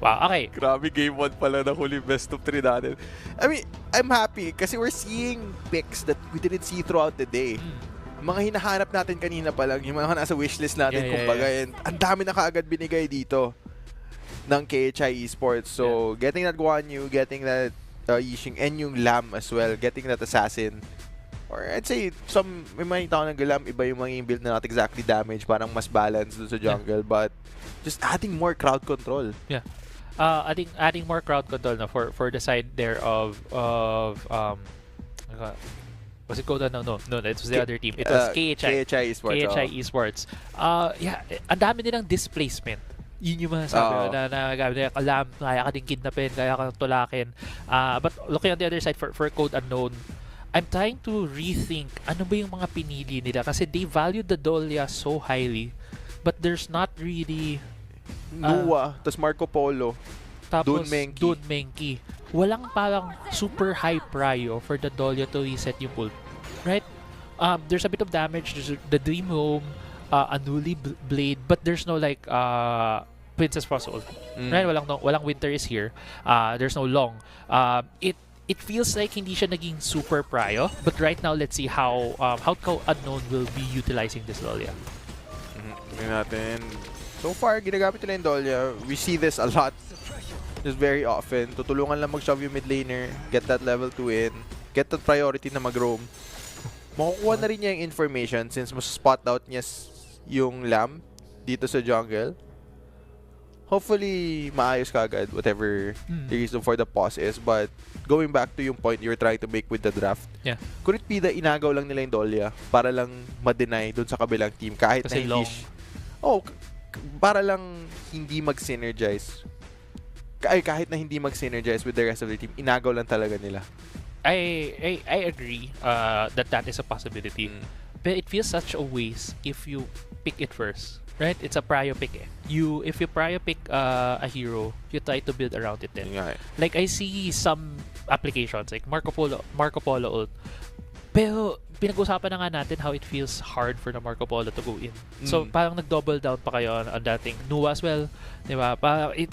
Wow, okay. Grabe, game 1 pala na huli best of 3 natin. I mean, I'm happy kasi we're seeing picks that we didn't see throughout the day. Mga hinahanap natin kanina pa lang, yung mga nasa wishlist natin, kumbaga. And ang dami na kaagad binigay dito ng KHI Esports. So, getting that Guan Yu, getting that Yixing, and yung Lam as well, getting that Assassin. Or I'd say, may makita ko ng Lam, iba yung mga build na not exactly damage, parang mas balanced dun sa jungle, but just adding more crowd control. Yeah. I think adding more crowd control na for the side there of was it Koda? No, it was the other team. It was KHI Esports. KHI Esports. Yeah, ang dami nilang displacement. Yun yung masasabi na gamit nila. Alam, kaya ka din kidnapin, kaya ka tulakin. But looking on the other side for Code Unknown, I'm trying to rethink ano ba yung mga pinili nila kasi they value the Dolia so highly, but there's not really Nuwa, tas Marco Polo, tapos Dun Menki. Walang parang super high prio for the Dolia to reset yung ult. Right? There's a bit of damage. There's the Dream Home, a Newly Blade, but there's no like Princess Frost ult. Right? Walang Winter is here. There's no Long. It feels like hindi siya naging super prio, but right now let's see how Unknown will be utilizing this Dolia. Tingnan natin. So far, ginagamit nila yung Dolia. We see this a lot. Just very often. Tutulungan lang mag-shove yung mid laner, get that level 2 in, get that priority na mag-roam. Makukuha na rin niya yung information since mas spot out niya yung Lam dito sa jungle. Hopefully, maayos ka agad whatever the reason for the pause is. But going back to yung point you were trying to make with the draft, could it be that inagaw lang nila yung Dolia para lang ma-deny dun sa kabilang team kahit kasi na hindi para lang hindi mag-synergize. Kahit na hindi mag-synergize with the rest of the team, inagaw lang talaga nila. I agree that is a possibility. But it feels such a waste if you pick it first. Right? It's a prio pick eh. If you prio pick a hero, you try to build around it then. Like I see some applications like Marco Polo ult. Pero pinag-usapan na nga natin how it feels hard for the Marco Polo to go in. So parang nag-double down pa kayo on that thing. Nuwa as well, di ba? Parang it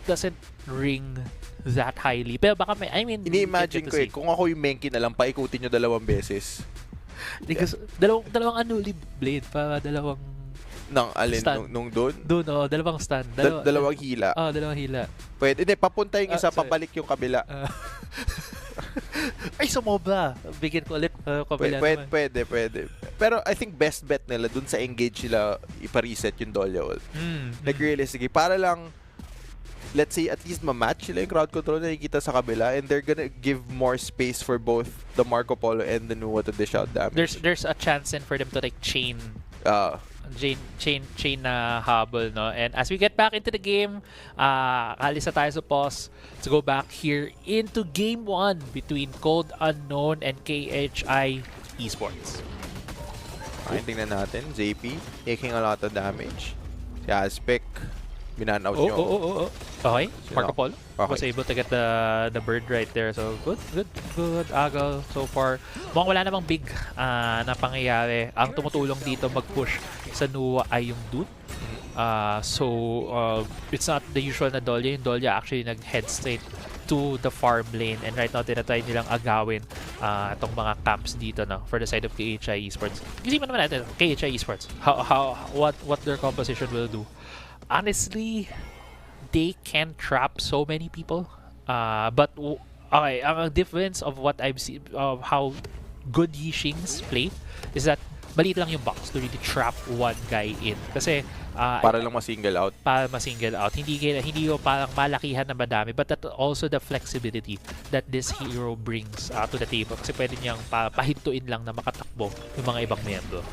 doesn't ring that highly. Pero baka ini-imagine ko kung ako yung Menki na lang, paikutin nyo 2 beses. Because dalawang Unholy Blade para dalawang alin nung doon? Doon, dalawang stun. Dalawang hila. Dalawang hila. Pwede, hindi, papunta yung isa, papalik yung kabila. Ay, sumobra. Bigyan ko ulit kabila naman. Pwede. Pero I think best bet nila dun sa engage sila ipa-reset yung Dolia ult. Nag-realistic. Para lang, let's say, at least ma-match sila yung crowd control na nakikita sa kabila and they're gonna give more space for both the Marco Polo and the Nuwa to dish out damage. There's a chance then for them to like chain na habol, no? And as we get back into the game, alis na tayo sa pause. Let's go back here into game 1 between Code Unknown and KHI Esports. Tingnan natin, JP taking a lot of damage. Si Aspec, binanout nyo. Okay, Marco Polo was able to get the bird right there. So good agaw so far. Mukhang wala namang big na pangyayari. Ang tumutulong dito mag-push sa Nuwa ay yung Dude. So it's not the usual na Dolia. Yung Dolia actually nag-head straight to the farm lane, and right now tinatry nilang agawin itong mga camps dito na for the side of KHI Esports. Kasi naman natin KHI Esports what their composition will do. Honestly, they can trap so many people. But okay, ang difference of what I've seen of how good Yixing's play is that maliit lang yung box to really trap one guy in. Kasi para lang ma-single out. Para ma-single out. Hindi yung parang malakihan na madami, but that also the flexibility that this hero brings to the table. Kasi pwede niyang pahintuin lang na makatakbo yung mga ibang miyembro.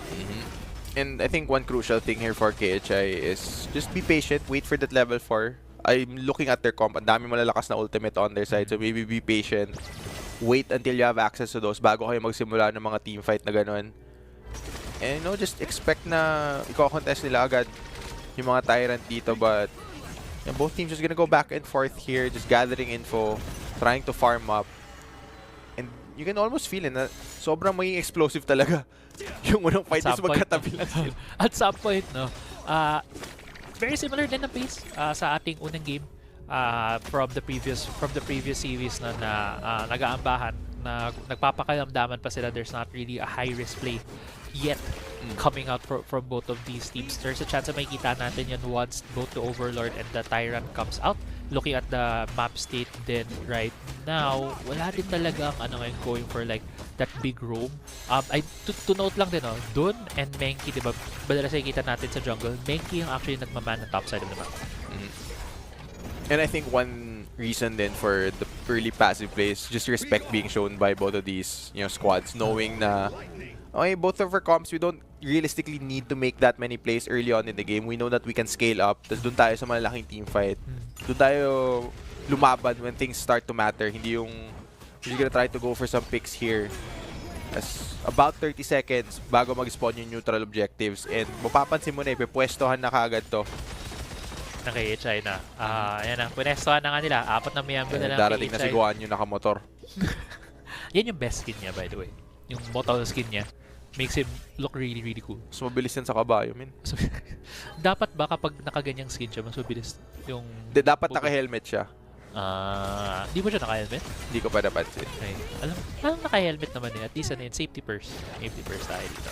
And I think one crucial thing here for KHI is just be patient, wait for that level 4. I'm looking at their comp. Ang dami malalakas na ultimate on their side, so maybe be patient. Wait until you have access to those bago kayo magsimula ng mga team fight na ganun. And just expect na i-contest nila agad yung mga Tyrant dito, but both teams just gonna go back and forth here, just gathering info, trying to farm up. And you can almost feel it na sobrang maging explosive talaga yung unang fight is magkatabi lang sila. At some point, no? Very similar din na pace sa ating unang game. from the previous series na nag-aambahan na nagpapakalamdaman pa sila. There's not really a high risk play yet coming out from both of these teams. There's a chance na makikita natin yun once both the Overlord and the Tyrant comes out. Looking at the map state then right now, wala din talagang ngayon going for like that big roam. To note lang din, Dun and Menki, diba, madalas nakikita natin sa jungle, Menki yung actually nagmaman na top side of the map. And I think one reason then for the early passive plays, just respect being shown by both of these squads, knowing na okay, both of our comps, we don't realistically need to make that many plays early on in the game. We know that we can scale up. Tapos doon tayo sa malalaking team fight. Doon tayo lumaban when things start to matter. Hindi yung we're gonna try to go for some picks here. As about 30 seconds bago mag-spawn yung neutral objectives. And mapapansin mo na, ipepwestohan na kaagad to. Na KHI na. Ayan na. Pwestohan na nga nila. 4 na miyembro na lang darating KHI. na si Guan yung nakamotor. Yan yung best skin niya, by the way. Yung motor skin niya. Makes him look really, really cool. Mas mabilis yan sa kabayo, min. So, dapat ba kapag nakaganyang skin siya, mas mabilis yung... Dapat naka-helmet siya. Di ba siya naka-helmet? Hindi ko pa napansin. Okay. Alam naka-helmet naman eh. At least safety first. Safety first tayo dito.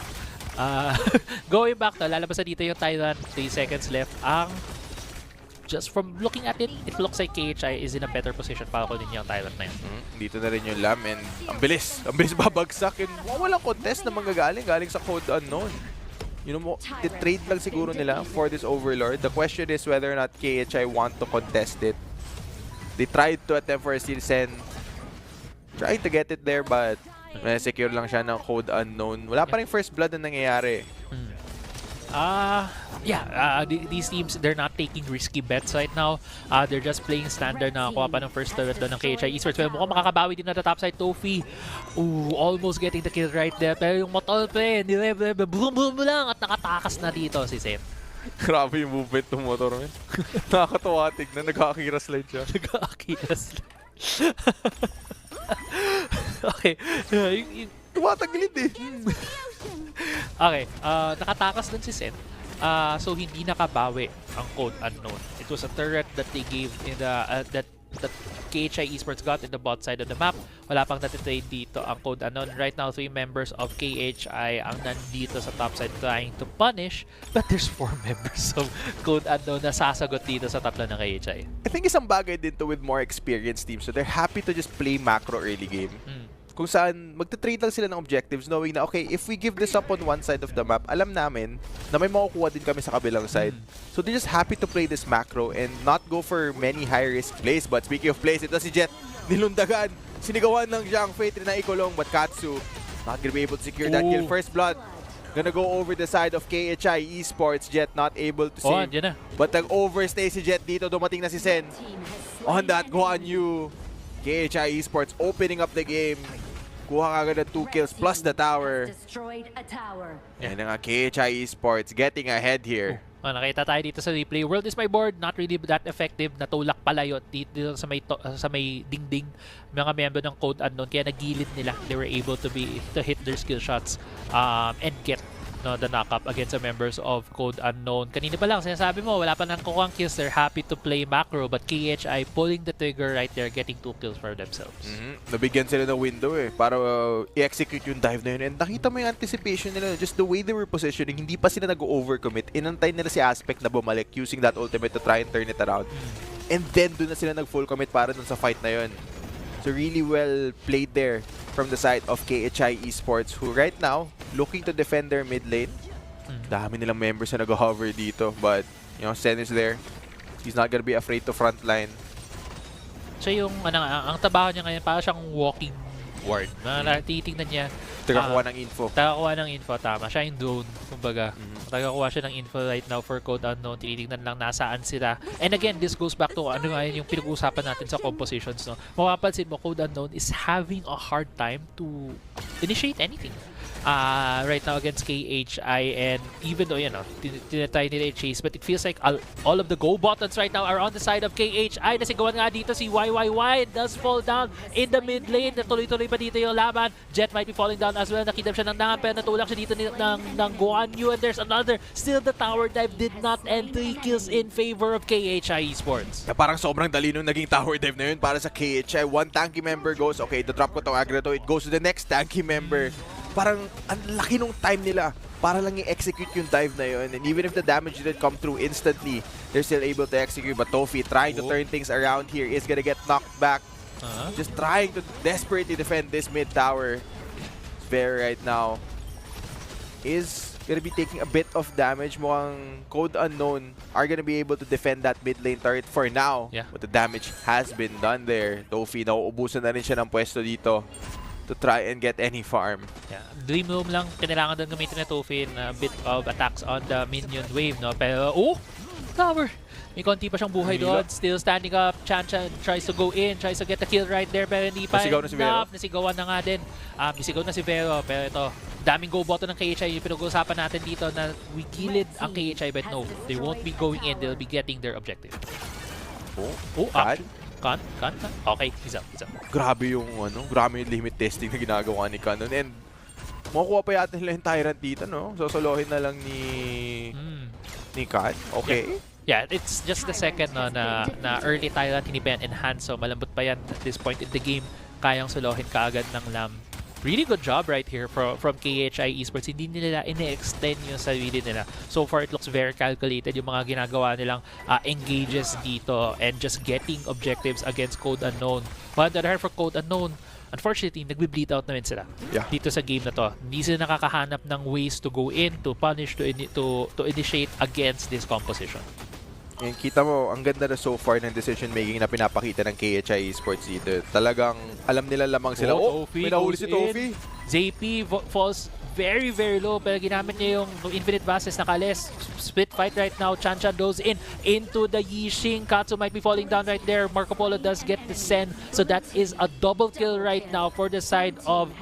Going back to, lalabasan dito yung Tyrant. 3 seconds left. Just from looking at it, it looks like KHI is in a better position para kunin niya yung Tyrant na yun. Dito na rin yung Lam and ang bilis babagsak. And walang contest na manggagaling sa Code Unknown. Trade lang siguro nila for this Overlord. The question is whether or not KHI want to contest it. They tried to attempt for a steal send. Tried to get it there but secure lang siya ng Code Unknown. Wala pa rin first blood na nangyayari. These teams, they're not taking risky bets right now. They're just playing standard na kuha pa ng first turret doon ng KHI Esports. Pero mukhang makakabawi din na the topside Tofi. Almost getting the kill right there. Pero yung motol pa boom lang at nakatakas na dito si Zen. Grabe yung movement ng motor, man. Nakakatawa tignan. Nagkakakira slide siya. Nagkakakira slide. Okay. Tumatagilid eh. Okay, nakatakas dun si Sen. So hindi nakabawi ang Code Unknown. It was a turret that they gave in the that KHI Esports got in the bot side of the map. Wala pang natitrade dito ang Code Unknown. Right now, 3 members of KHI ang nandito sa top side trying to punish, but there's 4 members of Code Unknown na sasagot dito sa tatlo ng KHI. I think isang bagay din to with more experienced teams. So they're happy to just play macro early game. Kung saan magta-trade lang sila ng objectives knowing na okay, if we give this up on one side of the map, alam namin na may makukuha din kami sa kabilang side. So they're just happy to play this macro and not go for many high-risk plays. But speaking of plays, ito si Jet, nilundagan, sinigawan ng Jiang Fei, naikulong, but Katsu not gonna be able to secure that kill. First blood, gonna go over the side of KHI Esports. Jet not able to save. But nag-overstay si Jet dito, dumating na si Sen. On that, Guan Yu. KHI Esports opening up the game. Kuha kagad ng 2 kills plus the tower. Yan nga, KHI Esports getting ahead here. Nakita tayo dito sa replay. World is my board, not really that effective. Natulak palayo dito sa may dingding mga miyembro ng Code Unknown. Kaya nagilid nila. They were able to hit their skill shots and get the knock-up against the members of Code Unknown. Kanina pa lang, sinasabi mo, wala pa nang kukuhang kills. They're happy to play macro, but KHI pulling the trigger right there, getting 2 kills for themselves. Nabigyan sila ng window para i-execute yung dive na yun. And nakita mo yung anticipation nila, just the way they were positioning, hindi pa sila nag-overcommit. Inantay nila si Aspect na bumalik using that ultimate to try and turn it around. And then, doon na sila nag-full commit para dun sa fight na yun. So really well played there from the side of KHI Esports, who right now looking to defend their mid lane. Dami nilang members na nag-hover dito, but Sen is there. He's not gonna be afraid to frontline. Siya yung ang trabaho niya ngayon para siyang walking ward. Titignan niya. Tagakuha ng info. Tama. Siya yung drone, kumbaga. Tagakuha siya ng info right now for Code Unknown. Tinitignan lang nasaan sila. And again, this goes back to yung pinag-uusapan natin sa compositions. No? Mapapansin mo, Code Unknown is having a hard time to initiate anything. Right now against KHI, and even though, tinatry nila yung chase, but it feels like all of the go buttons right now are on the side of KHI. Nasigawan nga dito si YYY, does fall down in the mid lane. Natuloy-tuloy pa dito yung laban. Jet might be falling down as well. Nakidam siya ng dangan, pero natulak siya dito ng Guan Yu, and there's another. Still, the tower dive did not end. 3 kills in favor of KHI Esports. Parang sobrang dali nung naging tower dive na yun para sa KHI. One tanky member goes, okay, the drop ko tong aggro to, it goes to the next tanky member. Parang ang laki nung time nila para lang i-execute yung dive na yun. And even if the damage didn't come through instantly, they're still able to execute. But Tofi trying to turn things around here is gonna get knocked back. Just trying to desperately defend this mid tower. Very right now is gonna be taking a bit of damage. Mukhang Code Unknown are gonna be able to defend that mid lane turret for now. Yeah. But the damage has been done there. Tofi, nauubusan na rin siya ng pwesto dito to try and get any farm. Yeah. Dream Room lang kailangan doon gamitin na Tofi a bit of attacks on the minion wave, no? Pero, tower! May konti pa siyang buhay doon. Still standing up. Chan tries to go in, tries to get the kill right there, pero hindi pa. Nasigaw na si Vero. Nasigawan na nga din. Nasigaw na si Vero, pero ito, daming go button ng KHI. Yung pinag-uusapan natin dito na we killed ang KHI, but no, they won't be going in. They'll be getting their objective. Kan? Okay, he's up. Grabe yung grabe yung limit testing na ginagawa ni Canon, and makukuha pa yata nila yung Tyrant dito, no? Sosolohin na lang ni Kan. Okay. Yeah, it's just the second na early Tyrant, hindi pa yan enhance, so malambot pa yan at this point in the game. Kayang solohin kaagad ng Lam. Really good job right here from KHI Esports. Hindi nila ini-extend yung sarili nila. So far, it looks very calculated yung mga ginagawa nilang engages dito and just getting objectives against Code Unknown. But on the other hand, for Code Unknown, unfortunately, nagbe-bleed out na rin sila dito sa game na to. Hindi sila nakakahanap ng ways to go in, to punish, to initiate against this composition. And kita mo, ang ganda na so far ng decision making na pinapakita ng KHI Esports dito. Talagang alam nila lamang sila. May nahuli si Tofi. JP falls very, very low, pero ginamit niya yung Infinite Vases na Kales. Split fight right now. Chan goes into the Yixing. Katsu might be falling down right there. Marco Polo does get the send. So that is a double kill right now for the side of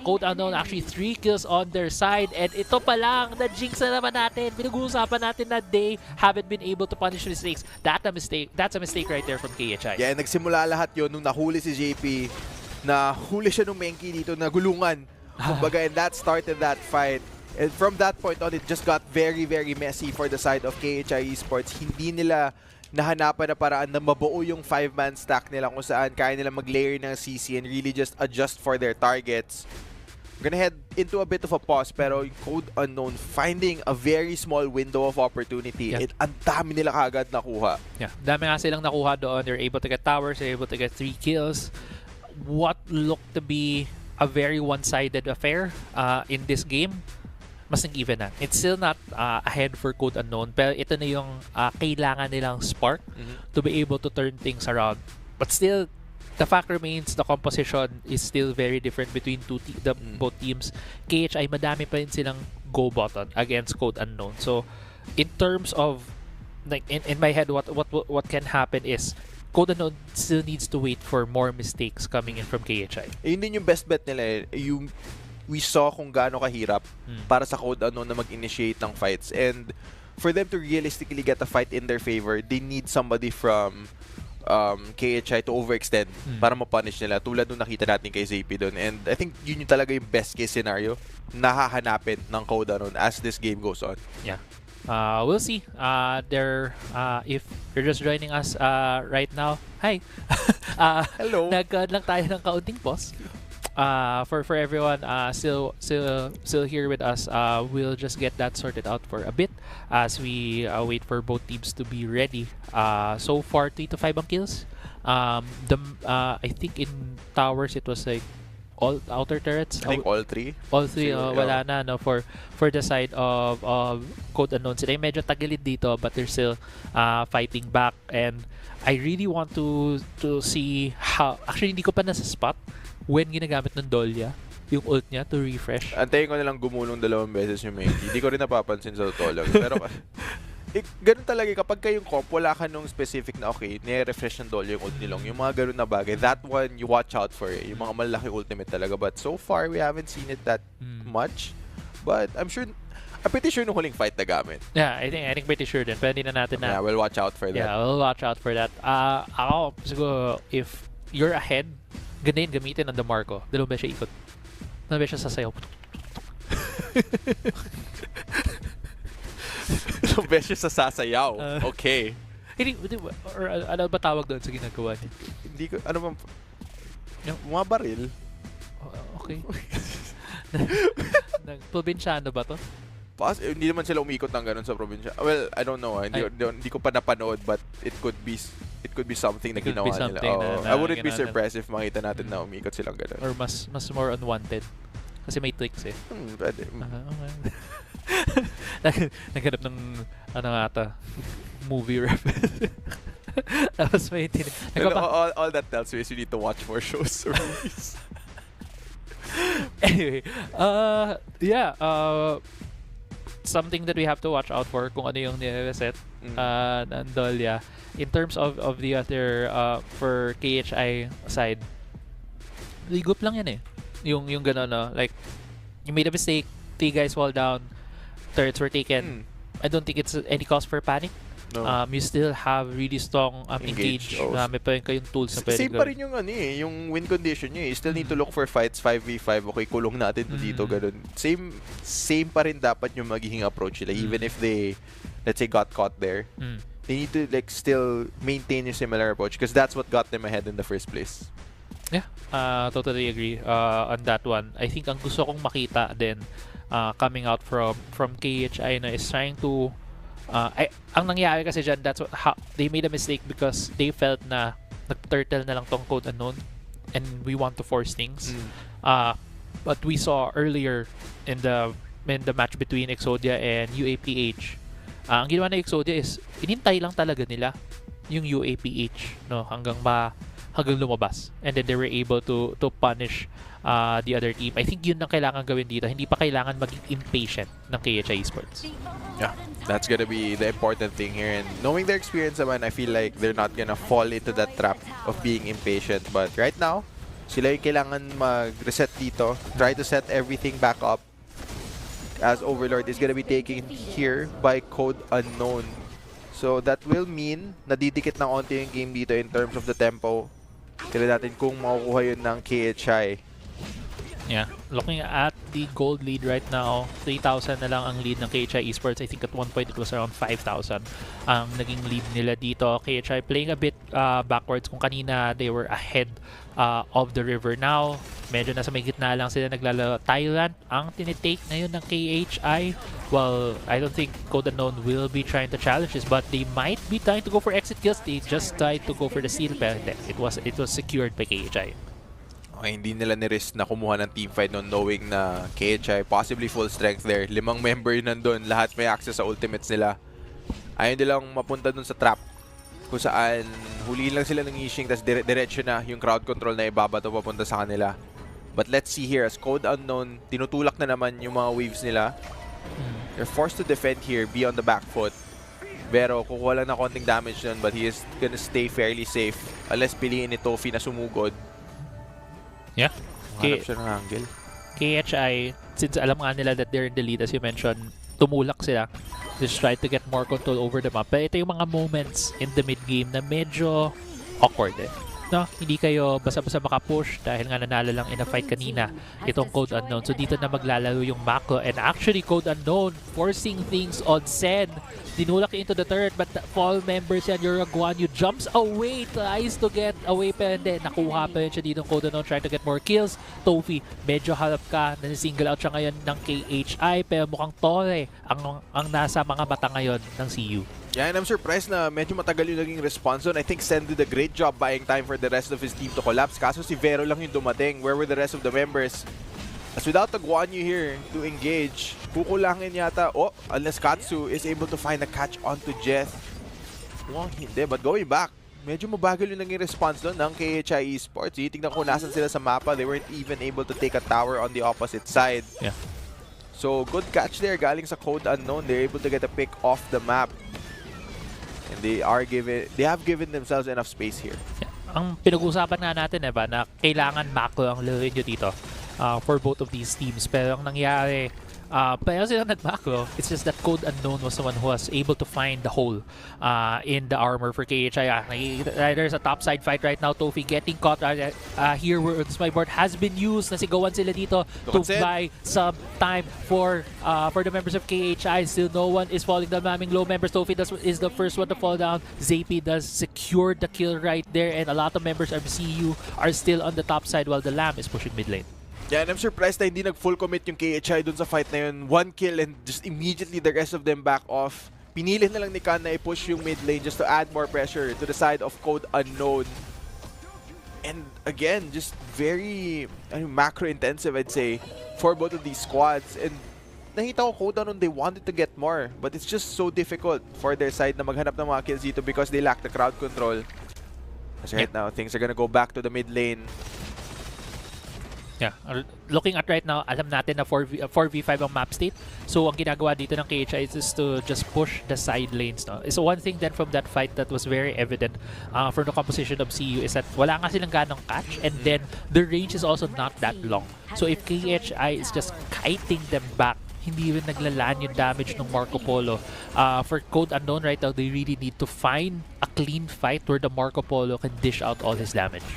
Code Unknown. Actually, 3 kills on their side. And ito pa lang, na-jinx na naman natin. Pinag-uusapan natin na they haven't been able to punish mistakes. That's a mistake right there from KHI. Yeah, nagsimula lahat yun nung nahuli si JP. Nahuli siya nung Menki dito na gulungan. Kumbaga, and that started that fight. And from that point on, it just got very, very messy for the side of KHI Esports. Hindi nila nahanapan na paraan na mabuo yung 5-man stack nila kung saan kaya nila mag-layer ng CC and really just adjust for their targets. We're gonna head into a bit of a pause, pero Code Unknown finding a very small window of opportunity. Yeah. Ang dami nila kagad nakuha. Yeah, dami nga silang nakuha doon. They're able to get towers, they're able to get 3 kills. What looked to be a very one-sided affair in this game, mas nag-even na. It's still not ahead for Code Unknown, pero ito na yung kailangan nilang spark to be able to turn things around. But still, the fact remains, the composition is still very different between both teams. KHI, madami pa rin silang go button against Code Unknown. So, in terms of, like in my head, what can happen is Code Unknown still needs to wait for more mistakes coming in from KHI. Yun din yung best bet nila. We saw kung gaano kahirap para sa Code Unknown na mag-initiate ng fights. And for them to realistically get a fight in their favor, they need somebody from KHI to overextend para ma-punish nila. Tulad nung nakita natin kay ZP doon. And I think yun yung talaga yung best case scenario na hahanapin ng Code Unknown as this game goes on. Yeah. We'll see. If you're just joining us right now, hi. Hello. Nag-add lang tayo ng kaunting pause. For everyone still here with us, we'll just get that sorted out for a bit as we wait for both teams to be ready. So far, 3 to 5 ang kills. I think in towers it was like all outer turrets. I think all 3. All 3, wala na no for the side of Code Unknown. Sila medyo tagilid dito, but they're still fighting back, and I really want to see how, actually hindi ko pa nasa spot when ginagamit ng Dolya yung ult niya to refresh. Antayin ko nilang gumulong 2 beses yung Menki. Hindi ko rin napapansin sa totoo lang. Pero ganun talaga kapag kayong comp, wala ka nung specific na okay, nire-refresh ng dolly yung ult nilong. Yung mga ganun na bagay, that one, you watch out for it. Yung mga malaki ultimate talaga. But so far, we haven't seen it that much. But I'm pretty sure nung huling fight na gamit. Yeah, I think pretty sure din. Pwede na natin na. Yeah, we'll watch out for that. Yeah, we'll watch out for that. Ako, siguro, if you're ahead, ganayin gamitin ang DeMarco. Dalawang beses siya ikot. Dalawang beses siya sasayaw. Dalawang beses sa sasayaw. Okay. Hindi, or ano ba tawag doon sa ginagawa niya? Hindi ko, ano bang, mga baril. Okay. Probinsyano ba to? Hindi naman sila umikot ng ganun sa probinsya. Well, I don't know. Hindi ko pa napanood, but it could be something na ginawa nila. I wouldn't be surprised if makita natin na umikot silang ganun. Or mas more unwanted. Kasi may tricks eh. Pwede. Okay. Naghanap ng ano nga ata, movie reference. Tapos may all that tells you is you need to watch more shows or movies. Anyway, something that we have to watch out for kung ano yung nire-reset ng Dahlia. In terms of the other for KHI side, ligop lang yan eh. Yung gano'n, no? Like, you made a mistake, 3 guys fall down, turrets were taken. I don't think it's any cause for panic. No. You still have really strong engage. May pa rin kayong tools na pwede Same pa rin yung yung win condition nyo eh. You still need to look for fights 5v5. Okay, kulong natin to dito, ganun. Same pa rin dapat yung magiging approach nila. Even if they, let's say, got caught there. They need to like still maintain a similar approach because that's what got them ahead in the first place. Yeah, totally agree on that one. I think ang gusto kong makita din coming out from KHI na is trying to ang nangyari kasi dyan, that's how they made a mistake because they felt na nag-turtle na lang tong Code Unknown and we want to force things. But we saw earlier in the match between Exodia and UAPH, ang ginawa na Exodia is inintay lang talaga nila yung UAPH, no, hanggang lumabas, and then they were able to punish the other team. I think yun ang kailangan gawin dito. Hindi pa kailangan maging impatient ng KHI Esports. Yeah, that's gonna be the important thing here. And knowing their experience naman, I feel like they're not gonna fall into that trap of being impatient. But right now, sila yung kailangan mag-reset dito. Try to set everything back up. As Overlord is gonna be taken here by Code Unknown. So that will mean nadidikit ng onti yung game dito in terms of the tempo. Tila natin kung makukuha yun ng KHI. Yeah, looking at the gold lead right now, 3,000 na lang ang lead ng KHI Esports. I think at one point it was around 5,000 ang naging lead nila dito. KHI playing a bit backwards. Kung kanina they were ahead of the river. Now, medyo nasa may gitna lang sila naglalaro. Thailand ang tinitake ngayon ng KHI. Well, I don't think Code Unknown will be trying to challenge this, but they might be trying to go for exit kills. They just tried to go for the steal, pero it was secured by KHI. Okay, hindi nila ni-risk na kumuha ng teamfight noon knowing na KHI possibly full strength there. 5 member yun nandun. Lahat may access sa ultimates nila. Ayaw nilang mapunta dun sa trap kung saan huli lang sila ng Yishing tas diretso na yung crowd control na ibabato papunta sa kanila. But let's see here as Code Unknown, tinutulak na naman yung mga waves nila. They're forced to defend here, be on the back foot. Pero kukuha lang na konting damage nun, but he is gonna stay fairly safe unless piliin ni Tofi na sumugod. Yeah. Hanap siya ng angle. KHI, since alam nga nila that they're in the lead, as you mentioned, tumulak sila. Just try to get more control over the map. Pero ito yung mga moments in the mid-game na medyo awkward eh. No, hindi kayo basta-basta makapush dahil nga nanalo lang in a fight kanina itong Code Unknown. So dito na maglalaro yung macro, and actually Code Unknown forcing things on Sen. Dinulak into the turret, but the fall members yan, Uruguayo jumps away, tries to get away, pero hindi, nakuha pa rin siya dito ng Code Unknown, trying to get more kills. Tofi, medyo halap ka, nasi-single out siya ngayon ng KHI, pero mukhang Tore ang nasa mga mata ngayon ng CU. Yeah, and I'm surprised na medyo matagal yung naging response on. I think Sen did a great job buying time for the rest of his team to collapse. Kaso si Vero lang yung dumating. Where were the rest of the members? As without the Guanyu here to engage, kukulangin yata. Oh, unless Katsu is able to find a catch onto Jeth. Well, hindi. But going back, medyo mabagal yung naging response doon ng KHI Esports. Tingnan ko nasan sila sa mapa. They weren't even able to take a tower on the opposite side. Yeah. So, good catch there galing sa Code Unknown. They're able to get a pick off the map. And they have given themselves enough space here. Ang pinag-uusapan nga natin, ba, na kailangan macro ang laruin nyo dito for both of these teams. Pero ang nangyari, pero silang nag-macro, it's just that Code Unknown was the one who was able to find the hole in the armor for KHI. There's a topside fight right now. Tofi getting caught here where my board has been used. Nasigawan sila dito to buy some time for the members of KHI. Still no one is falling down. Maming low members. Tofi is the first one to fall down. Zapi does secure the kill right there, and a lot of members of CU are still on the top side while the Lamb is pushing mid lane. Yeah, and I'm surprised na hindi nag-full commit yung KHI dun sa fight na yun. 1 kill and just immediately the rest of them back off. Pinili na lang ni Khan na i-push yung mid lane just to add more pressure to the side of Code Unknown. And again, just very macro-intensive, I'd say, for both of these squads. And nakita ko Code Unknown, they wanted to get more. But it's just so difficult for their side na maghanap ng mga kills dito because they lack the crowd control. Kasi right now, things are gonna go back to the mid lane. Yeah, looking at right now, alam natin na 4v5 ang map state. So, ang ginagawa dito ng KHI is to just push the side lanes. No? So, one thing then from that fight that was very evident from the composition of CU is that wala nga silang ganong catch, and then the range is also not that long. So, if KHI is just kiting them back, hindi rin naglalaan yung damage ng Marco Polo. For Code Unknown right now, they really need to find a clean fight where the Marco Polo can dish out all his damage.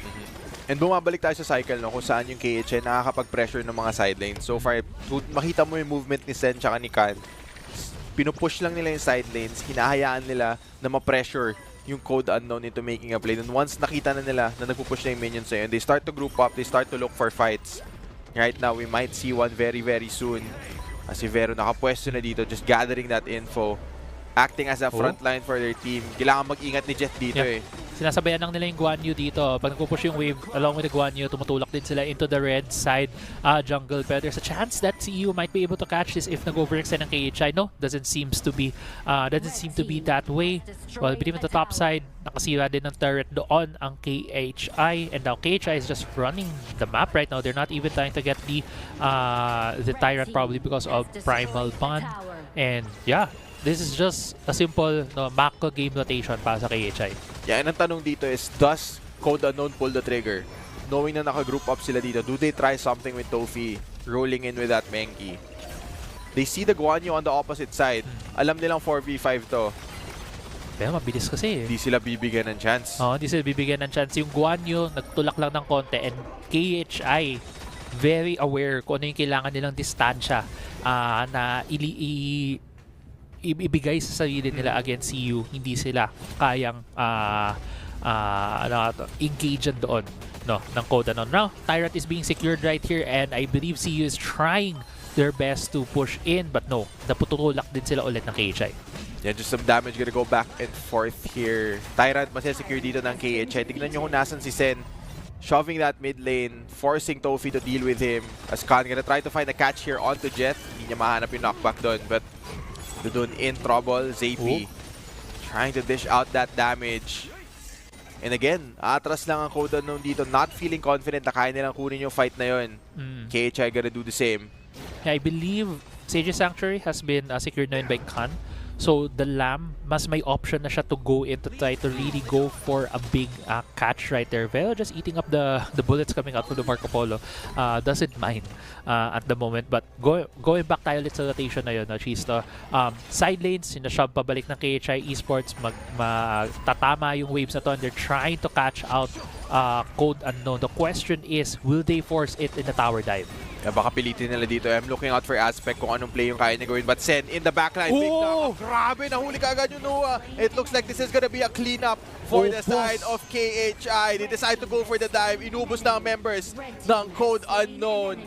And bumabalik tayo sa cycle, no, kung saan yung KHI nakakapag-pressure ng mga side lanes. So far, makita mo yung movement ni Sen tsaka ni Khan. Pinupush lang nila yung side lanes, hinahayaan nila na ma-pressure yung Code Unknown into making a play. And once nakita na nila na nagpupush na yung minions sa'yo, and they start to group up, they start to look for fights. Right now, we might see one very, very soon. Si Vero nakapwesto na dito, just gathering that info. Acting as a frontline for their team. Kailangan mag-ingat ni Jet dito Sinasabayan lang nila yung Guan Yu dito. Pag nagpupush yung wave along with the Guan Yu, tumutulak din sila into the red side jungle. Pero there's a chance that CU might be able to catch this if nag-overextend ng KHI. No, doesn't seem to be that way. Well, between the top side, nakasira din ng turret doon ang KHI. And now KHI is just running the map right now. They're not even trying to get the Tyrant probably because of Primal Bond. And yeah, this is just a simple macro game rotation para sa KHI. Yeah, and ang tanong dito is, does Code Unknown pull the trigger? Knowing na naka-group up sila dito, do they try something with Tofi rolling in with that Menki? They see the Guan Yu on the opposite side. Alam nilang 4v5 to. Pero mabilis kasi Hindi sila bibigyan ng chance. Hindi sila bibigyan ng chance. Yung Guan Yu, nagtulak lang ng konti, and KHI, very aware kung ano yung kailangan nilang distansya na ibigay sa sarili nila against CU. Hindi sila kayang engage doon ng Code Unknown. Now, Tyrant is being secured right here, and I believe CU is trying their best to push in, but no, naputulak din sila ulit ng KHI. Yeah, just some damage gonna go back and forth here. Tyrant masesecure dito ng KHI. Tignan nyo kung nasan si Sen. Shoving that mid lane, forcing Tofi to deal with him. As Khan gonna try to find a catch here onto Jet. Hindi niya mahanap yung knockback doon, but doon in trouble. Zapi trying to dish out that damage. And again, atras lang ang Code Unknown dito, not feeling confident na kaya nilang kunin yung fight na yun. KHI gonna do the same. Yeah, I believe Sage's Sanctuary has been secured na yun by Khan. So the Lamb, mas may option na siya to go in to try to really go for a big catch right there. Pero just eating up the bullets coming out from the Marco Polo. Doesn't mind at the moment. But going back tayo ulit sa rotation na yun, Chisto. Side lanes, sinashove pabalik ng KHI Esports. Tatama yung waves na to, and they're trying to catch out Code Unknown. The question is, will they force it in the tower dive? Yeah, baka pilitin nila dito. I'm looking out for Aspect kung anong play yung kaya niya gawin. But Sen in the backline. Big knock. Grabe, nahuli ka agad yung Noah. It looks like this is gonna be a cleanup for the side of KHI. They decide to go for the dive. Inubos na ang members ng Code Unknown.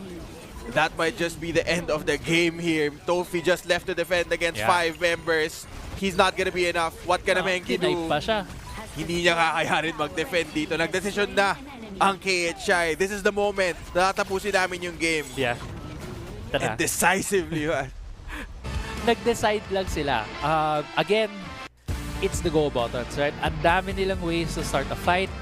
That might just be the end of the game here. Tofi just left to defend against 5 members. He's not gonna be enough. What can a Menki do? Pa siya. Hindi niya kakayanin mag-defend dito. Nagdesisyon na ang KHI. This is the moment na tatapusin namin yung game. Yeah. And decisively. Nag-decide lang sila. Again, it's the go buttons, right? Ang dami nilang ways to start a fight.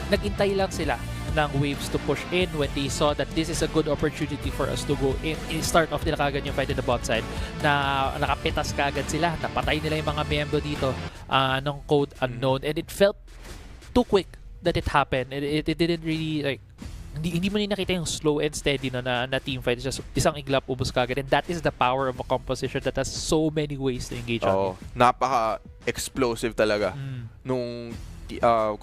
Nag-intay lang sila ng Waves to push in when they saw that this is a good opportunity for us to go in. Start off nila kagad yung fight in the bot side na nakapitas kagad sila. Napatay nila yung mga miyembro dito ng Code Unknown, and it felt too quick that it happened. It didn't really like hindi mo nakita yung slow and steady na team fight. It's just isang iglap, ubos kagad. And that is the power of a composition that has so many ways to engage on it. Napaka-explosive talaga nung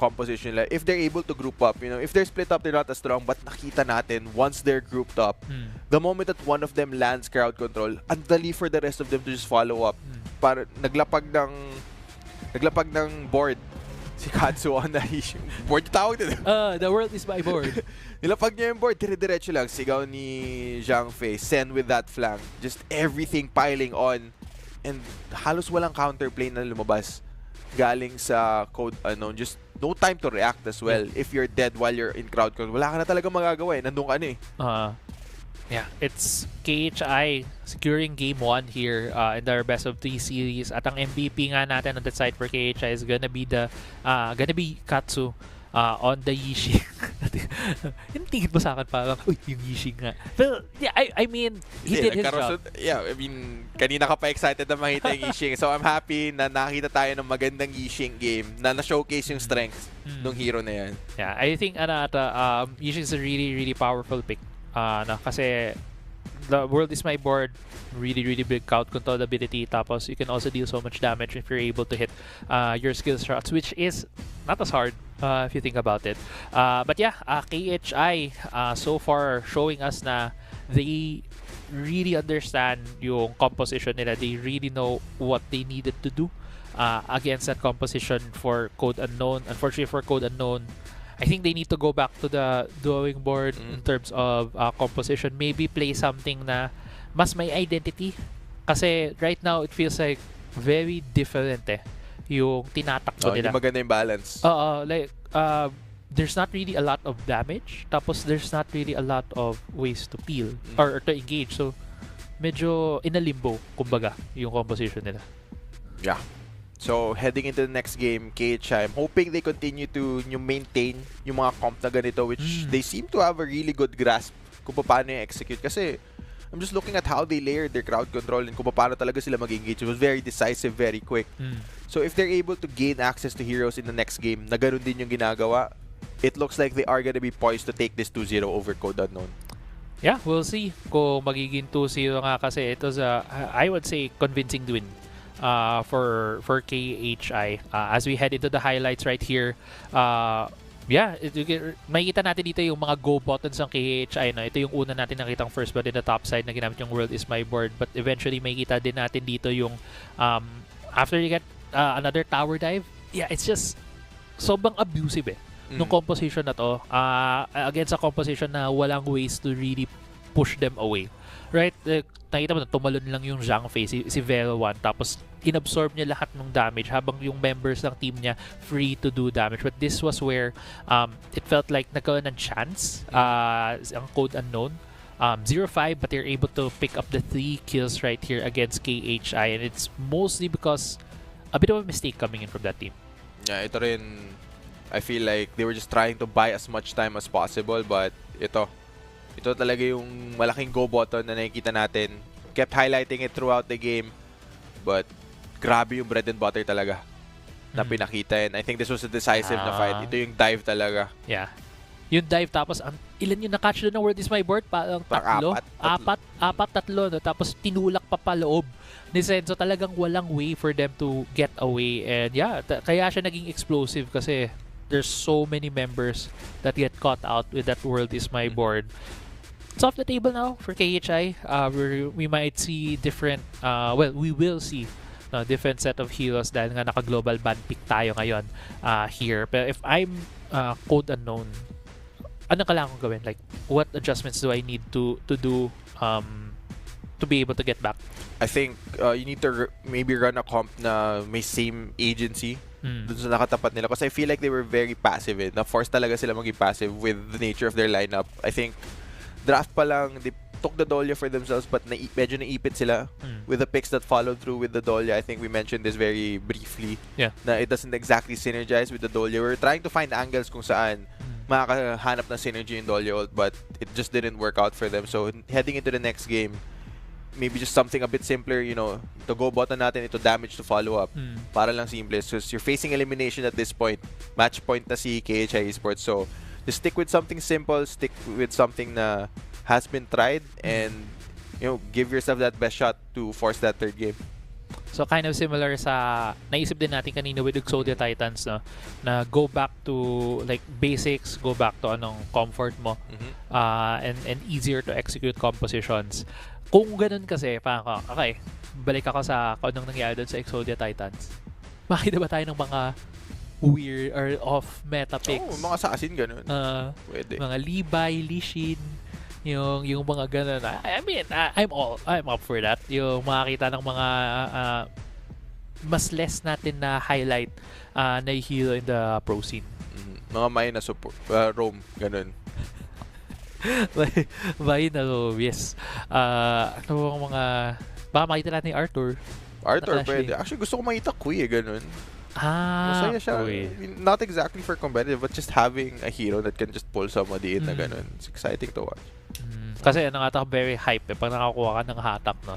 composition nila. If they're able to group up, if they're split up, they're not as strong. But nakita natin, once they're grouped up, the moment that one of them lands crowd control, ang dali for the rest of them to just follow up. Para naglapag ng board si Katsu on the board tawag din. The world is my board. Nilapag niya yung board, dire-diretso lang. Sigaw ni Zhang Fei, send with that flank. Just everything piling on. And halos walang counterplay na lumabas galing sa Code Unknown. Just no time to react as well. If you're dead while you're in crowd control, wala ka na talaga magagawa eh. Nandun ka na eh. Yeah, it's KHI securing game 1 here in their best of 3 series. At ang MVP nga natin on that side for KHI is gonna be Katsu on the Yixing. Yung tingin mo sa akin parang, uy, yung Yixing nga. But yeah, I mean, he did his job. Yeah, I mean, kanina ka pa excited na makita yung Yixing. So I'm happy na nakita tayo ng magandang Yixing game na na-showcase yung strengths ng hero na yan. Yeah, I think Yixing is a really, really powerful pick. Kasi the world is my board, really big count control ability, tapos you can also deal so much damage if you're able to hit your skill shots, which is not as hard if you think about it. But yeah, KHI so far showing us na they really understand yung composition nila. They really know what they needed to do against that composition for Code Unknown. Unfortunately for Code Unknown, I think they need to go back to the drawing board in terms of composition. Maybe play something na mas may identity. Kasi right now, it feels like very different yung tinatakbo nila. Hindi maganda yung balance. There's not really a lot of damage. Tapos there's not really a lot of ways to peel or to engage. So, medyo in a limbo, kumbaga, yung composition nila. Yeah. So, heading into the next game, KHI, I'm hoping they continue to maintain yung mga comp na ganito, which they seem to have a really good grasp kung paano yung execute. Kasi, I'm just looking at how they layered their crowd control and kung paano talaga sila mag-engage. It was very decisive, very quick. So, if they're able to gain access to heroes in the next game, na ganun din yung ginagawa, it looks like they are gonna be poised to take this 2-0 over Code Unknown. Yeah, we'll see kung magiging 2-0 nga kasi it was I would say, convincing win. For KHI as we head into the highlights right here. Makikita natin dito yung mga go buttons ng KHI na ito yung una natin nakitang first blood in the top side na ginamit yung world is my board, but eventually makikita din natin dito yung after you get another tower dive, it's just sobrang abusive nung composition na to against a composition na walang ways to really push them away, right? Nakita mo na tumalon lang yung Zhang Fei, si Vero 1, tapos inabsorb niya lahat ng damage habang yung members ng team niya free to do damage. But this was where it felt like nagkaroon ng chance ang Code Unknown. 0-5, but they're able to pick up the 3 kills right here against KHI, and it's mostly because a bit of a mistake coming in from that team. Yeah, ito rin, I feel like they were just trying to buy as much time as possible, but ito talaga yung malaking go button na nakikita natin. Kept highlighting it throughout the game, but grabe yung bread and butter talaga na pinakita. And I think this was a decisive na fight. Ito yung dive talaga. Yeah. Yung dive, tapos ilan yung na-catch doon ng World is my board? Parang tatlo? Apat, tatlo. No? Tapos tinulak pa paloob ni Senso. Talagang walang way for them to get away. And yeah, kaya siya naging explosive kasi there's so many members that get caught out with that World is my board. It's off the table now for KHI. We might see different, we will see different set of heroes dahil nga naka-global ban pick tayo ngayon here. Pero if I'm Code Unknown, ano kailangan kong gawin? Like, what adjustments do I need to do to be able to get back? I think you need to maybe run a comp na may same agency dun sa nakatapat nila. Kasi I feel like they were very passive. Na-force talaga sila maging passive with the nature of their lineup. I think draft pa lang, they took the Dolya for themselves, but medyo naipit sila with the picks that followed through with the Dolya. I think we mentioned this very briefly. Yeah. Na it doesn't exactly synergize with the Dolya. We're trying to find angles kung saan makakahanap ng synergy in Dolly ult, but it just didn't work out for them. So heading into the next game, maybe just something a bit simpler, to go button natin, ito damage to follow up. Para lang simple. So you're facing elimination at this point. Match point na si KHI Esports. So just stick with something simple, stick with something na has been tried, and give yourself that best shot to force that third game. So kind of similar sa naisip din natin kanina with Exodia Titans, no, na go back to like basics, go back to anong comfort mo, and easier to execute compositions. Kung ganun kasi, parang okay, balik ako sa kung anong nangyari doon sa Exodia Titans. Makita ba tayo ng mga weird or off meta picks? Mga assassin ganun. Pwede. Mga Levi, Lee Sin, yung mga ganun. I mean, I'm up for that. Yung makakita ng mga mas less natin na highlight na hero in the pro scene. Mga may na support, roam, ganun. May na roam, yes. Ano bang mga baka makita natin ni Arthur. Pwede. Actually, gusto ko makita Kui, ganun. Masaya siya. Not exactly for competitive, but just having a hero that can just pull somebody in na ganun. It's exciting to watch. Kasi very hype pag nakakuha ka ng hatak, no?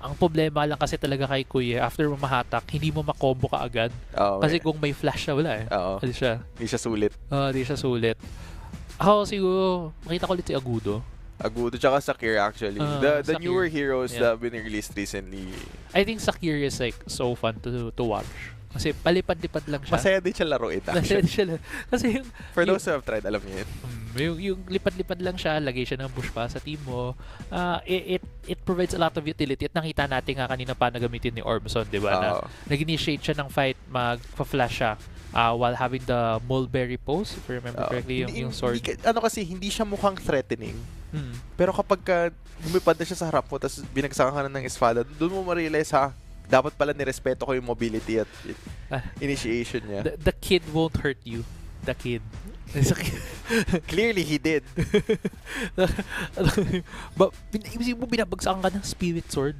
Ang problema lang kasi talaga kay Kuya, after mo mahatak, hindi mo makombo ka agad. Kasi kung may flash siya, wala eh. Hindi siya sulit. Hindi siya sulit. Ako siguro, makita ko ulit si Agudo. Tsaka Sakir actually. The newer heroes that have been released recently. I think Sakir is like so fun to watch. Kasi palipad-lipad lang siya. Masaya din siya laruin actually. Kasi for those who have tried, alam niyo yun. Yung lipad-lipad lang siya, lagay siya ng bush pa sa team mo. It provides a lot of utility. At nakita natin nga kanina pa nagamitin ni Ormson, di ba? Na nag-initiate siya ng fight, magpa-flash siya while having the mulberry pose, if I remember correctly, yung sword. Kasi hindi siya mukhang threatening. Pero kapag lumipad na siya sa harap mo, tapos binagsakan ka na ng espada, doon mo ma-realize, dapat pala nirespeto ko yung mobility at initiation niya. The kid won't hurt you. The kid. Clearly, he did. Binabagsakan ka ng spirit sword.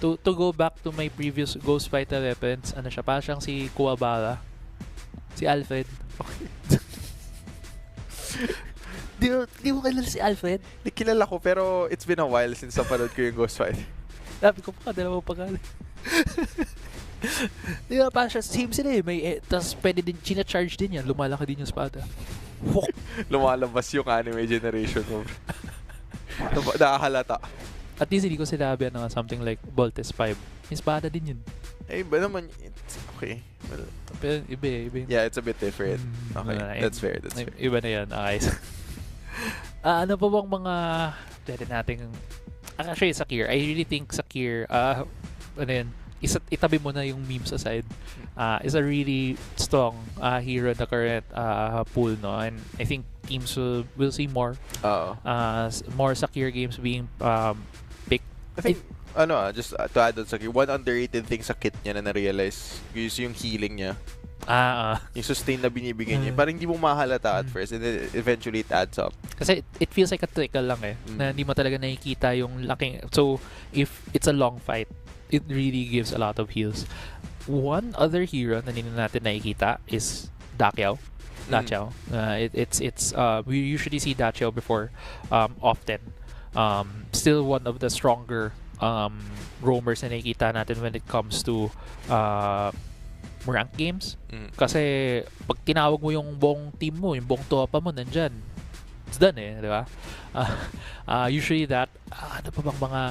To go back to my previous Ghost Fighter weapons, siya pa siyang si Kuwabara. Si Alfred. Di mo kilala si Alfred? Kilala ko, pero it's been a while since napanood ko yung Ghost Fighter. Sabi ko pa, dalawang pangalan. Di ba, parang siya, same sila eh. Tapos pwede din, charge din yan. Lumalaki din yung espada. Lumalabas yung anime generation mo. Nakahalata. At least hindi ko sinabi something like Voltes 5. Yung espada din yun. Iba naman. It's okay. Well, pero iba. Yeah, it's a bit different. Okay, that's fair. Iba na yan. Okay. Ano pa bang mga pwede nating actually Sakir, I really think Sakir itabi mo na yung memes aside, is a really strong hero in the current pool, no? And I think teams will see more more Sakir games being picked. I think just to add on Sakir, one underrated thing sa kit niya na na-realize is yung healing niya. Yung sustain na binibigay niya. Parang hindi mo mahalata at first, and then eventually it adds up. Kasi it feels like a trickle lang na hindi mo talaga nakikita yung laking. So if it's a long fight, it really gives a lot of heals. One other hero na hindi natin nakikita is Dachiao. We usually see Dachiao before often. Still one of the stronger roamers na nakikita natin when it comes to rank games. Kasi pag tinawag mo yung buong team mo, yung buong tropa mo nandyan, it's done di ba? Usually that ano pa bang mga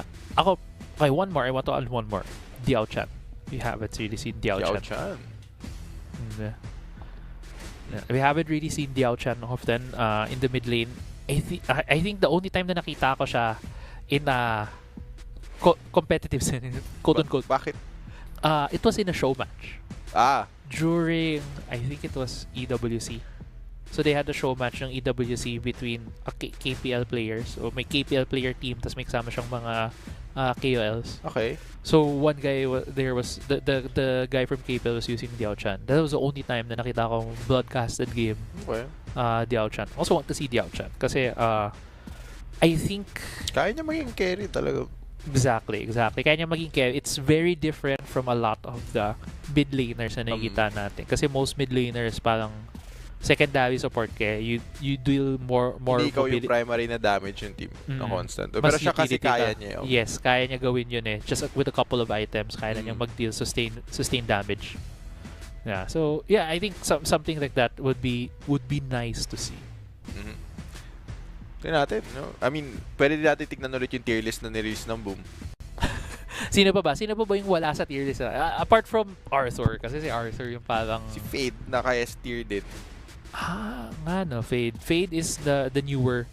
okay, one more. I want to add one more. Diao Chan. We haven't really seen Diao Chan. We haven't really seen Diao Chan often in the mid lane. I think the only time na nakita ko siya in a competitive setting, quote unquote. Bakit? It was in a show match. During, I think it was EWC. So they had a show match ng EWC between KPL players. So may KPL player team, tas may kasama siyang mga KOLs. Okay. So one guy there was the guy from KPL was using Diao Chan. That was the only time na nakita kong broadcasted game. Okay. Diao Chan. Also want to see Diao Chan kasi I think kaya niya maging carry talaga. Exactly. Kaya niya maging carry. It's very different from a lot of the mid laners na nakikita natin. Kasi most mid laners parang secondary support ka, you deal more Hindi ikaw yung mobility. primary na damage yung team na constant. Mas Pero siya kasi utility ka. kaya niya yun. Yes, kaya niya gawin yun eh. Just with a couple of items, kaya na niyang mag-deal sustain damage. Yeah, so yeah, I think something like that would be nice to see. Tingnan natin, no? I mean, pwede natin tignan ulit yung tier list na nirelease ng Boom. Sino pa ba? Sino pa ba yung wala sa tier list? Apart from Arthur, kasi si Arthur yung parang... Si Fade, naka-S tier din. Nga no, Fade. Fade is the newer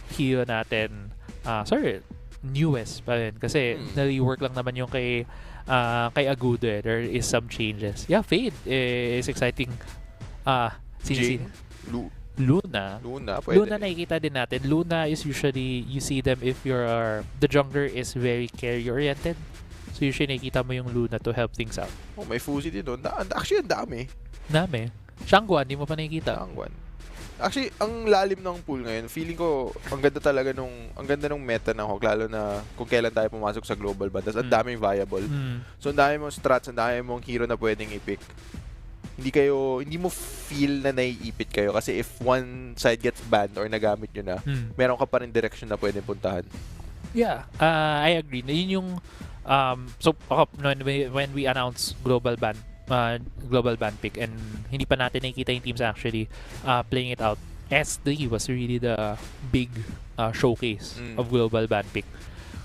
hero natin. Sorry, newest pa rin. Kasi na-rework lang naman yung kay Agudo eh. There is some changes. Yeah, Fade is exciting. Jing, Luna. pwede. Luna nakikita din natin. Luna is usually, you see them if the jungler is very carry-oriented. So usually nakikita mo yung Luna to help things out. Oh, may Fuzi din doon. Actually, ang dami. Dami. Shangguan, di mo pa nakikita. Shangguan. Actually, ang lalim ng pool ngayon. Feeling ko, ang ganda nung meta ng Hawk, lalo na kung kailan tayo pumasok sa global ban. Tapos ang daming viable. So ang dami mong strats, ang dami mong hero na pwedeng i-pick. Hindi mo feel na naiipit kayo kasi if one side gets banned or nagamit nyo na, meron ka pa rin direction na pwedeng puntahan. Yeah, I agree. Yun yung so when we announce global ban pick and hindi pa natin nakikita yung teams actually playing it out, S3 was really the big showcase of global ban pick.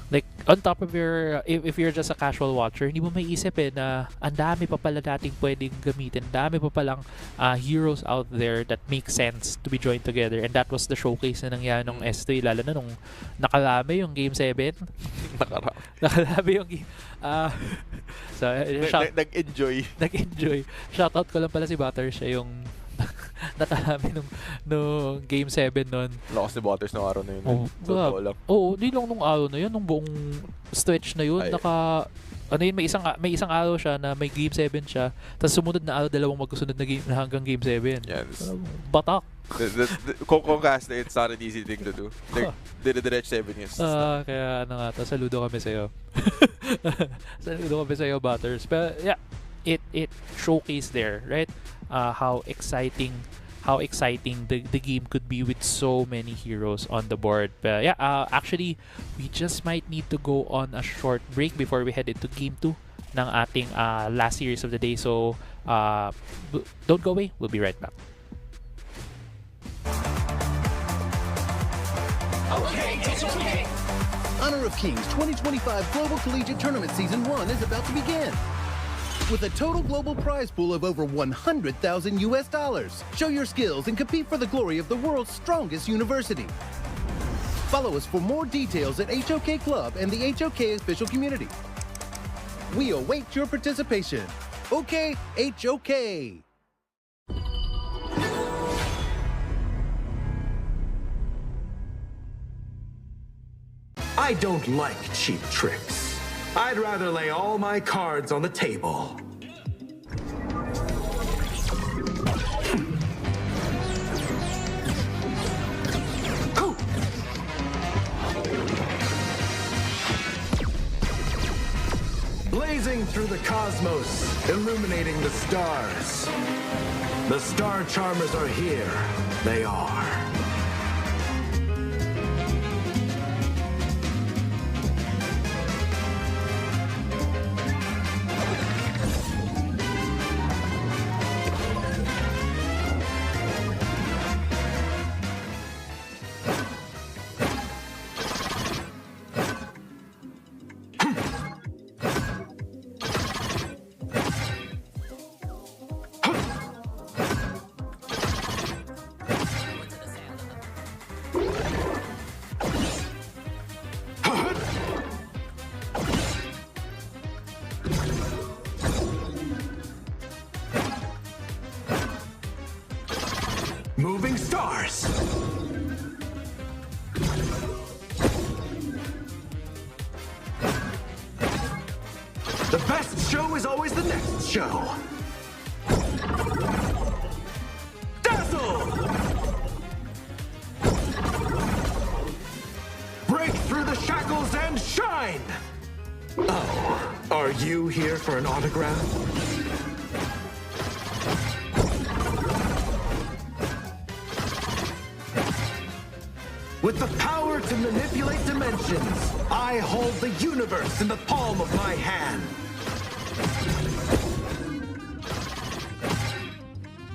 Like, on top of if you're just a casual watcher, hindi mo maiisip na ang dami pa pala nating pwedeng gamitin. Ang dami pa palang heroes out there that make sense to be joined together. And that was the showcase na nangyari nung S3, lalo na nung nakarami yung Game 7. Nakarami yung game. So, nag-enjoy. Shoutout ko lang pala si Butter, siya yung nakarami nung Game 7 nun. Lakas ni Butters nung araw na yun. Di lang nung araw na yun, nung buong stretch na yun. May isang araw siya na may Game 7 siya, tapos sumunod na araw, dalawang magkasunod na game na hanggang Game 7. Yes. Batak. Kung cast, it's not an easy thing to do. Dire-direct 7 years. Kaya saludo kami sa'yo. Saludo kami sa'yo, Butters. Pero yeah, it showcased there, right? How exciting the game could be with so many heroes on the board. But yeah, actually, we just might need to go on a short break before we head into Game 2 ng ating last series of the day. So, don't go away. We'll be right back. Honor of Kings 2025 Global Collegiate Tournament Season 1 is about to begin. With a total global prize pool of over $100,000 US. Show your skills and compete for the glory of the world's strongest university. Follow us for more details at HOK Club and the HOK official community. We await your participation. OK, HOK! I don't like cheap tricks. I'd rather lay all my cards on the table. Blazing through the cosmos, illuminating the stars. The Star Charmers are here. They are. Moving stars. The best show is always the next show. Dazzle! Break through the shackles and shine! Oh, are you here for an autograph? With the power to manipulate dimensions, I hold the universe in the palm of my hand.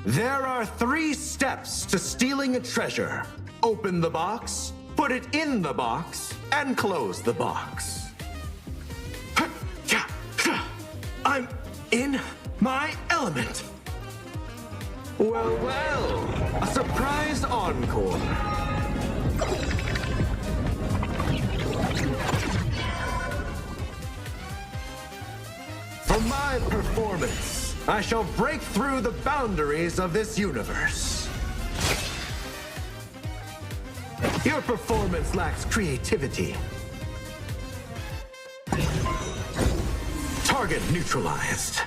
There are 3 steps to stealing a treasure. Open the box, put it in the box, and close the box. I'm in my element. Well, well, a surprise encore. For my performance, I shall break through the boundaries of this universe. Your performance lacks creativity. Target neutralized.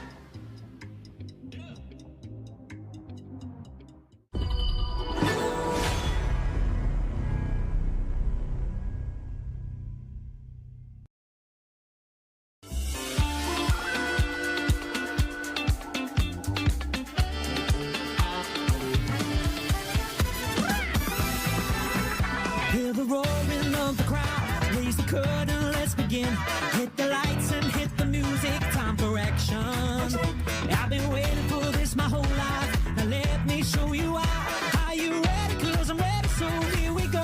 Hear the roaring of the crowd. Raise the curtain, let's begin. Hit the lights and hit the music. Time for action. I've been waiting for this my whole life. Now let me show you why. Are you ready? 'Cause I'm ready, so here we go.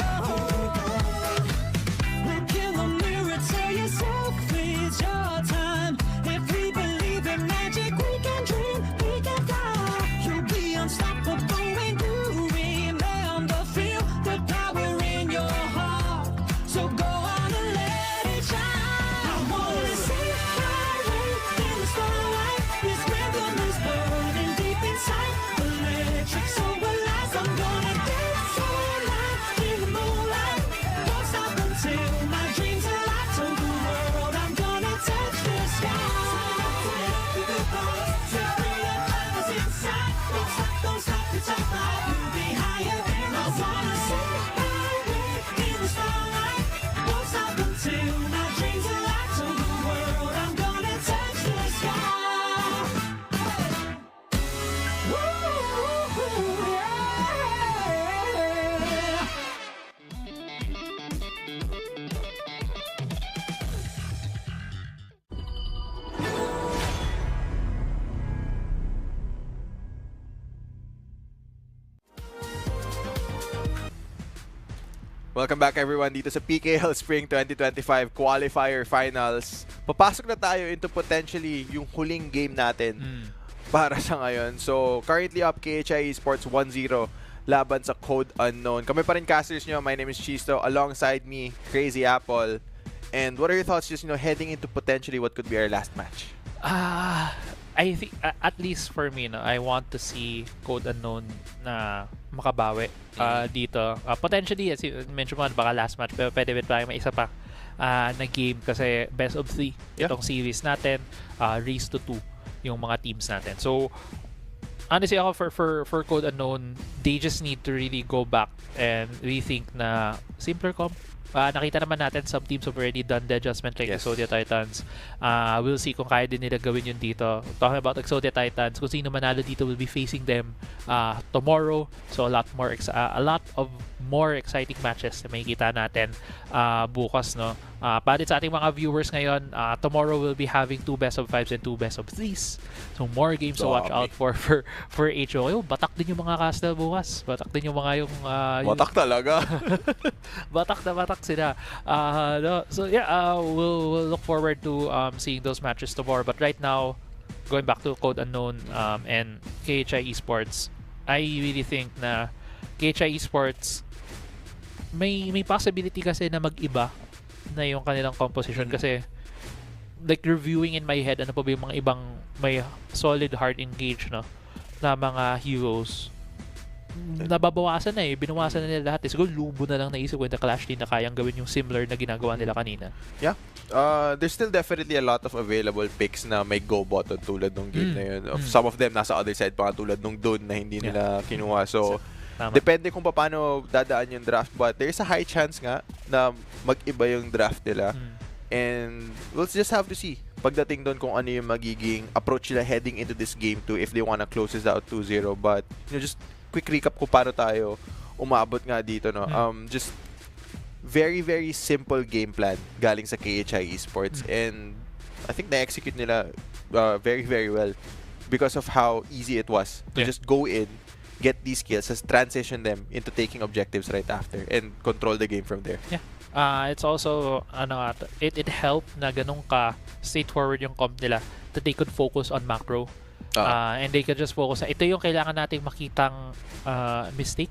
Look in the mirror, tell yourself it's your time. If we believe in magic, we can dream, we can fly. You'll be unstoppable when you remember, feel the power in your heart. So go on and let it shine. I wanna see fireworks in the starlight. This rhythm is burning deep inside. Electric, so alive. I'm gonna dance all night in the moonlight. Won't stop until my dreams are alive. To the world, I'm gonna touch the sky. Inside. Don't stop, it's a fire. You'll be higher. I wanna see fireworks in the starlight. Won't stop until my dreams are alive. To the world, I'm gonna touch the sky. Woo, yeah. Welcome back everyone dito sa PKL Spring 2025 Qualifier Finals. Papasok na tayo into potentially yung huling game natin para sa ngayon. So, currently up KHI Esports 1-0 laban sa Code Unknown. Kami pa rin casters nyo. My name is Chisto. Alongside me, Crazy Apple. And what are your thoughts just, heading into potentially what could be our last match? I think at least for me, no, I want to see Code Unknown na makabawi dito. Potentially, as you mentioned mo, baka last match, pero pwede tayo may isa pa na game kasi best of 3 itong series natin, race to 2 yung mga teams natin. So, honestly ako for Code Unknown, they just need to really go back and rethink na simpler comp. Nakita naman natin some teams have already done the adjustment like Exodia Titans. We'll see kung kaya din nila gawin yun dito. Talking about Exodia Titans, kung sino manalo dito will be facing them tomorrow. So a lot of more exciting matches na makikita natin bukas, no. Para sa ating mga viewers ngayon, tomorrow we'll be having 2 best of 5s and 2 best of 3s. So more games to watch out for HO. Batak din yung mga Castle bukas. Batak din yung mga yung Batak talaga. batak na batak sila. No? So yeah, we'll look forward to seeing those matches tomorrow. But right now, going back to Code Unknown and KHI Esports, I really think na KHI Esports may possibility kasi na mag-iba na yung kanilang composition kasi like reviewing in my head ano pa ba yung mga ibang may solid hard engage na mga heroes nababawasan na binawasan na nila lahat siguro lubo na lang naisip ko yung The Clash team na kayang gawin yung similar na ginagawa nila kanina. Yeah. There's still definitely a lot of available picks na may go button tulad ng game na yun. Some of them nasa other side pa tulad nung Dune na hindi nila kinuha. So depende kung paano dadaan yung draft, but there's a high chance nga na mag-iba yung draft nila. And we'll just have to see pagdating doon kung ano yung magiging approach nila heading into this game 2 if they wanna close this out 2-0. But just quick recap kung paano tayo umabot nga dito, no. Just very, very simple game plan galing sa KHI Esports. And I think na-execute nila very, very well because of how easy it was to just go in, get these kills, just transition them into taking objectives right after and control the game from there. Yeah. It's also, it helped na ganun ka straightforward yung comp nila that they could focus on macro. And they could just focus. Ito yung kailangan nating makitang mistake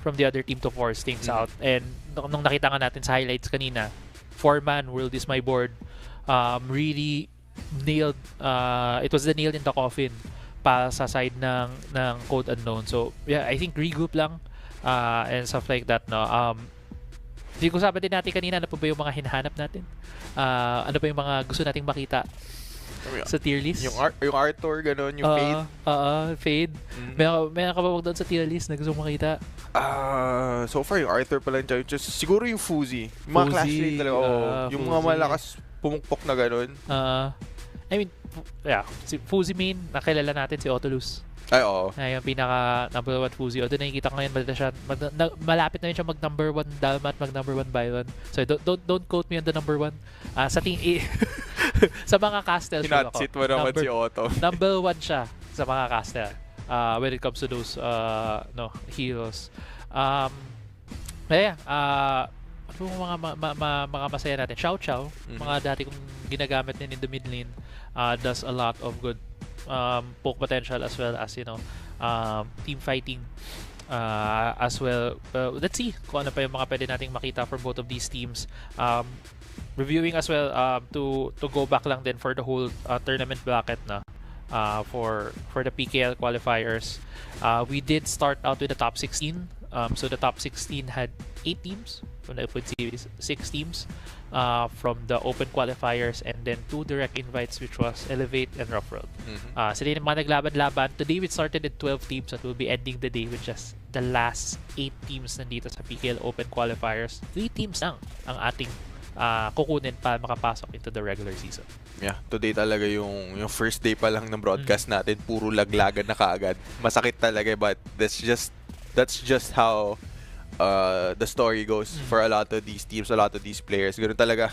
from the other team to force things out. And nung nakita nga natin sa highlights kanina, 4-man World is my board really nailed, it was the nail in the coffin pa sa side ng Code Unknown. So yeah, I think regroup lang and stuff like that, no. Hindi ko sabi din natin kanina, ano pa ba yung mga hinahanap natin? Ano pa yung mga gusto nating makita sa tier list? Yung Arthur, gano'n, yung Fade. Fade. May nakabawag doon sa tier list na gusto mong makita? So far, yung Arthur pa lang dyan. Just, siguro yung Fuzi. Yung mga clash rate talaga. Yung mga malakas pumukpok na gano'n. I mean, yeah, si Fuzi main, nakilala natin si Otolus. Ay, oo. Yung pinaka number 1 Fuzi. Although nakikita ko ngayon, malapit na rin siya mag number 1 Dalmat, mag number 1 Byron. So don't quote me on the number 1. Sa sa mga castle, Hinatsit mo naman si Otto. Number 1 siya sa mga castle when it comes to those heroes. Ano mga masaya natin? Chow, mga dati kong ginagamit din in the mid lane, does a lot of good poke potential as well as, team fighting as well. Let's see kung ano pa yung mga pwede nating makita for both of these teams. Reviewing as well, to go back lang din for the whole tournament bracket na for the PKL qualifiers. We did start out with the top 16. So the top 16 had 8 teams from the Open Series, 6 teams from the Open Qualifiers, and then 2 direct invites, which was Elevate and Rough Road. Sila yung mga naglaban-laban. Today we started at 12 teams and we'll be ending the day with just the last 8 teams nandito sa PKL Open Qualifiers. 3 teams lang ang ating kukunin para makapasok into the regular season. Yeah, today talaga yung first day pa lang ng broadcast natin, puro laglagan na kaagad. Masakit talaga, but that's just how the story goes for a lot of these teams, a lot of these players. Ganun talaga.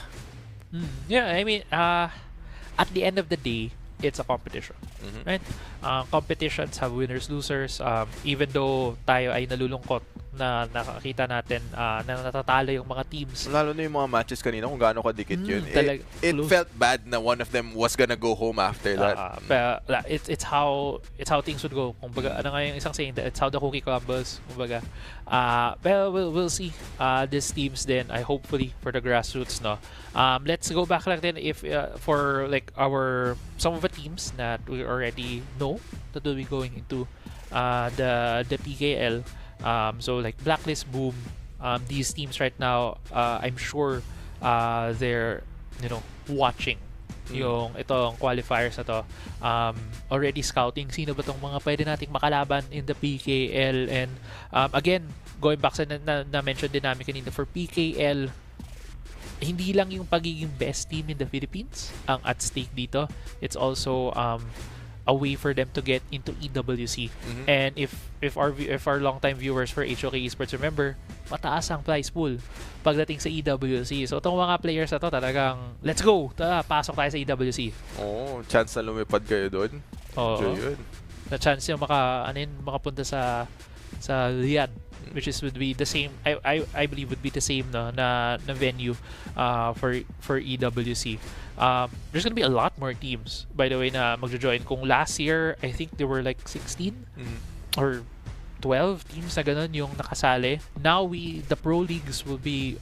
Yeah, I mean, at the end of the day, it's a competition, right? Competitions have winners, losers. Even though tayo ay nalulungkot na nakakita natin na natatalo yung mga teams. Lalo na yung mga matches kanina kung gaano kadikit yun. It close. felt bad na one of them was gonna go home after that. Pero it's how things would go. Kumbaga, ano nga yung isang saying, it's how the cookie crumbles. Kumbaga, pero we'll see these teams then. I hopefully for the grassroots, no. Let's go back lang din if for like some of the teams that we already know that will be going into the PKL. So like Blacklist, Boom, these teams right now, I'm sure they're watching yung itong qualifiers na to, already scouting sino ba tong mga pwede nating makalaban in the PKL. And again, going back sa na-mention din namin kanina, for PKL, hindi lang yung pagiging best team in the Philippines ang at stake dito. It's also a way for them to get into EWC. And if our longtime viewers for HOK Esports remember, mataas ang prize pool pagdating sa EWC. So itong mga players na to talagang let's go, pasok tayo sa EWC. Chance na lumipad kayo doon. Yun. Na chance yung makapunta sa Riyadh, which would be the same, I believe would be the same na venue for EWC. There's gonna be a lot more teams, by the way, na magjo-join. Kung last year, I think there were like 16 or 12 teams na ganun yung nakasali. Now the pro leagues will be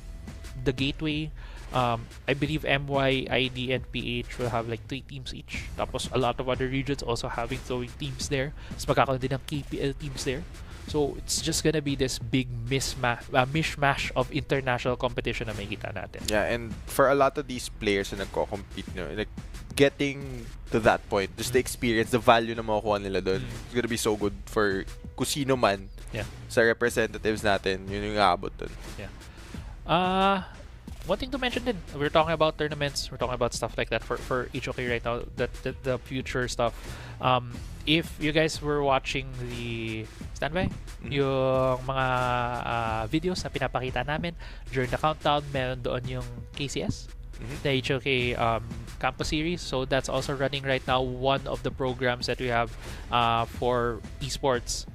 the gateway. I believe MY, ID, and PH will have like 3 teams each. Tapos a lot of other regions also having throwing teams there. Tapos magkakaroon din ng KPL teams there. So it's just gonna be this big mishmash of international competition na makikita natin. Yeah, and for a lot of these players na nagko-compete, like getting to that point, just the experience, the value na makukuha nila doon, it's gonna be so good for kusino man sa representatives natin, yun yung aabot doon. Yeah. one thing to mention din, we're talking about tournaments, we're talking about stuff like that for HOK right now, that the future stuff. If you guys were watching the standby, yung mga videos na pinapakita namin during the countdown, meron doon yung KCS, the HOK campus series. So that's also running right now, one of the programs that we have for esports.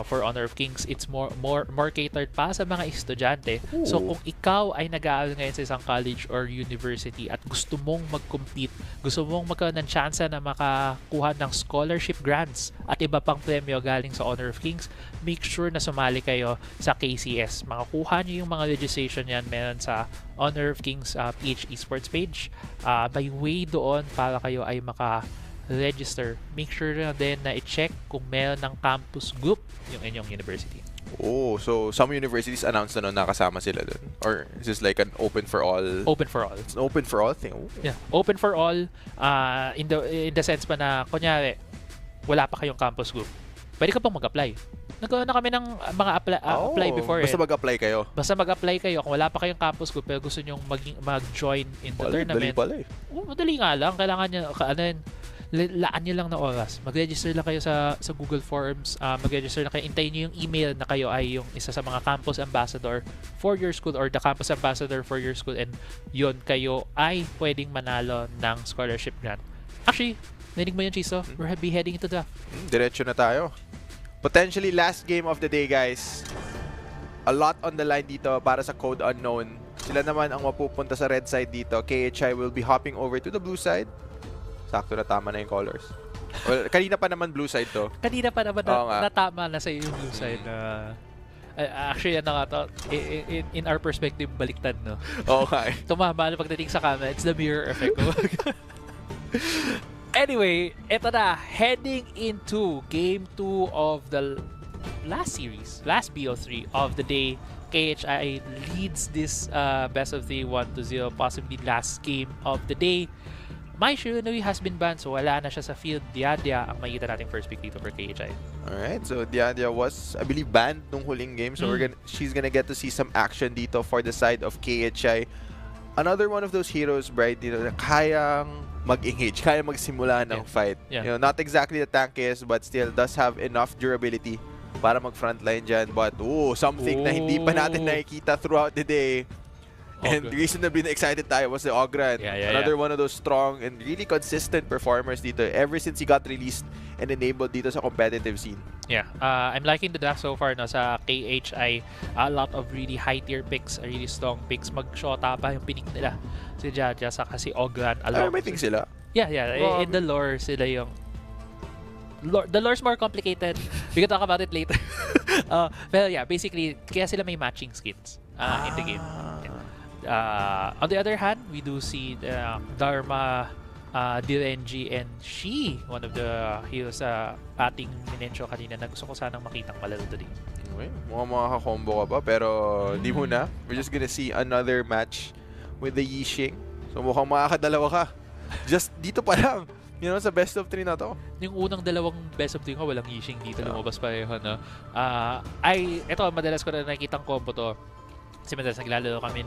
For Honor of Kings. It's more catered pa sa mga estudyante. Ooh. So kung ikaw ay nag-aaral ngayon sa isang college or university at gusto mong mag-compete, gusto mong magkaroon ng chance na makakuha ng scholarship grants at iba pang premyo galing sa Honor of Kings, make sure na sumali kayo sa KCS. Makakuha nyo yung mga registration yan meron sa Honor of Kings PH Esports page. By way doon para kayo ay register. Make sure na din na i-check kung meron ng campus group yung inyong university. Oh, so some universities announced na nakasama sila dun? Or is this like an open for all? Open for all. It's an open for all thing? Oh. Yeah, open for all in the sense pa na kunyari wala pa kayong campus group. Pwede ka pang mag-apply. Nagkaroon na kami ng mga apply before. Basta mag-apply kayo. Basta mag-apply kayo. Kung wala pa kayong campus group pero gusto nyo mag-join in the tournament. Madali pala eh. Madali nga lang. Kailangan nyo, laan nyo lang na oras. Mag-register lang kayo sa Google Forms. Mag-register lang kayo. Intayin nyo yung email na kayo ay yung isa sa mga campus ambassador for your school or the campus ambassador for your school, and yun, kayo ay pwedeng manalo ng scholarship grant. Actually, narinig mo yun, Chiso? We'll be heading into the Diretso na tayo. Potentially last game of the day, guys. A lot on the line dito para sa Code Unknown. Sila naman ang mapupunta sa red side dito. KHI will be hopping over to the blue side. Sakto na tama na yung colors. Well, kanina pa naman blue side to. Kanina pa naman natama na sa yung blue side na actually ano nga to, in our perspective baliktad, no? Okay. Tumama na pagdating sa camera. It's the mirror effect. Anyway, eto na, heading into game 2 of the last series, last BO3 of the day. KHI leads this best of 3 1-0, possibly last game of the day. Mai Shirunui has been banned, so wala na siya sa field. Diadia ang makikita nating first pick dito for KHI. Alright, so Diadia was, I believe, banned nung huling game. So she's gonna get to see some action dito for the side of KHI. Another one of those heroes, Bright, dito, na kayang mag-engage, kayang magsimula ng fight. Yeah. You know, not exactly the tankiest, but still does have enough durability para mag-frontline dyan. But, something na hindi pa natin nakikita throughout the day. And reasonably excited tayo was the Ogran. Another one of those strong and really consistent performers dito ever since he got released and enabled dito sa competitive scene. Yeah, I'm liking the draft so far, no, sa KHI. A lot of really high tier picks, really strong picks. Mag-shota pa yung pinik nila. Si Jaja sa kasi Ogran along. May think sila. Yeah. In the lore, sila yung the lore's more complicated. We can talk about it later. Pero yeah, basically, kaya sila may matching skins in the game. On the other hand, we do see Dharma, Direnji, and she, one of the heroes sa ating minensyo kanina na gusto ko sanang makitang malaro today. Okay, mukhang makaka-combo ka pa, pero di muna. We're just gonna see another match with the Yixing. So mukhang makakadalawa ka. Just dito pa lang. You know, sa best of 3 na to. Yung unang dalawang best of 3 ko, walang Yixing dito. Lumabas pareho, no? Ito, madalas ko na nakikitang combo to. Kasi madalas naglalaro kami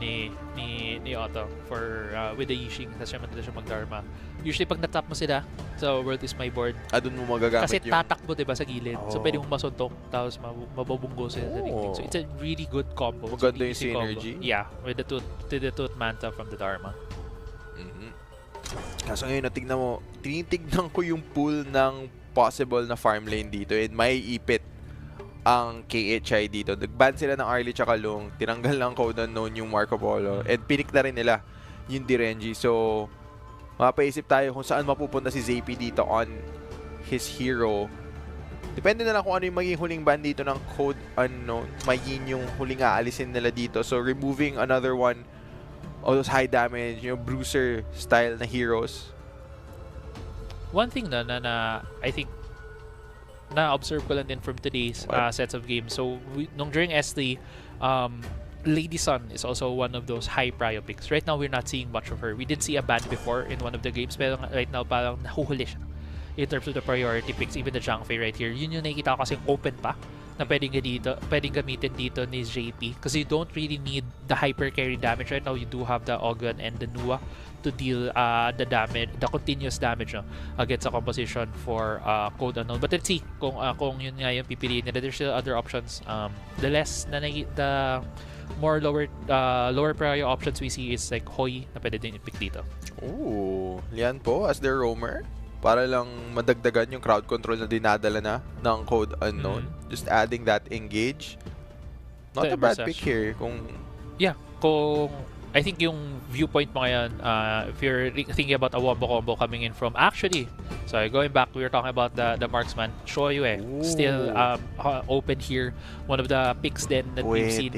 ni Otto for with the Yixing, tapos madalas siya mag-Dharma. Usually pag natap mo sila, so world is my board. Doon mo magagamit kasi tatakbo, diba, sa gilid. So pwede mong masuntok, tapos mababunggo sila sa dingding. So it's a really good combo. Maganda yung synergy. Combo. Yeah, with the tooth manta from the Dharma. Kaso ngayon, tinitignan ko yung pool ng possible na farm lane dito, and may ipit ang KHI dito. Nag-ban sila ng Arlie tsaka Long, tinanggal ng Code Unknown yung Marco Polo, and pinik na rin nila yung Direnji. So, mapaisip tayo kung saan mapupunta si ZP dito on his hero. Depende na lang kung ano yung maging huling ban dito ng Code Unknown. Maging yung huling aalisin nila dito. So, removing another one of those high damage, yung bruiser style na heroes. One thing na I think na-observe ko lang din from today's sets of games. So, during S3, Lady Sun is also one of those high prio picks. Right now, we're not seeing much of her. We did see a ban before in one of the games, pero right now, parang nahuhuli siya in terms of the priority picks. Even the Zhang Fei right here, yun yung nakikita ko kasi open pa na pwedeng gamitin dito ni JP kasi you don't really need the hyper carry damage right now. You do have the Ogun and the Nua to deal the continuous damage against a composition for Code Unknown. But let's see kung yun nga yung pipiliin nila. There's still other options. The more lower priority options we see is like Hoi na pwede din i-pick dito. Ooh, yan po as their roamer. Para lang madagdagan yung crowd control na dinadala na ng Code Unknown. Just adding that engage. Not a bad pick here. I think yung viewpoint mo ngayon, if you're thinking about a wombo combo coming in from going back, we were talking about the marksman, Shoyue, still open here. One of the picks then that we've seen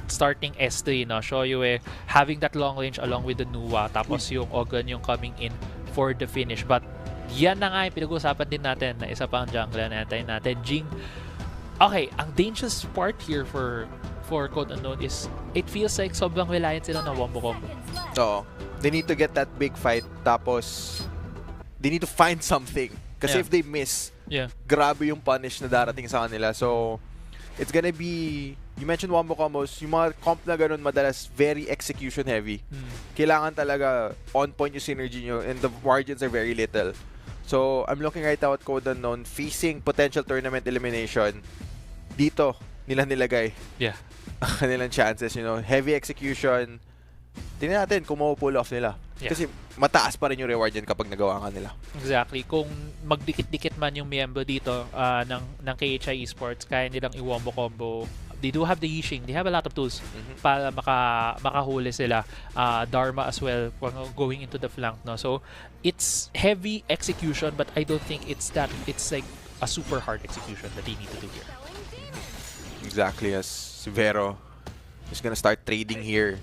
starting S3, no? Shoyue having that long range along with the Nua, tapos yung Ogun yung coming in for the finish. But yan na nga yung pinag-uusapan din natin na isa pang jungler na antayin natin, Jing. Okay, ang dangerous part here for Code Unknown is it feels like sobrang reliant sila na wombo combo. Oo. They need to get that big fight, tapos they need to find something. Kasi if they miss, grabe yung punish na darating sa kanila. So, it's gonna be, you mentioned wombo combos, yung mga comp na ganun madalas very execution heavy. Kailangan talaga on point yung synergy nyo and the margins are very little. So, I'm looking right now at Code Unknown facing potential tournament elimination. Dito, nila nilagay. Kanilang chances, heavy execution. Tingnan natin kung mapupull off nila. Kasi mataas pa rin yung reward yan kapag nagawa ka nila. Exactly. Kung magdikit-dikit man yung miyembro dito ng KHI Esports, kaya nilang i-wombo combo. They do have the Yixing. They have a lot of tools para makahuli sila. Dharma as well going into the flank. No? So, it's heavy execution but I don't think it's like a super hard execution that they need to do here. Exactly, as Vero is gonna start trading here.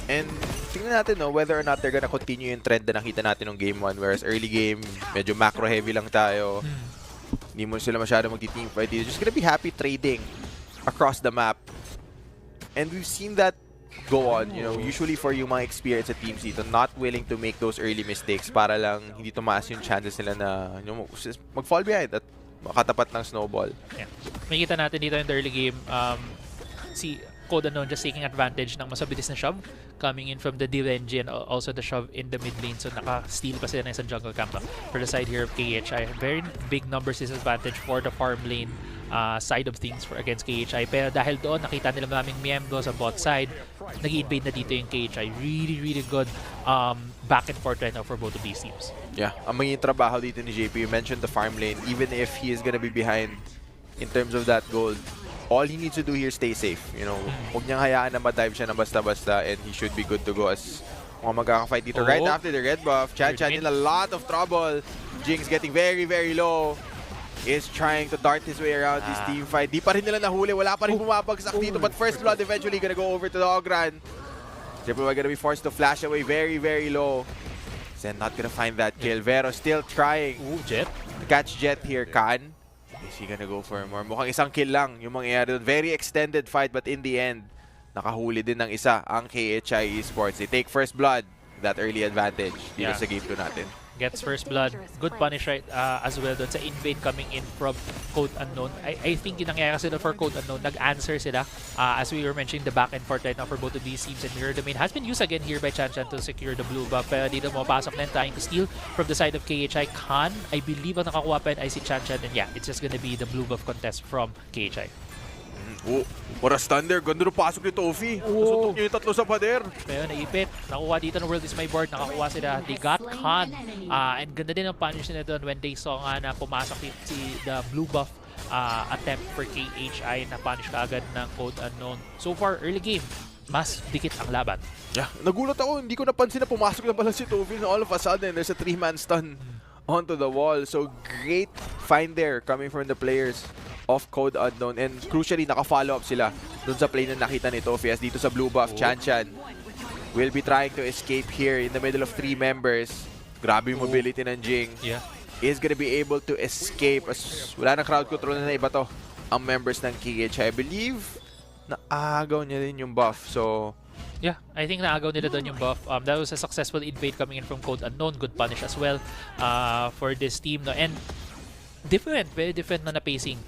And tingnan natin whether or not they're gonna continue yung trend na nakita natin ng Game 1, whereas early game, medyo macro heavy lang tayo. Hindi mo sila masyado magti-team fight. They're just gonna be happy trading across the map. And we've seen that go on, usually for yung mga experience sa teams dito, not willing to make those early mistakes para lang hindi tumaas yung chances nila na mag-fall behind at makatapat ng snowball. Makikita natin dito in the early game, si Code Unknown just taking advantage ng mas mabilis na shove coming in from the DLNG and also the shove in the mid lane. So naka-steal pa sila ng isang jungle camp for the side here of KHI. Very big numbers disadvantage for the farm lane side of things against KHI. Pero dahil doon, nakita nila maraming miyembro sa bot side, nag-invade na dito yung KHI. Really, really good back and forth right now for both of these teams. Yeah, ang magiging trabaho dito ni JP, you mentioned the farm lane, even if he is gonna be behind in terms of that gold, all he needs to do here is stay safe. Huwag niyang hayaan na ma-dive siya na basta-basta and he should be good to go as mga magkaka-fight dito right after the red buff. Chan in a lot of trouble. Jing's getting very, very low. Is trying to dart his way around this team fight. Di pa rin nila nahuli. Wala pa rin bumabagsak dito. But first blood eventually gonna go over to the Ogran. Triple Y gonna be forced to flash away very, very low. Zen not gonna find that kill. Vero still trying Jet to catch Jet here. Khan, is he gonna go for more? Mukhang isang kill lang yung mangyayari doon. Very extended fight but in the end, nakahuli din ng isa ang KHI Esports. They take first blood. That early advantage dito sa game 2 natin. Gets first blood. Good punish right as well doon sa invade coming in from Code Unknown. I think yung nangyayari kasi for Code Unknown, nag-answer sila. As we were mentioning, the back and forth right now for both of these teams, and Mirror Domain has been used again here by Chan to secure the blue buff. Pero dito mapasok na trying to steal from the side of KHI. Khan, I believe ang nakakuha pa yun ay si Chan, and yeah, it's just gonna be the blue buff contest from KHI. What a stun there. Ganda rin pasok ni Tofi. Nasutok niyo yung tatlo sa pader. Pero naipit. Nakuha dito ng World is My Board. Nakakuha sila. They got Khan. And ganda din ang punish nila doon when they saw nga na pumasok the blue buff attempt for KHI na punish kaagad ng Code Unknown. So far, early game, mas dikit ang laban. Yeah, nagulat ako. Hindi ko napansin na pumasok na pala si Tofi. All of a sudden, there's a 3-man stun onto the wall. So great find there coming from the players of Code Unknown, and crucially naka-follow up sila dun sa play na nakita ni Tofi as dito sa blue buff. Chan will be trying to escape here in the middle of 3 members. Grabe yung mobility ng Jing. Is gonna be able to escape as wala na crowd control na iba to ang members ng KHI. I believe naagaw niya din yung buff. So yeah, I think naagaw nila doon yung buff. That was a successful invade coming in from Code Unknown. Good punish as well for this team. No? And different, very different na pacing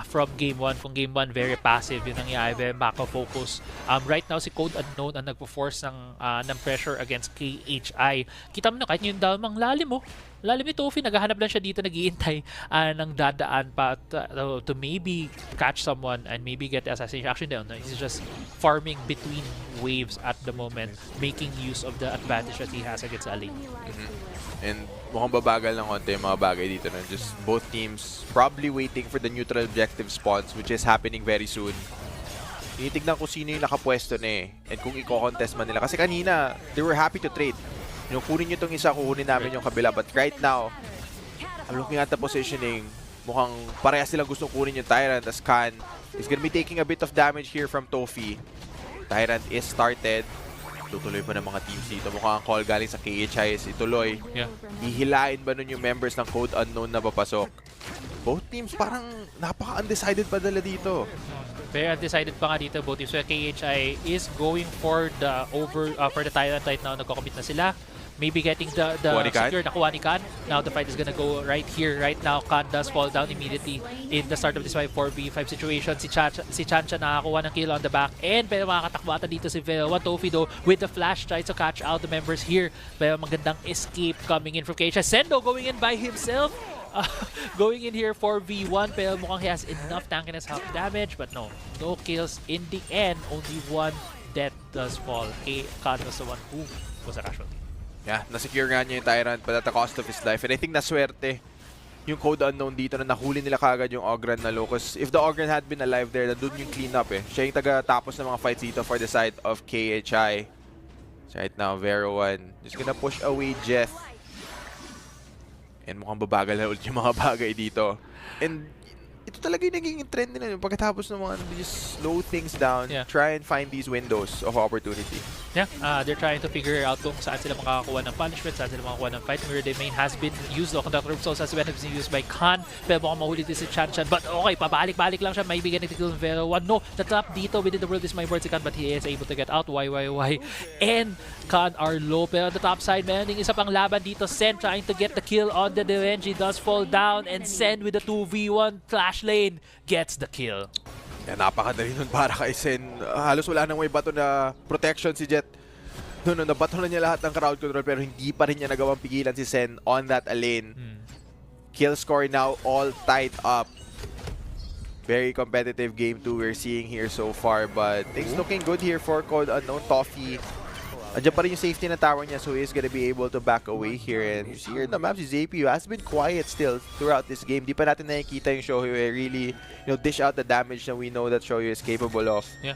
from game 1. Kung game 1, very passive yung nangyayari, very macro-focus. Right now, si Code Unknown ang nagpo-force ng pressure against KHI. Kita mo na kahit yung dalmang lalim mo. Lalim ni Tofi, naghahanap lang siya dito, naghihintay ng dadaan pa to maybe catch someone and maybe get the assassination. Actually, no, he's just farming between waves at the moment, making use of the advantage that he has against Ali. And mukhang babagal ng konti yung mga bagay dito na just both teams probably waiting for the neutral objective spawns, which is happening very soon. Tinitignan ko sino yung nakapwesto na and kung i-contest man nila. Kasi kanina, they were happy to trade. Yung kunin nyo itong isa, kukunin namin yung kabila. But right now, I'm looking at the positioning. Mukhang parehas silang gustong kunin yung Tyrant. As Khan is gonna be taking a bit of damage here from Tofi. Tyrant is started. Tutuloy pa ng mga teams dito. Mukhang ang call galing sa KHI is ituloy. Yeah. Hihilain ba nun yung members ng Code Unknown na papasok? Both teams parang napaka-undecided pa dala dito. Very undecided pa nga dito both teams. So KHI is going for the for the Tyrant right now. Nagko-commit na sila. Maybe getting the secure nakuha ni Khan. Now the fight is gonna go right here, right now. Khan does fall down immediately in the start of this 4v5 situation. Si Chanchan nakakuha ng kill on the back end. Pero makakatakbo ata dito si Velwa. Tofi though with the flash tries to catch out the members here. Pero magandang escape coming in from KHI. Sendo going in by himself. Going in here for V1, pero mukhang he has enough tankiness, half damage, but no kills in the end. Only one death does fall. Khan was the one who was a casualty. Yeah, nasecure nga niya yung Tyrant but at the cost of his life. And I think naswerte yung Code Unknown dito na nahuli nila kagad yung Ogran na low. Because if the Ogran had been alive there, nandun yung cleanup eh. Siya yung taga-tapos ng mga fights dito for the side of KHI. So right now, Vero1 just gonna push away Jeth. And mukhang babagal na ulit yung mga bagay dito. And ito talaga yung naging trend nila. Pagkatapos ng mga just slow things down, try and find these windows of opportunity. Yeah, they're trying to figure out kung saan sila makakakuha ng punishment, saan sila makakakuha ng fight. Mirror Domain has been used, Conductor of Souls has been used by Khan. Pero mukhang mahuli din si Chanchan. But okay, pabalik-balik lang siya. May bigyan ng kill ng Vero 1. No, the trap dito within the world is my board si Khan, but he is able to get out. Why? And Khan are low. Pero on the top side, meron ding isa pang laban dito. Sen trying to get the kill on the Derenji. Does fall down. And Sen with the 2v1 flash lane gets the kill. Yeah, napakadali nun para kay Sen. Halos wala nang may bato na protection si Jet. No, nabato na niya lahat ng crowd control pero hindi pa rin niya nagawang pigilan si Sen on that lane. Kill score now all tied up. Very competitive game 2 we're seeing here so far, but things looking good here for Code Unknown. Toffee. Andiyan pa rin yung safety na tower niya, so he's gonna be able to back away here. And you see here in the map, si ZP has been quiet still throughout this game. Di pa natin nakikita yung Shohyu really, dish out the damage that we know that Shohyu is capable of. Yeah.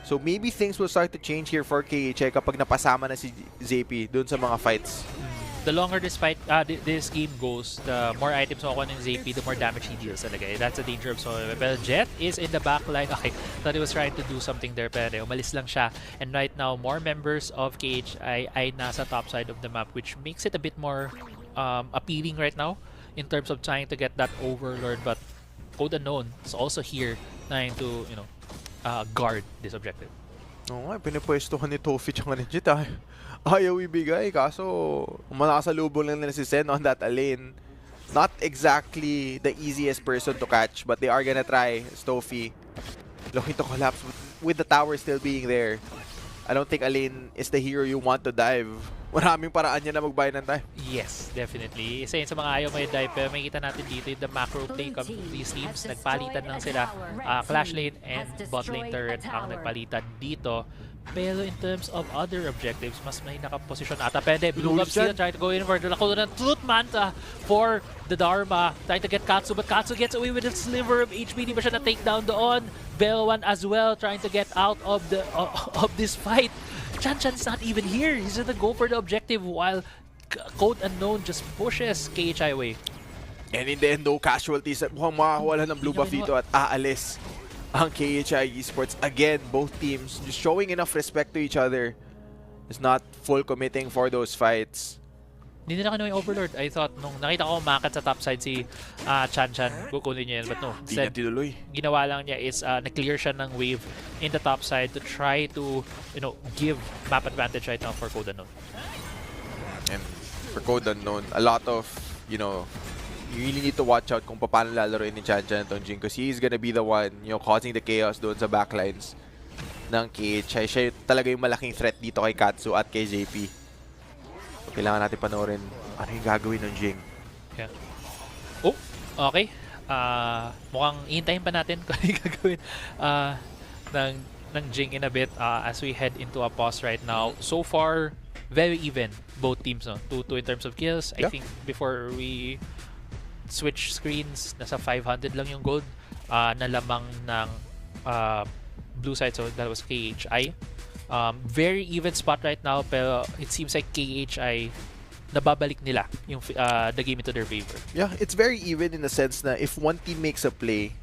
So maybe things will start to change here for KHI kapag napasama na si ZP dun sa mga fights. The longer this fight, this game goes, the more items makuha ng ZP, the more damage he deals talaga. That's the danger of Shohyu. But Jet is in the back line. Okay, thought he was trying to do something there, pero umalis lang siya. And right now, more members of KHI ay nasa top side of the map, which makes it a bit more appealing right now in terms of trying to get that Overlord. But Code Unknown is also here trying to, guard this objective. Oo nga, pinipwestohan ni Tofi tsaka ni Jet. Ayaw ibigay, kaso makasalubong lang nila si Sen on that lane. Not exactly the easiest person to catch, but they are gonna try. Tofi looking to collapse with the tower still being there. I don't think Alane is the hero you want to dive. Maraming paraan niya na magbayad ng time. Yes, definitely. Isa yun sa mga ayaw may dive, pero makikita natin dito yung the macro play of these teams. Nagpalitan lang sila. Clash lane and bot lane turret ang nagpalitan dito. Pero in terms of other objectives, mas may nakaposisyon ata. Pwede, Blue Love still trying to go in for the nakuha ng Truth Manta for the Dharma. Trying to get Katsu, but Katsu gets away with a sliver of HP. Di ba siya na-take down doon? Bell1 as well, trying to get out of the of this fight. Chanchan's not even here. He's gonna go for the objective while Code Unknown just pushes KHI away. And in the end, no casualties. Mukhang makakawala ng blue buff dito at aalis ang KHI Esports. Again, both teams just showing enough respect to each other. Is not full committing for those fights. Hindi nila kinuha yung Overlord. I thought, nung nakita ko umakat sa top side si Chanchan, kukunin niya yan. But no, instead, ginawa lang niya is na-clear siya ng wave in the top side to try to, give map advantage right now for Code Unknown. And for Code Unknown, a lot of, you really need to watch out kung paano lalaroin ni Chan-Chan itong Jing because he's gonna be the one, causing the chaos doon sa backlines ng KHI. Siya talaga yung malaking threat dito kay Katsu at kay JP. So, kailangan natin panoorin ano yung gagawin ng Jing. Yeah. Oh, okay. Mukhang hintayin pa natin kung ano yung gagawin ng Jing in a bit as we head into a pause right now. So far, very even both teams, no? 2-2 in terms of kills. I think before we switch screens, nasa 500 lang yung gold na lamang ng blue side, so that was KHI. Very even spot right now, pero it seems like KHI nababalik nila yung the game into their favor. Yeah, it's very even in the sense na if one team makes a play,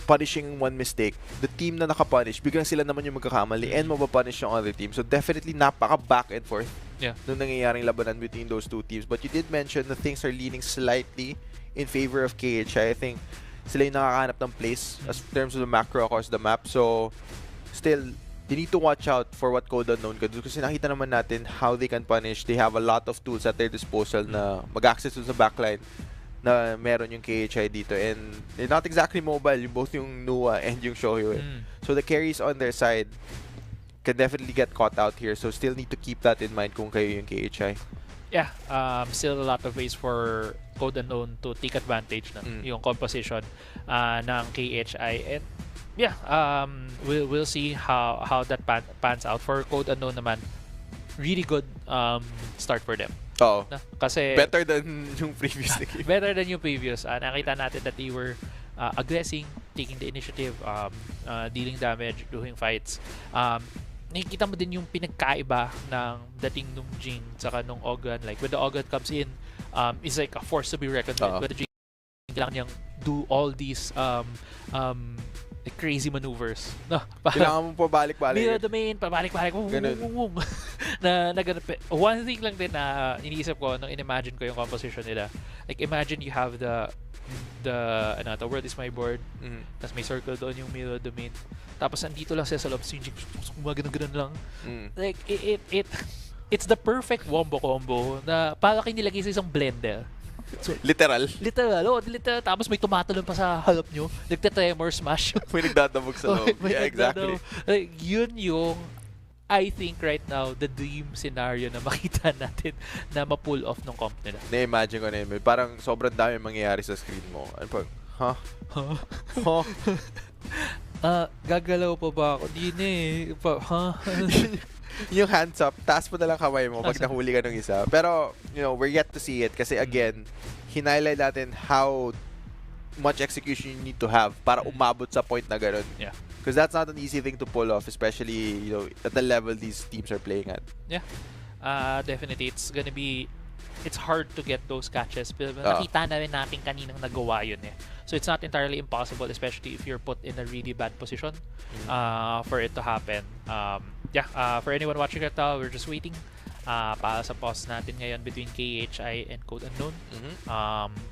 punishing one mistake, the team na nakapunish, biglang sila naman yung magkakamali and mapapunish yung other team. So definitely napaka back and forth nung nangyayaring labanan between those two teams. But you did mention that things are leaning slightly in favor of KHI. I think sila yung nakakahanap ng place as in terms of the macro across the map. So still, they need to watch out for what Code Unknown can do kasi nakita naman natin how they can punish. They have a lot of tools at their disposal na mag-access sa backline na meron yung KHI dito. And they're not exactly mobile, both yung Nua and yung Shohyo. So the carries on their side can definitely get caught out here. So still need to keep that in mind kung kayo yung KHI. Yeah, still a lot of ways for Code Unknown to take advantage ng yung composition ng KHI. And yeah, we'll see how that pans out. For Code Unknown naman, really good start for them. Oo. Kasi better than yung previous game. Better than yung previous. Nakita natin that they were aggressing, taking the initiative, dealing damage, doing fights. Nakikita mo din yung pinagkaiba ng dating nung Jing saka nung Ogan. Like when the Ogan comes in, it's like a force to be reckoned with. When the Jing, kailangan niyang do all these like crazy maneuvers. No, kailangan mo pabalik-balik. Mirror domain, pabalik-balik. na ganun. One thing lang din na iniisip ko nung in-imagine ko yung composition nila. Like imagine you have the world is my board. Tapos may circle doon yung mirror domain. Tapos andito lang siya sa loob, gumagano'n lang. Like it's the perfect wombo combo na para kayo nilagay sa isang blender. So, literal. Literal. Tapos may tumatalon pa sa harap nyo. Nagte-tremor smash. May nagdadabog sa loob. Yeah, exactly. Like, yun yung I think right now the dream scenario na makita natin na ma-pull off ng comp nila. Na-imagine ko na yun. Parang sobrang dami mangyayari sa screen mo. Ano pa? Gagalaw pa ba ako? Di na eh. Yung hands up, taas mo na lang kamay mo pag nahuli ka ng isa. Pero, we're yet to see it kasi again, hinighlight natin how much execution you need to have para umabot sa point na ganun. Yeah. Because that's not an easy thing to pull off, especially, at the level these teams are playing at. Yeah. Definitely, it's hard to get those catches. Pero nakita na rin natin kaninang nagawa yun eh. So it's not entirely impossible, especially if you're put in a really bad position for it to happen. For anyone watching right now, we're just waiting para sa pause natin ngayon between KHI and Code Unknown.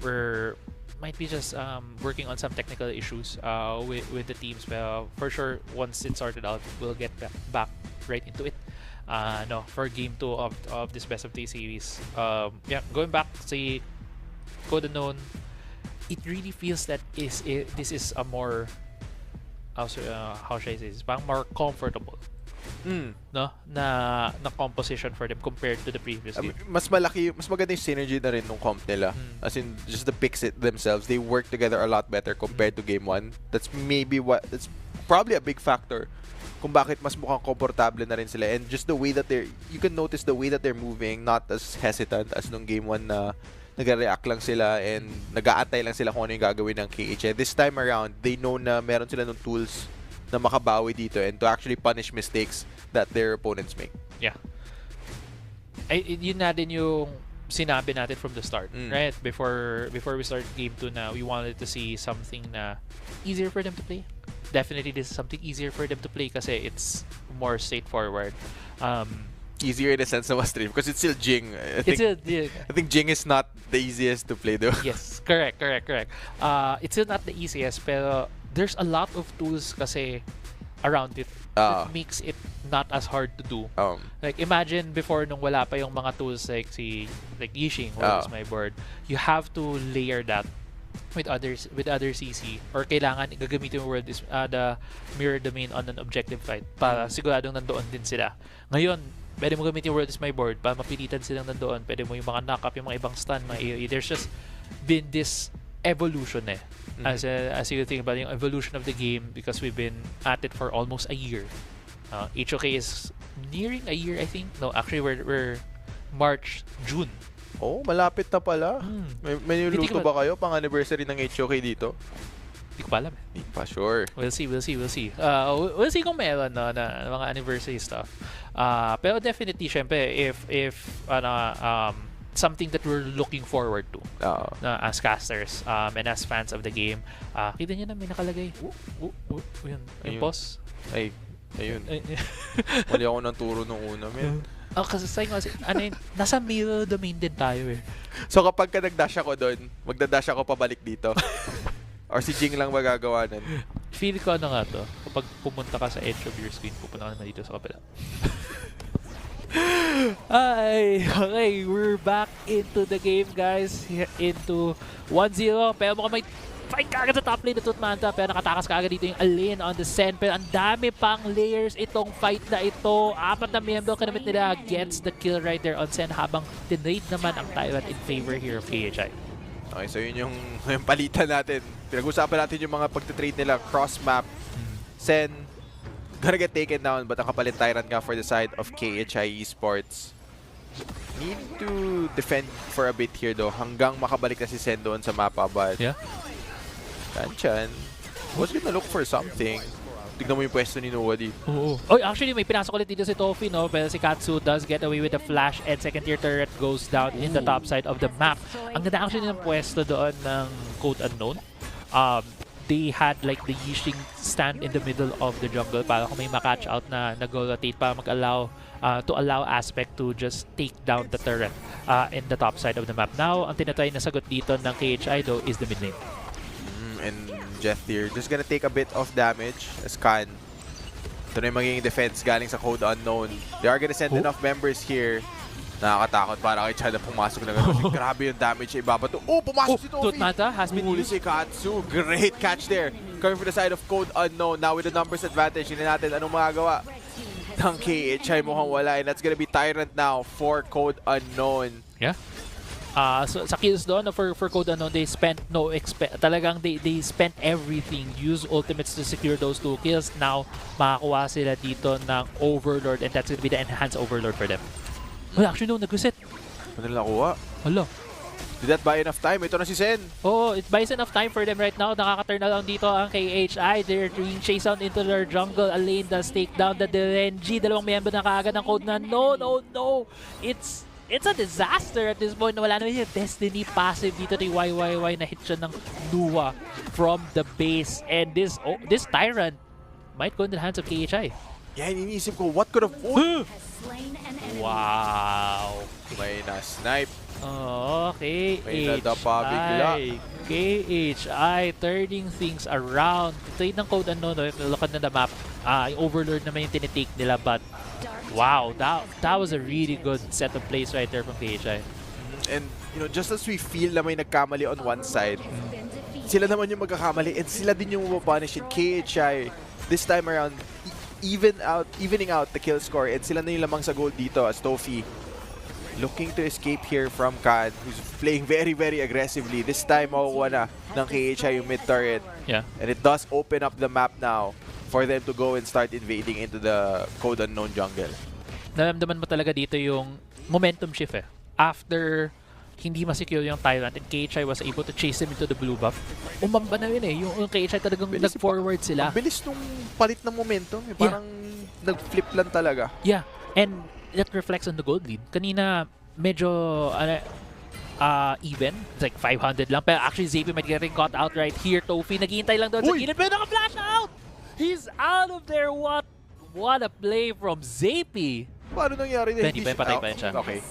We're might be just working on some technical issues with the teams, but for sure once it's sorted out, we'll get back right into it. For game 2 of this best of 3 series. Going back to Code Unknown, it really feels that this is a more how should I say this? Parang more comfortable. Na composition for them compared to the previous game. Mas maganda yung synergy na rin nung comp nila. As in, just the picks themselves, they work together a lot better compared to game 1. That's probably a big factor kung bakit mas mukhang komportable na rin sila. And just the way that you can notice the way that they're moving, not as hesitant as nung game 1 na nag-react lang sila and nag-aantay lang sila kung ano yung gagawin ng KHI. This time around, they know na meron sila ng tools na makabawi dito and to actually punish mistakes that their opponents make. Yeah. Yun na din yung sinabi natin from the start, right? Before we start game 2 na we wanted to see something na easier for them to play. Definitely this is something easier for them to play kasi it's more straightforward. Easier in the sense of a stream because it's still Jing. I think Jing is not the easiest to play though. Yes, correct. It's still not the easiest, pero there's a lot of tools kasi around it that makes it not as hard to do. Like imagine before nung wala pa yung mga tools like Yixing, what is my board, you have to layer that with other CC, or kailangan gagamitin yung the mirror domain on an objective fight para siguradong nandoon din sila. Ngayon, pwede mo gamitin yung world is my board para mapilitan silang nandoon. Pwede mo yung mga knock-up, yung mga ibang stun, mga AoE. There's just been this evolution as you think about yung evolution of the game, because we've been at it for almost a year. HOK is nearing a year, I think. No, actually we're June. Oh, malapit na pala. May luto ba kayo pang anniversary ng HOK dito? Hindi ko pa alam. Hindi pa sure. We'll see. We'll see kung meron na mga anniversary stuff. Pero definitely, syempre, if something that we're looking forward to as casters and as fans of the game. Kita niyo na may nakalagay. Yun. Yung boss. Ayun. Mali ako ng turo nung una, man. Kasi nasa mirror domain din tayo eh. So kapag ka nag-dash ako doon, magda-dash ako pabalik dito. Or si Jing lang magagawa nun. Feel ko nga to. Kapag pumunta ka sa edge of your screen, pupunta ka naman dito sa kapila. Okay, we're back into the game, guys. Into 1-0. Pero mukhang may fight kagad sa top lane na Tutmanta, pero nakatakas kagad dito yung Alin on the Sen. Pero ang dami pang layers itong fight na ito. 4 na miyembro kanamit nila against the kill right there on Sen, habang tinrade naman ang Tyrant in favor here of KHI. Okay, so yun yung palitan natin. Pinag-usapan natin yung mga pagtitrade nila cross-map. Sen gonna get taken down, but ang kapalit Tyrant nga for the side of KHI Esports. Need to defend for a bit here though, hanggang makabalik na si Sen doon sa mapa, but yeah. Kanchan was gonna look for something. Tignan mo yung pwesto ni Noah dito. Oh, actually, may pinasok ulit dito si Tofi, no? Pero si Katsu does get away with the flash, and second tier turret goes down in the top side of the map. Ang ganda actually ng pwesto doon ng Code Unknown. They had like the Yixing stand in the middle of the jungle para kung may makatch out na nag-rotate para mag-allow to allow Aspect to just take down the turret in the top side of the map. Now, ang tinatry na sagot dito ng KHI though is the mid lane. And Jeth here just gonna take a bit of damage as Khan. Ito na yung magiging defense galing sa Code Unknown. They are gonna send enough members here. Nakakatakot para kay Chad na pumasok na gano'n. Grabe yung damage sa ibabato. Oh, pumasok si Tofi! Tutmata has been used. Si Katsu. Great catch there. Coming from the side of Code Unknown. Now with the numbers advantage, hindi natin anong magagawa ng KHI, mukhang wala. And that's gonna be Tyrant now for Code Unknown. Yeah. So sa kills doon for Code Unknown, they spent talagang they spent everything, use ultimates to secure those 2 kills. Now makakuha sila dito ng Overlord, and that's gonna be the enhanced Overlord for them. Well, actually no, nag-reset. Ano nila nakuha? Hala. Did that buy enough time? Ito na si Sen. Oh, it buys enough time for them right now. Nakaka-turn around dito ang KHI. They're being chased out into their jungle. Alane does take down the Derenji. Dalawang miyembro na kaagad ng Code na no. It's a disaster at this point. Wala naman yung Destiny passive dito ni YYY na hit siya ng Nuwa from the base. And this Tyrant might go in the hands of KHI. Yeah, iniisip ko, what could have... Wow! May na-snipe. Okay, may nadapa bigla. KHI turning things around. Trade ng Code Unknown, look at na the map. Yung Overlord naman yung tinitake nila, but wow, that was a really good set of plays right there from KHI. And you know, just as we feel na may nagkamali on one side, sila naman yung magkakamali and sila din yung mapapunish. KHI this time around evening out the kill score, and sila na yung lamang sa goal dito as Tofi looking to escape here from Khan, who's playing very, very aggressively. This time, makukuha na ng KHI yung mid-turret. Yeah. And it does open up the map now for them to go and start invading into the Code Unknown jungle. Naramdaman mo talaga dito yung momentum shift eh. After hindi ma-secure yung Tyrant and KHI was able to chase him into the blue buff, umamba na yun eh. Yung KHI talagang nag-forward sila. Ang bilis nung palit ng momentum. Eh. Parang nag-flip lang talaga. Yeah. And that reflects on the gold lead. Kanina, medyo even. It's like 500 lang. Pero actually, Zappy might getting caught out right here. Tofi, naghihintay lang doon sa gilid. Pero naka-flash out! He's out of there. What a play from Zappy. Paano nangyari na hindi patay pa siya. Okay.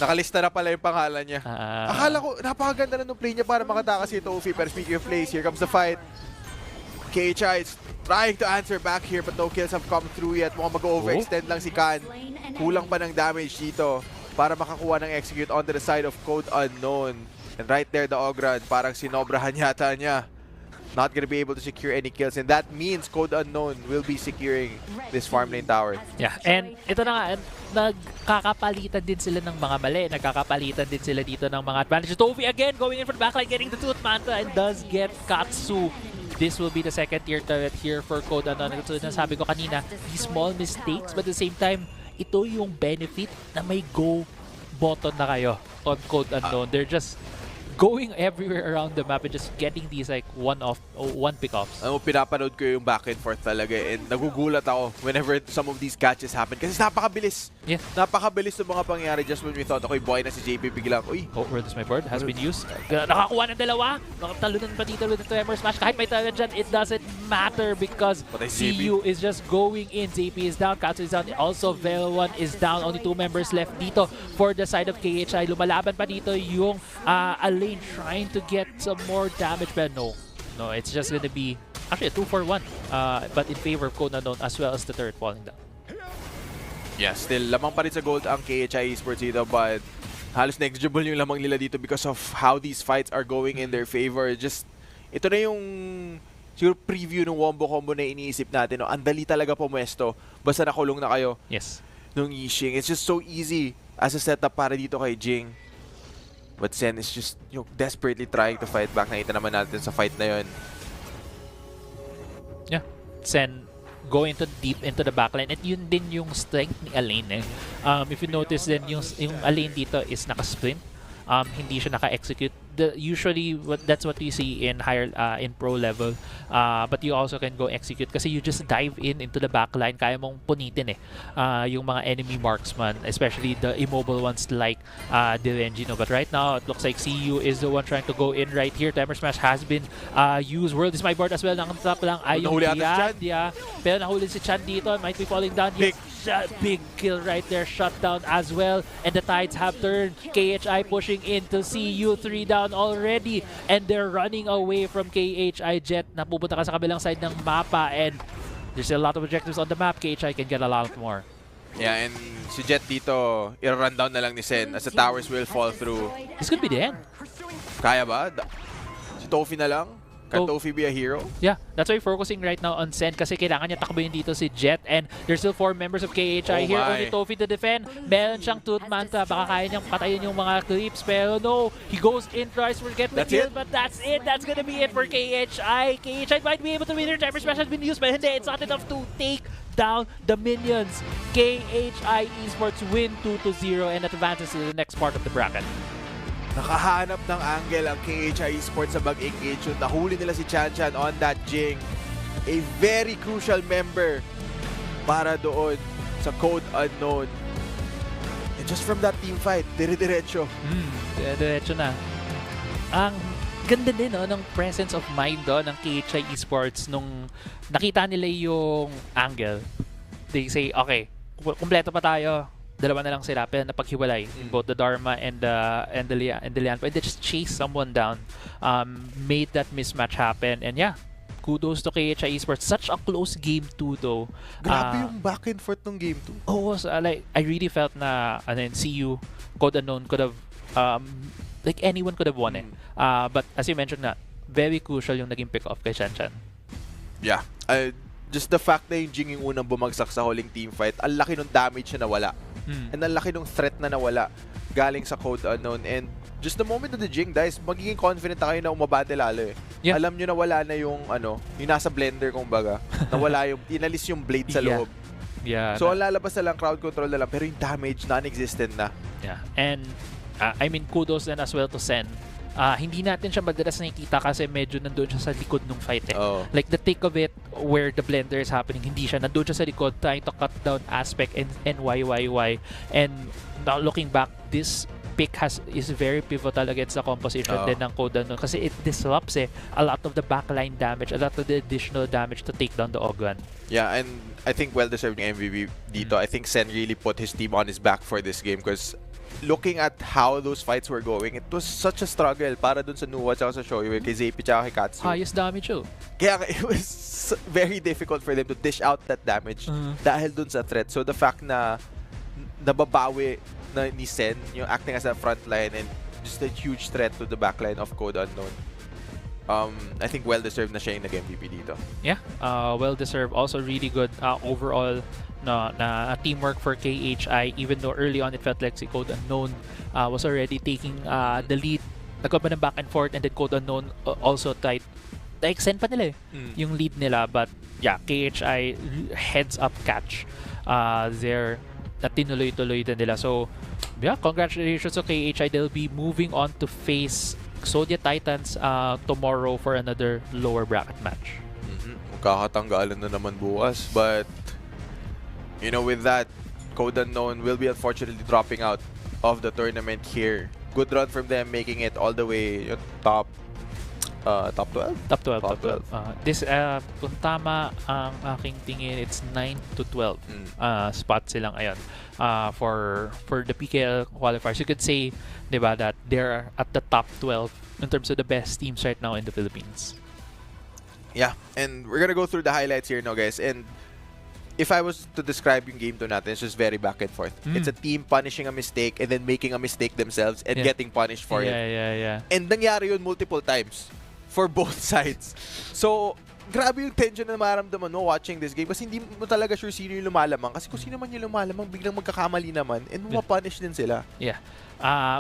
Nakalista na pala yung pangalan niya. Akala ko, napakaganda na nung play niya para makatakas si Tofi. Pero speaking of plays, here comes the fight. KHI is trying to answer back here, but no kills have come through yet. Mukhang mag-overextend lang si Khan. Kulang pa ng damage dito para makakuha ng execute onto the side of Code Unknown. And right there, the Ogran, parang sinobrahan yata niya. Not gonna be able to secure any kills. And that means Code Unknown will be securing this farm lane tower. Yeah, and ito na nga, nagkakapalitan din sila ng mga mali. Nagkakapalitan din sila dito ng mga advantage. Tofi again going in for the backline, getting the Tooth Manta and does get Katsu. This will be the second tier turret here for Code Unknown. Ito na sabi ko kanina, these small mistakes, but at the same time, ito yung benefit na may go button na kayo on Code Unknown. They're just going everywhere around the map and just getting these like one pick-offs. Pinapanood ko yung back and forth talaga and nagugulat ako whenever some of these catches happen kasi napakabilis. Yeah. Napakabilis ng mga pangyayari just when we thought, okay, boy na si JP biglang, uy. Oh, where does my board? Has been used. Nakakuha ng dalawa. Nakatalunan pa dito with the Tremor Smash. Kahit may talent dyan, it doesn't matter because CU is just going in. JP is down, Katsu is down. Also, Vel1 is down. Only 2 members left dito for the side of KHI. Lumalaban pa dito yung Alain trying to get some more damage, but no, it's just gonna be actually a 2-for-1, but in favor of Code Unknown as well as the turret falling down. Yeah, still lamang pa rin sa gold ang KHI Esports dito, but halos negligible yung lamang nila dito because of how these fights are going in their favor. Just ito na yung siguro preview ng wombo combo na iniisip natin. No? Ang dali talaga pumwesto basta nakulong na kayo. Yes. Nung Yixing, it's just so easy as a setup para dito kay Jing. But Sen is just desperately trying to fight back. Nakita naman natin sa fight na yun. Yeah. Sen going deep into the backline. At yun din yung strength ni Alain. If you notice then yung Alain dito is naka-sprint. Hindi siya naka-execute. Usually, that's what we see in higher in pro level. But you also can go execute kasi you just dive into the backline. Kaya mong punitin yung mga enemy marksman, especially the immobile ones like Direngino. But right now, it looks like CU is the one trying to go in right here. Timer Smash has been used. World is my board as well. Ang top lang ay yung Diad. Yeah. Pero nahuli si Chan dito. Might be falling down. Big kill right there. Shut down as well. And the tides have turned. KHI pushing into CU 3 down already, and they're running away from KHI Jet na pupunta ka sa kabilang side ng mapa, and there's a lot of objectives on the map. KHI can get a lot more. Yeah, and si Jet dito, i-run down na lang ni Sen as the towers will fall through. This could be the end. Kaya ba? Si Tofi na lang? Can Tofi be a hero? Yeah, that's why we're focusing right now on Sen kasi kailangan niya takbuhin dito si Jet, and there's still 4 members of KHI here. Only Tofi to defend. Meron siyang Tooth Manta. Baka kaya niyang patayin yung mga creeps, pero no. He goes in, tries to get the kill, but that's it. That's gonna be it for KHI. KHI might be able to win. Their Timer Smash has been used, but hindi. It's not enough to take down the minions. KHI Esports win 2-0 and advances to the next part of the bracket. Nakahanap ng angle ang KHI Esports sa mag-engage yun. Nahuli nila si Chan Chan on that Jing. A very crucial member para doon sa Code Unknown. And just from that team fight, dire-diretso. Dire-diretso na. Ang ganda din ng presence of mind ng KHI Esports nung nakita nila yung angle. They say, okay, kumpleto pa tayo. Dalawa na lang sila, pero napaghiwalay in both the Dharma and the Lian. But they just chase someone down, made that mismatch happen, and yeah, kudos to KHI Esports. Such a close game 2 though. Grabe yung back and forth ng game 2. Oh, like I really felt na CU Code Unknown could have like anyone could have won it. But as you mentioned na, very crucial yung naging pick-off kay Chan Chan. Yeah. Just the fact na yung Jing yung unang bumagsak sa huling team fight, ang laki ng damage na nawala. And ang laki ng threat na nawala galing sa Code Unknown. And just the moment that the Jing dies, magiging confident na kayo na umabante lalo eh. Yeah. Alam nyo na wala na yung yung nasa blender kumbaga. Nawala yung, inalis yung blade sa loob. Yeah. So ang lalabas na lang, crowd control na lang, pero yung damage non-existent na. Yeah. And I mean, kudos then as well to Sen. Hindi natin siya madalas nakikita kasi medyo nandoon siya sa likod ng fight eh. Like the thick of it where the blender is happening, hindi siya. Nandoon siya sa likod trying to cut down aspect and why. And now looking back, this pick is very pivotal against the composition din ng Code Unknown kasi it disrupts a lot of the backline damage, a lot of the additional damage to take down the Ogran. Yeah, and I think well-deserved yung MVP dito. I think Sen really put his team on his back for this game because looking at how those fights were going, it was such a struggle para dun sa Nuwa at sa Shoyu, kay ZP at kay Katsu. Highest damage Kaya it was very difficult for them to dish out that damage dahil dun sa threat. So the fact na nababawi na ni Sen, yung acting as a frontline and just a huge threat to the backline of Code Unknown. I think well-deserved na siya yung nag-MVP dito. Yeah, well-deserved. Also really good overall na teamwork for KHI, even though early on it felt like si Code Unknown was already taking the lead. Nagkaroon ng back and forth, and then Code Unknown also tried na-extend pa nila yung lead nila. But yeah, KHI heads up catch there na tinuloy-tuloy na nila. So yeah, congratulations to KHI. They'll be moving on to face Exodia Titans tomorrow for another lower bracket match. Magkakatanggalan na naman bukas. But you know, with that, Code Unknown will be unfortunately dropping out of the tournament here. Good run from them, making it all the way top 12? Top 12. This, kung tama ang aking tingin, it's 9 to 12 spots silang ayon for the PKL qualifiers. You could say, diba, that they're at the top 12 in terms of the best teams right now in the Philippines. Yeah, and we're gonna go through the highlights here, no, guys. And if I was to describe yung game to natin, it's just very back and forth. It's a team punishing a mistake and then making a mistake themselves and getting punished for it. Yeah. And nangyari yun multiple times for both sides. So, grabe yung tension na maramdaman mo watching this game kasi hindi mo talaga sure sino yung lumalamang. Kasi kung sino man yung lumalamang, biglang magkakamali naman and mapapunish din sila. Yeah.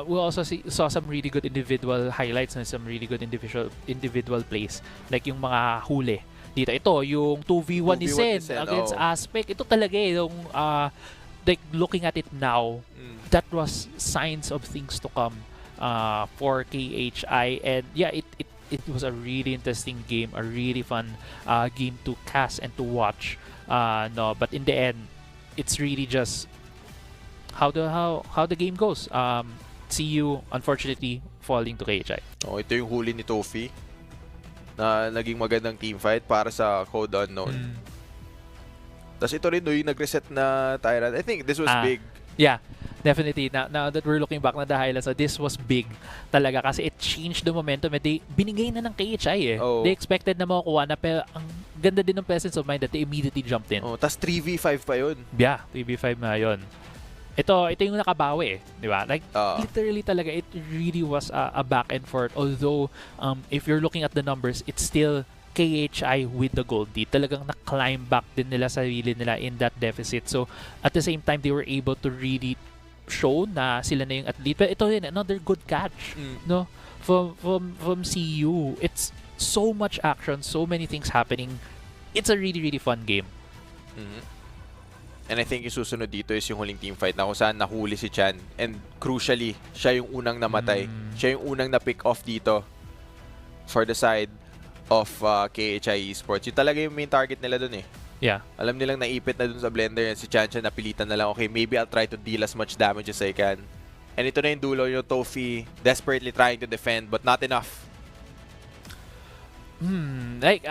We also saw some really good individual highlights and some really good individual plays. Like yung mga huli. Dito, ito, yung 2v1 ni Sen against Aspect. Ito talaga yung, like, looking at it now, that was signs of things to come for KHI. And yeah, it was a really interesting game, a really fun game to cast and to watch. No, but in the end, it's really just how the game goes. CU, unfortunately, falling to KHI. Oh, ito yung huli ni Tofi na naging magandang team fight para sa Code Unknown. Tapos ito rin yung nag-reset na Tyrant. I think this was big. Yeah, definitely. Now that we're looking back na the highlights, this was big talaga kasi it changed the momentum. Binigay na ng KHI eh. Oh. They expected na makukuha na, pero ang ganda din ng presence of mind that they immediately jumped in. Oh, tapos 3v5 pa yun. Yeah, 3v5 na yun. Ito yung nakabawi eh, di ba? Like, literally talaga, it really was a back and forth. Although, if you're looking at the numbers, it's still KHI with the gold lead. Talagang na-climb back din nila sarili nila in that deficit. So, at the same time, they were able to really show na sila na yung athlete. But ito rin, another good catch, no? From CU. It's so much action, so many things happening. It's a really, really fun game. And I think yung susunod dito is yung huling team fight na kung saan nahuli si Chan. And crucially, siya yung unang namatay. Siya yung unang na-pick off dito for the side of KHI Esports. Yung talaga yung main target nila dun eh. Yeah. Alam nilang naipit na dun sa blender yan. Si Chan napilitan na lang, okay, maybe I'll try to deal as much damage as I can. And ito na yung dulo, yung Tofi desperately trying to defend but not enough. Like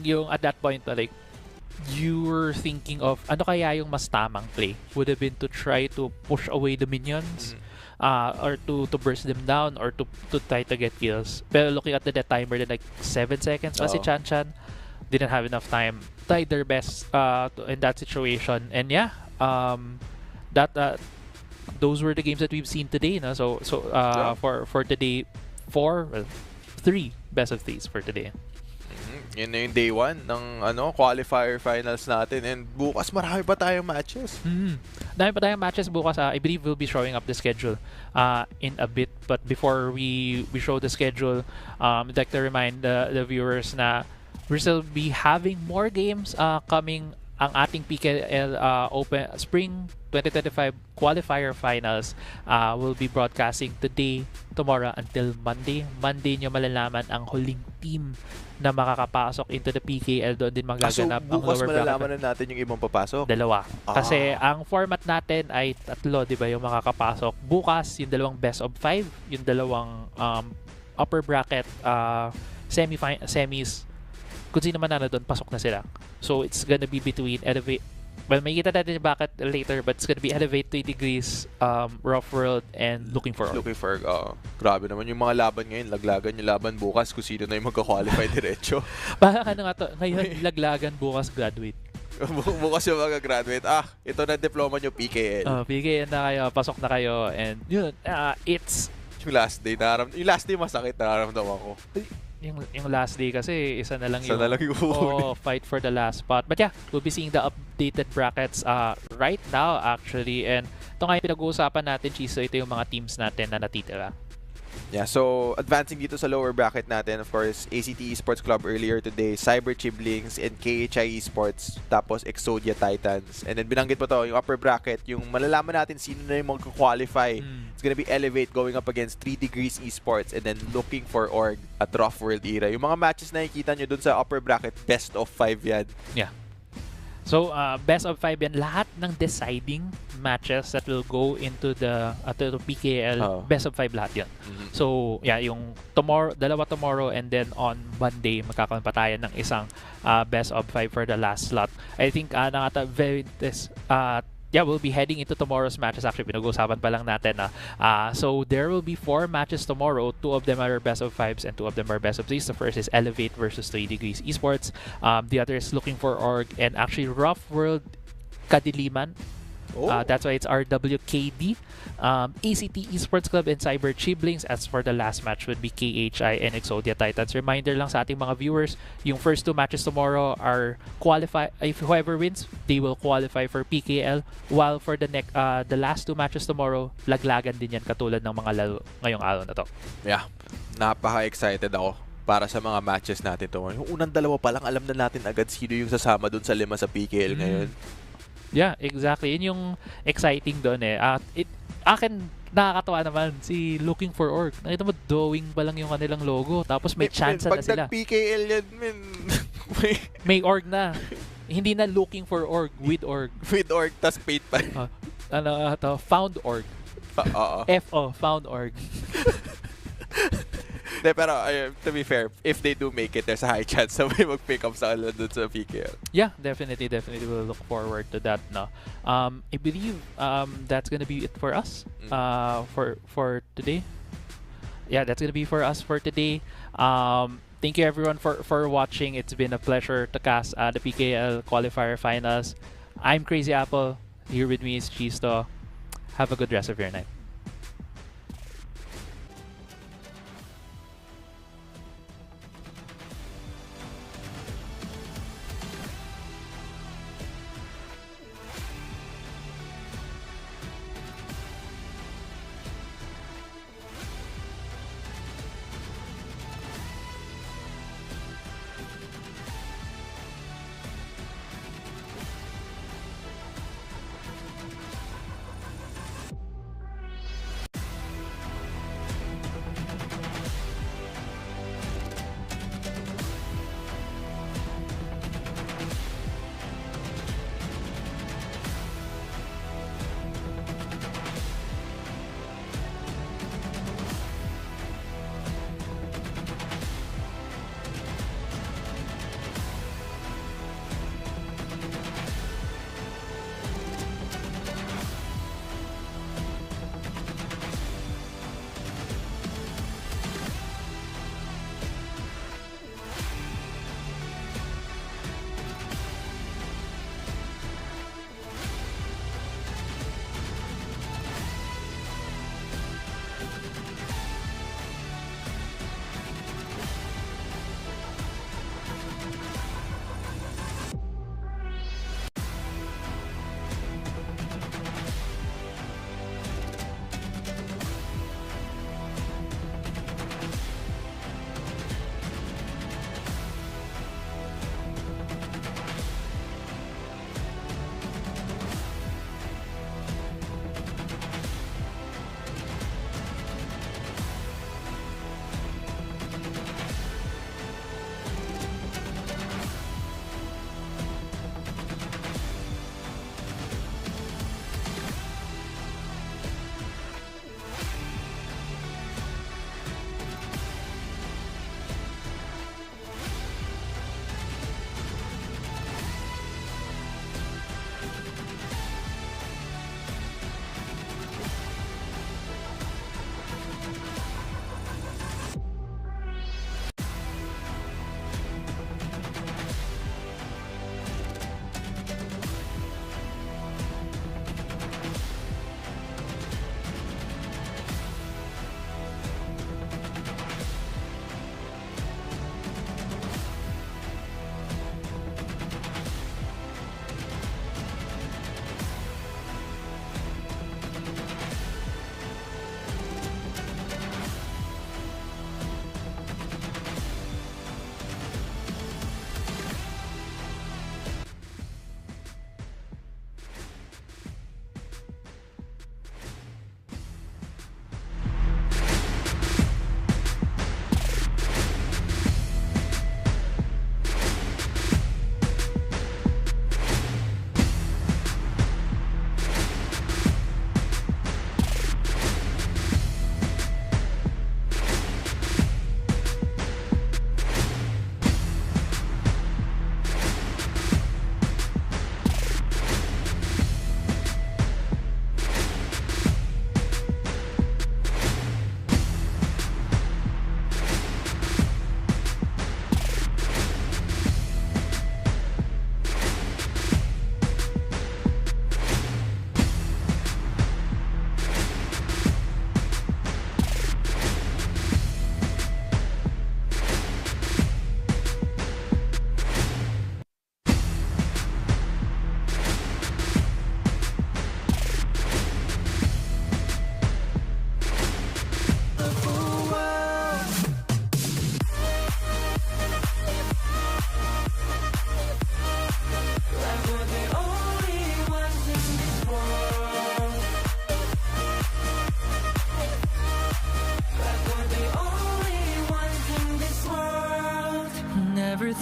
yung at that point, like, you were thinking of ano kaya yung mas tamang play? Would have been to try to push away the minions or to burst them down or to try to get kills. Pero looking at the death timer, then like 7 seconds pa si Chan didn't have enough time. Tried their best in that situation. And yeah, those were the games that we've seen today. No? So for today, 3 best of 3s for today. Yun na yung day 1 ng qualifier finals natin. And bukas marami pa tayong matches. Marami pa tayong matches bukas. I believe we'll be showing up the schedule in a bit. But before we show the schedule, I'd like to remind the viewers na we'll still be having more games coming. Ang ating PKL Open Spring 2025 Qualifier Finals will be broadcasting today, tomorrow, until Monday. Monday nyo malalaman ang huling team na makakapasok into the PKL. Doon din magaganap ang lower bracket. So bukas malalaman na natin yung ibang papasok? 2. Kasi ang format natin ay 3, di ba, yung makakapasok. Bukas, yung 2 best of 5, yung 2 upper bracket semis. Kung sino man na doon, pasok na sila. So, it's gonna be between Elevate... Well, may kita natin yung bracket later, but it's gonna be Elevate 3 Degrees, Rough World, and Looking For. Grabe naman yung mga laban ngayon. Laglagan yung laban bukas kung sino na yung magka-qualify diretso. Parang ano nga to, ngayon laglagan, bukas graduate. Bukas yung mag-graduate. Ito na diploma nyo, PKL. PKL na kayo, pasok na kayo, and yun, it's Yung last day, yung last day masakit, nararamdaman ko. Yung last day kasi, isa na lang Isa na lang yung fight for the last spot. But yeah, we'll be seeing the updated brackets right now actually. And ito nga yung pinag-uusapan natin, Chiso, ito yung mga teams natin na natitira. Yeah, so advancing dito sa lower bracket natin, of course, ACT Esports Club earlier today, Cyber Chiblings, and KHI Esports, tapos Exodia Titans. And then binanggit mo to, yung upper bracket, yung malalaman natin sino na yung mag-qualify. It's gonna be Elevate going up against 3 Degrees Esports, and then looking for Org at Rough World Era. Yung mga matches na nakikita nyo dun sa upper bracket, best of 5 yan. Yeah. So, best of 5 yan. Lahat ng deciding matches that will go into the to PKL, best of 5 lahat yan. So, yeah, yung dalawa tomorrow and then on Monday, magkakaroon pa tayo ng isang best of 5 for the last slot. I think, we'll be heading into tomorrow's matches. Actually, pinag-usapan pa lang natin. So, there will be 4 matches tomorrow. 2 of them are best of 5s and 2 of them are best of 3s. The first is Elevate versus 3 Degrees Esports. The other is Looking for Org and actually Rough World Kadiliman. That's why it's RWKD. ACT Esports Club and Cyber Chiblings. As for the last match would be KHI and Exodia Titans. Reminder lang sa ating mga viewers, yung first 2 matches tomorrow are qualify. If whoever wins, they will qualify for PKL. While for the last 2 matches tomorrow, laglagan din yan katulad ng mga laro ngayong araw na to. Yeah, napaka-excited ako para sa mga matches natin to. Yung unang dalawa pa lang, alam na natin agad sino yung sasama dun sa 5 sa PKL ngayon. Yeah, exactly. Yun yung exciting doon eh. Akin, nakakatawa naman si Looking for Org. Nakita mo, drawing pa lang yung kanilang logo. Tapos may chance na sila. Pag nag-PKL yan, may org na. Hindi na Looking for Org, with org. With org, tas paid pa. Found Org. FO, Found Org. Pero to be fair, if they do make it, there's a high chance na may mag-pick up sa kanila dun sa PKL. Yeah, definitely we'll look forward to that. No, I believe that's gonna be it for us for today. Yeah, that's gonna be for us for today. Thank you everyone for watching. It's been a pleasure to cast the PKL Qualifier Finals. I'm Crazy Apple. Here with me is Chisto. Have a good rest of your night.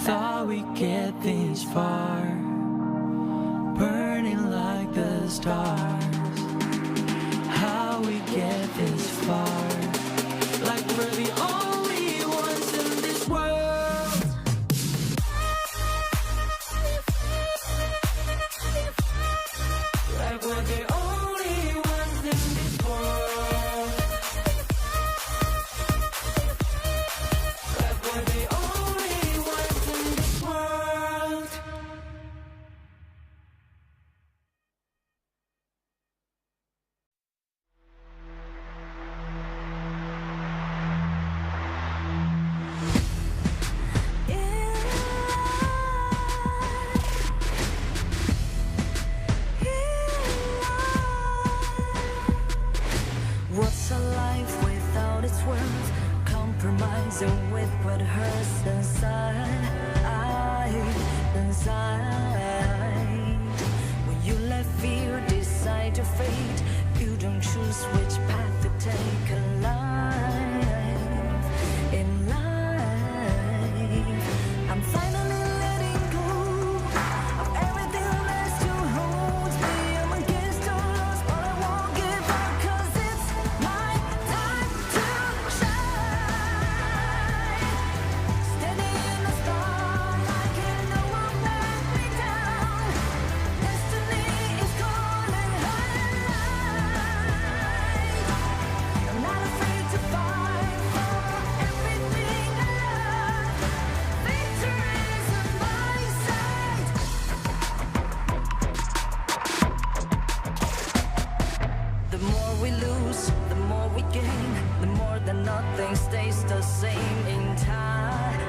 thought we'd get this far, burning like the stars. How we get this far, like we're the only ones in this world. Like we're the only ones in this world. Like we're the only ones in this world. What's a life without its worth? Compromising with what hurts inside. When you let fear decide your fate, you don't choose which path to take in life. I'm finally letting go of everything that still holds me. I'm against all odds, but I won't give up, 'cause it's my time to shine. Standing in the starlight, can no one let me down. Destiny is calling high. I'm not afraid to fight for everything I love. Victory is on my side. The more we lose, the more we gain. The more that nothing stays the same in time.